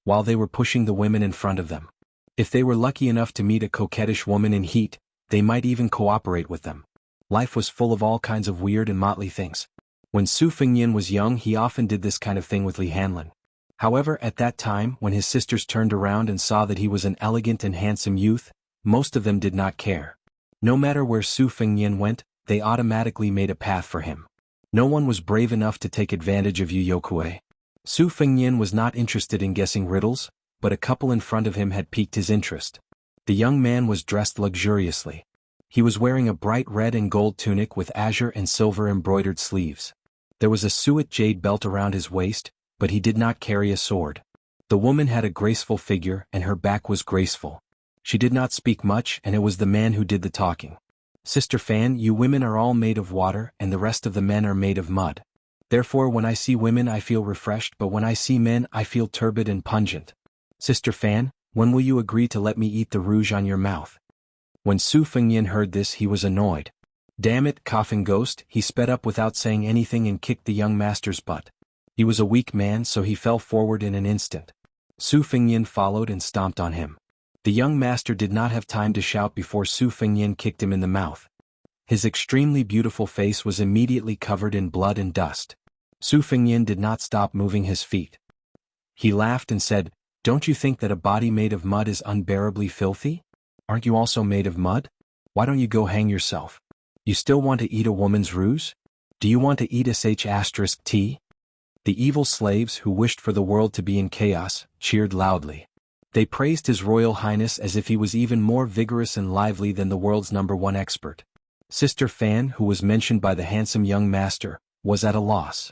While they were pushing the women in front of them. If they were lucky enough to meet a coquettish woman in heat, they might even cooperate with them. Life was full of all kinds of weird and motley things. When Su Fengyan was young, he often did this kind of thing with Li Hanlin. However, at that time, when his sisters turned around and saw that he was an elegant and handsome youth, most of them did not care. No matter where Su Fengyan went, they automatically made a path for him. No one was brave enough to take advantage of Yu Yokue. Su Fengyan was not interested in guessing riddles, but a couple in front of him had piqued his interest. The young man was dressed luxuriously. He was wearing a bright red and gold tunic with azure and silver embroidered sleeves. There was a suet jade belt around his waist, but he did not carry a sword. The woman had a graceful figure and her back was graceful. She did not speak much and it was the man who did the talking. "Sister Fan, you women are all made of water and the rest of the men are made of mud. Therefore when I see women I feel refreshed, but when I see men I feel turbid and pungent. Sister Fan, when will you agree to let me eat the rouge on your mouth?" When Su Fengyan heard this he was annoyed. "Damn it, coughing ghost," he sped up without saying anything and kicked the young master's butt. He was a weak man so he fell forward in an instant. Su Fengyan followed and stomped on him. The young master did not have time to shout before Su Fengyan kicked him in the mouth. His extremely beautiful face was immediately covered in blood and dust. Su Fengyan did not stop moving his feet. He laughed and said, Don't you think that a body made of mud is unbearably filthy? Aren't you also made of mud? Why don't you go hang yourself? You still want to eat a woman's ruse? Do you want to eat sh*t? The evil slaves who wished for the world to be in chaos cheered loudly. They praised His Royal Highness as if he was even more vigorous and lively than the world's #1 expert. Sister Fan, who was mentioned by the handsome young master, was at a loss.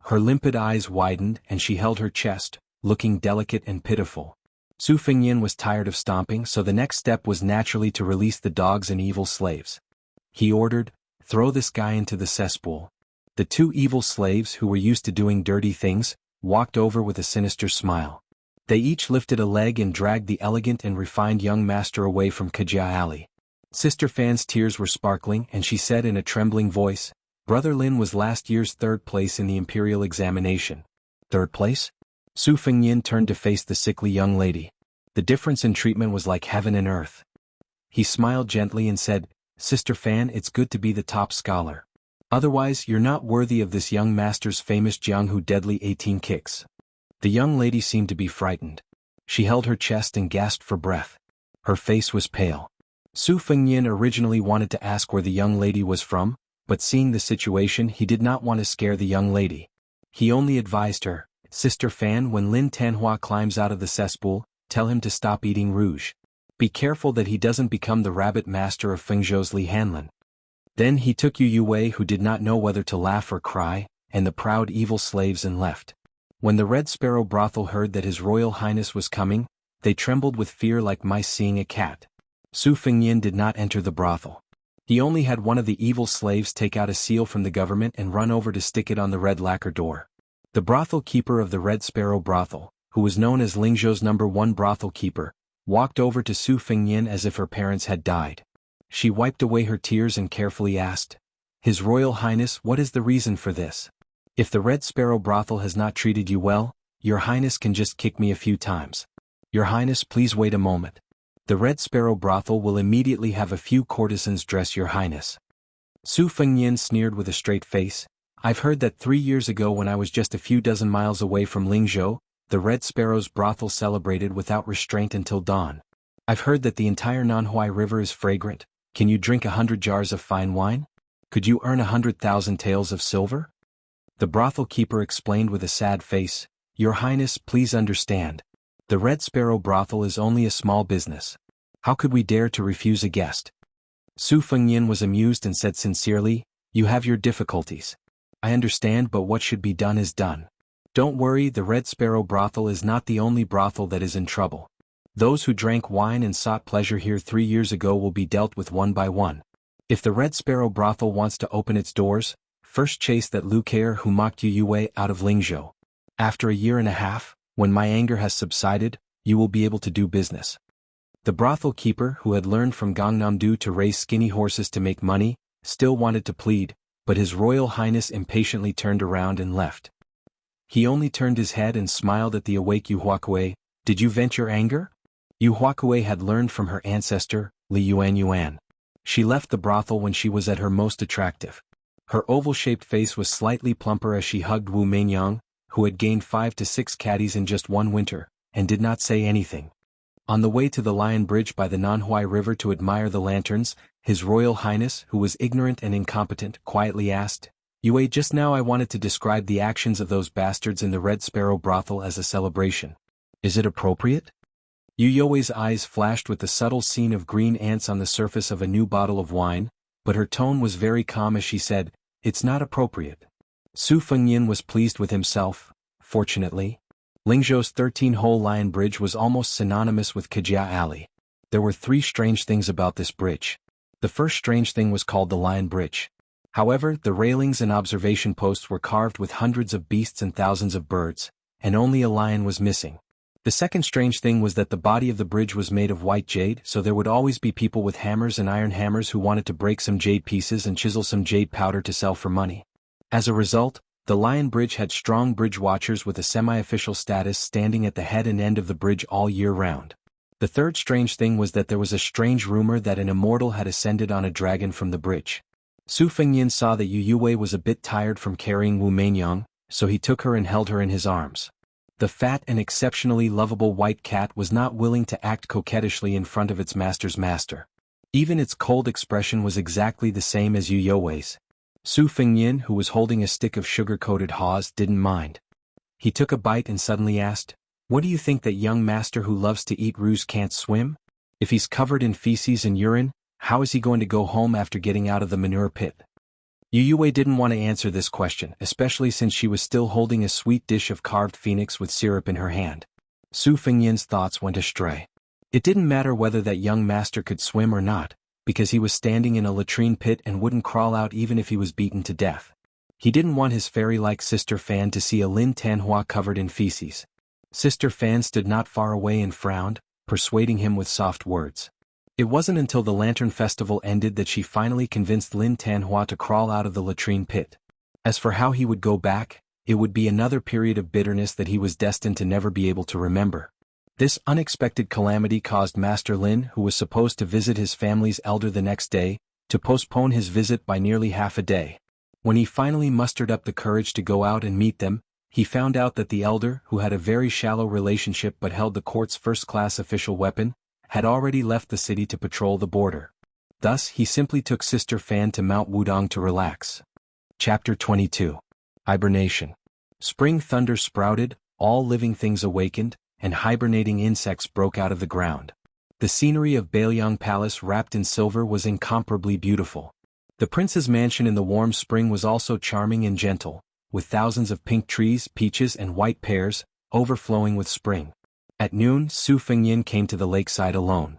Her limpid eyes widened and she held her chest, looking delicate and pitiful. Su Fengyin was tired of stomping, so the next step was naturally to release the dogs and evil slaves. He ordered, "Throw this guy into the cesspool." The two evil slaves, who were used to doing dirty things, walked over with a sinister smile. They each lifted a leg and dragged the elegant and refined young master away from Kajia Alley. Sister Fan's tears were sparkling and she said in a trembling voice, "Brother Lin was last year's 3rd place in the imperial examination." 3rd place? Su Fengyin turned to face the sickly young lady. The difference in treatment was like heaven and earth. He smiled gently and said, "Sister Fan, it's good to be the top scholar. Otherwise you're not worthy of this young master's famous Jianghu deadly 18 kicks." The young lady seemed to be frightened. She held her chest and gasped for breath. Her face was pale. Su Fengyin originally wanted to ask where the young lady was from, but seeing the situation he did not want to scare the young lady. He only advised her, "Sister Fan, when Lin Tanhua climbs out of the cesspool, tell him to stop eating rouge. Be careful that he doesn't become the rabbit master of Fengzhou's Li Hanlin." Then he took Yu Yue, who did not know whether to laugh or cry, and the proud evil slaves and left. When the Red Sparrow brothel heard that His Royal Highness was coming, they trembled with fear like mice seeing a cat. Su Fengyin did not enter the brothel. He only had one of the evil slaves take out a seal from the government and run over to stick it on the red lacquer door. The brothel keeper of the Red Sparrow brothel, who was known as Lingzhou's #1 brothel keeper, walked over to Su Fengyin as if her parents had died. She wiped away her tears and carefully asked, "His Royal Highness, what is the reason for this? If the Red Sparrow brothel has not treated you well, Your Highness can just kick me a few times." "Your Highness, please wait a moment. The Red Sparrow brothel will immediately have a few courtesans dress Your Highness." Su Fengyin sneered with a straight face. "I've heard that 3 years ago when I was just a few dozen miles away from Lingzhou, the Red Sparrow's brothel celebrated without restraint until dawn. I've heard that the entire Nanhuai River is fragrant. Can you drink 100 jars of fine wine? Could you earn 100,000 taels of silver?" The brothel keeper explained with a sad face, "Your Highness, please understand. The Red Sparrow brothel is only a small business. How could we dare to refuse a guest?" Su Fengyin was amused and said sincerely, "You have your difficulties. I understand, but what should be done is done. Don't worry, the Red Sparrow brothel is not the only brothel that is in trouble. Those who drank wine and sought pleasure here 3 years ago will be dealt with one by one. If the Red Sparrow brothel wants to open its doors, first chase that Lucaire who mocked Yu Yue out of Lingzhou. After a year and a half, when my anger has subsided, you will be able to do business." The brothel keeper, who had learned from Gangnam-do to raise skinny horses to make money, still wanted to plead, but His Royal Highness impatiently turned around and left. He only turned his head and smiled at the awake Yu Huakue. "Did you vent your anger?" Yu Huakue had learned from her ancestor, Li Yuan. She left the brothel when she was at her most attractive. Her oval-shaped face was slightly plumper as she hugged Wu Meinyang, who had gained 5 to 6 caddies in just one winter, and did not say anything. On the way to the Lion Bridge by the Nanhuai River to admire the lanterns, His Royal Highness, who was ignorant and incompetent, quietly asked, "Yue, just now I wanted to describe the actions of those bastards in the Red Sparrow brothel as a celebration. Is it appropriate?" Yu Yue's eyes flashed with the subtle scene of green ants on the surface of a new bottle of wine, but her tone was very calm as she said, "It's not appropriate." Su Fengyin was pleased with himself, fortunately. Lingzhou's 13-hole Lion Bridge was almost synonymous with Kajia Alley. There were 3 strange things about this bridge. The first strange thing was called the Lion Bridge. However, the railings and observation posts were carved with hundreds of beasts and thousands of birds, and only a lion was missing. The second strange thing was that the body of the bridge was made of white jade, so there would always be people with hammers and iron hammers who wanted to break some jade pieces and chisel some jade powder to sell for money. As a result, the Lion Bridge had strong bridge watchers with a semi-official status standing at the head and end of the bridge all year round. The third strange thing was that there was a strange rumor that an immortal had ascended on a dragon from the bridge. Su Fengyin saw that Yu Yue was a bit tired from carrying Wu Meinyang, so he took her and held her in his arms. The fat and exceptionally lovable white cat was not willing to act coquettishly in front of its master's master. Even its cold expression was exactly the same as Yu Youwei's. Su Fengnian, who was holding a stick of sugar-coated haws, didn't mind. He took a bite and suddenly asked, "What do you think that young master who loves to eat roos can't swim? If he's covered in feces and urine, how is he going to go home after getting out of the manure pit?" Yu Youwei didn't want to answer this question, especially since she was still holding a sweet dish of carved phoenix with syrup in her hand. Su Fengnian's thoughts went astray. It didn't matter whether that young master could swim or not, because he was standing in a latrine pit and wouldn't crawl out even if he was beaten to death. He didn't want his fairy-like Sister Fan to see a Lin Tanhua covered in feces. Sister Fan stood not far away and frowned, persuading him with soft words. It wasn't until the Lantern Festival ended that she finally convinced Lin Tanhua to crawl out of the latrine pit. As for how he would go back, it would be another period of bitterness that he was destined to never be able to remember. This unexpected calamity caused Master Lin, who was supposed to visit his family's elder the next day, to postpone his visit by nearly half a day. When he finally mustered up the courage to go out and meet them, he found out that the elder, who had a very shallow relationship but held the court's first-class official weapon, had already left the city to patrol the border. Thus, he simply took Sister Fan to Mount Wudong to relax. Chapter 22. Hibernation. Spring thunder sprouted, all living things awakened, and hibernating insects broke out of the ground. The scenery of Bailiang Palace wrapped in silver was incomparably beautiful. The prince's mansion in the warm spring was also charming and gentle, with thousands of pink trees, peaches and white pears, overflowing with spring. At noon, Su Fengnian came to the lakeside alone.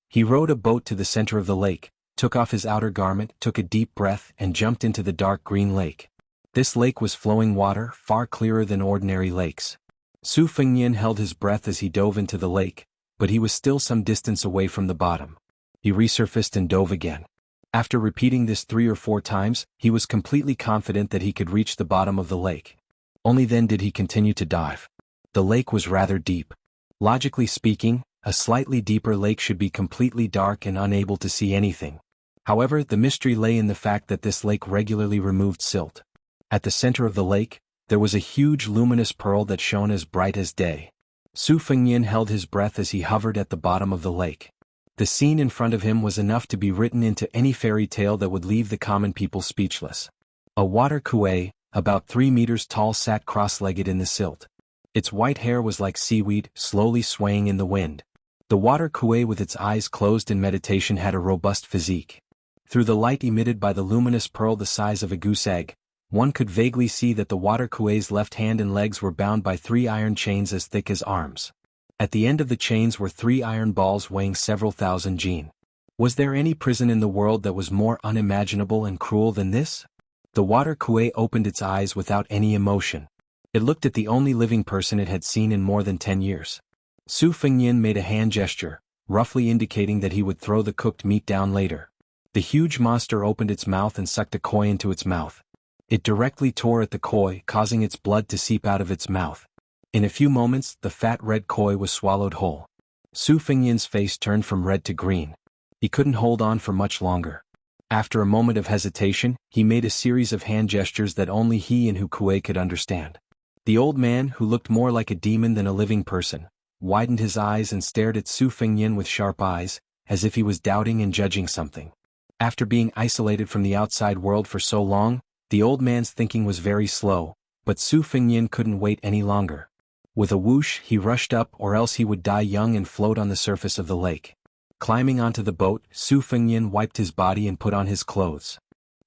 He rowed a boat to the center of the lake, took off his outer garment, took a deep breath and jumped into the dark green lake. This lake was flowing water, far clearer than ordinary lakes. Su Fengnian held his breath as he dove into the lake, but he was still some distance away from the bottom. He resurfaced and dove again. After repeating this 3 or 4 times, he was completely confident that he could reach the bottom of the lake. Only then did he continue to dive. The lake was rather deep. Logically speaking, a slightly deeper lake should be completely dark and unable to see anything. However, the mystery lay in the fact that this lake regularly removed silt. At the center of the lake, there was a huge luminous pearl that shone as bright as day. Su Fengnian held his breath as he hovered at the bottom of the lake. The scene in front of him was enough to be written into any fairy tale that would leave the common people speechless. A water kuei, about 3 meters tall, sat cross-legged in the silt. Its white hair was like seaweed, slowly swaying in the wind. The water kuei with its eyes closed in meditation had a robust physique. Through the light emitted by the luminous pearl the size of a goose egg, one could vaguely see that the water kuei's left hand and legs were bound by 3 iron chains as thick as arms. At the end of the chains were 3 iron balls weighing several thousand jin. Was there any prison in the world that was more unimaginable and cruel than this? The water kuei opened its eyes without any emotion. It looked at the only living person it had seen in more than 10 years. Su Fengnian made a hand gesture, roughly indicating that he would throw the cooked meat down later. The huge monster opened its mouth and sucked a koi into its mouth. It directly tore at the koi, causing its blood to seep out of its mouth. In a few moments, the fat red koi was swallowed whole. Su Fengnian's face turned from red to green. He couldn't hold on for much longer. After a moment of hesitation, he made a series of hand gestures that only he and Hu Kuei could understand. The old man, who looked more like a demon than a living person, widened his eyes and stared at Su Fengnian with sharp eyes, as if he was doubting and judging something. After being isolated from the outside world for so long, the old man's thinking was very slow, but Su Fengnian couldn't wait any longer. With a whoosh, he rushed up, or else he would die young and float on the surface of the lake. Climbing onto the boat, Su Fengnian wiped his body and put on his clothes.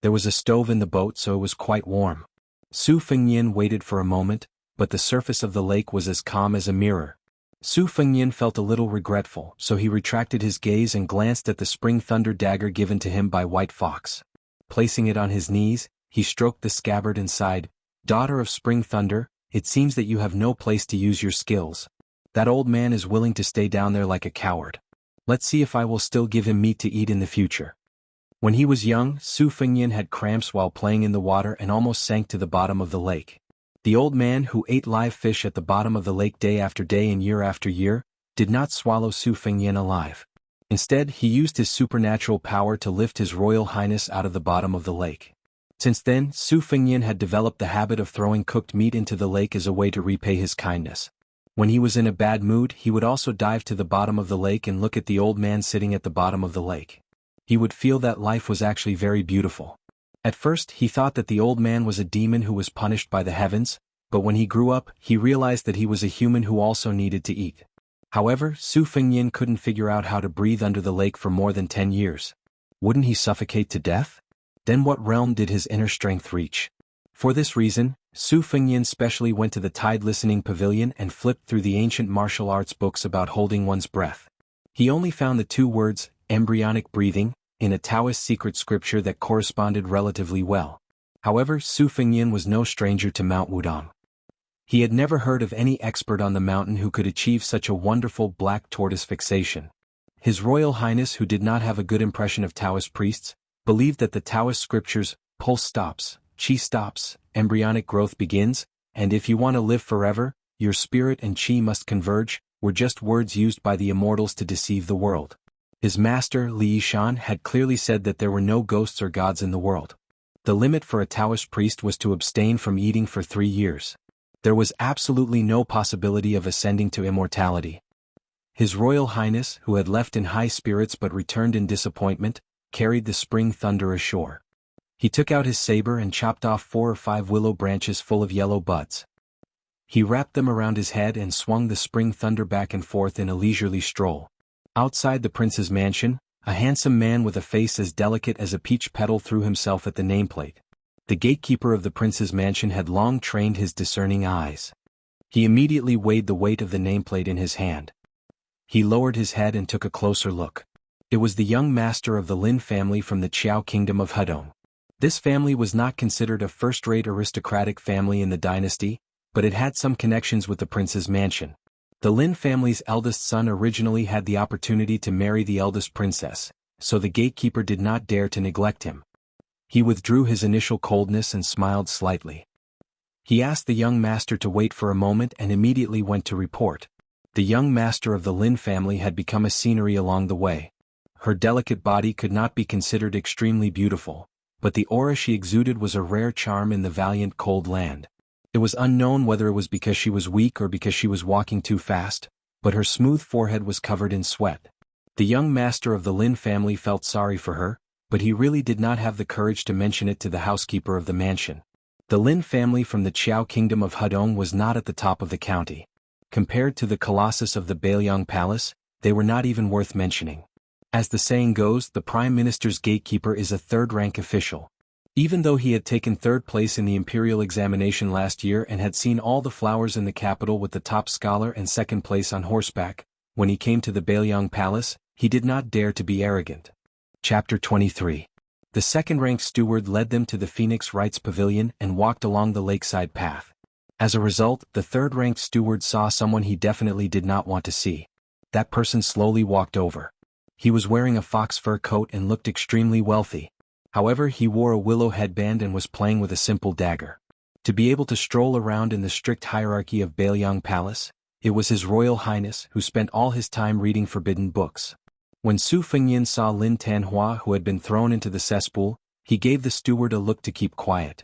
There was a stove in the boat, so it was quite warm. Su Fengnian waited for a moment, but the surface of the lake was as calm as a mirror. Su Fengnian felt a little regretful, so he retracted his gaze and glanced at the spring thunder dagger given to him by White Fox. Placing it on his knees, he stroked the scabbard and sighed, "Daughter of Spring Thunder, it seems that you have no place to use your skills. That old man is willing to stay down there like a coward. Let's see if I will still give him meat to eat in the future." When he was young, Su Fengnian had cramps while playing in the water and almost sank to the bottom of the lake. The old man, who ate live fish at the bottom of the lake day after day and year after year, did not swallow Su Fengnian alive. Instead, he used his supernatural power to lift His Royal Highness out of the bottom of the lake. Since then, Su Fengyan had developed the habit of throwing cooked meat into the lake as a way to repay his kindness. When he was in a bad mood, he would also dive to the bottom of the lake and look at the old man sitting at the bottom of the lake. He would feel that life was actually very beautiful. At first, he thought that the old man was a demon who was punished by the heavens, but when he grew up, he realized that he was a human who also needed to eat. However, Su Fengyan couldn't figure out how to breathe under the lake for more than 10 years. Wouldn't he suffocate to death? Then what realm did his inner strength reach? For this reason, Su Fengyan specially went to the Tide Listening Pavilion and flipped through the ancient martial arts books about holding one's breath. He only found the 2 words, embryonic breathing, in a Taoist secret scripture that corresponded relatively well. However, Su Fengyan was no stranger to Mount Wudong. He had never heard of any expert on the mountain who could achieve such a wonderful black tortoise fixation. His Royal Highness, who did not have a good impression of Taoist priests, believed that the Taoist scriptures, pulse stops, qi stops, embryonic growth begins, and if you want to live forever, your spirit and qi must converge, were just words used by the immortals to deceive the world. His master, Li Yishan, had clearly said that there were no ghosts or gods in the world. The limit for a Taoist priest was to abstain from eating for 3 years. There was absolutely no possibility of ascending to immortality. His Royal Highness, who had left in high spirits but returned in disappointment, carried the spring thunder ashore. He took out his saber and chopped off 4 or 5 willow branches full of yellow buds. He wrapped them around his head and swung the spring thunder back and forth in a leisurely stroll. Outside the prince's mansion, a handsome man with a face as delicate as a peach petal threw himself at the nameplate. The gatekeeper of the prince's mansion had long trained his discerning eyes. He immediately weighed the weight of the nameplate in his hand. He lowered his head and took a closer look. It was the young master of the Lin family from the Qiao kingdom of Hedong. This family was not considered a first-rate aristocratic family in the dynasty, but it had some connections with the prince's mansion. The Lin family's eldest son originally had the opportunity to marry the eldest princess, so the gatekeeper did not dare to neglect him. He withdrew his initial coldness and smiled slightly. He asked the young master to wait for a moment and immediately went to report. The young master of the Lin family had become a scenery along the way. Her delicate body could not be considered extremely beautiful, but the aura she exuded was a rare charm in the valiant cold land. It was unknown whether it was because she was weak or because she was walking too fast, but her smooth forehead was covered in sweat. The young master of the Lin family felt sorry for her, but he really did not have the courage to mention it to the housekeeper of the mansion. The Lin family from the Qiao kingdom of Hedong was not at the top of the county. Compared to the colossus of the Bailiang Palace, they were not even worth mentioning. As the saying goes, the prime minister's gatekeeper is a third-rank official. Even though he had taken 3rd place in the imperial examination last year and had seen all the flowers in the capital with the top scholar and 2nd place on horseback, when he came to the Bailiang Palace, he did not dare to be arrogant. Chapter 23. The 2nd-ranked steward led them to the Phoenix Rites Pavilion and walked along the lakeside path. As a result, the 3rd-ranked steward saw someone he definitely did not want to see. That person slowly walked over. He was wearing a fox fur coat and looked extremely wealthy. However, he wore a willow headband and was playing with a simple dagger. To be able to stroll around in the strict hierarchy of Bailiang Palace, it was His Royal Highness who spent all his time reading forbidden books. When Su Fengyan saw Lin Tanhua who had been thrown into the cesspool, he gave the steward a look to keep quiet.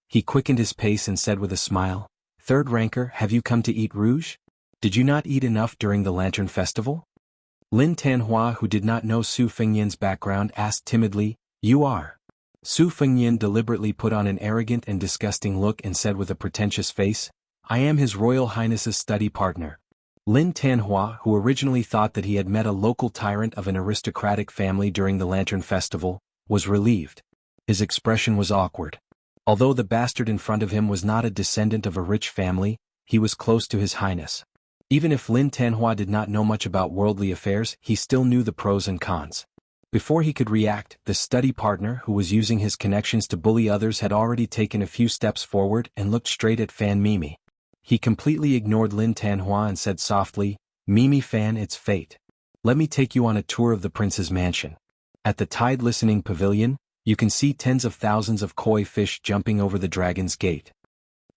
He quickened his pace and said with a smile, "Third ranker, have you come to eat rouge? Did you not eat enough during the Lantern Festival?" Lin Tanhua, who did not know Su Fengyan's background, asked timidly, "You are?" Su Fengyan deliberately put on an arrogant and disgusting look and said with a pretentious face, "I am His Royal Highness's study partner." Lin Tanhua, who originally thought that he had met a local tyrant of an aristocratic family during the Lantern Festival, was relieved. His expression was awkward. Although the bastard in front of him was not a descendant of a rich family, he was close to His Highness. Even if Lin Tanhua did not know much about worldly affairs, he still knew the pros and cons. Before he could react, the study partner who was using his connections to bully others had already taken a few steps forward and looked straight at Fan Mimi. He completely ignored Lin Tanhua and said softly, "Mimi Fan, it's fate. Let me take you on a tour of the prince's mansion. At the Tide Listening Pavilion, you can see tens of thousands of koi fish jumping over the dragon's gate."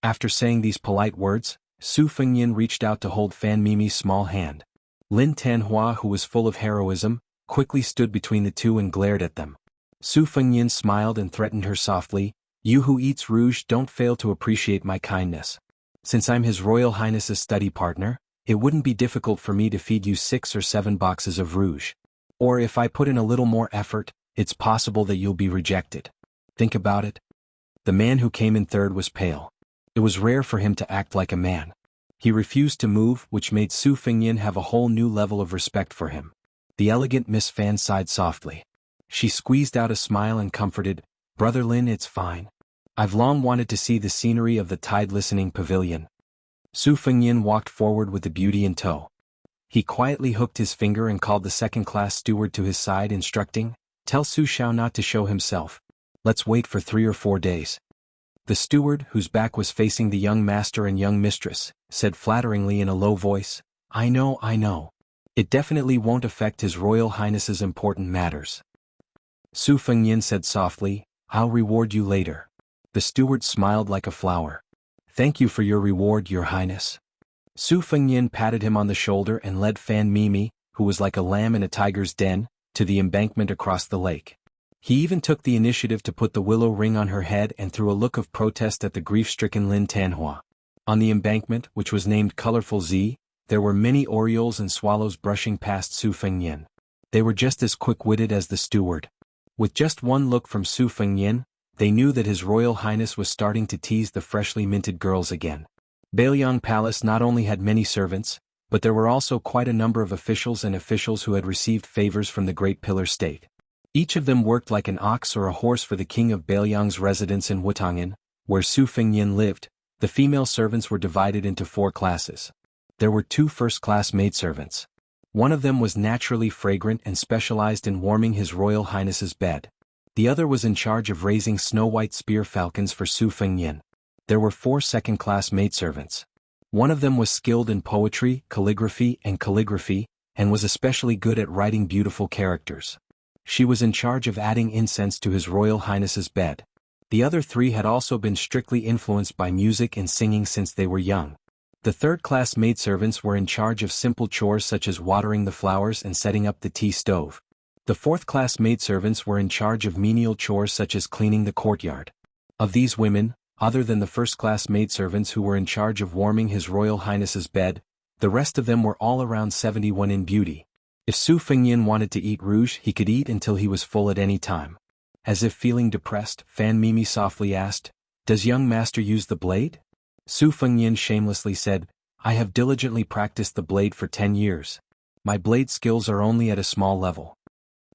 After saying these polite words, Su Fengyan reached out to hold Fan Mimi's small hand. Lin Tanhua, who was full of heroism, quickly stood between the two and glared at them. Su Fengyan smiled and threatened her softly, You who eats rouge don't fail to appreciate my kindness. Since I'm His Royal Highness's study partner, it wouldn't be difficult for me to feed you 6 or 7 boxes of rouge. Or if I put in a little more effort, it's possible that you'll be rejected. Think about it. The man who came in third was pale. It was rare for him to act like a man. He refused to move, which made Su Fengyin have a whole new level of respect for him. The elegant Miss Fan sighed softly. She squeezed out a smile and comforted, "Brother Lin, it's fine. I've long wanted to see the scenery of the tide-listening pavilion." Su Fengyin walked forward with the beauty in tow. He quietly hooked his finger and called the second-class steward to his side, instructing, "Tell Su Xiao not to show himself. Let's wait for 3 or 4 days." The steward, whose back was facing the young master and young mistress, said flatteringly in a low voice, I know. It definitely won't affect His Royal Highness's important matters." Su Fengyin said softly, "I'll reward you later." The steward smiled like a flower. "Thank you for your reward, Your Highness." Su Fengyin patted him on the shoulder and led Fan Mimi, who was like a lamb in a tiger's den, to the embankment across the lake. He even took the initiative to put the willow ring on her head and threw a look of protest at the grief-stricken Lin Tanhua. On the embankment, which was named Colorful Z, there were many orioles and swallows brushing past Su Fengyin. They were just as quick-witted as the steward. With just one look from Su Fengyin, they knew that His Royal Highness was starting to tease the freshly minted girls again. Bailiang Palace not only had many servants, but there were also quite a number of officials who had received favors from the Great Pillar State. Each of them worked like an ox or a horse for the king of Bailiang's residence in Wutang'an, where Su Fengyin lived. The female servants were divided into 4 classes. There were 2 first-class maidservants. One of them was naturally fragrant and specialized in warming His Royal Highness's bed. The other was in charge of raising snow-white spear falcons for Su Fengyin. There were 4 second-class maidservants. One of them was skilled in poetry, calligraphy, and was especially good at writing beautiful characters. She was in charge of adding incense to His Royal Highness's bed. The other 3 had also been strictly influenced by music and singing since they were young. The third-class maidservants were in charge of simple chores such as watering the flowers and setting up the tea stove. The fourth-class maidservants were in charge of menial chores such as cleaning the courtyard. Of these women, other than the first-class maidservants who were in charge of warming His Royal Highness's bed, the rest of them were all around 71 in beauty. If Su Fengyin wanted to eat rouge, he could eat until he was full at any time. As if feeling depressed, Fan Mimi softly asked, "Does young master use the blade?" Su Fengyin shamelessly said, "I have diligently practiced the blade for 10 years. My blade skills are only at a small level."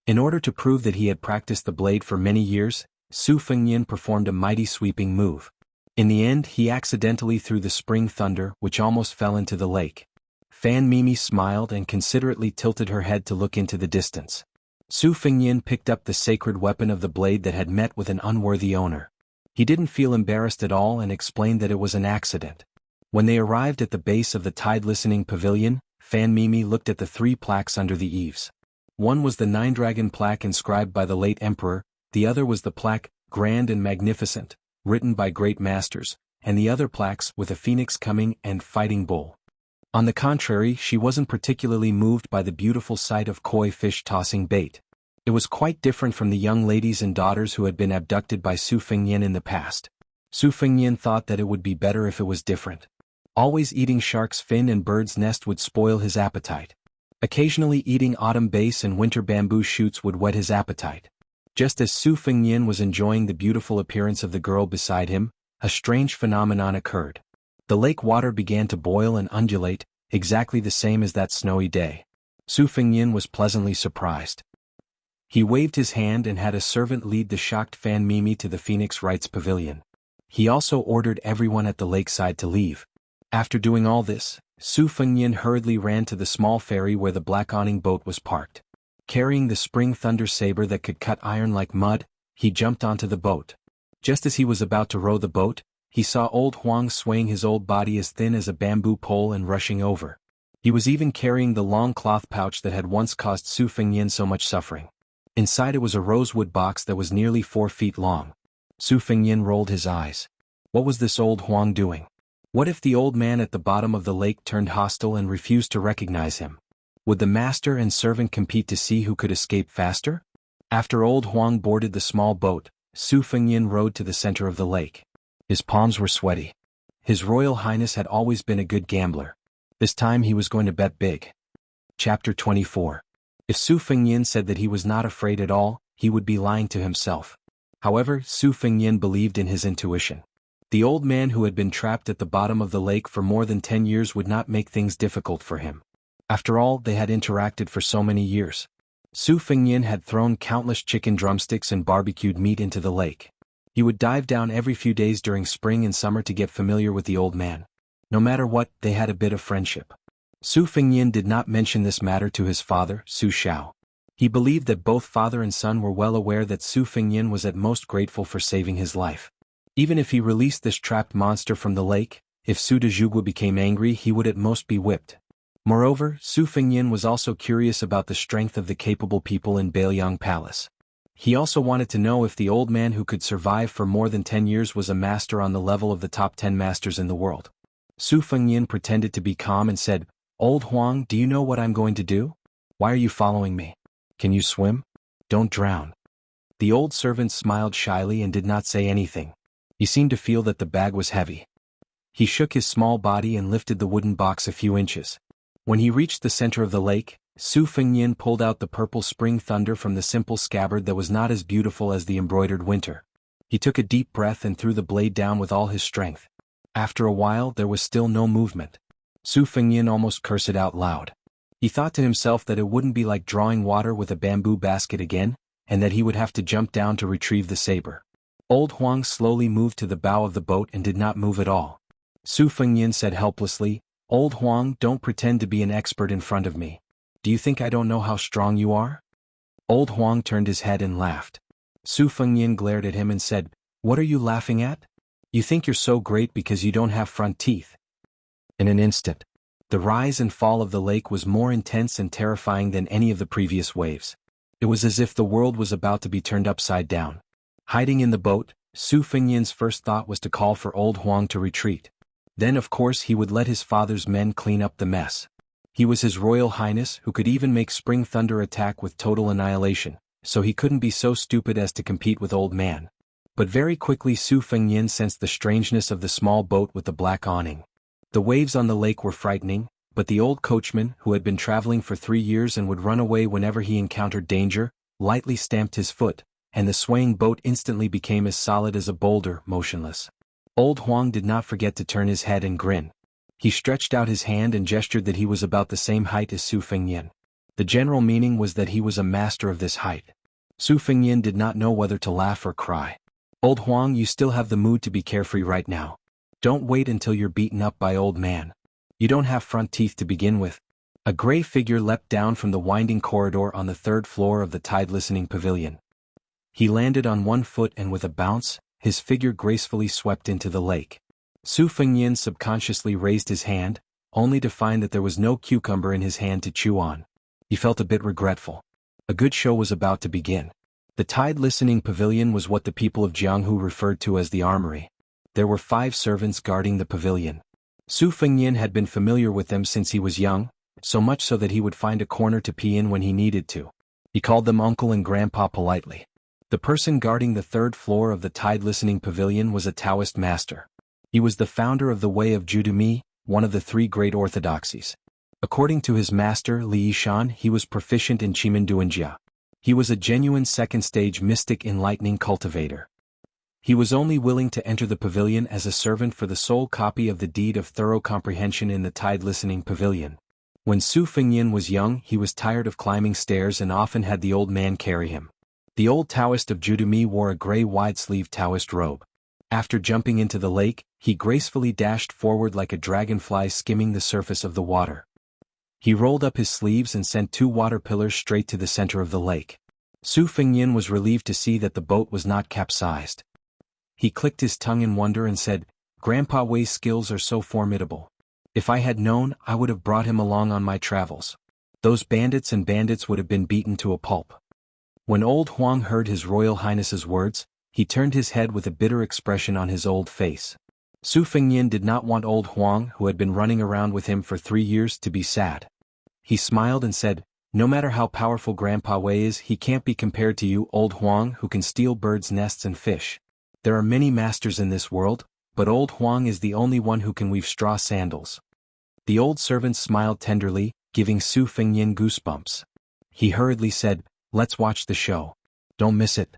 In order to prove that he had practiced the blade for many years, Su Fengyin performed a mighty sweeping move. In the end, he accidentally threw the spring thunder, which almost fell into the lake. Fan Mimi smiled and considerately tilted her head to look into the distance. Su Fengyin picked up the sacred weapon of the blade that had met with an unworthy owner. He didn't feel embarrassed at all and explained that it was an accident. When they arrived at the base of the tide-listening pavilion, Fan Mimi looked at the 3 plaques under the eaves. One was the 9-dragon plaque inscribed by the late emperor, the other was the plaque, Grand and Magnificent, written by great masters, and the other plaques with a phoenix coming and fighting bull. On the contrary, she wasn't particularly moved by the beautiful sight of koi fish tossing bait. It was quite different from the young ladies and daughters who had been abducted by Su Fengyin in the past. Su Fengyin thought that it would be better if it was different. Always eating shark's fin and bird's nest would spoil his appetite. Occasionally eating autumn base and winter bamboo shoots would whet his appetite. Just as Su Fengyin was enjoying the beautiful appearance of the girl beside him, a strange phenomenon occurred. The lake water began to boil and undulate, exactly the same as that snowy day. Su Fengyin was pleasantly surprised. He waved his hand and had a servant lead the shocked Fan Mimi to the Phoenix Rites Pavilion. He also ordered everyone at the lakeside to leave. After doing all this, Su Fengyin hurriedly ran to the small ferry where the black awning boat was parked. Carrying the spring thunder saber that could cut iron like mud, he jumped onto the boat. Just as he was about to row the boat, he saw old Huang swaying his old body as thin as a bamboo pole and rushing over. He was even carrying the long cloth pouch that had once caused Su Fengyin so much suffering. Inside it was a rosewood box that was nearly 4 feet long. Su Fengyin rolled his eyes. What was this old Huang doing? What if the old man at the bottom of the lake turned hostile and refused to recognize him? Would the master and servant compete to see who could escape faster? After old Huang boarded the small boat, Su Fengyin rowed to the center of the lake. His palms were sweaty. His Royal Highness had always been a good gambler. This time he was going to bet big. Chapter 24. If Su Fengyin said that he was not afraid at all, he would be lying to himself. However, Su Fengyin believed in his intuition. The old man who had been trapped at the bottom of the lake for more than 10 years would not make things difficult for him. After all, they had interacted for so many years. Su Fengyin had thrown countless chicken drumsticks and barbecued meat into the lake. He would dive down every few days during spring and summer to get familiar with the old man. No matter what, they had a bit of friendship. Su Fengyin did not mention this matter to his father, Su Xiao. He believed that both father and son were well aware that Su Fengyin was at most grateful for saving his life. Even if he released this trapped monster from the lake, if Su Dezhugwu became angry, he would at most be whipped. Moreover, Su Fengyin was also curious about the strength of the capable people in Bailiang Palace. He also wanted to know if the old man who could survive for more than 10 years was a master on the level of the top 10 masters in the world. Su Fengyin pretended to be calm and said, "Old Huang, do you know what I'm going to do? Why are you following me? Can you swim? Don't drown." The old servant smiled shyly and did not say anything. He seemed to feel that the bag was heavy. He shook his small body and lifted the wooden box a few inches. When he reached the center of the lake, Su Fengyin pulled out the purple spring thunder from the simple scabbard that was not as beautiful as the embroidered winter. He took a deep breath and threw the blade down with all his strength. After a while, there was still no movement. Su Fengyin almost cursed out loud. He thought to himself that it wouldn't be like drawing water with a bamboo basket again, and that he would have to jump down to retrieve the saber. Old Huang slowly moved to the bow of the boat and did not move at all. Su Fengyin said helplessly, "Old Huang, don't pretend to be an expert in front of me. Do you think I don't know how strong you are?" Old Huang turned his head and laughed. Su Fengyin glared at him and said, "What are you laughing at? You think you're so great because you don't have front teeth." In an instant, the rise and fall of the lake was more intense and terrifying than any of the previous waves. It was as if the world was about to be turned upside down. Hiding in the boat, Su Fengyin's first thought was to call for Old Huang to retreat. Then of course he would let his father's men clean up the mess. He was His Royal Highness who could even make Spring Thunder attack with total annihilation, so he couldn't be so stupid as to compete with Old Man. But very quickly Su Fengyin sensed the strangeness of the small boat with the black awning. The waves on the lake were frightening, but the old coachman, who had been traveling for 3 years and would run away whenever he encountered danger, lightly stamped his foot, and the swaying boat instantly became as solid as a boulder, motionless. Old Huang did not forget to turn his head and grin. He stretched out his hand and gestured that he was about the same height as Su Fengyin. The general meaning was that he was a master of this height. Su Fengyin did not know whether to laugh or cry. "Old Huang, you still have the mood to be carefree right now. Don't wait until you're beaten up by Old Man. You don't have front teeth to begin with." A gray figure leapt down from the winding corridor on the 3rd floor of the tide-listening pavilion. He landed on one foot and with a bounce, his figure gracefully swept into the lake. Su Fengyin subconsciously raised his hand, only to find that there was no cucumber in his hand to chew on. He felt a bit regretful. A good show was about to begin. The tide-listening pavilion was what the people of Jianghu referred to as the armory. There were 5 servants guarding the pavilion. Su Fengyin had been familiar with them since he was young, so much so that he would find a corner to pee in when he needed to. He called them uncle and grandpa politely. The person guarding the 3rd floor of the tide-listening pavilion was a Taoist master. He was the founder of the Way of Judumi, one of the 3 great orthodoxies. According to his master Li Yishan, he was proficient in Chimenduanjia. He was a genuine second-stage mystic enlightening cultivator. He was only willing to enter the pavilion as a servant for the sole copy of the deed of thorough comprehension in the tide-listening pavilion. When Su Fengyin was young, he was tired of climbing stairs and often had the old man carry him. The old Taoist of Judumi wore a gray wide-sleeved Taoist robe. After jumping into the lake, he gracefully dashed forward like a dragonfly skimming the surface of the water. He rolled up his sleeves and sent 2 water pillars straight to the center of the lake. Su Fengyin was relieved to see that the boat was not capsized. He clicked his tongue in wonder and said, "Grandpa Wei's skills are so formidable. If I had known, I would have brought him along on my travels. Those bandits would have been beaten to a pulp." When Old Huang heard His Royal Highness's words, he turned his head with a bitter expression on his old face. Su Fengyin did not want Old Huang, who had been running around with him for 3 years, to be sad. He smiled and said, No matter how powerful Grandpa Wei is, he can't be compared to you, old Huang, who can steal birds' nests and fish. There are many masters in this world, but old Huang is the only one who can weave straw sandals." The old servant smiled tenderly, giving Su Fengyin goosebumps. He hurriedly said, "Let's watch the show. Don't miss it."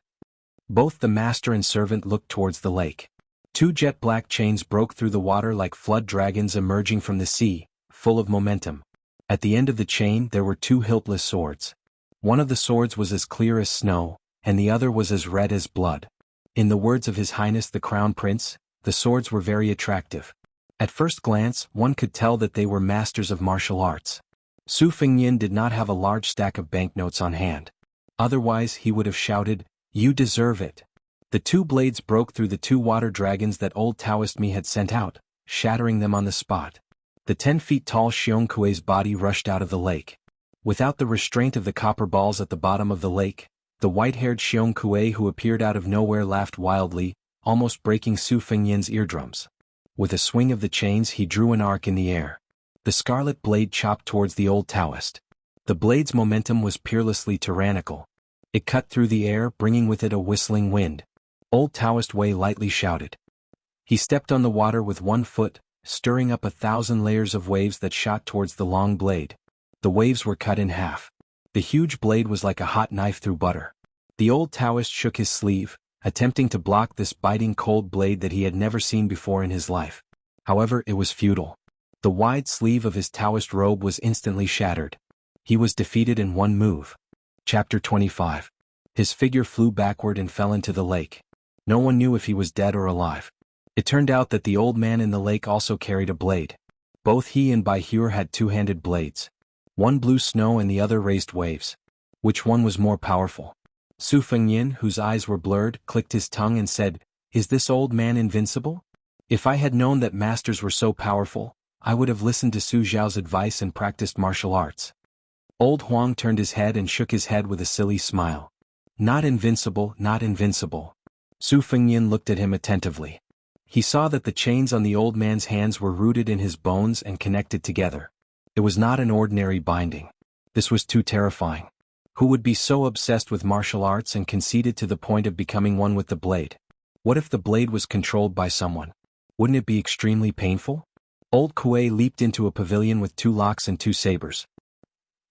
Both the master and servant looked towards the lake. Two jet-black chains broke through the water like flood dragons emerging from the sea, full of momentum. At the end of the chain there were two hiltless swords. One of the swords was as clear as snow, and the other was as red as blood. In the words of His Highness the Crown Prince, the swords were very attractive. At first glance, one could tell that they were masters of martial arts. Su Fengyin did not have a large stack of banknotes on hand. Otherwise he would have shouted, "You deserve it." The two blades broke through the two water dragons that old Taoist Mi had sent out, shattering them on the spot. The 10 feet tall Xiong Kuei's body rushed out of the lake. Without the restraint of the copper balls at the bottom of the lake, the white-haired Xiong Kuei who appeared out of nowhere laughed wildly, almost breaking Su Fengyin's eardrums. With a swing of the chains he drew an arc in the air. The scarlet blade chopped towards the old Taoist. The blade's momentum was peerlessly tyrannical. It cut through the air, bringing with it a whistling wind. Old Taoist Wei lightly shouted. He stepped on the water with one foot, stirring up 1,000 layers of waves that shot towards the long blade. The waves were cut in half. The huge blade was like a hot knife through butter. The old Taoist shook his sleeve, attempting to block this biting cold blade that he had never seen before in his life. However, it was futile. The wide sleeve of his Taoist robe was instantly shattered. He was defeated in one move. Chapter 25. His figure flew backward and fell into the lake. No one knew if he was dead or alive. It turned out that the old man in the lake also carried a blade. Both he and Bai Hur had two-handed blades. One blew snow and the other raised waves. Which one was more powerful? Su Fengyin, whose eyes were blurred, clicked his tongue and said, "Is this old man invincible? If I had known that masters were so powerful, I would have listened to Su Zhao's advice and practiced martial arts." Old Huang turned his head and shook his head with a silly smile. "Not invincible, not invincible." Su Fengyin looked at him attentively. He saw that the chains on the old man's hands were rooted in his bones and connected together. It was not an ordinary binding. This was too terrifying. Who would be so obsessed with martial arts and conceited to the point of becoming one with the blade? What if the blade was controlled by someone? Wouldn't it be extremely painful? Old Kuei leaped into a pavilion with 2 locks and 2 sabers.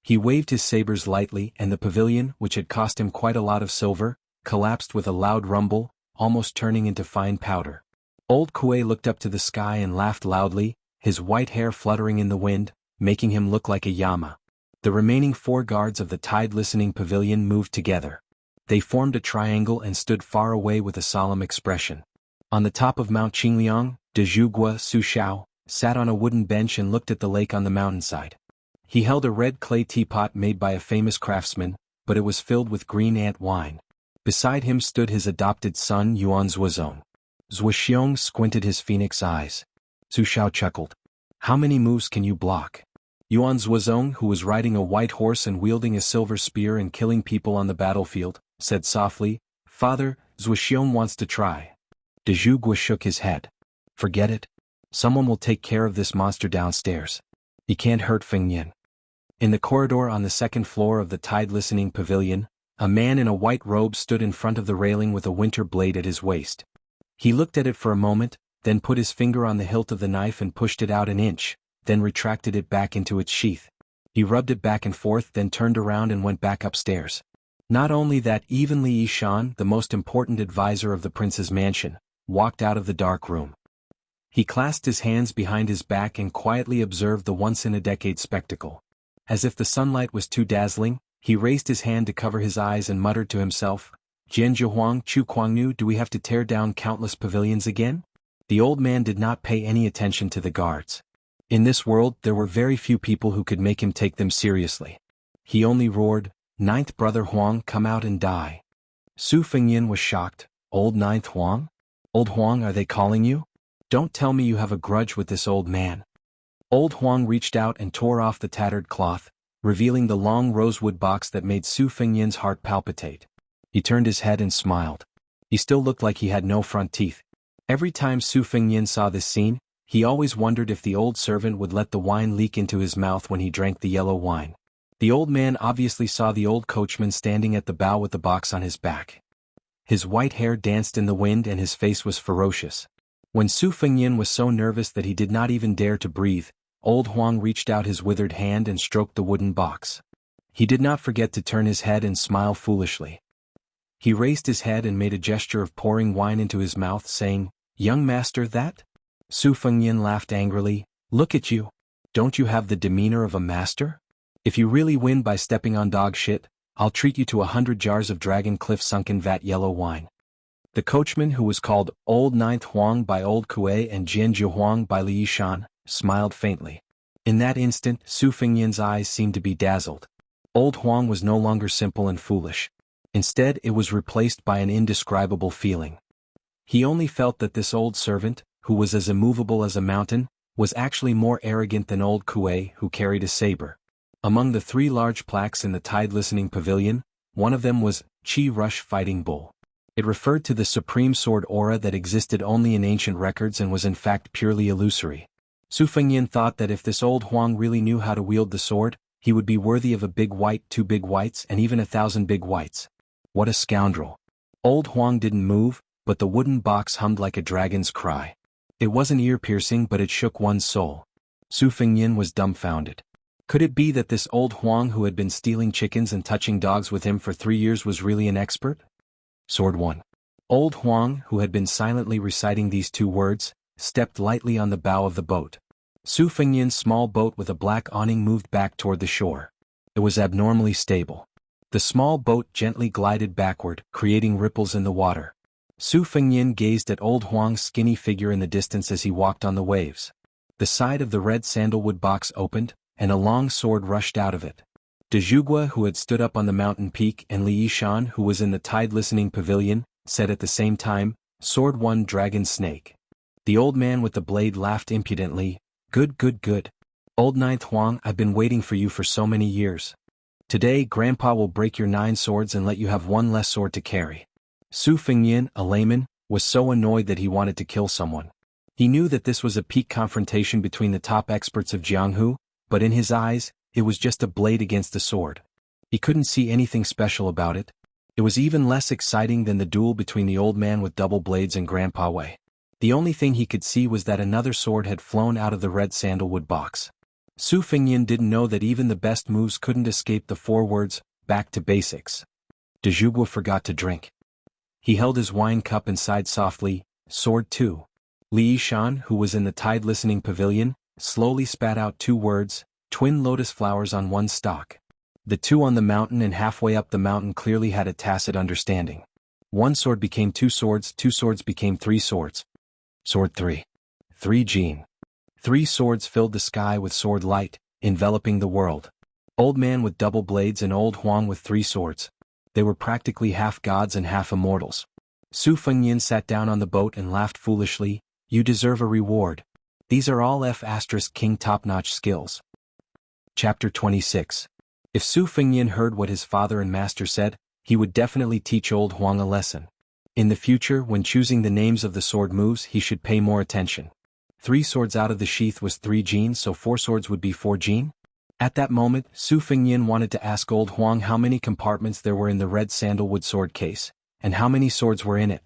He waved his sabers lightly and the pavilion, which had cost him quite a lot of silver, collapsed with a loud rumble, almost turning into fine powder. Old Kuei looked up to the sky and laughed loudly, his white hair fluttering in the wind, making him look like a llama. The remaining 4 guards of the tide-listening pavilion moved together. They formed a triangle and stood far away with a solemn expression. On the top of Mount Qingliang, de Zhugua Su Xiao sat on a wooden bench and looked at the lake on the mountainside. He held a red clay teapot made by a famous craftsman, but it was filled with green ant wine. Beside him stood his adopted son Yuan Zuozong. Zuoxiong squinted his phoenix eyes. Su Xiao chuckled. "How many moves can you block?" Yuan Zuozong, who was riding a white horse and wielding a silver spear and killing people on the battlefield, said softly, "Father, Zuoxiong wants to try." De Zhugua shook his head. "Forget it. Someone will take care of this monster downstairs. He can't hurt Fengyin." In the corridor on the 2nd floor of the tide-listening pavilion, a man in a white robe stood in front of the railing with a winter blade at his waist. He looked at it for a moment, then put his finger on the hilt of the knife and pushed it out an inch, then retracted it back into its sheath. He rubbed it back and forth, then turned around and went back upstairs. Not only that, even Li Yishan, the most important advisor of the prince's mansion, walked out of the dark room. He clasped his hands behind his back and quietly observed the once-in-a-decade spectacle. As if the sunlight was too dazzling, he raised his hand to cover his eyes and muttered to himself, "Jianzhuang Chu Kuangnu, do we have to tear down countless pavilions again?" The old man did not pay any attention to the guards. In this world there were very few people who could make him take them seriously. He only roared, "Ninth brother Huang, come out and die." Su Fengyin was shocked. "Old Ninth Huang? Old Huang, are they calling you? Don't tell me you have a grudge with this old man." Old Huang reached out and tore off the tattered cloth, revealing the long rosewood box that made Su Fengyin's heart palpitate. He turned his head and smiled. He still looked like he had no front teeth. Every time Su Fengyin saw this scene, he always wondered if the old servant would let the wine leak into his mouth when he drank the yellow wine. The old man obviously saw the old coachman standing at the bow with the box on his back. His white hair danced in the wind and his face was ferocious. When Su Fengyin was so nervous that he did not even dare to breathe, old Huang reached out his withered hand and stroked the wooden box. He did not forget to turn his head and smile foolishly. He raised his head and made a gesture of pouring wine into his mouth, saying, "Young master, that?" Su Fengyin laughed angrily. "Look at you. Don't you have the demeanor of a master? If you really win by stepping on dog shit, I'll treat you to 100 jars of Dragon Cliff sunken vat yellow wine." The coachman, who was called Old Ninth Huang by Old Kuei and Jianju Huang by Li Yishan, smiled faintly. In that instant, Su Fengyin's eyes seemed to be dazzled. Old Huang was no longer simple and foolish. Instead, it was replaced by an indescribable feeling. He only felt that this old servant, who was as immovable as a mountain, was actually more arrogant than Old Kuei, who carried a saber. Among the 3 large plaques in the Tide Listening Pavilion, one of them was Qi Rush Fighting Bull. It referred to the supreme sword aura that existed only in ancient records and was in fact purely illusory. Su Fengyin thought that if this old Huang really knew how to wield the sword, he would be worthy of a big white, 2 big whites, and even 1,000 big whites. What a scoundrel. Old Huang didn't move, but the wooden box hummed like a dragon's cry. It wasn't ear-piercing, but it shook one's soul. Su Fengyin was dumbfounded. Could it be that this old Huang who had been stealing chickens and touching dogs with him for 3 years was really an expert? Sword 1. Old Huang, who had been silently reciting these 2 words, stepped lightly on the bow of the boat. Su Fengyin's small boat with a black awning moved back toward the shore. It was abnormally stable. The small boat gently glided backward, creating ripples in the water. Su Fengyin gazed at old Huang's skinny figure in the distance as he walked on the waves. The side of the red sandalwood box opened, and a long sword rushed out of it. De Zhugua, who had stood up on the mountain peak, and Li Yishan, who was in the Tide Listening Pavilion, said at the same time, "Sword 1 Dragon Snake." The old man with the blade laughed impudently. "Good, good, good. Old Ninth Huang, I've been waiting for you for so many years. Today, Grandpa will break your 9 swords and let you have 1 less sword to carry." Su Fengyin, a layman, was so annoyed that he wanted to kill someone. He knew that this was a peak confrontation between the top experts of Jianghu, but in his eyes, it was just a blade against a sword. He couldn't see anything special about it. It was even less exciting than the duel between the old man with double blades and Grandpa Wei. The only thing he could see was that another sword had flown out of the red sandalwood box. Su Fengyin didn't know that even the best moves couldn't escape the 4 words, "back to basics." De Zhugua forgot to drink. He held his wine cup and sighed softly, "Sword 2. Li Yishan, who was in the Tide Listening Pavilion, slowly spat out 2 words, "twin lotus flowers on 1 stalk." The 2 on the mountain and halfway up the mountain clearly had a tacit understanding. 1 sword became 2 swords, 2 swords became 3 swords. Sword 3. 3 Jin. 3 swords filled the sky with sword light, enveloping the world. Old man with double blades and old Huang with 3 swords. They were practically half gods and half immortals. Su Fengyin sat down on the boat and laughed foolishly. "You deserve a reward. These are all F***king top-notch skills." Chapter 26. If Su Fengyin heard what his father and master said, he would definitely teach old Huang a lesson. In the future, when choosing the names of the sword moves, he should pay more attention. 3 swords out of the sheath was 3 Jin, so 4 swords would be 4 Jin? At that moment, Su Fengyin wanted to ask old Huang how many compartments there were in the red sandalwood sword case, and how many swords were in it.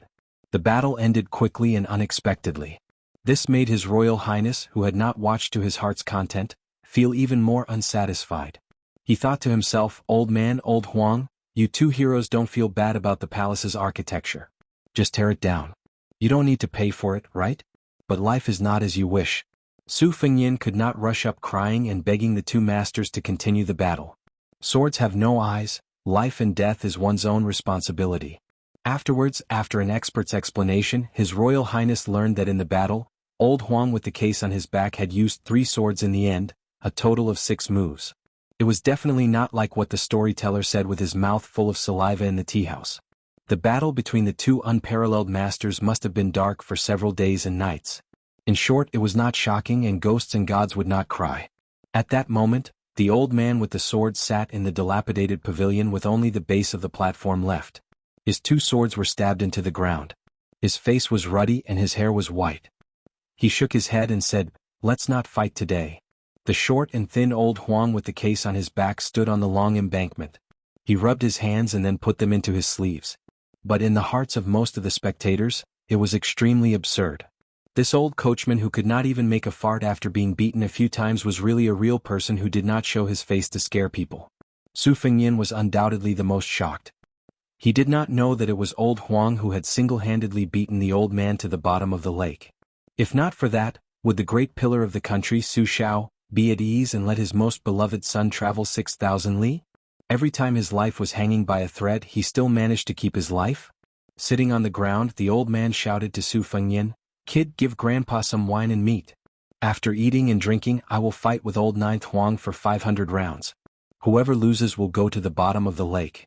The battle ended quickly and unexpectedly. This made His Royal Highness, who had not watched to his heart's content, feel even more unsatisfied. He thought to himself, "Old man, old Huang, you 2 heroes don't feel bad about the palace's architecture. Just tear it down. You don't need to pay for it, right? But life is not as you wish." Su Fengyin could not rush up crying and begging the 2 masters to continue the battle. Swords have no eyes, life and death is one's own responsibility. Afterwards, after an expert's explanation, His Royal Highness learned that in the battle, old Huang with the case on his back had used 3 swords in the end, a total of 6 moves. It was definitely not like what the storyteller said with his mouth full of saliva in the tea house. The battle between the 2 unparalleled masters must have been dark for several days and nights. In short, it was not shocking, and ghosts and gods would not cry. At that moment, the old man with the sword sat in the dilapidated pavilion with only the base of the platform left. His 2 swords were stabbed into the ground. His face was ruddy and his hair was white. He shook his head and said, "Let's not fight today. The short and thin old Huang with the case on his back stood on the long embankment. He rubbed his hands and then put them into his sleeves. But in the hearts of most of the spectators, it was extremely absurd. This old coachman who could not even make a fart after being beaten a few times was really a real person who did not show his face to scare people. Su Fengnian was undoubtedly the most shocked. He did not know that it was old Huang who had single-handedly beaten the old man to the bottom of the lake. If not for that, would the great pillar of the country, Su Shao, be at ease and let his most beloved son travel 6,000 li? Every time his life was hanging by a thread, he still managed to keep his life? Sitting on the ground, the old man shouted to Su Fengnian, "Kid, give grandpa some wine and meat. After eating and drinking, I will fight with old Ninth Huang for 500 rounds. Whoever loses will go to the bottom of the lake."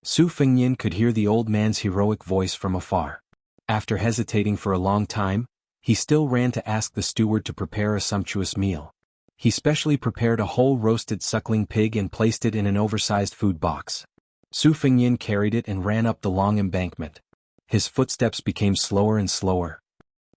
Su Fengnian could hear the old man's heroic voice from afar. After hesitating for a long time, he still ran to ask the steward to prepare a sumptuous meal. He specially prepared a whole roasted suckling pig and placed it in an oversized food box. Su Fengnian carried it and ran up the long embankment. His footsteps became slower and slower.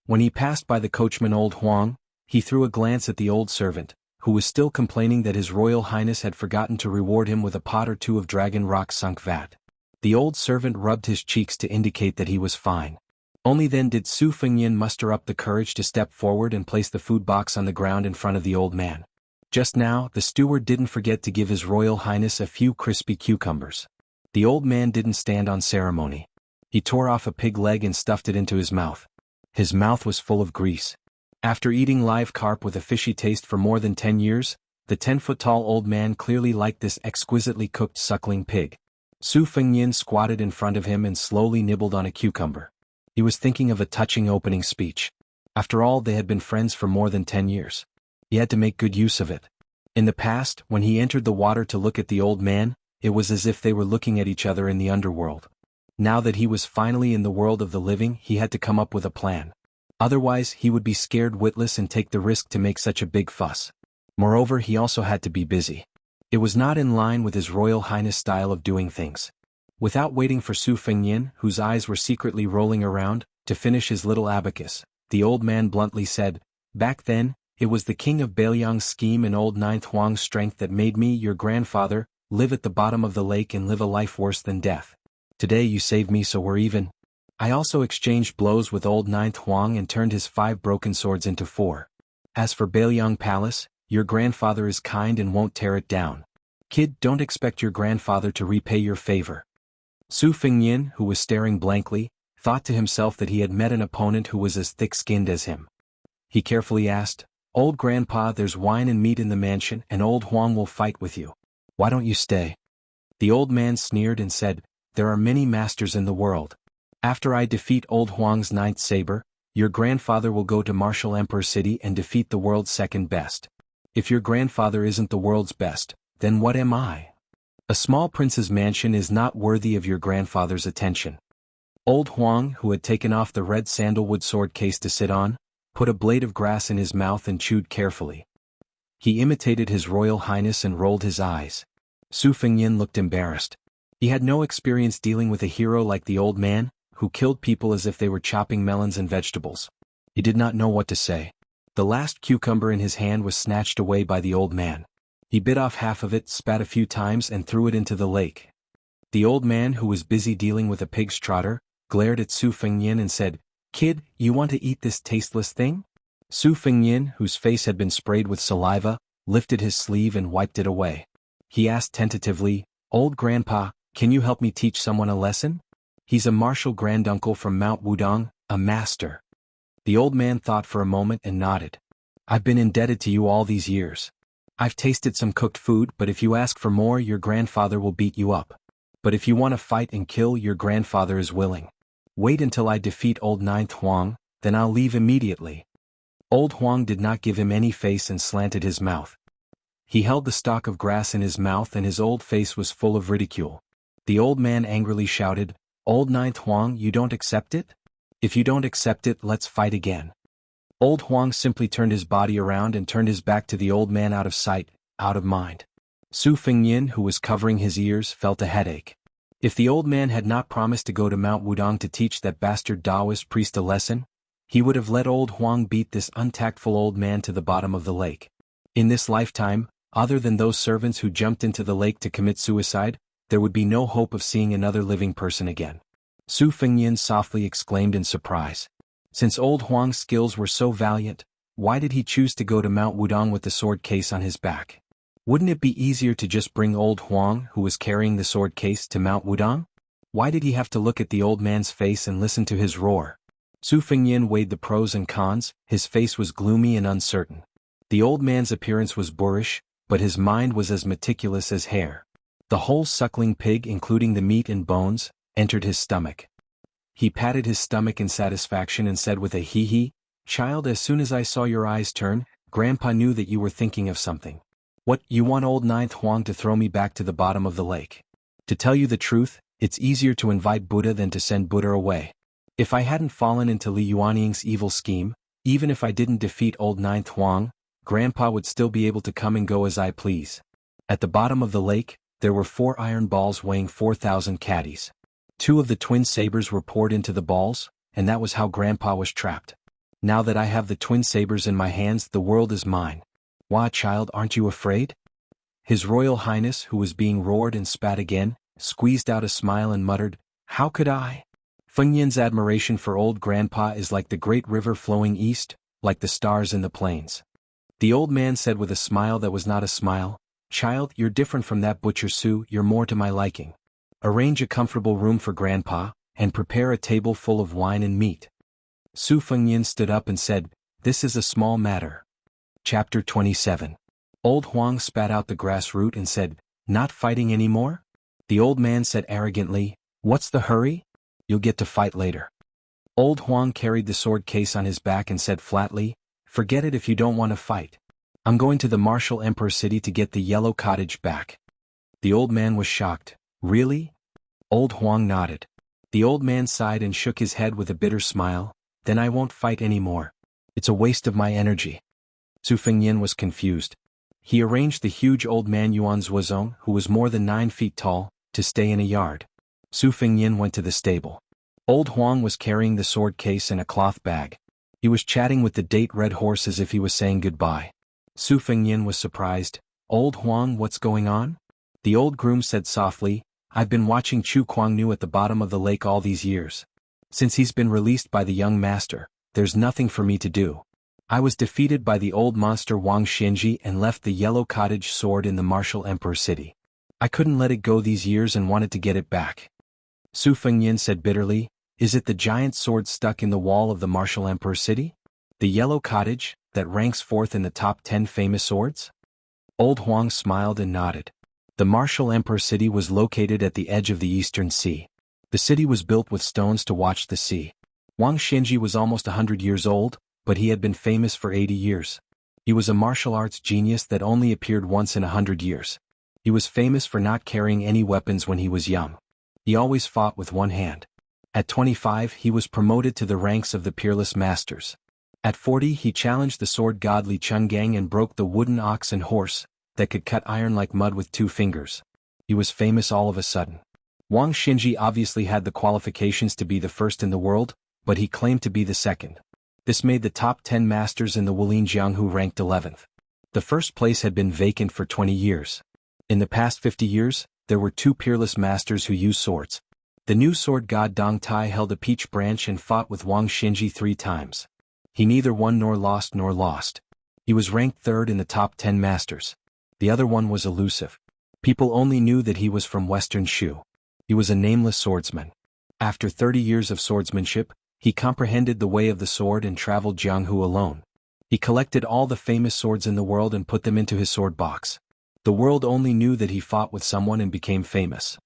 When he passed by the coachman old Huang, he threw a glance at the old servant, who was still complaining that His Royal Highness had forgotten to reward him with a pot or two of dragon rock sunk vat. The old servant rubbed his cheeks to indicate that he was fine. Only then did Su Fengnian muster up the courage to step forward and place the food box on the ground in front of the old man. Just now, the steward didn't forget to give His Royal Highness a few crispy cucumbers. The old man didn't stand on ceremony. He tore off a pig leg and stuffed it into his mouth. His mouth was full of grease. After eating live carp with a fishy taste for more than 10 years, the 10-foot-tall old man clearly liked this exquisitely cooked suckling pig. Su Fengnian squatted in front of him and slowly nibbled on a cucumber. He was thinking of a touching opening speech. After all, they had been friends for more than 10 years. He had to make good use of it. In the past, when he entered the water to look at the old man, it was as if they were looking at each other in the underworld. Now that he was finally in the world of the living, he had to come up with a plan. Otherwise, he would be scared witless and take the risk to make such a big fuss. Moreover, he also had to be busy. It was not in line with His Royal Highness' style of doing things. Without waiting for Su Fengnian, whose eyes were secretly rolling around, to finish his little abacus, the old man bluntly said, "Back then, it was the king of Bailiang's scheme and old Ninth Huang's strength that made me, your grandfather, live at the bottom of the lake and live a life worse than death. Today you saved me, so we're even. I also exchanged blows with old Ninth Huang and turned his 5 broken swords into 4. As for Bailiang Palace, your grandfather is kind and won't tear it down. Kid, don't expect your grandfather to repay your favor." Su Fengnian, who was staring blankly, thought to himself that he had met an opponent who was as thick-skinned as him. He carefully asked, "Old grandpa, there's wine and meat in the mansion and old Huang will fight with you. Why don't you stay?" The old man sneered and said, "There are many masters in the world. After I defeat old Huang's 9th saber, your grandfather will go to Martial Emperor City and defeat the world's 2nd best. If your grandfather isn't the world's best, then what am I? A small prince's mansion is not worthy of your grandfather's attention." Old Huang, who had taken off the red sandalwood sword case to sit on, put a blade of grass in his mouth and chewed carefully. He imitated His Royal Highness and rolled his eyes. Su Fengnian looked embarrassed. He had no experience dealing with a hero like the old man, who killed people as if they were chopping melons and vegetables. He did not know what to say. The last cucumber in his hand was snatched away by the old man. He bit off half of it, spat a few times and threw it into the lake. The old man, who was busy dealing with a pig's trotter, glared at Su Fengnian and said, "Kid, you want to eat this tasteless thing?" Su Fengnian, whose face had been sprayed with saliva, lifted his sleeve and wiped it away. He asked tentatively, "Old grandpa, can you help me teach someone a lesson? He's a martial granduncle from Mount Wudong, a master." The old man thought for a moment and nodded. "I've been indebted to you all these years. I've tasted some cooked food, but if you ask for more, your grandfather will beat you up. But if you want to fight and kill, your grandfather is willing. Wait until I defeat old Ninth Huang, then I'll leave immediately." Old Huang did not give him any face and slanted his mouth. He held the stalk of grass in his mouth and his old face was full of ridicule. The old man angrily shouted, "Old Ninth Huang, you don't accept it? If you don't accept it, let's fight again." Old Huang simply turned his body around and turned his back to the old man, out of sight, out of mind. Su Fengnian, who was covering his ears, felt a headache. If the old man had not promised to go to Mount Wudong to teach that bastard Taoist priest a lesson, he would have let old Huang beat this untactful old man to the bottom of the lake. In this lifetime, other than those servants who jumped into the lake to commit suicide, there would be no hope of seeing another living person again. Su Fengnian softly exclaimed in surprise. Since old Huang's skills were so valiant, why did he choose to go to Mount Wudong with the sword case on his back? Wouldn't it be easier to just bring old Huang, who was carrying the sword case, to Mount Wudong? Why did he have to look at the old man's face and listen to his roar? Su Fengnian weighed the pros and cons. His face was gloomy and uncertain. The old man's appearance was boorish, but his mind was as meticulous as hair. The whole suckling pig, including the meat and bones, entered his stomach. He patted his stomach in satisfaction and said with a hee-hee, "Child, as soon as I saw your eyes turn, Grandpa knew that you were thinking of something. What, you want old Ninth Huang to throw me back to the bottom of the lake? To tell you the truth, it's easier to invite Buddha than to send Buddha away. If I hadn't fallen into Li Yuanying's evil scheme, even if I didn't defeat old Ninth Huang, Grandpa would still be able to come and go as I please." At the bottom of the lake, there were 4 iron balls weighing 4,000 caddies. 2 of the twin sabers were poured into the balls, and that was how Grandpa was trapped. Now that I have the twin sabers in my hands, the world is mine. Wah, child, aren't you afraid? His Royal Highness, who was being roared and spat again, squeezed out a smile and muttered, "How could I?" Fengnian's admiration for old Grandpa is like the great river flowing east, like the stars in the plains. The old man said with a smile that was not a smile, "Child, you're different from that butcher Su, you're more to my liking. Arrange a comfortable room for Grandpa, and prepare a table full of wine and meat." Su Fengnian stood up and said, "This is a small matter." Chapter 27. Old Huang spat out the grass root and said, "Not fighting anymore?" The old man said arrogantly, "What's the hurry? You'll get to fight later." Old Huang carried the sword case on his back and said flatly, "Forget it if you don't want to fight. I'm going to the Martial Emperor City to get the yellow cottage back." The old man was shocked. "Really?" Old Huang nodded. The old man sighed and shook his head with a bitter smile. "Then I won't fight anymore. It's a waste of my energy." Su Fengnian was confused. He arranged the huge old man Yuan Zuozong, who was more than 9 feet tall, to stay in a yard. Su Fengnian went to the stable. Old Huang was carrying the sword case in a cloth bag. He was chatting with the date-red horse as if he was saying goodbye. Su Fengnian was surprised. "Old Huang, what's going on?" The old groom said softly, "I've been watching Chu Kuangnu at the bottom of the lake all these years. Since he's been released by the young master, there's nothing for me to do. I was defeated by the old monster Wang Xianji and left the yellow cottage sword in the Martial Emperor City. I couldn't let it go these years and wanted to get it back." Su Fengnian said bitterly, "Is it the giant sword stuck in the wall of the Martial Emperor City? The yellow cottage, that ranks 4th in the top 10 famous swords?" Old Huang smiled and nodded. The Martial Emperor City was located at the edge of the Eastern Sea. The city was built with stones to watch the sea. Wang Xianji was almost 100 years old, but he had been famous for 80 years. He was a martial arts genius that only appeared once in 100 years. He was famous for not carrying any weapons when he was young. He always fought with one hand. At 25 he was promoted to the ranks of the Peerless Masters. At 40 he challenged the sword god Li Chungang and broke the wooden ox and horse, that could cut iron like mud with 2 fingers. He was famous all of a sudden. Wang Xinji obviously had the qualifications to be the first in the world, but he claimed to be the second. This made the top 10 masters in the Wulin Jianghu ranked 11th. The first place had been vacant for 20 years. In the past 50 years, there were 2 peerless masters who used swords. The new sword god Dong Tai held a peach branch and fought with Wang Xinji 3 times. He neither won nor lost. He was ranked 3rd in the top 10 masters. The other one was elusive. People only knew that he was from Western Shu. He was a nameless swordsman. After 30 years of swordsmanship, he comprehended the way of the sword and traveled Jianghu alone. He collected all the famous swords in the world and put them into his sword box. The world only knew that he fought with someone and became famous.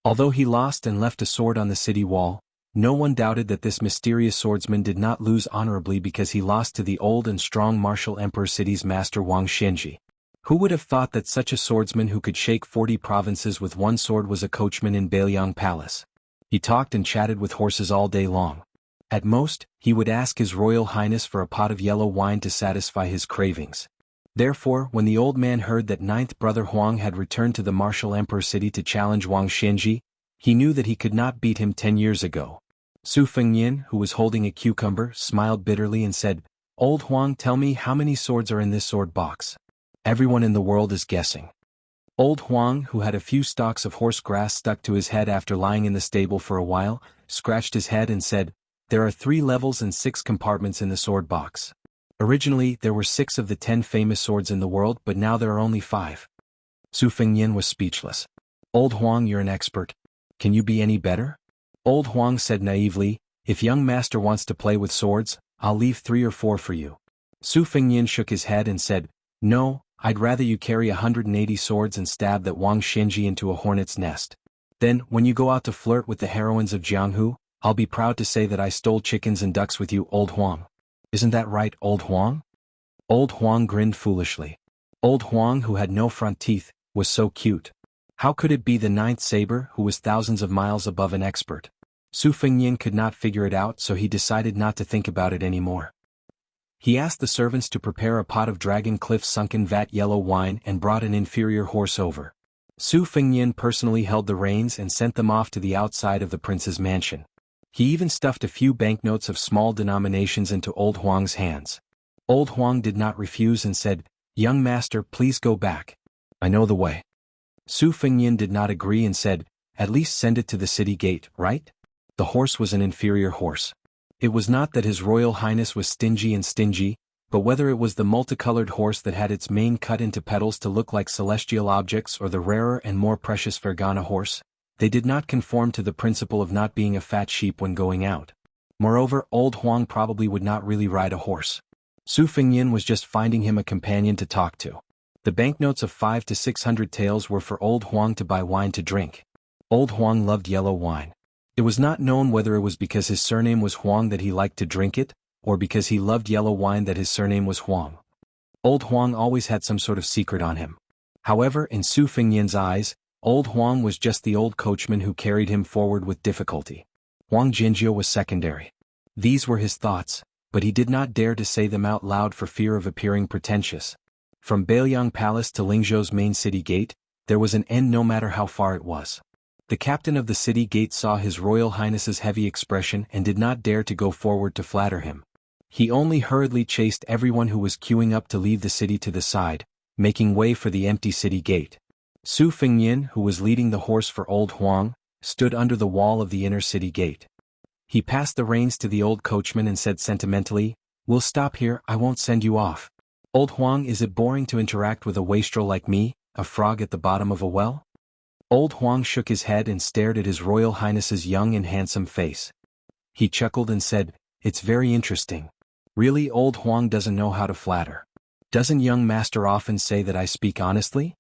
Although he lost and left a sword on the city wall, no one doubted that this mysterious swordsman did not lose honorably because he lost to the old and strong Martial Emperor City's master Wang Xianji. Who would have thought that such a swordsman who could shake 40 provinces with one sword was a coachman in Bailiang Palace? He talked and chatted with horses all day long. At most, he would ask His Royal Highness for a pot of yellow wine to satisfy his cravings. Therefore, when the old man heard that 9th brother Huang had returned to the Martial Emperor City to challenge Wang Xianji, he knew that he could not beat him 10 years ago. Su Fengnian, who was holding a cucumber, smiled bitterly and said, "Old Huang, tell me how many swords are in this sword box." Everyone in the world is guessing. Old Huang, who had a few stalks of horse grass stuck to his head after lying in the stable for a while, scratched his head and said, "There are 3 levels and 6 compartments in the sword box. Originally, there were 6 of the 10 famous swords in the world, but now there are only 5. Su Fengnian was speechless. Old Huang, you're an expert. Can you be any better? Old Huang said naively, if young master wants to play with swords, I'll leave 3 or 4 for you. Su Fengnian shook his head and said, no, I'd rather you carry 180 swords and stab that Wang Xinji into a hornet's nest. Then, when you go out to flirt with the heroines of Jianghu, I'll be proud to say that I stole chickens and ducks with you, Old Huang. Isn't that right, Old Huang? Old Huang grinned foolishly. Old Huang, who had no front teeth, was so cute. How could it be the 9th saber, who was thousands of miles above an expert? Su Fengnian could not figure it out, so he decided not to think about it anymore. He asked the servants to prepare a pot of Dragon Cliff's sunken vat yellow wine and brought an inferior horse over. Su Fengnian personally held the reins and sent them off to the outside of the prince's mansion. He even stuffed a few banknotes of small denominations into Old Huang's hands. Old Huang did not refuse and said, young master, please go back. I know the way. Su Fengnian did not agree and said, at least send it to the city gate, right? The horse was an inferior horse. It was not that His Royal Highness was stingy, but whether it was the multicolored horse that had its mane cut into petals to look like celestial objects or the rarer and more precious Fergana horse, they did not conform to the principle of not being a fat sheep when going out. Moreover, Old Huang probably would not really ride a horse. Su Fengnian was just finding him a companion to talk to. The banknotes of 500 to 600 taels were for Old Huang to buy wine to drink. Old Huang loved yellow wine. It was not known whether it was because his surname was Huang that he liked to drink it, or because he loved yellow wine that his surname was Huang. Old Huang always had some sort of secret on him. However, in Su Fengnian's eyes, Old Huang was just the old coachman who carried him forward with difficulty. Huang Jinjiu was secondary. These were his thoughts, but he did not dare to say them out loud for fear of appearing pretentious. From Bailiang Palace to Lingzhou's main city gate, there was an end no matter how far it was. The captain of the city gate saw His Royal Highness's heavy expression and did not dare to go forward to flatter him. He only hurriedly chased everyone who was queuing up to leave the city to the side, making way for the empty city gate. Su Fengnian, who was leading the horse for Old Huang, stood under the wall of the inner city gate. He passed the reins to the old coachman and said sentimentally, we'll stop here, I won't send you off. Old Huang, is it boring to interact with a wastrel like me, a frog at the bottom of a well? Old Huang shook his head and stared at His Royal Highness's young and handsome face. He chuckled and said, it's very interesting. Really, Old Huang doesn't know how to flatter. Doesn't young master often say that I speak honestly?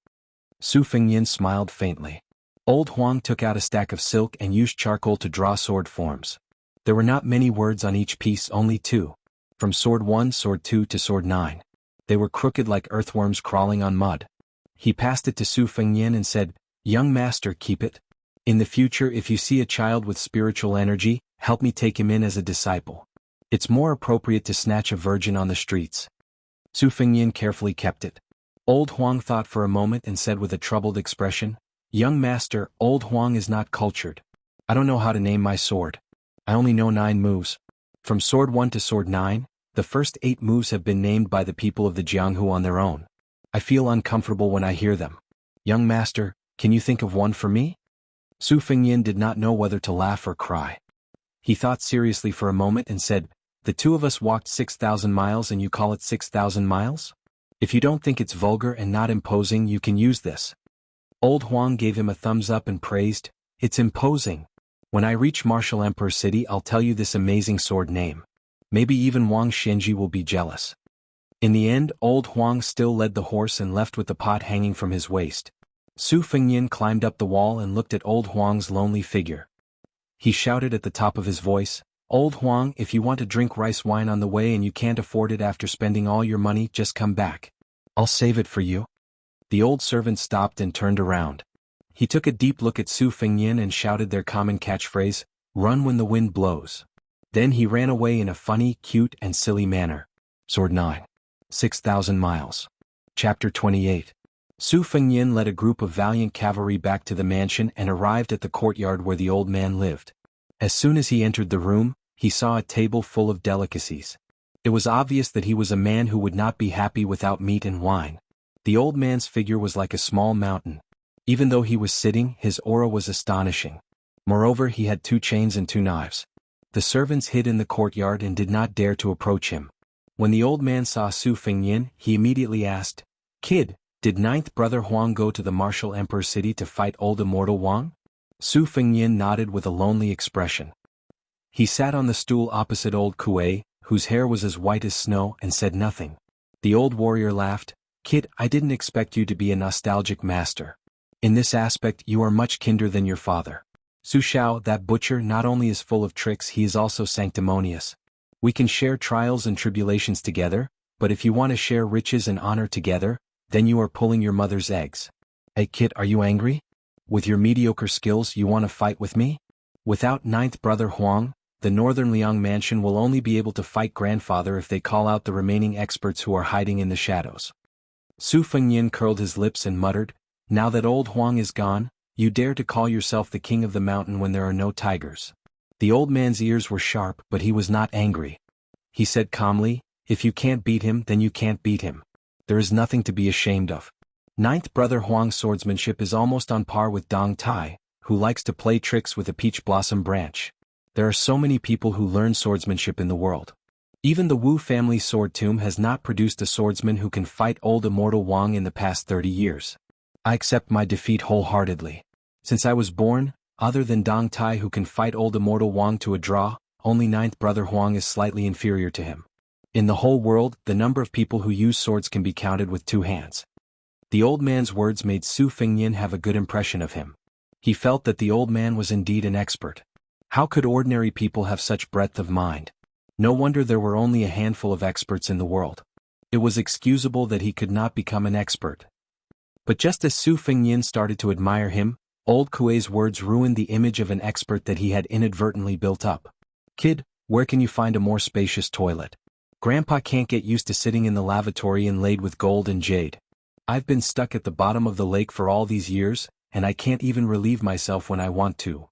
Su Fengnian smiled faintly. Old Huang took out a stack of silk and used charcoal to draw sword forms. There were not many words on each piece, only 2. From sword 1, sword 2 to sword 9. They were crooked like earthworms crawling on mud. He passed it to Su Fengnian and said, young master, keep it. In the future, if you see a child with spiritual energy, help me take him in as a disciple. It's more appropriate to snatch a virgin on the streets. Su Fengnian carefully kept it. Old Huang thought for a moment and said with a troubled expression, young master, Old Huang is not cultured. I don't know how to name my sword. I only know 9 moves. From sword 1 to sword 9, the first 8 moves have been named by the people of the Jianghu on their own. I feel uncomfortable when I hear them. Young master, can you think of one for me? Su Fengnian did not know whether to laugh or cry. He thought seriously for a moment and said, the 2 of us walked 6,000 miles and you call it 6,000 miles? If you don't think it's vulgar and not imposing, you can use this. Old Huang gave him a thumbs up and praised, it's imposing. When I reach Martial Emperor City, I'll tell you this amazing sword name. Maybe even Wang Xinji will be jealous. In the end, Old Huang still led the horse and left with the pot hanging from his waist. Su Fengnian climbed up the wall and looked at Old Huang's lonely figure. He shouted at the top of his voice, Old Huang, if you want to drink rice wine on the way and you can't afford it after spending all your money, just come back. I'll save it for you. The old servant stopped and turned around. He took a deep look at Su Fengnian and shouted their common catchphrase, run when the wind blows. Then he ran away in a funny, cute, and silly manner. Sword 9. 6,000 miles. Chapter 28. Su Fengnian led a group of valiant cavalry back to the mansion and arrived at the courtyard where the old man lived. As soon as he entered the room, he saw a table full of delicacies. It was obvious that he was a man who would not be happy without meat and wine. The old man's figure was like a small mountain. Even though he was sitting, his aura was astonishing. Moreover, he had 2 chains and 2 knives. The servants hid in the courtyard and did not dare to approach him. When the old man saw Su Fengyin, he immediately asked, "Kid, did ninth brother Huang go to the martial emperor city to fight old immortal Wang?" Su Fengyin nodded with a lonely expression. He sat on the stool opposite old Kuei, whose hair was as white as snow, and said nothing. The old warrior laughed. "Kid, I didn't expect you to be a nostalgic master. In this aspect you are much kinder than your father. Su Shao, that butcher, not only is full of tricks, he is also sanctimonious. We can share trials and tribulations together, but if you want to share riches and honor together, then you are pulling your mother's eggs. Hey kid, are you angry? With your mediocre skills you want to fight with me? Without ninth brother Huang, the Northern Liang mansion will only be able to fight grandfather if they call out the remaining experts who are hiding in the shadows." Su Fengyin curled his lips and muttered, "Now that old Huang is gone, you dare to call yourself the king of the mountain when there are no tigers." The old man's ears were sharp, but he was not angry. He said calmly, "If you can't beat him, then you can't beat him. There is nothing to be ashamed of. Ninth brother Huang's swordsmanship is almost on par with Dong Tai, who likes to play tricks with a peach blossom branch. There are so many people who learn swordsmanship in the world. Even the Wu family sword tomb has not produced a swordsman who can fight old immortal Wang in the past 30 years. I accept my defeat wholeheartedly. Since I was born, other than Dong Tai who can fight old immortal Wang to a draw, only ninth brother Huang is slightly inferior to him. In the whole world, the number of people who use swords can be counted with 2 hands." The old man's words made Su Fengyin have a good impression of him. He felt that the old man was indeed an expert. How could ordinary people have such breadth of mind? No wonder there were only a handful of experts in the world. It was excusable that he could not become an expert. But just as Su Fengyin started to admire him, old Kuei's words ruined the image of an expert that he had inadvertently built up. "Kid, where can you find a more spacious toilet? Grandpa can't get used to sitting in the lavatory inlaid with gold and jade. I've been stuck at the bottom of the lake for all these years, and I can't even relieve myself when I want to.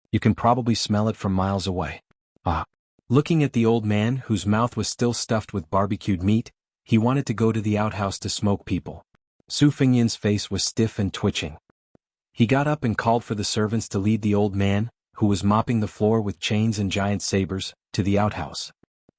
You can probably smell it from miles away." Ah. Looking at the old man, whose mouth was still stuffed with barbecued meat, he wanted to go to the outhouse to smoke people. Su Fengyin's face was stiff and twitching. He got up and called for the servants to lead the old man, who was mopping the floor with chains and giant sabers, to the outhouse.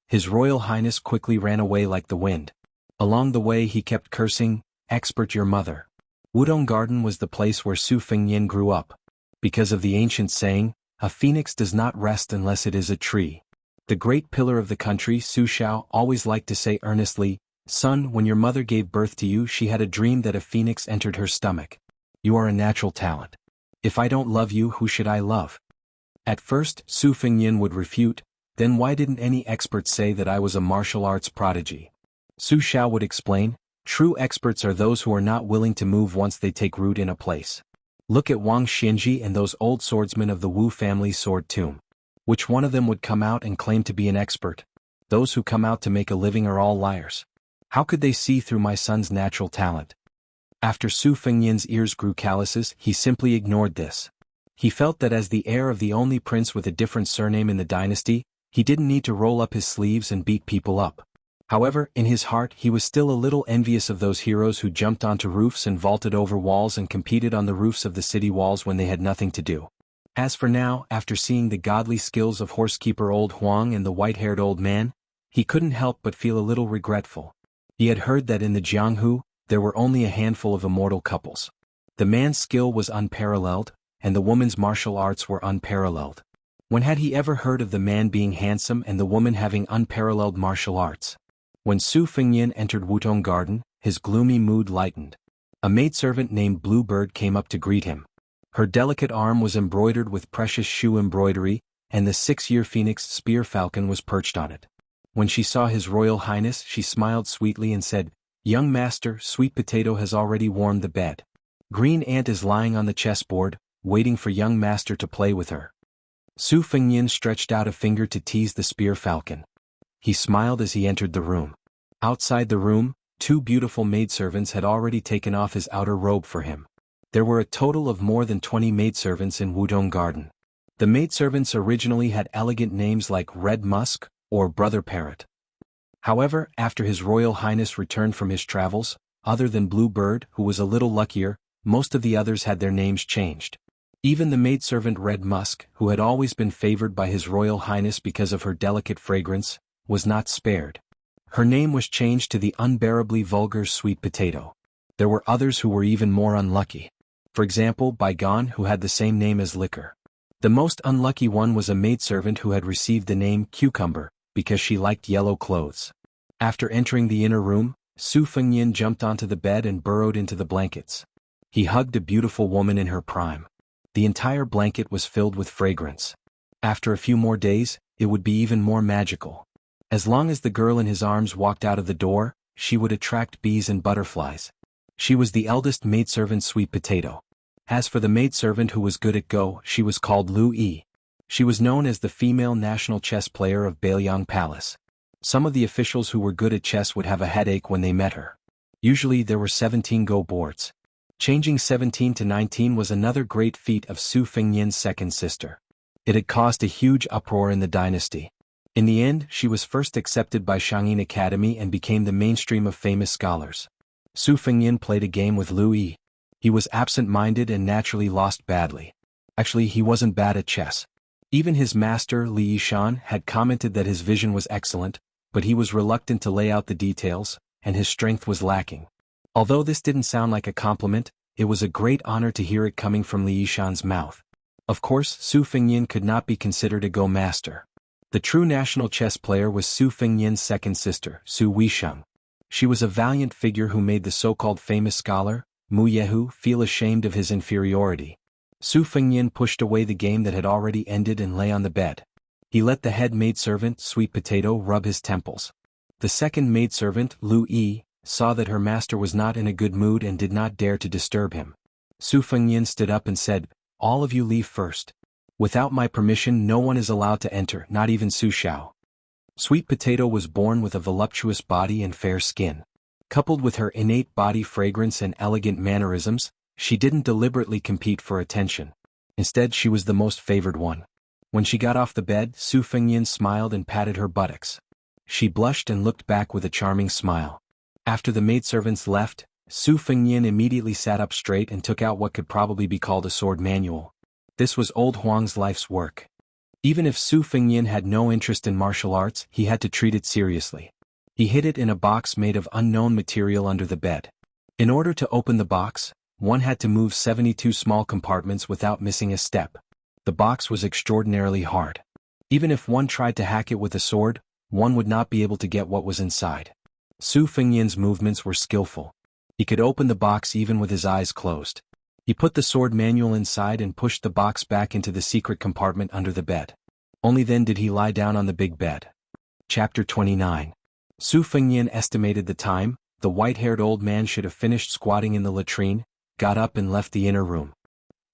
His Royal Highness quickly ran away like the wind. Along the way he kept cursing, "Expert your mother." Wudong Garden was the place where Su Fengyin grew up. Because of the ancient saying, "A phoenix does not rest unless it is a tree." The great pillar of the country, Su Shao, always liked to say earnestly, "Son, when your mother gave birth to you, she had a dream that a phoenix entered her stomach. You are a natural talent. If I don't love you, who should I love?" At first, Su Fengyin would refute, "Then why didn't any expert say that I was a martial arts prodigy?" Su Shao would explain, "True experts are those who are not willing to move once they take root in a place. Look at Wang Xinji and those old swordsmen of the Wu family sword tomb. Which one of them would come out and claim to be an expert? Those who come out to make a living are all liars. How could they see through my son's natural talent?" After Su Fengyin's ears grew calluses, he simply ignored this. He felt that as the heir of the only prince with a different surname in the dynasty, he didn't need to roll up his sleeves and beat people up. However, in his heart he was still a little envious of those heroes who jumped onto roofs and vaulted over walls and competed on the roofs of the city walls when they had nothing to do. As for now, after seeing the godly skills of horsekeeper old Huang and the white-haired old man, he couldn't help but feel a little regretful. He had heard that in the Jianghu, there were only a handful of immortal couples. The man's skill was unparalleled, and the woman's martial arts were unparalleled. When had he ever heard of the man being handsome and the woman having unparalleled martial arts? When Su Fengyin entered Wutong Garden, his gloomy mood lightened. A maidservant named Bluebird came up to greet him. Her delicate arm was embroidered with precious shoe embroidery, and the 6-year phoenix spear falcon was perched on it. When she saw His Royal Highness, she smiled sweetly and said, "Young master, Sweet Potato has already warmed the bed. Green Ant is lying on the chessboard, waiting for young master to play with her." Su Fengyin stretched out a finger to tease the spear falcon. He smiled as he entered the room. Outside the room, 2 beautiful maidservants had already taken off his outer robe for him. There were a total of more than 20 maidservants in Wudong Garden. The maidservants originally had elegant names like Red Musk or Brother Parrot. However, after His Royal Highness returned from his travels, Other than Blue Bird, who was a little luckier, most of the others had their names changed. Even the maidservant Red Musk, who had always been favored by His Royal Highness because of her delicate fragrance, was not spared. Her name was changed to the unbearably vulgar Sweet Potato. There were others who were even more unlucky. For example, Bygone, who had the same name as Liquor. The most unlucky one was a maidservant who had received the name Cucumber, because she liked yellow clothes. After entering the inner room, Su Fengnian jumped onto the bed and burrowed into the blankets. He hugged a beautiful woman in her prime. The entire blanket was filled with fragrance. After a few more days, it would be even more magical. As long as the girl in his arms walked out of the door, she would attract bees and butterflies. She was the eldest maidservant Sweet Potato. As for the maidservant who was good at Go, she was called Lu Yi. She was known as the female national chess player of Bailiang Palace. Some of the officials who were good at chess would have a headache when they met her. Usually there were 17 Go boards. Changing 17 to 19 was another great feat of Su Fengnian's second sister. It had caused a huge uproar in the dynasty. In the end, she was first accepted by Shangyin Academy and became the mainstream of famous scholars. Su Fengnian played a game with Lu Yi. He was absent-minded and naturally lost badly. Actually, he wasn't bad at chess. Even his master, Li Yishan, had commented that his vision was excellent, but he was reluctant to lay out the details, and his strength was lacking. Although this didn't sound like a compliment, it was a great honor to hear it coming from Li Yishan's mouth. Of course, Su Fengnian could not be considered a Go master. The true national chess player was Su Fengnian's second sister, Su Weisheng. She was a valiant figure who made the so-called famous scholar, Mu Yehu, feel ashamed of his inferiority. Su Fengnian pushed away the game that had already ended and lay on the bed. He let the head maidservant, Sweet Potato, rub his temples. The second maidservant, Lu Yi, saw that her master was not in a good mood and did not dare to disturb him. Su Fengnian stood up and said, "All of you leave first. Without my permission no one is allowed to enter, not even Su Xiao." Sweet Potato was born with a voluptuous body and fair skin. Coupled with her innate body fragrance and elegant mannerisms, she didn't deliberately compete for attention. Instead, she was the most favored one. When she got off the bed, Su Fengnian smiled and patted her buttocks. She blushed and looked back with a charming smile. After the maidservants left, Su Fengnian immediately sat up straight and took out what could probably be called a sword manual. This was old Huang's life's work. Even if Su Fengnian had no interest in martial arts, he had to treat it seriously. He hid it in a box made of unknown material under the bed. In order to open the box, one had to move 72 small compartments without missing a step. The box was extraordinarily hard. Even if one tried to hack it with a sword, one would not be able to get what was inside. Su Fengnian's movements were skillful. He could open the box even with his eyes closed. He put the sword manual inside and pushed the box back into the secret compartment under the bed. Only then did he lie down on the big bed. Chapter 29. Su Fengnian estimated the time. The white-haired old man should have finished squatting in the latrine, got up and left the inner room.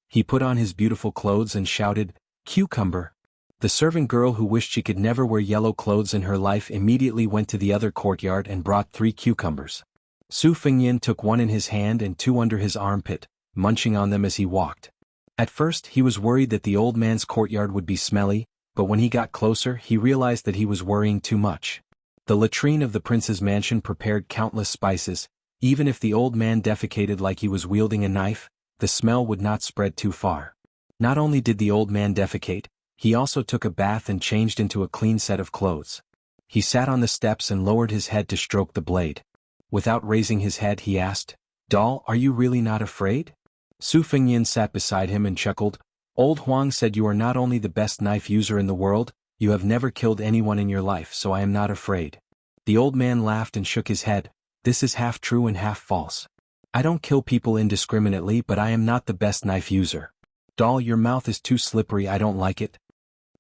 He put on his beautiful clothes and shouted, "Cucumber!" The servant girl who wished she could never wear yellow clothes in her life immediately went to the other courtyard and brought 3 cucumbers. Su Fengnian took one in his hand and 2 under his armpit, munching on them as he walked. At first he was worried that the old man's courtyard would be smelly, but when he got closer he realized that he was worrying too much. The latrine of the prince's mansion prepared countless spices. Even if the old man defecated like he was wielding a knife, the smell would not spread too far. Not only did the old man defecate, he also took a bath and changed into a clean set of clothes. He sat on the steps and lowered his head to stroke the blade. Without raising his head he asked, "Doll, are you really not afraid?" Su Fengnian sat beside him and chuckled. "Old Huang said you are not only the best knife user in the world, you have never killed anyone in your life, so I am not afraid." The old man laughed and shook his head. "This is half true and half false. I don't kill people indiscriminately, but I am not the best knife user. Doll, your mouth is too slippery, I don't like it."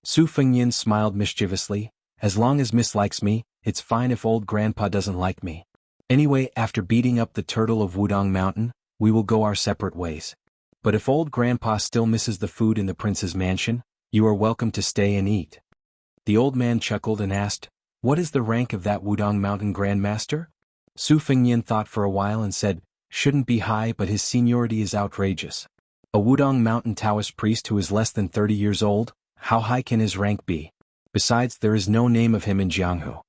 Su Fengnian smiled mischievously. "As long as Miss likes me, it's fine if old grandpa doesn't like me. Anyway, after beating up the turtle of Wudong Mountain, we will go our separate ways. But if old grandpa still misses the food in the prince's mansion, you are welcome to stay and eat." The old man chuckled and asked, "What is the rank of that Wudong Mountain Grandmaster?" Su Fengnian thought for a while and said, "Shouldn't be high, but his seniority is outrageous. A Wudong Mountain Taoist priest who is less than 30 years old, how high can his rank be? Besides, there is no name of him in Jianghu."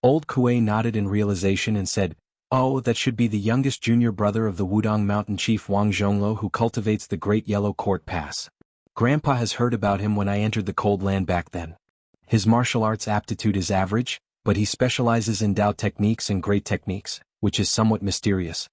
Old Kuei nodded in realization and said, Oh, that should be the youngest junior brother of the Wudong mountain chief Wang Zhonglo who cultivates the Great Yellow Court Pass. Grandpa has heard about him when I entered the Cold Land back then. His martial arts aptitude is average, but he specializes in Dao techniques and great techniques, which is somewhat mysterious.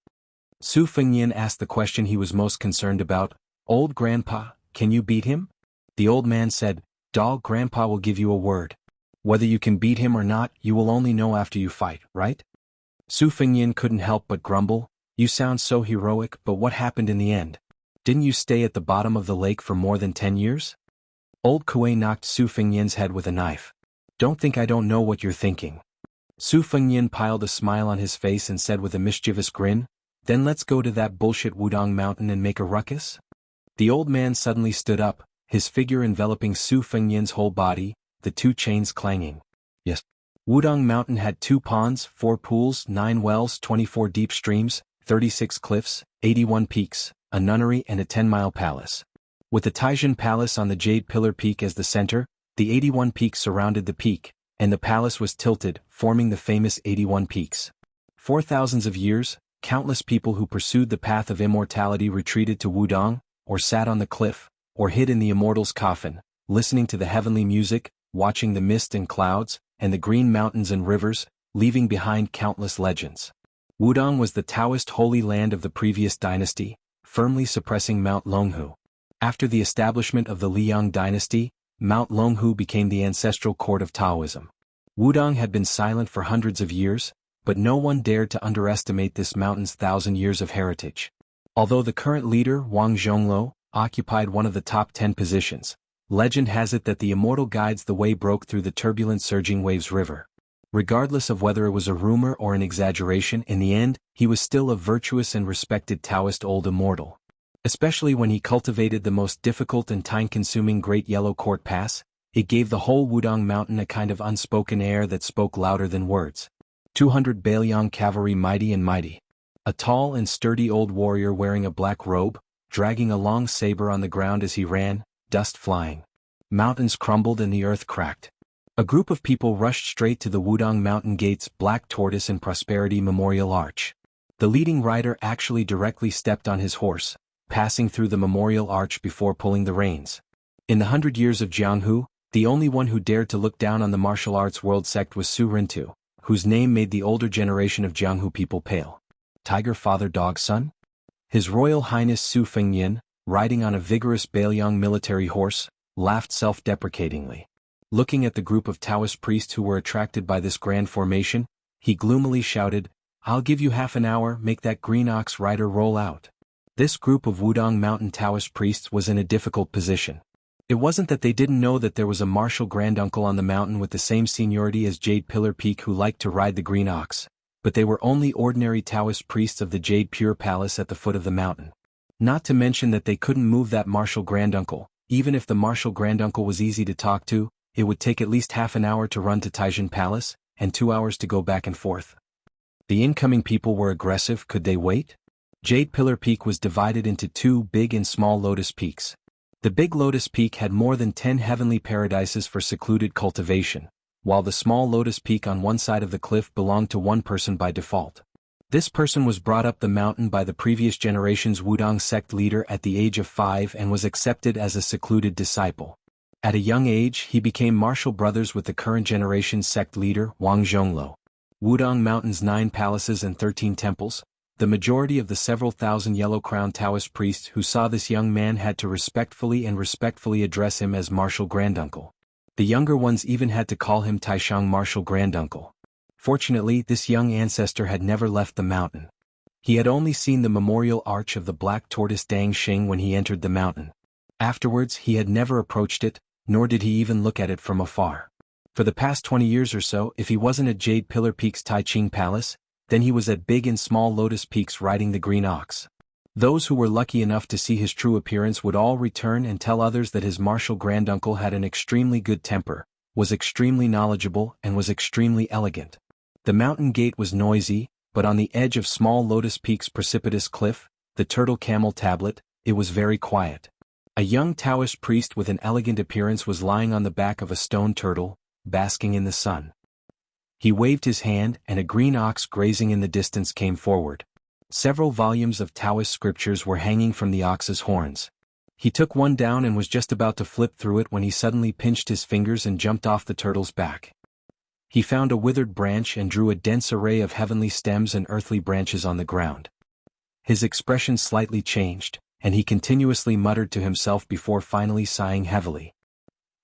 Su Fengnian asked the question he was most concerned about. Old Grandpa, can you beat him? The old man said, Doll, Grandpa will give you a word. Whether you can beat him or not, you will only know after you fight, right? Su Fengnian couldn't help but grumble, you sound so heroic, but what happened in the end? Didn't you stay at the bottom of the lake for more than 10 years? Old Kuei knocked Su Fengnian's head with a knife. Don't think I don't know what you're thinking. Su Fengnian piled a smile on his face and said with a mischievous grin, then let's go to that bullshit Wudong mountain and make a ruckus? The old man suddenly stood up, his figure enveloping Su Fengnian's whole body, the two chains clanging. Yes. Wudong mountain had 2 ponds, 4 pools, 9 wells, 24 deep streams, 36 cliffs, 81 peaks, a nunnery and a 10-mile palace. With the Taishan Palace on the Jade Pillar Peak as the center, the 81 peaks surrounded the peak, and the palace was tilted, forming the famous 81 peaks. For thousands of years, countless people who pursued the path of immortality retreated to Wudong, or sat on the cliff, or hid in the immortal's coffin, listening to the heavenly music, watching the mist and clouds, and the green mountains and rivers, leaving behind countless legends. Wudong was the Taoist holy land of the previous dynasty, firmly suppressing Mount Longhu. After the establishment of the Liang dynasty, Mount Longhu became the ancestral court of Taoism. Wudong had been silent for hundreds of years, but no one dared to underestimate this mountain's 1,000 years of heritage. Although the current leader, Wang Zhonglo, occupied one of the top 10 positions, legend has it that the immortal guides the way broke through the turbulent surging waves river. Regardless of whether it was a rumor or an exaggeration, in the end, he was still a virtuous and respected Taoist old immortal. Especially when he cultivated the most difficult and time-consuming Great Yellow Court Pass, it gave the whole Wudong mountain a kind of unspoken air that spoke louder than words. 200 Bailiang cavalry mighty and mighty. A tall and sturdy old warrior wearing a black robe, dragging a long saber on the ground as he ran, dust flying. Mountains crumbled and the earth cracked. A group of people rushed straight to the Wudong Mountain Gate's Black Tortoise and Prosperity Memorial Arch. The leading rider actually directly stepped on his horse, passing through the memorial arch before pulling the reins. In the 100 years of Jianghu, the only one who dared to look down on the martial arts world sect was Su Rintu, whose name made the older generation of Jianghu people pale. Tiger father dog son? His Royal Highness Su Fengnian, riding on a vigorous Bailiang military horse, laughed self-deprecatingly. Looking at the group of Taoist priests who were attracted by this grand formation, he gloomily shouted, I'll give you half an hour, make that green ox rider roll out. This group of Wudong Mountain Taoist priests was in a difficult position. It wasn't that they didn't know that there was a martial granduncle on the mountain with the same seniority as Jade Pillar Peak who liked to ride the green ox, but they were only ordinary Taoist priests of the Jade Pure Palace at the foot of the mountain. Not to mention that they couldn't move that martial granduncle. Even if the martial granduncle was easy to talk to, it would take at least half an hour to run to Taishan Palace, and 2 hours to go back and forth. The incoming people were aggressive, could they wait? Jade Pillar Peak was divided into 2 big and small lotus peaks. The big lotus peak had more than 10 heavenly paradises for secluded cultivation, while the small lotus peak on one side of the cliff belonged to one person by default. This person was brought up the mountain by the previous generation's Wudong sect leader at the age of 5 and was accepted as a secluded disciple. At a young age he became martial brothers with the current generation's sect leader, Wang Zhonglo. Wudong Mountain's 9 palaces and 13 temples, the majority of the several thousand yellow-crowned Taoist priests who saw this young man had to respectfully address him as martial granduncle. The younger ones even had to call him Taishang martial granduncle. Fortunately, this young ancestor had never left the mountain. He had only seen the memorial arch of the Black Tortoise Dang Xing when he entered the mountain. Afterwards, he had never approached it, nor did he even look at it from afar. For the past 20 years or so, if he wasn't at Jade Pillar Peak's Taiching Palace, then he was at Big and Small Lotus Peaks riding the green ox. Those who were lucky enough to see his true appearance would all return and tell others that his martial granduncle had an extremely good temper, was extremely knowledgeable, and was extremely elegant. The mountain gate was noisy, but on the edge of Small Lotus Peak's precipitous cliff, the Turtle Camel Tablet, it was very quiet. A young Taoist priest with an elegant appearance was lying on the back of a stone turtle, basking in the sun. He waved his hand, and a green ox grazing in the distance came forward. Several volumes of Taoist scriptures were hanging from the ox's horns. He took one down and was just about to flip through it when he suddenly pinched his fingers and jumped off the turtle's back. He found a withered branch and drew a dense array of heavenly stems and earthly branches on the ground. His expression slightly changed, and he continuously muttered to himself before finally sighing heavily.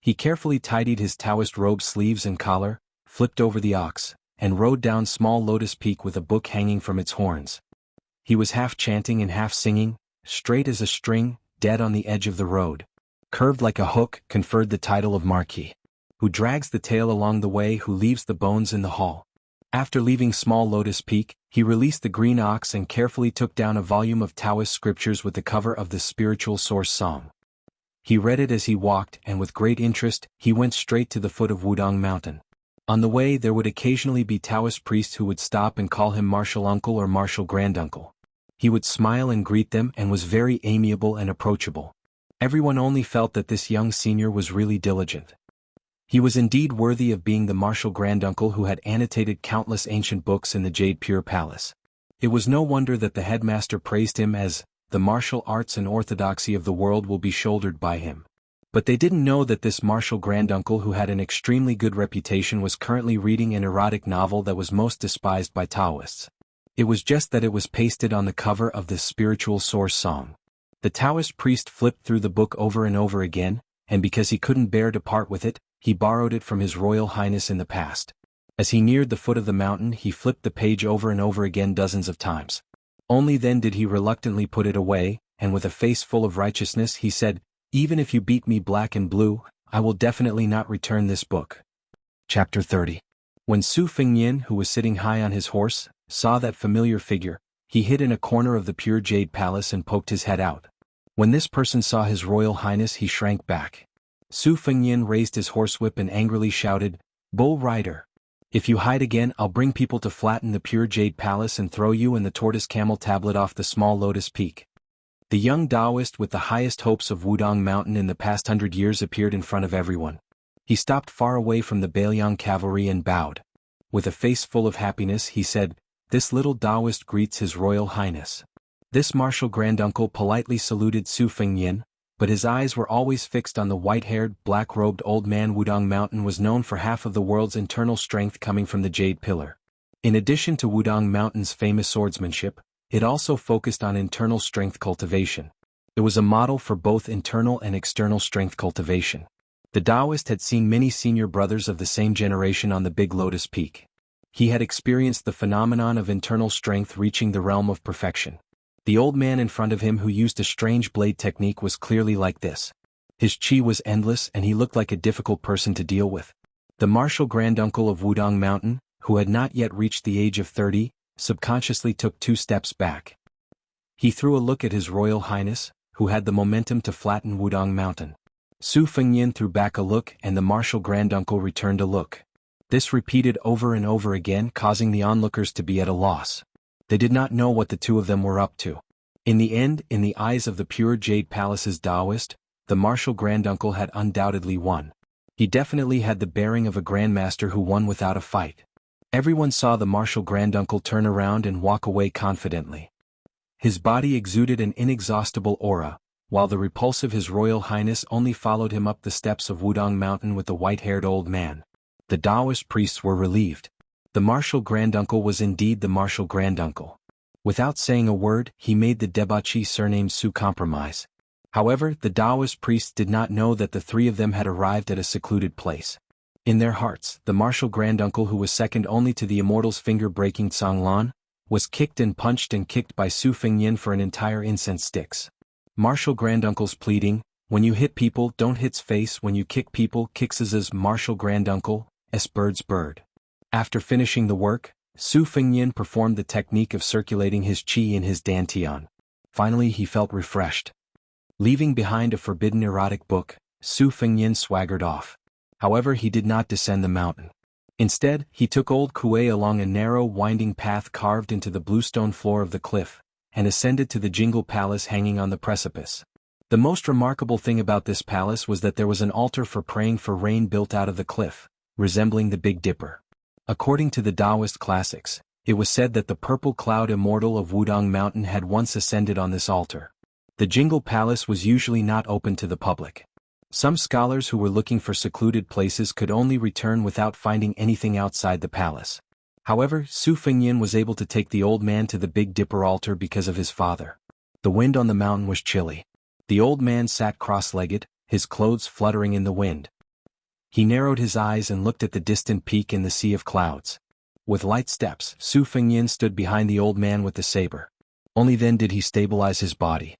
He carefully tidied his Taoist robe sleeves and collar, flipped over the ox, and rode down Small Lotus Peak with a book hanging from its horns. He was half chanting and half singing, straight as a string, dead on the edge of the road. Curved like a hook, conferred the title of Marquis. Who drags the tail along the way, who leaves the bones in the hall. After leaving Small Lotus Peak, he released the green ox and carefully took down a volume of Taoist scriptures with the cover of the Spiritual Source Song. He read it as he walked, and with great interest, he went straight to the foot of Wudong Mountain. On the way there would occasionally be Taoist priests who would stop and call him martial uncle or martial granduncle. He would smile and greet them and was very amiable and approachable. Everyone only felt that this young senior was really diligent. He was indeed worthy of being the martial granduncle who had annotated countless ancient books in the Jade Pure Palace. It was no wonder that the headmaster praised him as, "The martial arts and orthodoxy of the world will be shouldered by him." But they didn't know that this martial granduncle who had an extremely good reputation was currently reading an erotic novel that was most despised by Taoists. It was just that it was pasted on the cover of the Spiritual Source Song. The Taoist priest flipped through the book over and over again, and because he couldn't bear to part with it, he borrowed it from His Royal Highness in the past. As he neared the foot of the mountain, he flipped the page over and over again dozens of times. Only then did he reluctantly put it away, and with a face full of righteousness he said, "Even if you beat me black and blue, I will definitely not return this book." Chapter 30. When Su Fengnian, who was sitting high on his horse, saw that familiar figure, he hid in a corner of the pure jade palace and poked his head out. When this person saw His Royal Highness, he shrank back. Su Fengnian raised his horsewhip and angrily shouted, "Bull rider! If you hide again, I'll bring people to flatten the pure jade palace and throw you and the tortoise camel tablet off the Small Lotus Peak." The young Taoist with the highest hopes of Wudong Mountain in the past 100 years appeared in front of everyone. He stopped far away from the Bailiang cavalry and bowed. With a face full of happiness he said, "This little Taoist greets His Royal Highness." This martial granduncle politely saluted Su Fengnian, but his eyes were always fixed on the white-haired, black-robed old man. Wudong Mountain was known for half of the world's internal strength coming from the Jade Pillar. In addition to Wudong Mountain's famous swordsmanship, it also focused on internal strength cultivation. It was a model for both internal and external strength cultivation. The Taoist had seen many senior brothers of the same generation on the Big Lotus Peak. He had experienced the phenomenon of internal strength reaching the realm of perfection. The old man in front of him who used a strange blade technique was clearly like this. His chi was endless and he looked like a difficult person to deal with. The martial granduncle of Wudong Mountain, who had not yet reached the age of 30, subconsciously took 2 steps back. He threw a look at His Royal Highness, who had the momentum to flatten Wudong Mountain. Su Fengnian threw back a look and the martial granduncle returned a look. This repeated over and over again, causing the onlookers to be at a loss. They did not know what the two of them were up to. In the end, in the eyes of the pure Jade Palace's Taoist, the martial granduncle had undoubtedly won. He definitely had the bearing of a grandmaster who won without a fight. Everyone saw the martial granduncle turn around and walk away confidently. His body exuded an inexhaustible aura, while the repulsive His Royal Highness only followed him up the steps of Wudong Mountain with the white-haired old man. The Taoist priests were relieved. The martial granduncle was indeed the martial granduncle. Without saying a word, he made the debauchee surnamed Su compromise. However, the Taoist priests did not know that the 3 of them had arrived at a secluded place. In their hearts, the martial granduncle, who was second only to the immortal's finger-breaking Songlan, was kicked and punched and kicked by Su Fengnian for an entire incense sticks. Martial granduncle's pleading, "When you hit people, don't hit's face. When you kick people, kicks martial granduncle, s bird's bird." After finishing the work, Su Fengnian performed the technique of circulating his qi in his dantian. Finally he felt refreshed. Leaving behind a forbidden erotic book, Su Fengnian swaggered off. However, he did not descend the mountain. Instead, he took old Kuei along a narrow winding path carved into the bluestone floor of the cliff, and ascended to the Jianghu Palace hanging on the precipice. The most remarkable thing about this palace was that there was an altar for praying for rain built out of the cliff, resembling the Big Dipper. According to the Taoist classics, it was said that the purple cloud immortal of Wudong Mountain had once ascended on this altar. The Jianghu Palace was usually not open to the public. Some scholars who were looking for secluded places could only return without finding anything outside the palace. However, Su Fengyin was able to take the old man to the Big Dipper altar because of his father. The wind on the mountain was chilly. The old man sat cross-legged, his clothes fluttering in the wind. He narrowed his eyes and looked at the distant peak in the sea of clouds. With light steps, Su Fengyin stood behind the old man with the saber. Only then did he stabilize his body.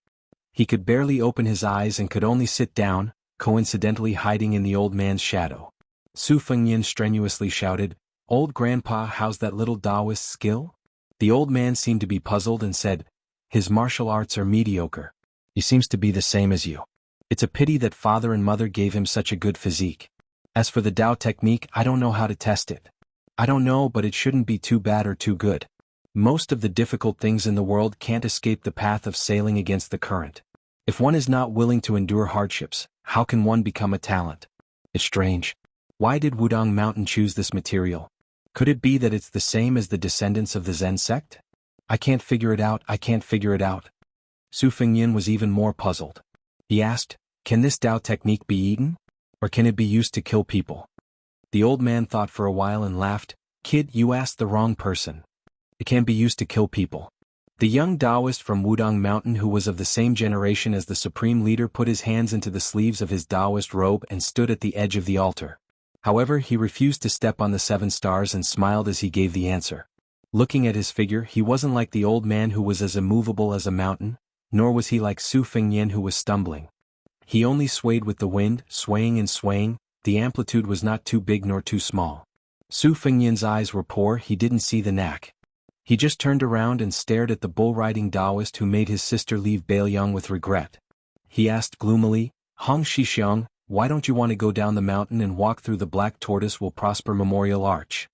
He could barely open his eyes and could only sit down, coincidentally hiding in the old man's shadow. Su Fengyin strenuously shouted, "Old grandpa, how's that little Taoist skill?" The old man seemed to be puzzled and said, "His martial arts are mediocre. He seems to be the same as you. It's a pity that father and mother gave him such a good physique. As for the Tao technique, I don't know how to test it. I don't know, but it shouldn't be too bad or too good. Most of the difficult things in the world can't escape the path of sailing against the current. If one is not willing to endure hardships, how can one become a talent? It's strange. Why did Wudong Mountain choose this material? Could it be that it's the same as the descendants of the Zen sect? I can't figure it out, I can't figure it out." Su Fengyin was even more puzzled. He asked, "Can this Tao technique be eaten? Or can it be used to kill people?" The old man thought for a while and laughed, "Kid, you asked the wrong person. It can be used to kill people." The young Taoist from Wudong Mountain, who was of the same generation as the supreme leader, put his hands into the sleeves of his Taoist robe and stood at the edge of the altar. However, he refused to step on the 7 stars and smiled as he gave the answer. Looking at his figure, he wasn't like the old man who was as immovable as a mountain, nor was he like Su Fengyin who was stumbling. He only swayed with the wind, swaying and swaying. The amplitude was not too big nor too small. Su Fengyin's eyes were poor, he didn't see the knack. He just turned around and stared at the bull-riding Taoist who made his sister leave Baoyang with regret. He asked gloomily, "Hong Shixiang, why don't you want to go down the mountain and walk through the Black Tortoise Will Prosper Memorial Arch?"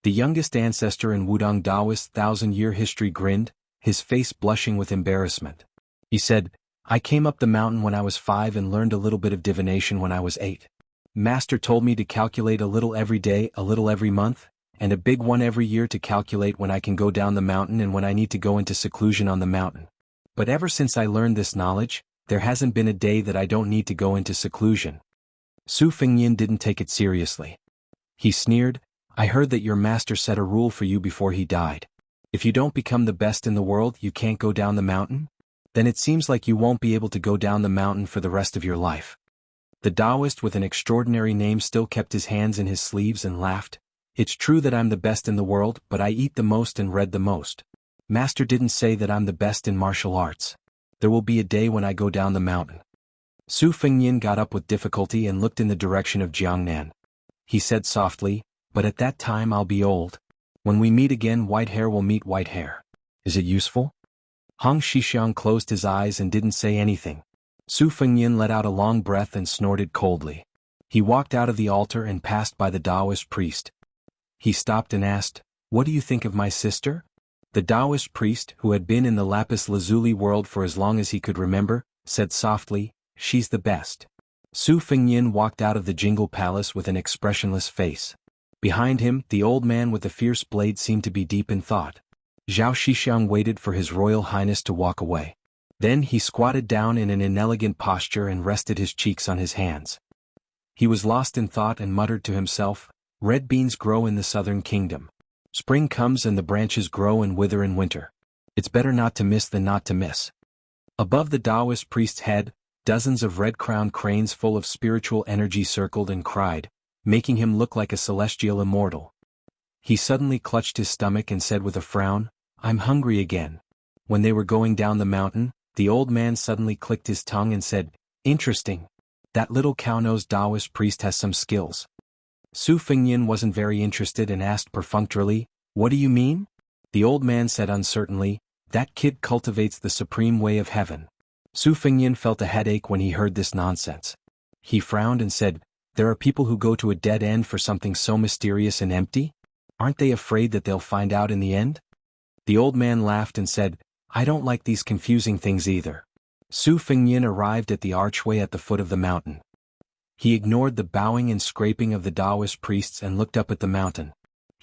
The youngest ancestor in Wudong Taoist 1,000-year history grinned, his face blushing with embarrassment. He said, "I came up the mountain when I was 5 and learned a little bit of divination when I was 8. Master told me to calculate a little every day, a little every month, and a big one every year to calculate when I can go down the mountain and when I need to go into seclusion on the mountain. But ever since I learned this knowledge, there hasn't been a day that I don't need to go into seclusion." Su Fengyin didn't take it seriously. He sneered, "I heard that your master set a rule for you before he died. If you don't become the best in the world, you can't go down the mountain? Then it seems like you won't be able to go down the mountain for the rest of your life." The Taoist with an extraordinary name still kept his hands in his sleeves and laughed. "It's true that I'm the best in the world, but I eat the most and read the most. Master didn't say that I'm the best in martial arts. There will be a day when I go down the mountain." Su Fengyin got up with difficulty and looked in the direction of Jiangnan. He said softly, "But at that time I'll be old. When we meet again, white hair will meet white hair. Is it useful?" Hong Shixiang closed his eyes and didn't say anything. Su Fengyin let out a long breath and snorted coldly. He walked out of the altar and passed by the Taoist priest. He stopped and asked, "What do you think of my sister?" The Taoist priest, who had been in the lapis lazuli world for as long as he could remember, said softly, "She's the best." Su Fengyin walked out of the Jianghu Palace with an expressionless face. Behind him, the old man with the fierce blade seemed to be deep in thought. Zhao Shixiang waited for His Royal Highness to walk away. Then he squatted down in an inelegant posture and rested his cheeks on his hands. He was lost in thought and muttered to himself, "Red beans grow in the southern kingdom. Spring comes and the branches grow and wither in winter. It's better not to miss than not to miss." Above the Taoist priest's head, dozens of red-crowned cranes full of spiritual energy circled and cried, making him look like a celestial immortal. He suddenly clutched his stomach and said with a frown, "I'm hungry again." When they were going down the mountain, the old man suddenly clicked his tongue and said, "Interesting. That little cow-nosed Taoist priest has some skills." Su Fengyin wasn't very interested and asked perfunctorily, "What do you mean?" The old man said uncertainly, "That kid cultivates the supreme way of heaven." Su Fengyin felt a headache when he heard this nonsense. He frowned and said, "There are people who go to a dead end for something so mysterious and empty? Aren't they afraid that they'll find out in the end?" The old man laughed and said, "I don't like these confusing things either." Su Fengyin arrived at the archway at the foot of the mountain. He ignored the bowing and scraping of the Taoist priests and looked up at the mountain.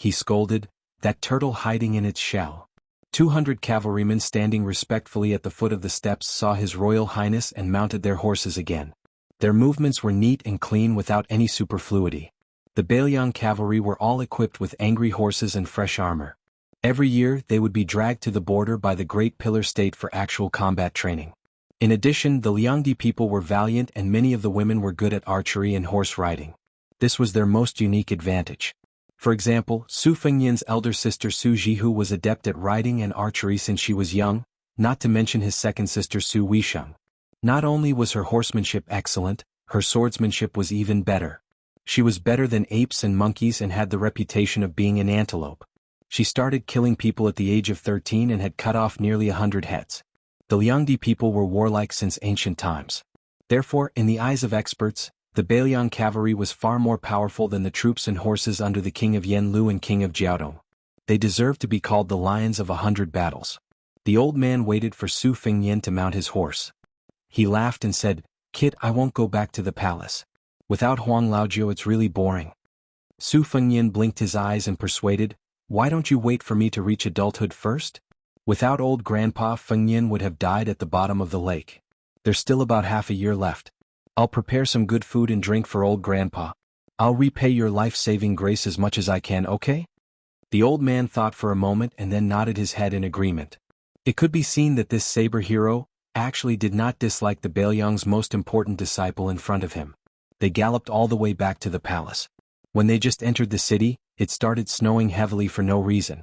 he scolded, "that turtle hiding in its shell." 200 cavalrymen standing respectfully at the foot of the steps saw His Royal Highness and mounted their horses again. Their movements were neat and clean without any superfluity. The Bailiang cavalry were all equipped with angry horses and fresh armor. Every year they would be dragged to the border by the Great Pillar State for actual combat training. In addition, the Liangdi people were valiant and many of the women were good at archery and horse riding. This was their most unique advantage. For example, Su Fengyan's elder sister Su Jihu was adept at riding and archery since she was young, not to mention his second sister Su Weisheng. Not only was her horsemanship excellent, her swordsmanship was even better. She was better than apes and monkeys and had the reputation of being an antelope. She started killing people at the age of 13 and had cut off nearly 100 heads. The Liangdi people were warlike since ancient times. Therefore, in the eyes of experts, the Bailiang cavalry was far more powerful than the troops and horses under the king of Yanlu and king of Jiaodong. They deserved to be called the lions of 100 battles. The old man waited for Su Fengyan to mount his horse. He laughed and said, "Kid, I won't go back to the palace. Without Huang Laojiu it's really boring." Su Fengyan blinked his eyes and persuaded, "Why don't you wait for me to reach adulthood first?" Without old grandpa, Fengyan would have died at the bottom of the lake. There's still about half a year left. I'll prepare some good food and drink for old grandpa. I'll repay your life-saving grace as much as I can, okay? The old man thought for a moment and then nodded his head in agreement. It could be seen that this saber hero actually did not dislike the Bailiang's most important disciple in front of him. They galloped all the way back to the palace. When they just entered the city, it started snowing heavily for no reason.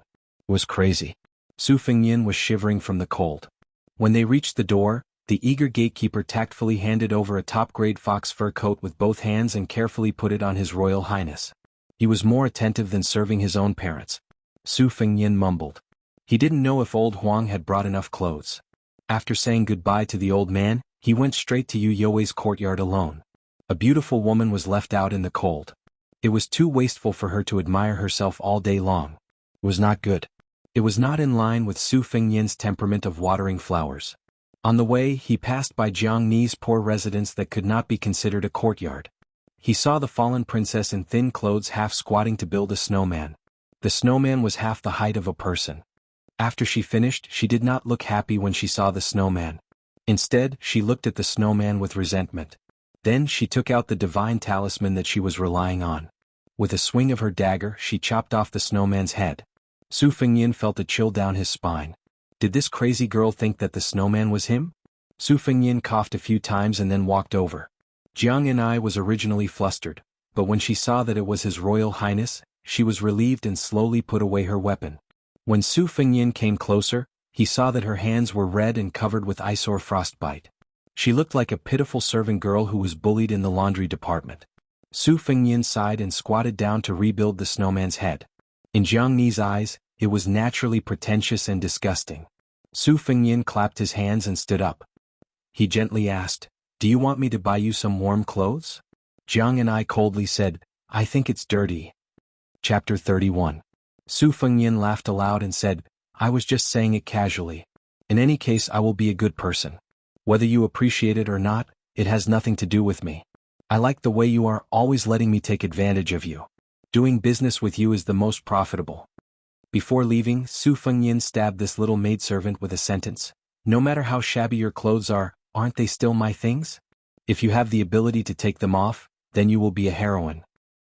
It was crazy. Su Fengyan was shivering from the cold. When they reached the door, the eager gatekeeper tactfully handed over a top-grade fox fur coat with both hands and carefully put it on His Royal Highness. He was more attentive than serving his own parents. Su Fengyan mumbled. He didn't know if old Huang had brought enough clothes. After saying goodbye to the old man, he went straight to Yu Youwei's courtyard alone. A beautiful woman was left out in the cold. It was too wasteful for her to admire herself all day long. It was not good. It was not in line with Su Fengyan's temperament of watering flowers. On the way, he passed by Jianghu's poor residence that could not be considered a courtyard. He saw the fallen princess in thin clothes half squatting to build a snowman. The snowman was half the height of a person. After she finished, she did not look happy when she saw the snowman. Instead, she looked at the snowman with resentment. Then she took out the divine talisman that she was relying on. With a swing of her dagger, she chopped off the snowman's head. Su Fengyan felt a chill down his spine. Did this crazy girl think that the snowman was him? Su Fengyan coughed a few times and then walked over. Jianghu was originally flustered, but when she saw that it was His Royal Highness, she was relieved and slowly put away her weapon. When Su Fengyan came closer, he saw that her hands were red and covered with eyesore frostbite. She looked like a pitiful servant girl who was bullied in the laundry department. Su Fengyan sighed and squatted down to rebuild the snowman's head. In Jianghu's eyes, it was naturally pretentious and disgusting. Su Fengyan clapped his hands and stood up. He gently asked, "Do you want me to buy you some warm clothes?" Jianghu coldly said, "I think it's dirty." Chapter 31. Su Fengyan laughed aloud and said, "I was just saying it casually. In any case, I will be a good person. Whether you appreciate it or not, it has nothing to do with me. I like the way you are always letting me take advantage of you. Doing business with you is the most profitable." Before leaving, Su Fengyan stabbed this little maidservant with a sentence. "No matter how shabby your clothes are, aren't they still my things? If you have the ability to take them off, then you will be a heroine."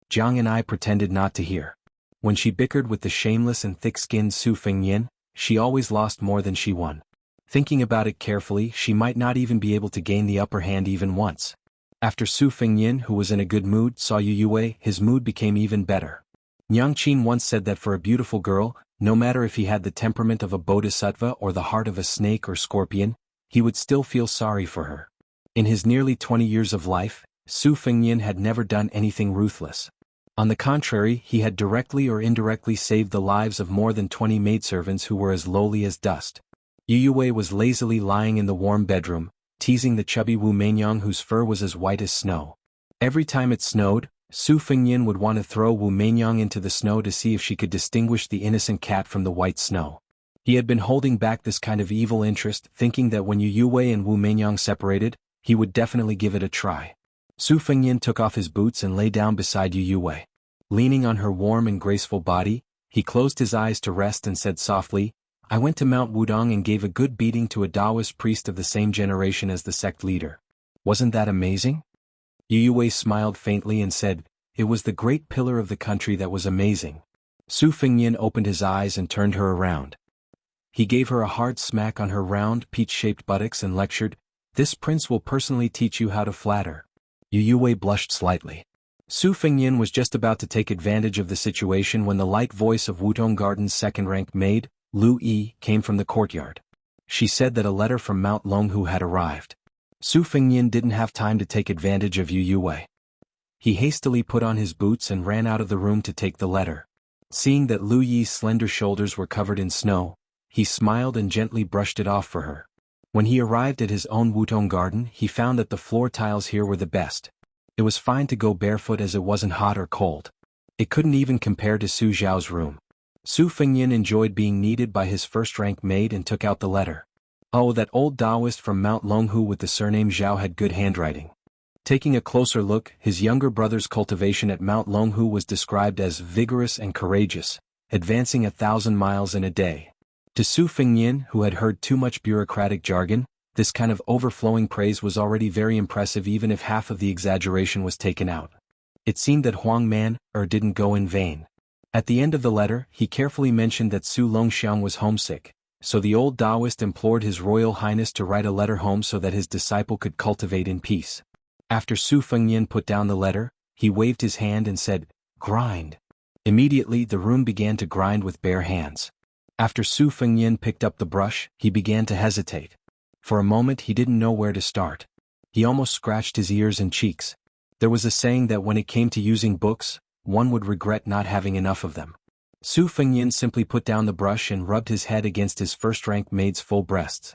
Jianghu pretended not to hear. When she bickered with the shameless and thick-skinned Su Fengyan, she always lost more than she won. Thinking about it carefully, she might not even be able to gain the upper hand even once. After Su Fengyan, who was in a good mood, saw Yu Youwei, his mood became even better. Yang Qin once said that for a beautiful girl, no matter if he had the temperament of a bodhisattva or the heart of a snake or scorpion, he would still feel sorry for her. In his nearly 20 years of life, Su Fengyan had never done anything ruthless. On the contrary, he had directly or indirectly saved the lives of more than 20 maidservants who were as lowly as dust. Yu Youwei was lazily lying in the warm bedroom, teasing the chubby Wu Meinyang whose fur was as white as snow. Every time it snowed, Su Fengyan would want to throw Wu Meinyang into the snow to see if she could distinguish the innocent cat from the white snow. He had been holding back this kind of evil interest, thinking that when Yu Youwei and Wu Meinyang separated, he would definitely give it a try. Su Fengyan took off his boots and lay down beside Yu Youwei. Leaning on her warm and graceful body, He closed his eyes to rest and said softly, I went to Mount Wudong and gave a good beating to a Taoist priest of the same generation as the sect leader. Wasn't that amazing? Yu Yue smiled faintly and said, it was the great pillar of the country that was amazing. Su Fengnian opened his eyes and turned her around. He gave her a hard smack on her round, peach-shaped buttocks and lectured, this prince will personally teach you how to flatter. Yu Yue blushed slightly. Su Fengnian was just about to take advantage of the situation when the light voice of Wutong Garden's second-rank maid, Lu Yi, came from the courtyard. She said that a letter from Mount Longhu had arrived. Su Fengnian didn't have time to take advantage of Yu Yue. He hastily put on his boots and ran out of the room to take the letter. Seeing that Lu Yi's slender shoulders were covered in snow, he smiled and gently brushed it off for her. When he arrived at his own Wutong Garden, he found that the floor tiles here were the best. It was fine to go barefoot as it wasn't hot or cold. It couldn't even compare to Su Zhao's room. Su Fengnian enjoyed being kneaded by his first-rank maid and took out the letter. Oh, that old Taoist from Mount Longhu with the surname Zhao had good handwriting. Taking a closer look, his younger brother's cultivation at Mount Longhu was described as vigorous and courageous, advancing 1,000 miles in a day. To Su Fengnian, who had heard too much bureaucratic jargon, this kind of overflowing praise was already very impressive even if half of the exaggeration was taken out. It seemed that Huang Man didn't go in vain. At the end of the letter, he carefully mentioned that Su Longxiang was homesick, so the old Taoist implored His Royal Highness to write a letter home so that his disciple could cultivate in peace. After Su Fengnian put down the letter, he waved his hand and said, grind. Immediately the room began to grind with bare hands. After Su Fengnian picked up the brush, he began to hesitate. For a moment he didn't know where to start. He almost scratched his ears and cheeks. There was a saying that when it came to using books, one would regret not having enough of them. Su Fengnian simply put down the brush and rubbed his head against his first-rank maid's full breasts.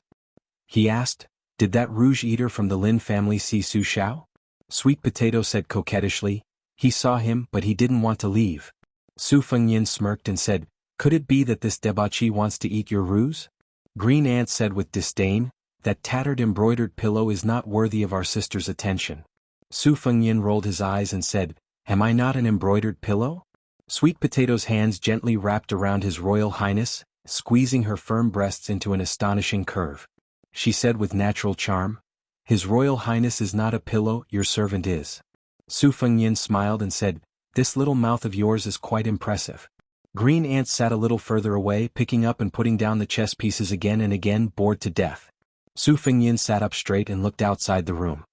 He asked, did that rouge eater from the Lin family see Su Xiao? Sweet Potato said coquettishly, he saw him but he didn't want to leave. Su Fengnian smirked and said, could it be that this debauchee wants to eat your ruse? Green Ant said with disdain, that tattered embroidered pillow is not worthy of our sister's attention. Su Fengnian rolled his eyes and said, am I not an embroidered pillow? Sweet Potato's hands gently wrapped around His Royal Highness, squeezing her firm breasts into an astonishing curve. She said with natural charm, His Royal Highness is not a pillow, your servant is. Su Fengnian smiled and said, this little mouth of yours is quite impressive. Green Ant sat a little further away, picking up and putting down the chess pieces again and again, bored to death. Su Fengnian sat up straight and looked outside the room.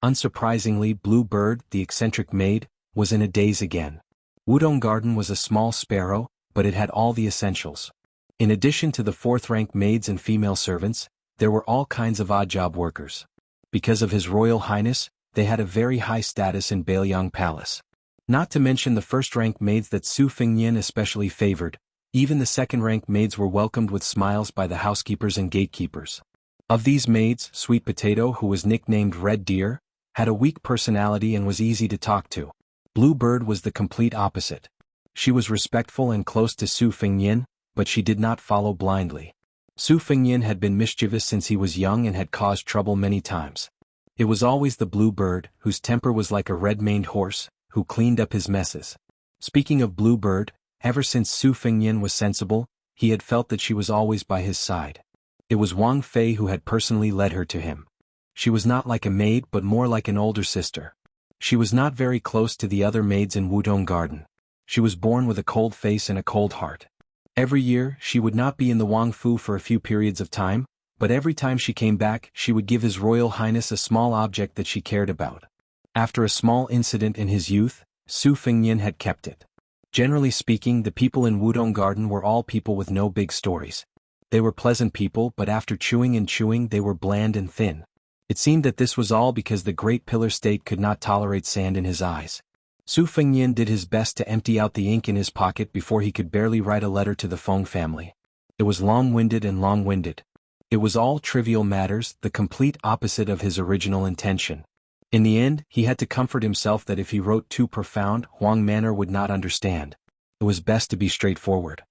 Unsurprisingly, Blue Bird, the eccentric maid, was in a daze again. Wudong Garden was a small sparrow, but it had all the essentials. In addition to the fourth-rank maids and female servants, there were all kinds of odd-job workers. Because of His Royal Highness, they had a very high status in Bailiang Palace. Not to mention the first-rank maids that Su Fengnian especially favored, even the second-rank maids were welcomed with smiles by the housekeepers and gatekeepers. Of these maids, Sweet Potato, who was nicknamed Red Deer, had a weak personality and was easy to talk to. Blue Bird was the complete opposite. She was respectful and close to Su Fengnian, but she did not follow blindly. Su Fengnian had been mischievous since he was young and had caused trouble many times. It was always the Blue Bird, whose temper was like a red-maned horse, who cleaned up his messes. Speaking of Blue Bird, ever since Su Fengnian was sensible, he had felt that she was always by his side. It was Wang Fei who had personally led her to him. She was not like a maid but more like an older sister. She was not very close to the other maids in Wudong Garden. She was born with a cold face and a cold heart. Every year, she would not be in the Wang Fu for a few periods of time, but every time she came back, she would give His Royal Highness a small object that she cared about. After a small incident in his youth, Su Fengnian had kept it. Generally speaking, the people in Wudong Garden were all people with no big stories. They were pleasant people, but after chewing and chewing they were bland and thin. It seemed that this was all because the Great Pillar State could not tolerate sand in his eyes. Su Fengnian did his best to empty out the ink in his pocket before he could barely write a letter to the Feng family. It was long-winded and long-winded. It was all trivial matters, the complete opposite of his original intention. In the end, he had to comfort himself that if he wrote too profound, Huang Manor would not understand. It was best to be straightforward.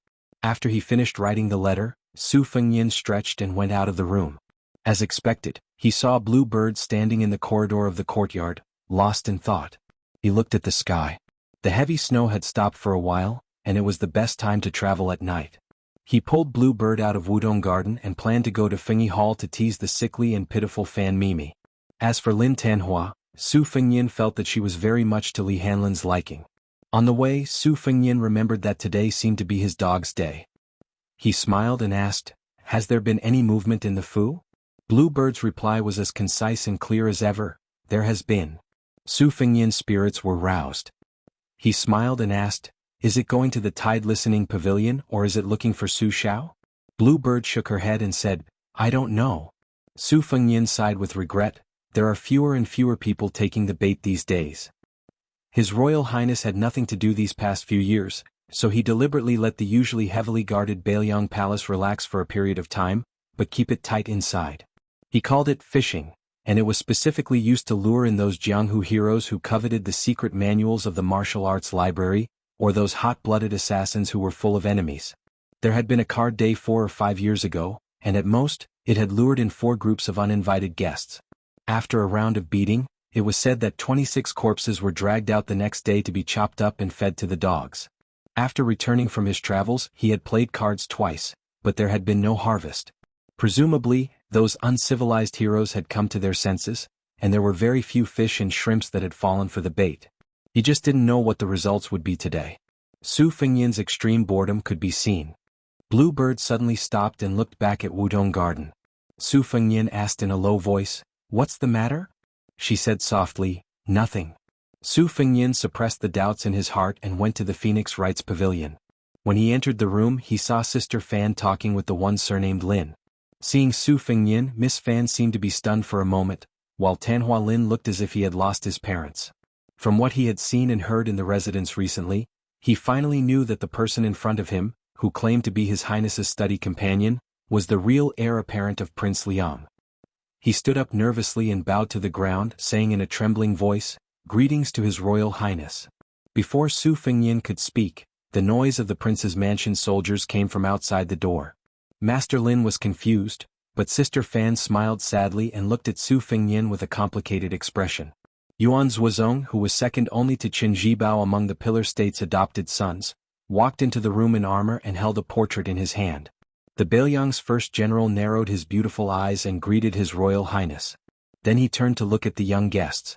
After he finished writing the letter, Su Fengnian stretched and went out of the room. As expected, he saw Blue Bird standing in the corridor of the courtyard, lost in thought. He looked at the sky. The heavy snow had stopped for a while, and it was the best time to travel at night. He pulled Blue Bird out of Wudong Garden and planned to go to Fengyi Hall to tease the sickly and pitiful Fan Mimi. As for Lin Tanhua, Su Fengyin felt that she was very much to Li Hanlin's liking. On the way, Su Fengyin remembered that today seemed to be his dog's day. He smiled and asked, "Has there been any movement in the Fu?" Blue Bird's reply was as concise and clear as ever, "There has been." Su Fengyin's spirits were roused. He smiled and asked, "Is it going to the Tide Listening Pavilion or is it looking for Su Xiao?" Blue Bird shook her head and said, "I don't know." Su Fengyin sighed with regret, "There are fewer and fewer people taking the bait these days." His Royal Highness had nothing to do these past few years, so he deliberately let the usually heavily guarded Bailiang Palace relax for a period of time, but keep it tight inside. He called it fishing, and it was specifically used to lure in those Jianghu heroes who coveted the secret manuals of the martial arts library, or those hot-blooded assassins who were full of enemies. There had been a card day 4 or 5 years ago, and at most, it had lured in 4 groups of uninvited guests. After a round of beating, it was said that 26 corpses were dragged out the next day to be chopped up and fed to the dogs. After returning from his travels, he had played cards twice, but there had been no harvest. Presumably, those uncivilized heroes had come to their senses, and there were very few fish and shrimps that had fallen for the bait. He just didn't know what the results would be today. Su Fengyin's extreme boredom could be seen. Blue Bird suddenly stopped and looked back at Wudong Garden. Su Fengyin asked in a low voice, "What's the matter?" She said softly, "Nothing." Su Fengyin suppressed the doubts in his heart and went to the Phoenix Rites Pavilion. When he entered the room, he saw Sister Fan talking with the one surnamed Lin. Seeing Su Fengyin, Miss Fan seemed to be stunned for a moment, while Tanhua Lin looked as if he had lost his parents. From what he had seen and heard in the residence recently, he finally knew that the person in front of him, who claimed to be His Highness's study companion, was the real heir apparent of Prince Liang. He stood up nervously and bowed to the ground, saying in a trembling voice, "Greetings to His Royal Highness." Before Su Fengyin could speak, the noise of the prince's mansion soldiers came from outside the door. Master Lin was confused, but Sister Fan smiled sadly and looked at Su Fengyin with a complicated expression. Yuan Zuozong, who was second only to Qin Zhibao among the Pillar State's adopted sons, walked into the room in armor and held a portrait in his hand. The Bailiang's first general narrowed his beautiful eyes and greeted His Royal Highness. Then he turned to look at the young guests.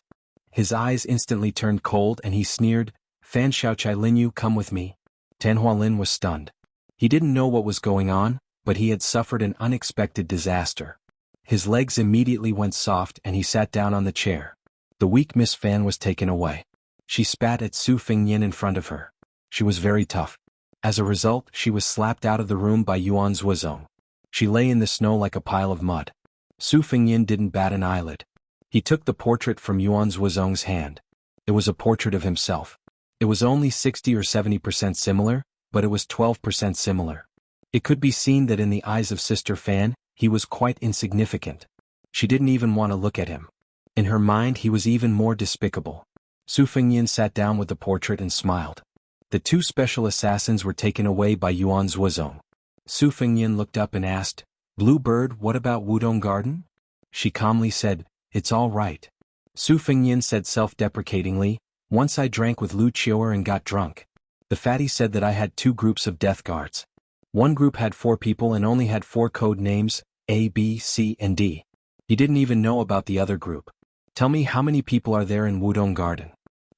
His eyes instantly turned cold and he sneered, "Fan Xiaochai Linyu, come with me." Tanhua Lin was stunned. He didn't know what was going on, but he had suffered an unexpected disaster. His legs immediately went soft and he sat down on the chair. The weak Miss Fan was taken away. She spat at Su Fengyin in front of her. She was very tough. As a result, she was slapped out of the room by Yuan Zuozong. She lay in the snow like a pile of mud. Su Fengyin didn't bat an eyelid. He took the portrait from Yuan Zuozong's hand. It was a portrait of himself. It was only 60 or 70% similar, but it was 12% similar. It could be seen that in the eyes of Sister Fan, he was quite insignificant. She didn't even want to look at him. In her mind, he was even more despicable. Su Fengyin sat down with the portrait and smiled. The 2 special assassins were taken away by Yuan Zuozong. Su Fengyin looked up and asked, "Blue Bird, what about Wudong Garden?" She calmly said, "It's all right." Su Fengyin said self-deprecatingly, "Once I drank with Lu Qiuer and got drunk. The fatty said that I had 2 groups of death guards. One group had 4 people and only had 4 code names, A, B, C, and D. He didn't even know about the other group. Tell me, how many people are there in Wudong Garden?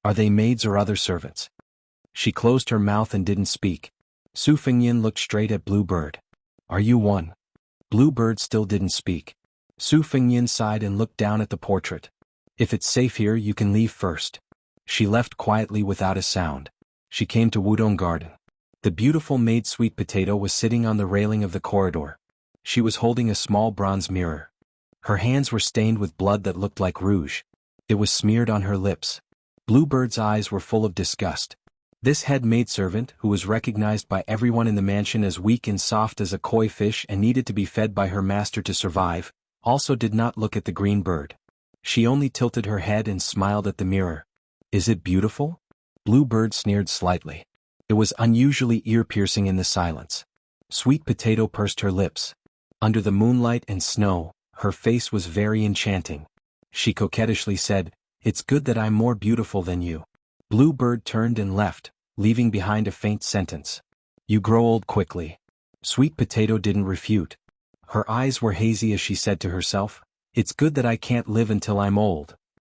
Are they maids or other servants?" She closed her mouth and didn't speak. Su Fengyin looked straight at Blue Bird. "Are you one?" Blue Bird still didn't speak. Su Fengyin sighed and looked down at the portrait. "If it's safe here, you can leave first." She left quietly without a sound. She came to Wudong Garden. The beautiful maid Sweet Potato was sitting on the railing of the corridor. She was holding a small bronze mirror. Her hands were stained with blood that looked like rouge. It was smeared on her lips. Blue Bird's eyes were full of disgust. This head maidservant, who was recognized by everyone in the mansion as weak and soft as a koi fish and needed to be fed by her master to survive, also did not look at the green bird. She only tilted her head and smiled at the mirror. "Is it beautiful?" Blue Bird sneered slightly. It was unusually ear-piercing in the silence. Sweet Potato pursed her lips. Under the moonlight and snow, her face was very enchanting. She coquettishly said, "It's good that I'm more beautiful than you." Blue Bird turned and left, leaving behind a faint sentence. You grow old quickly. Sweet Potato didn't refute. Her eyes were hazy as she said to herself, "It's good that I can't live until I'm old."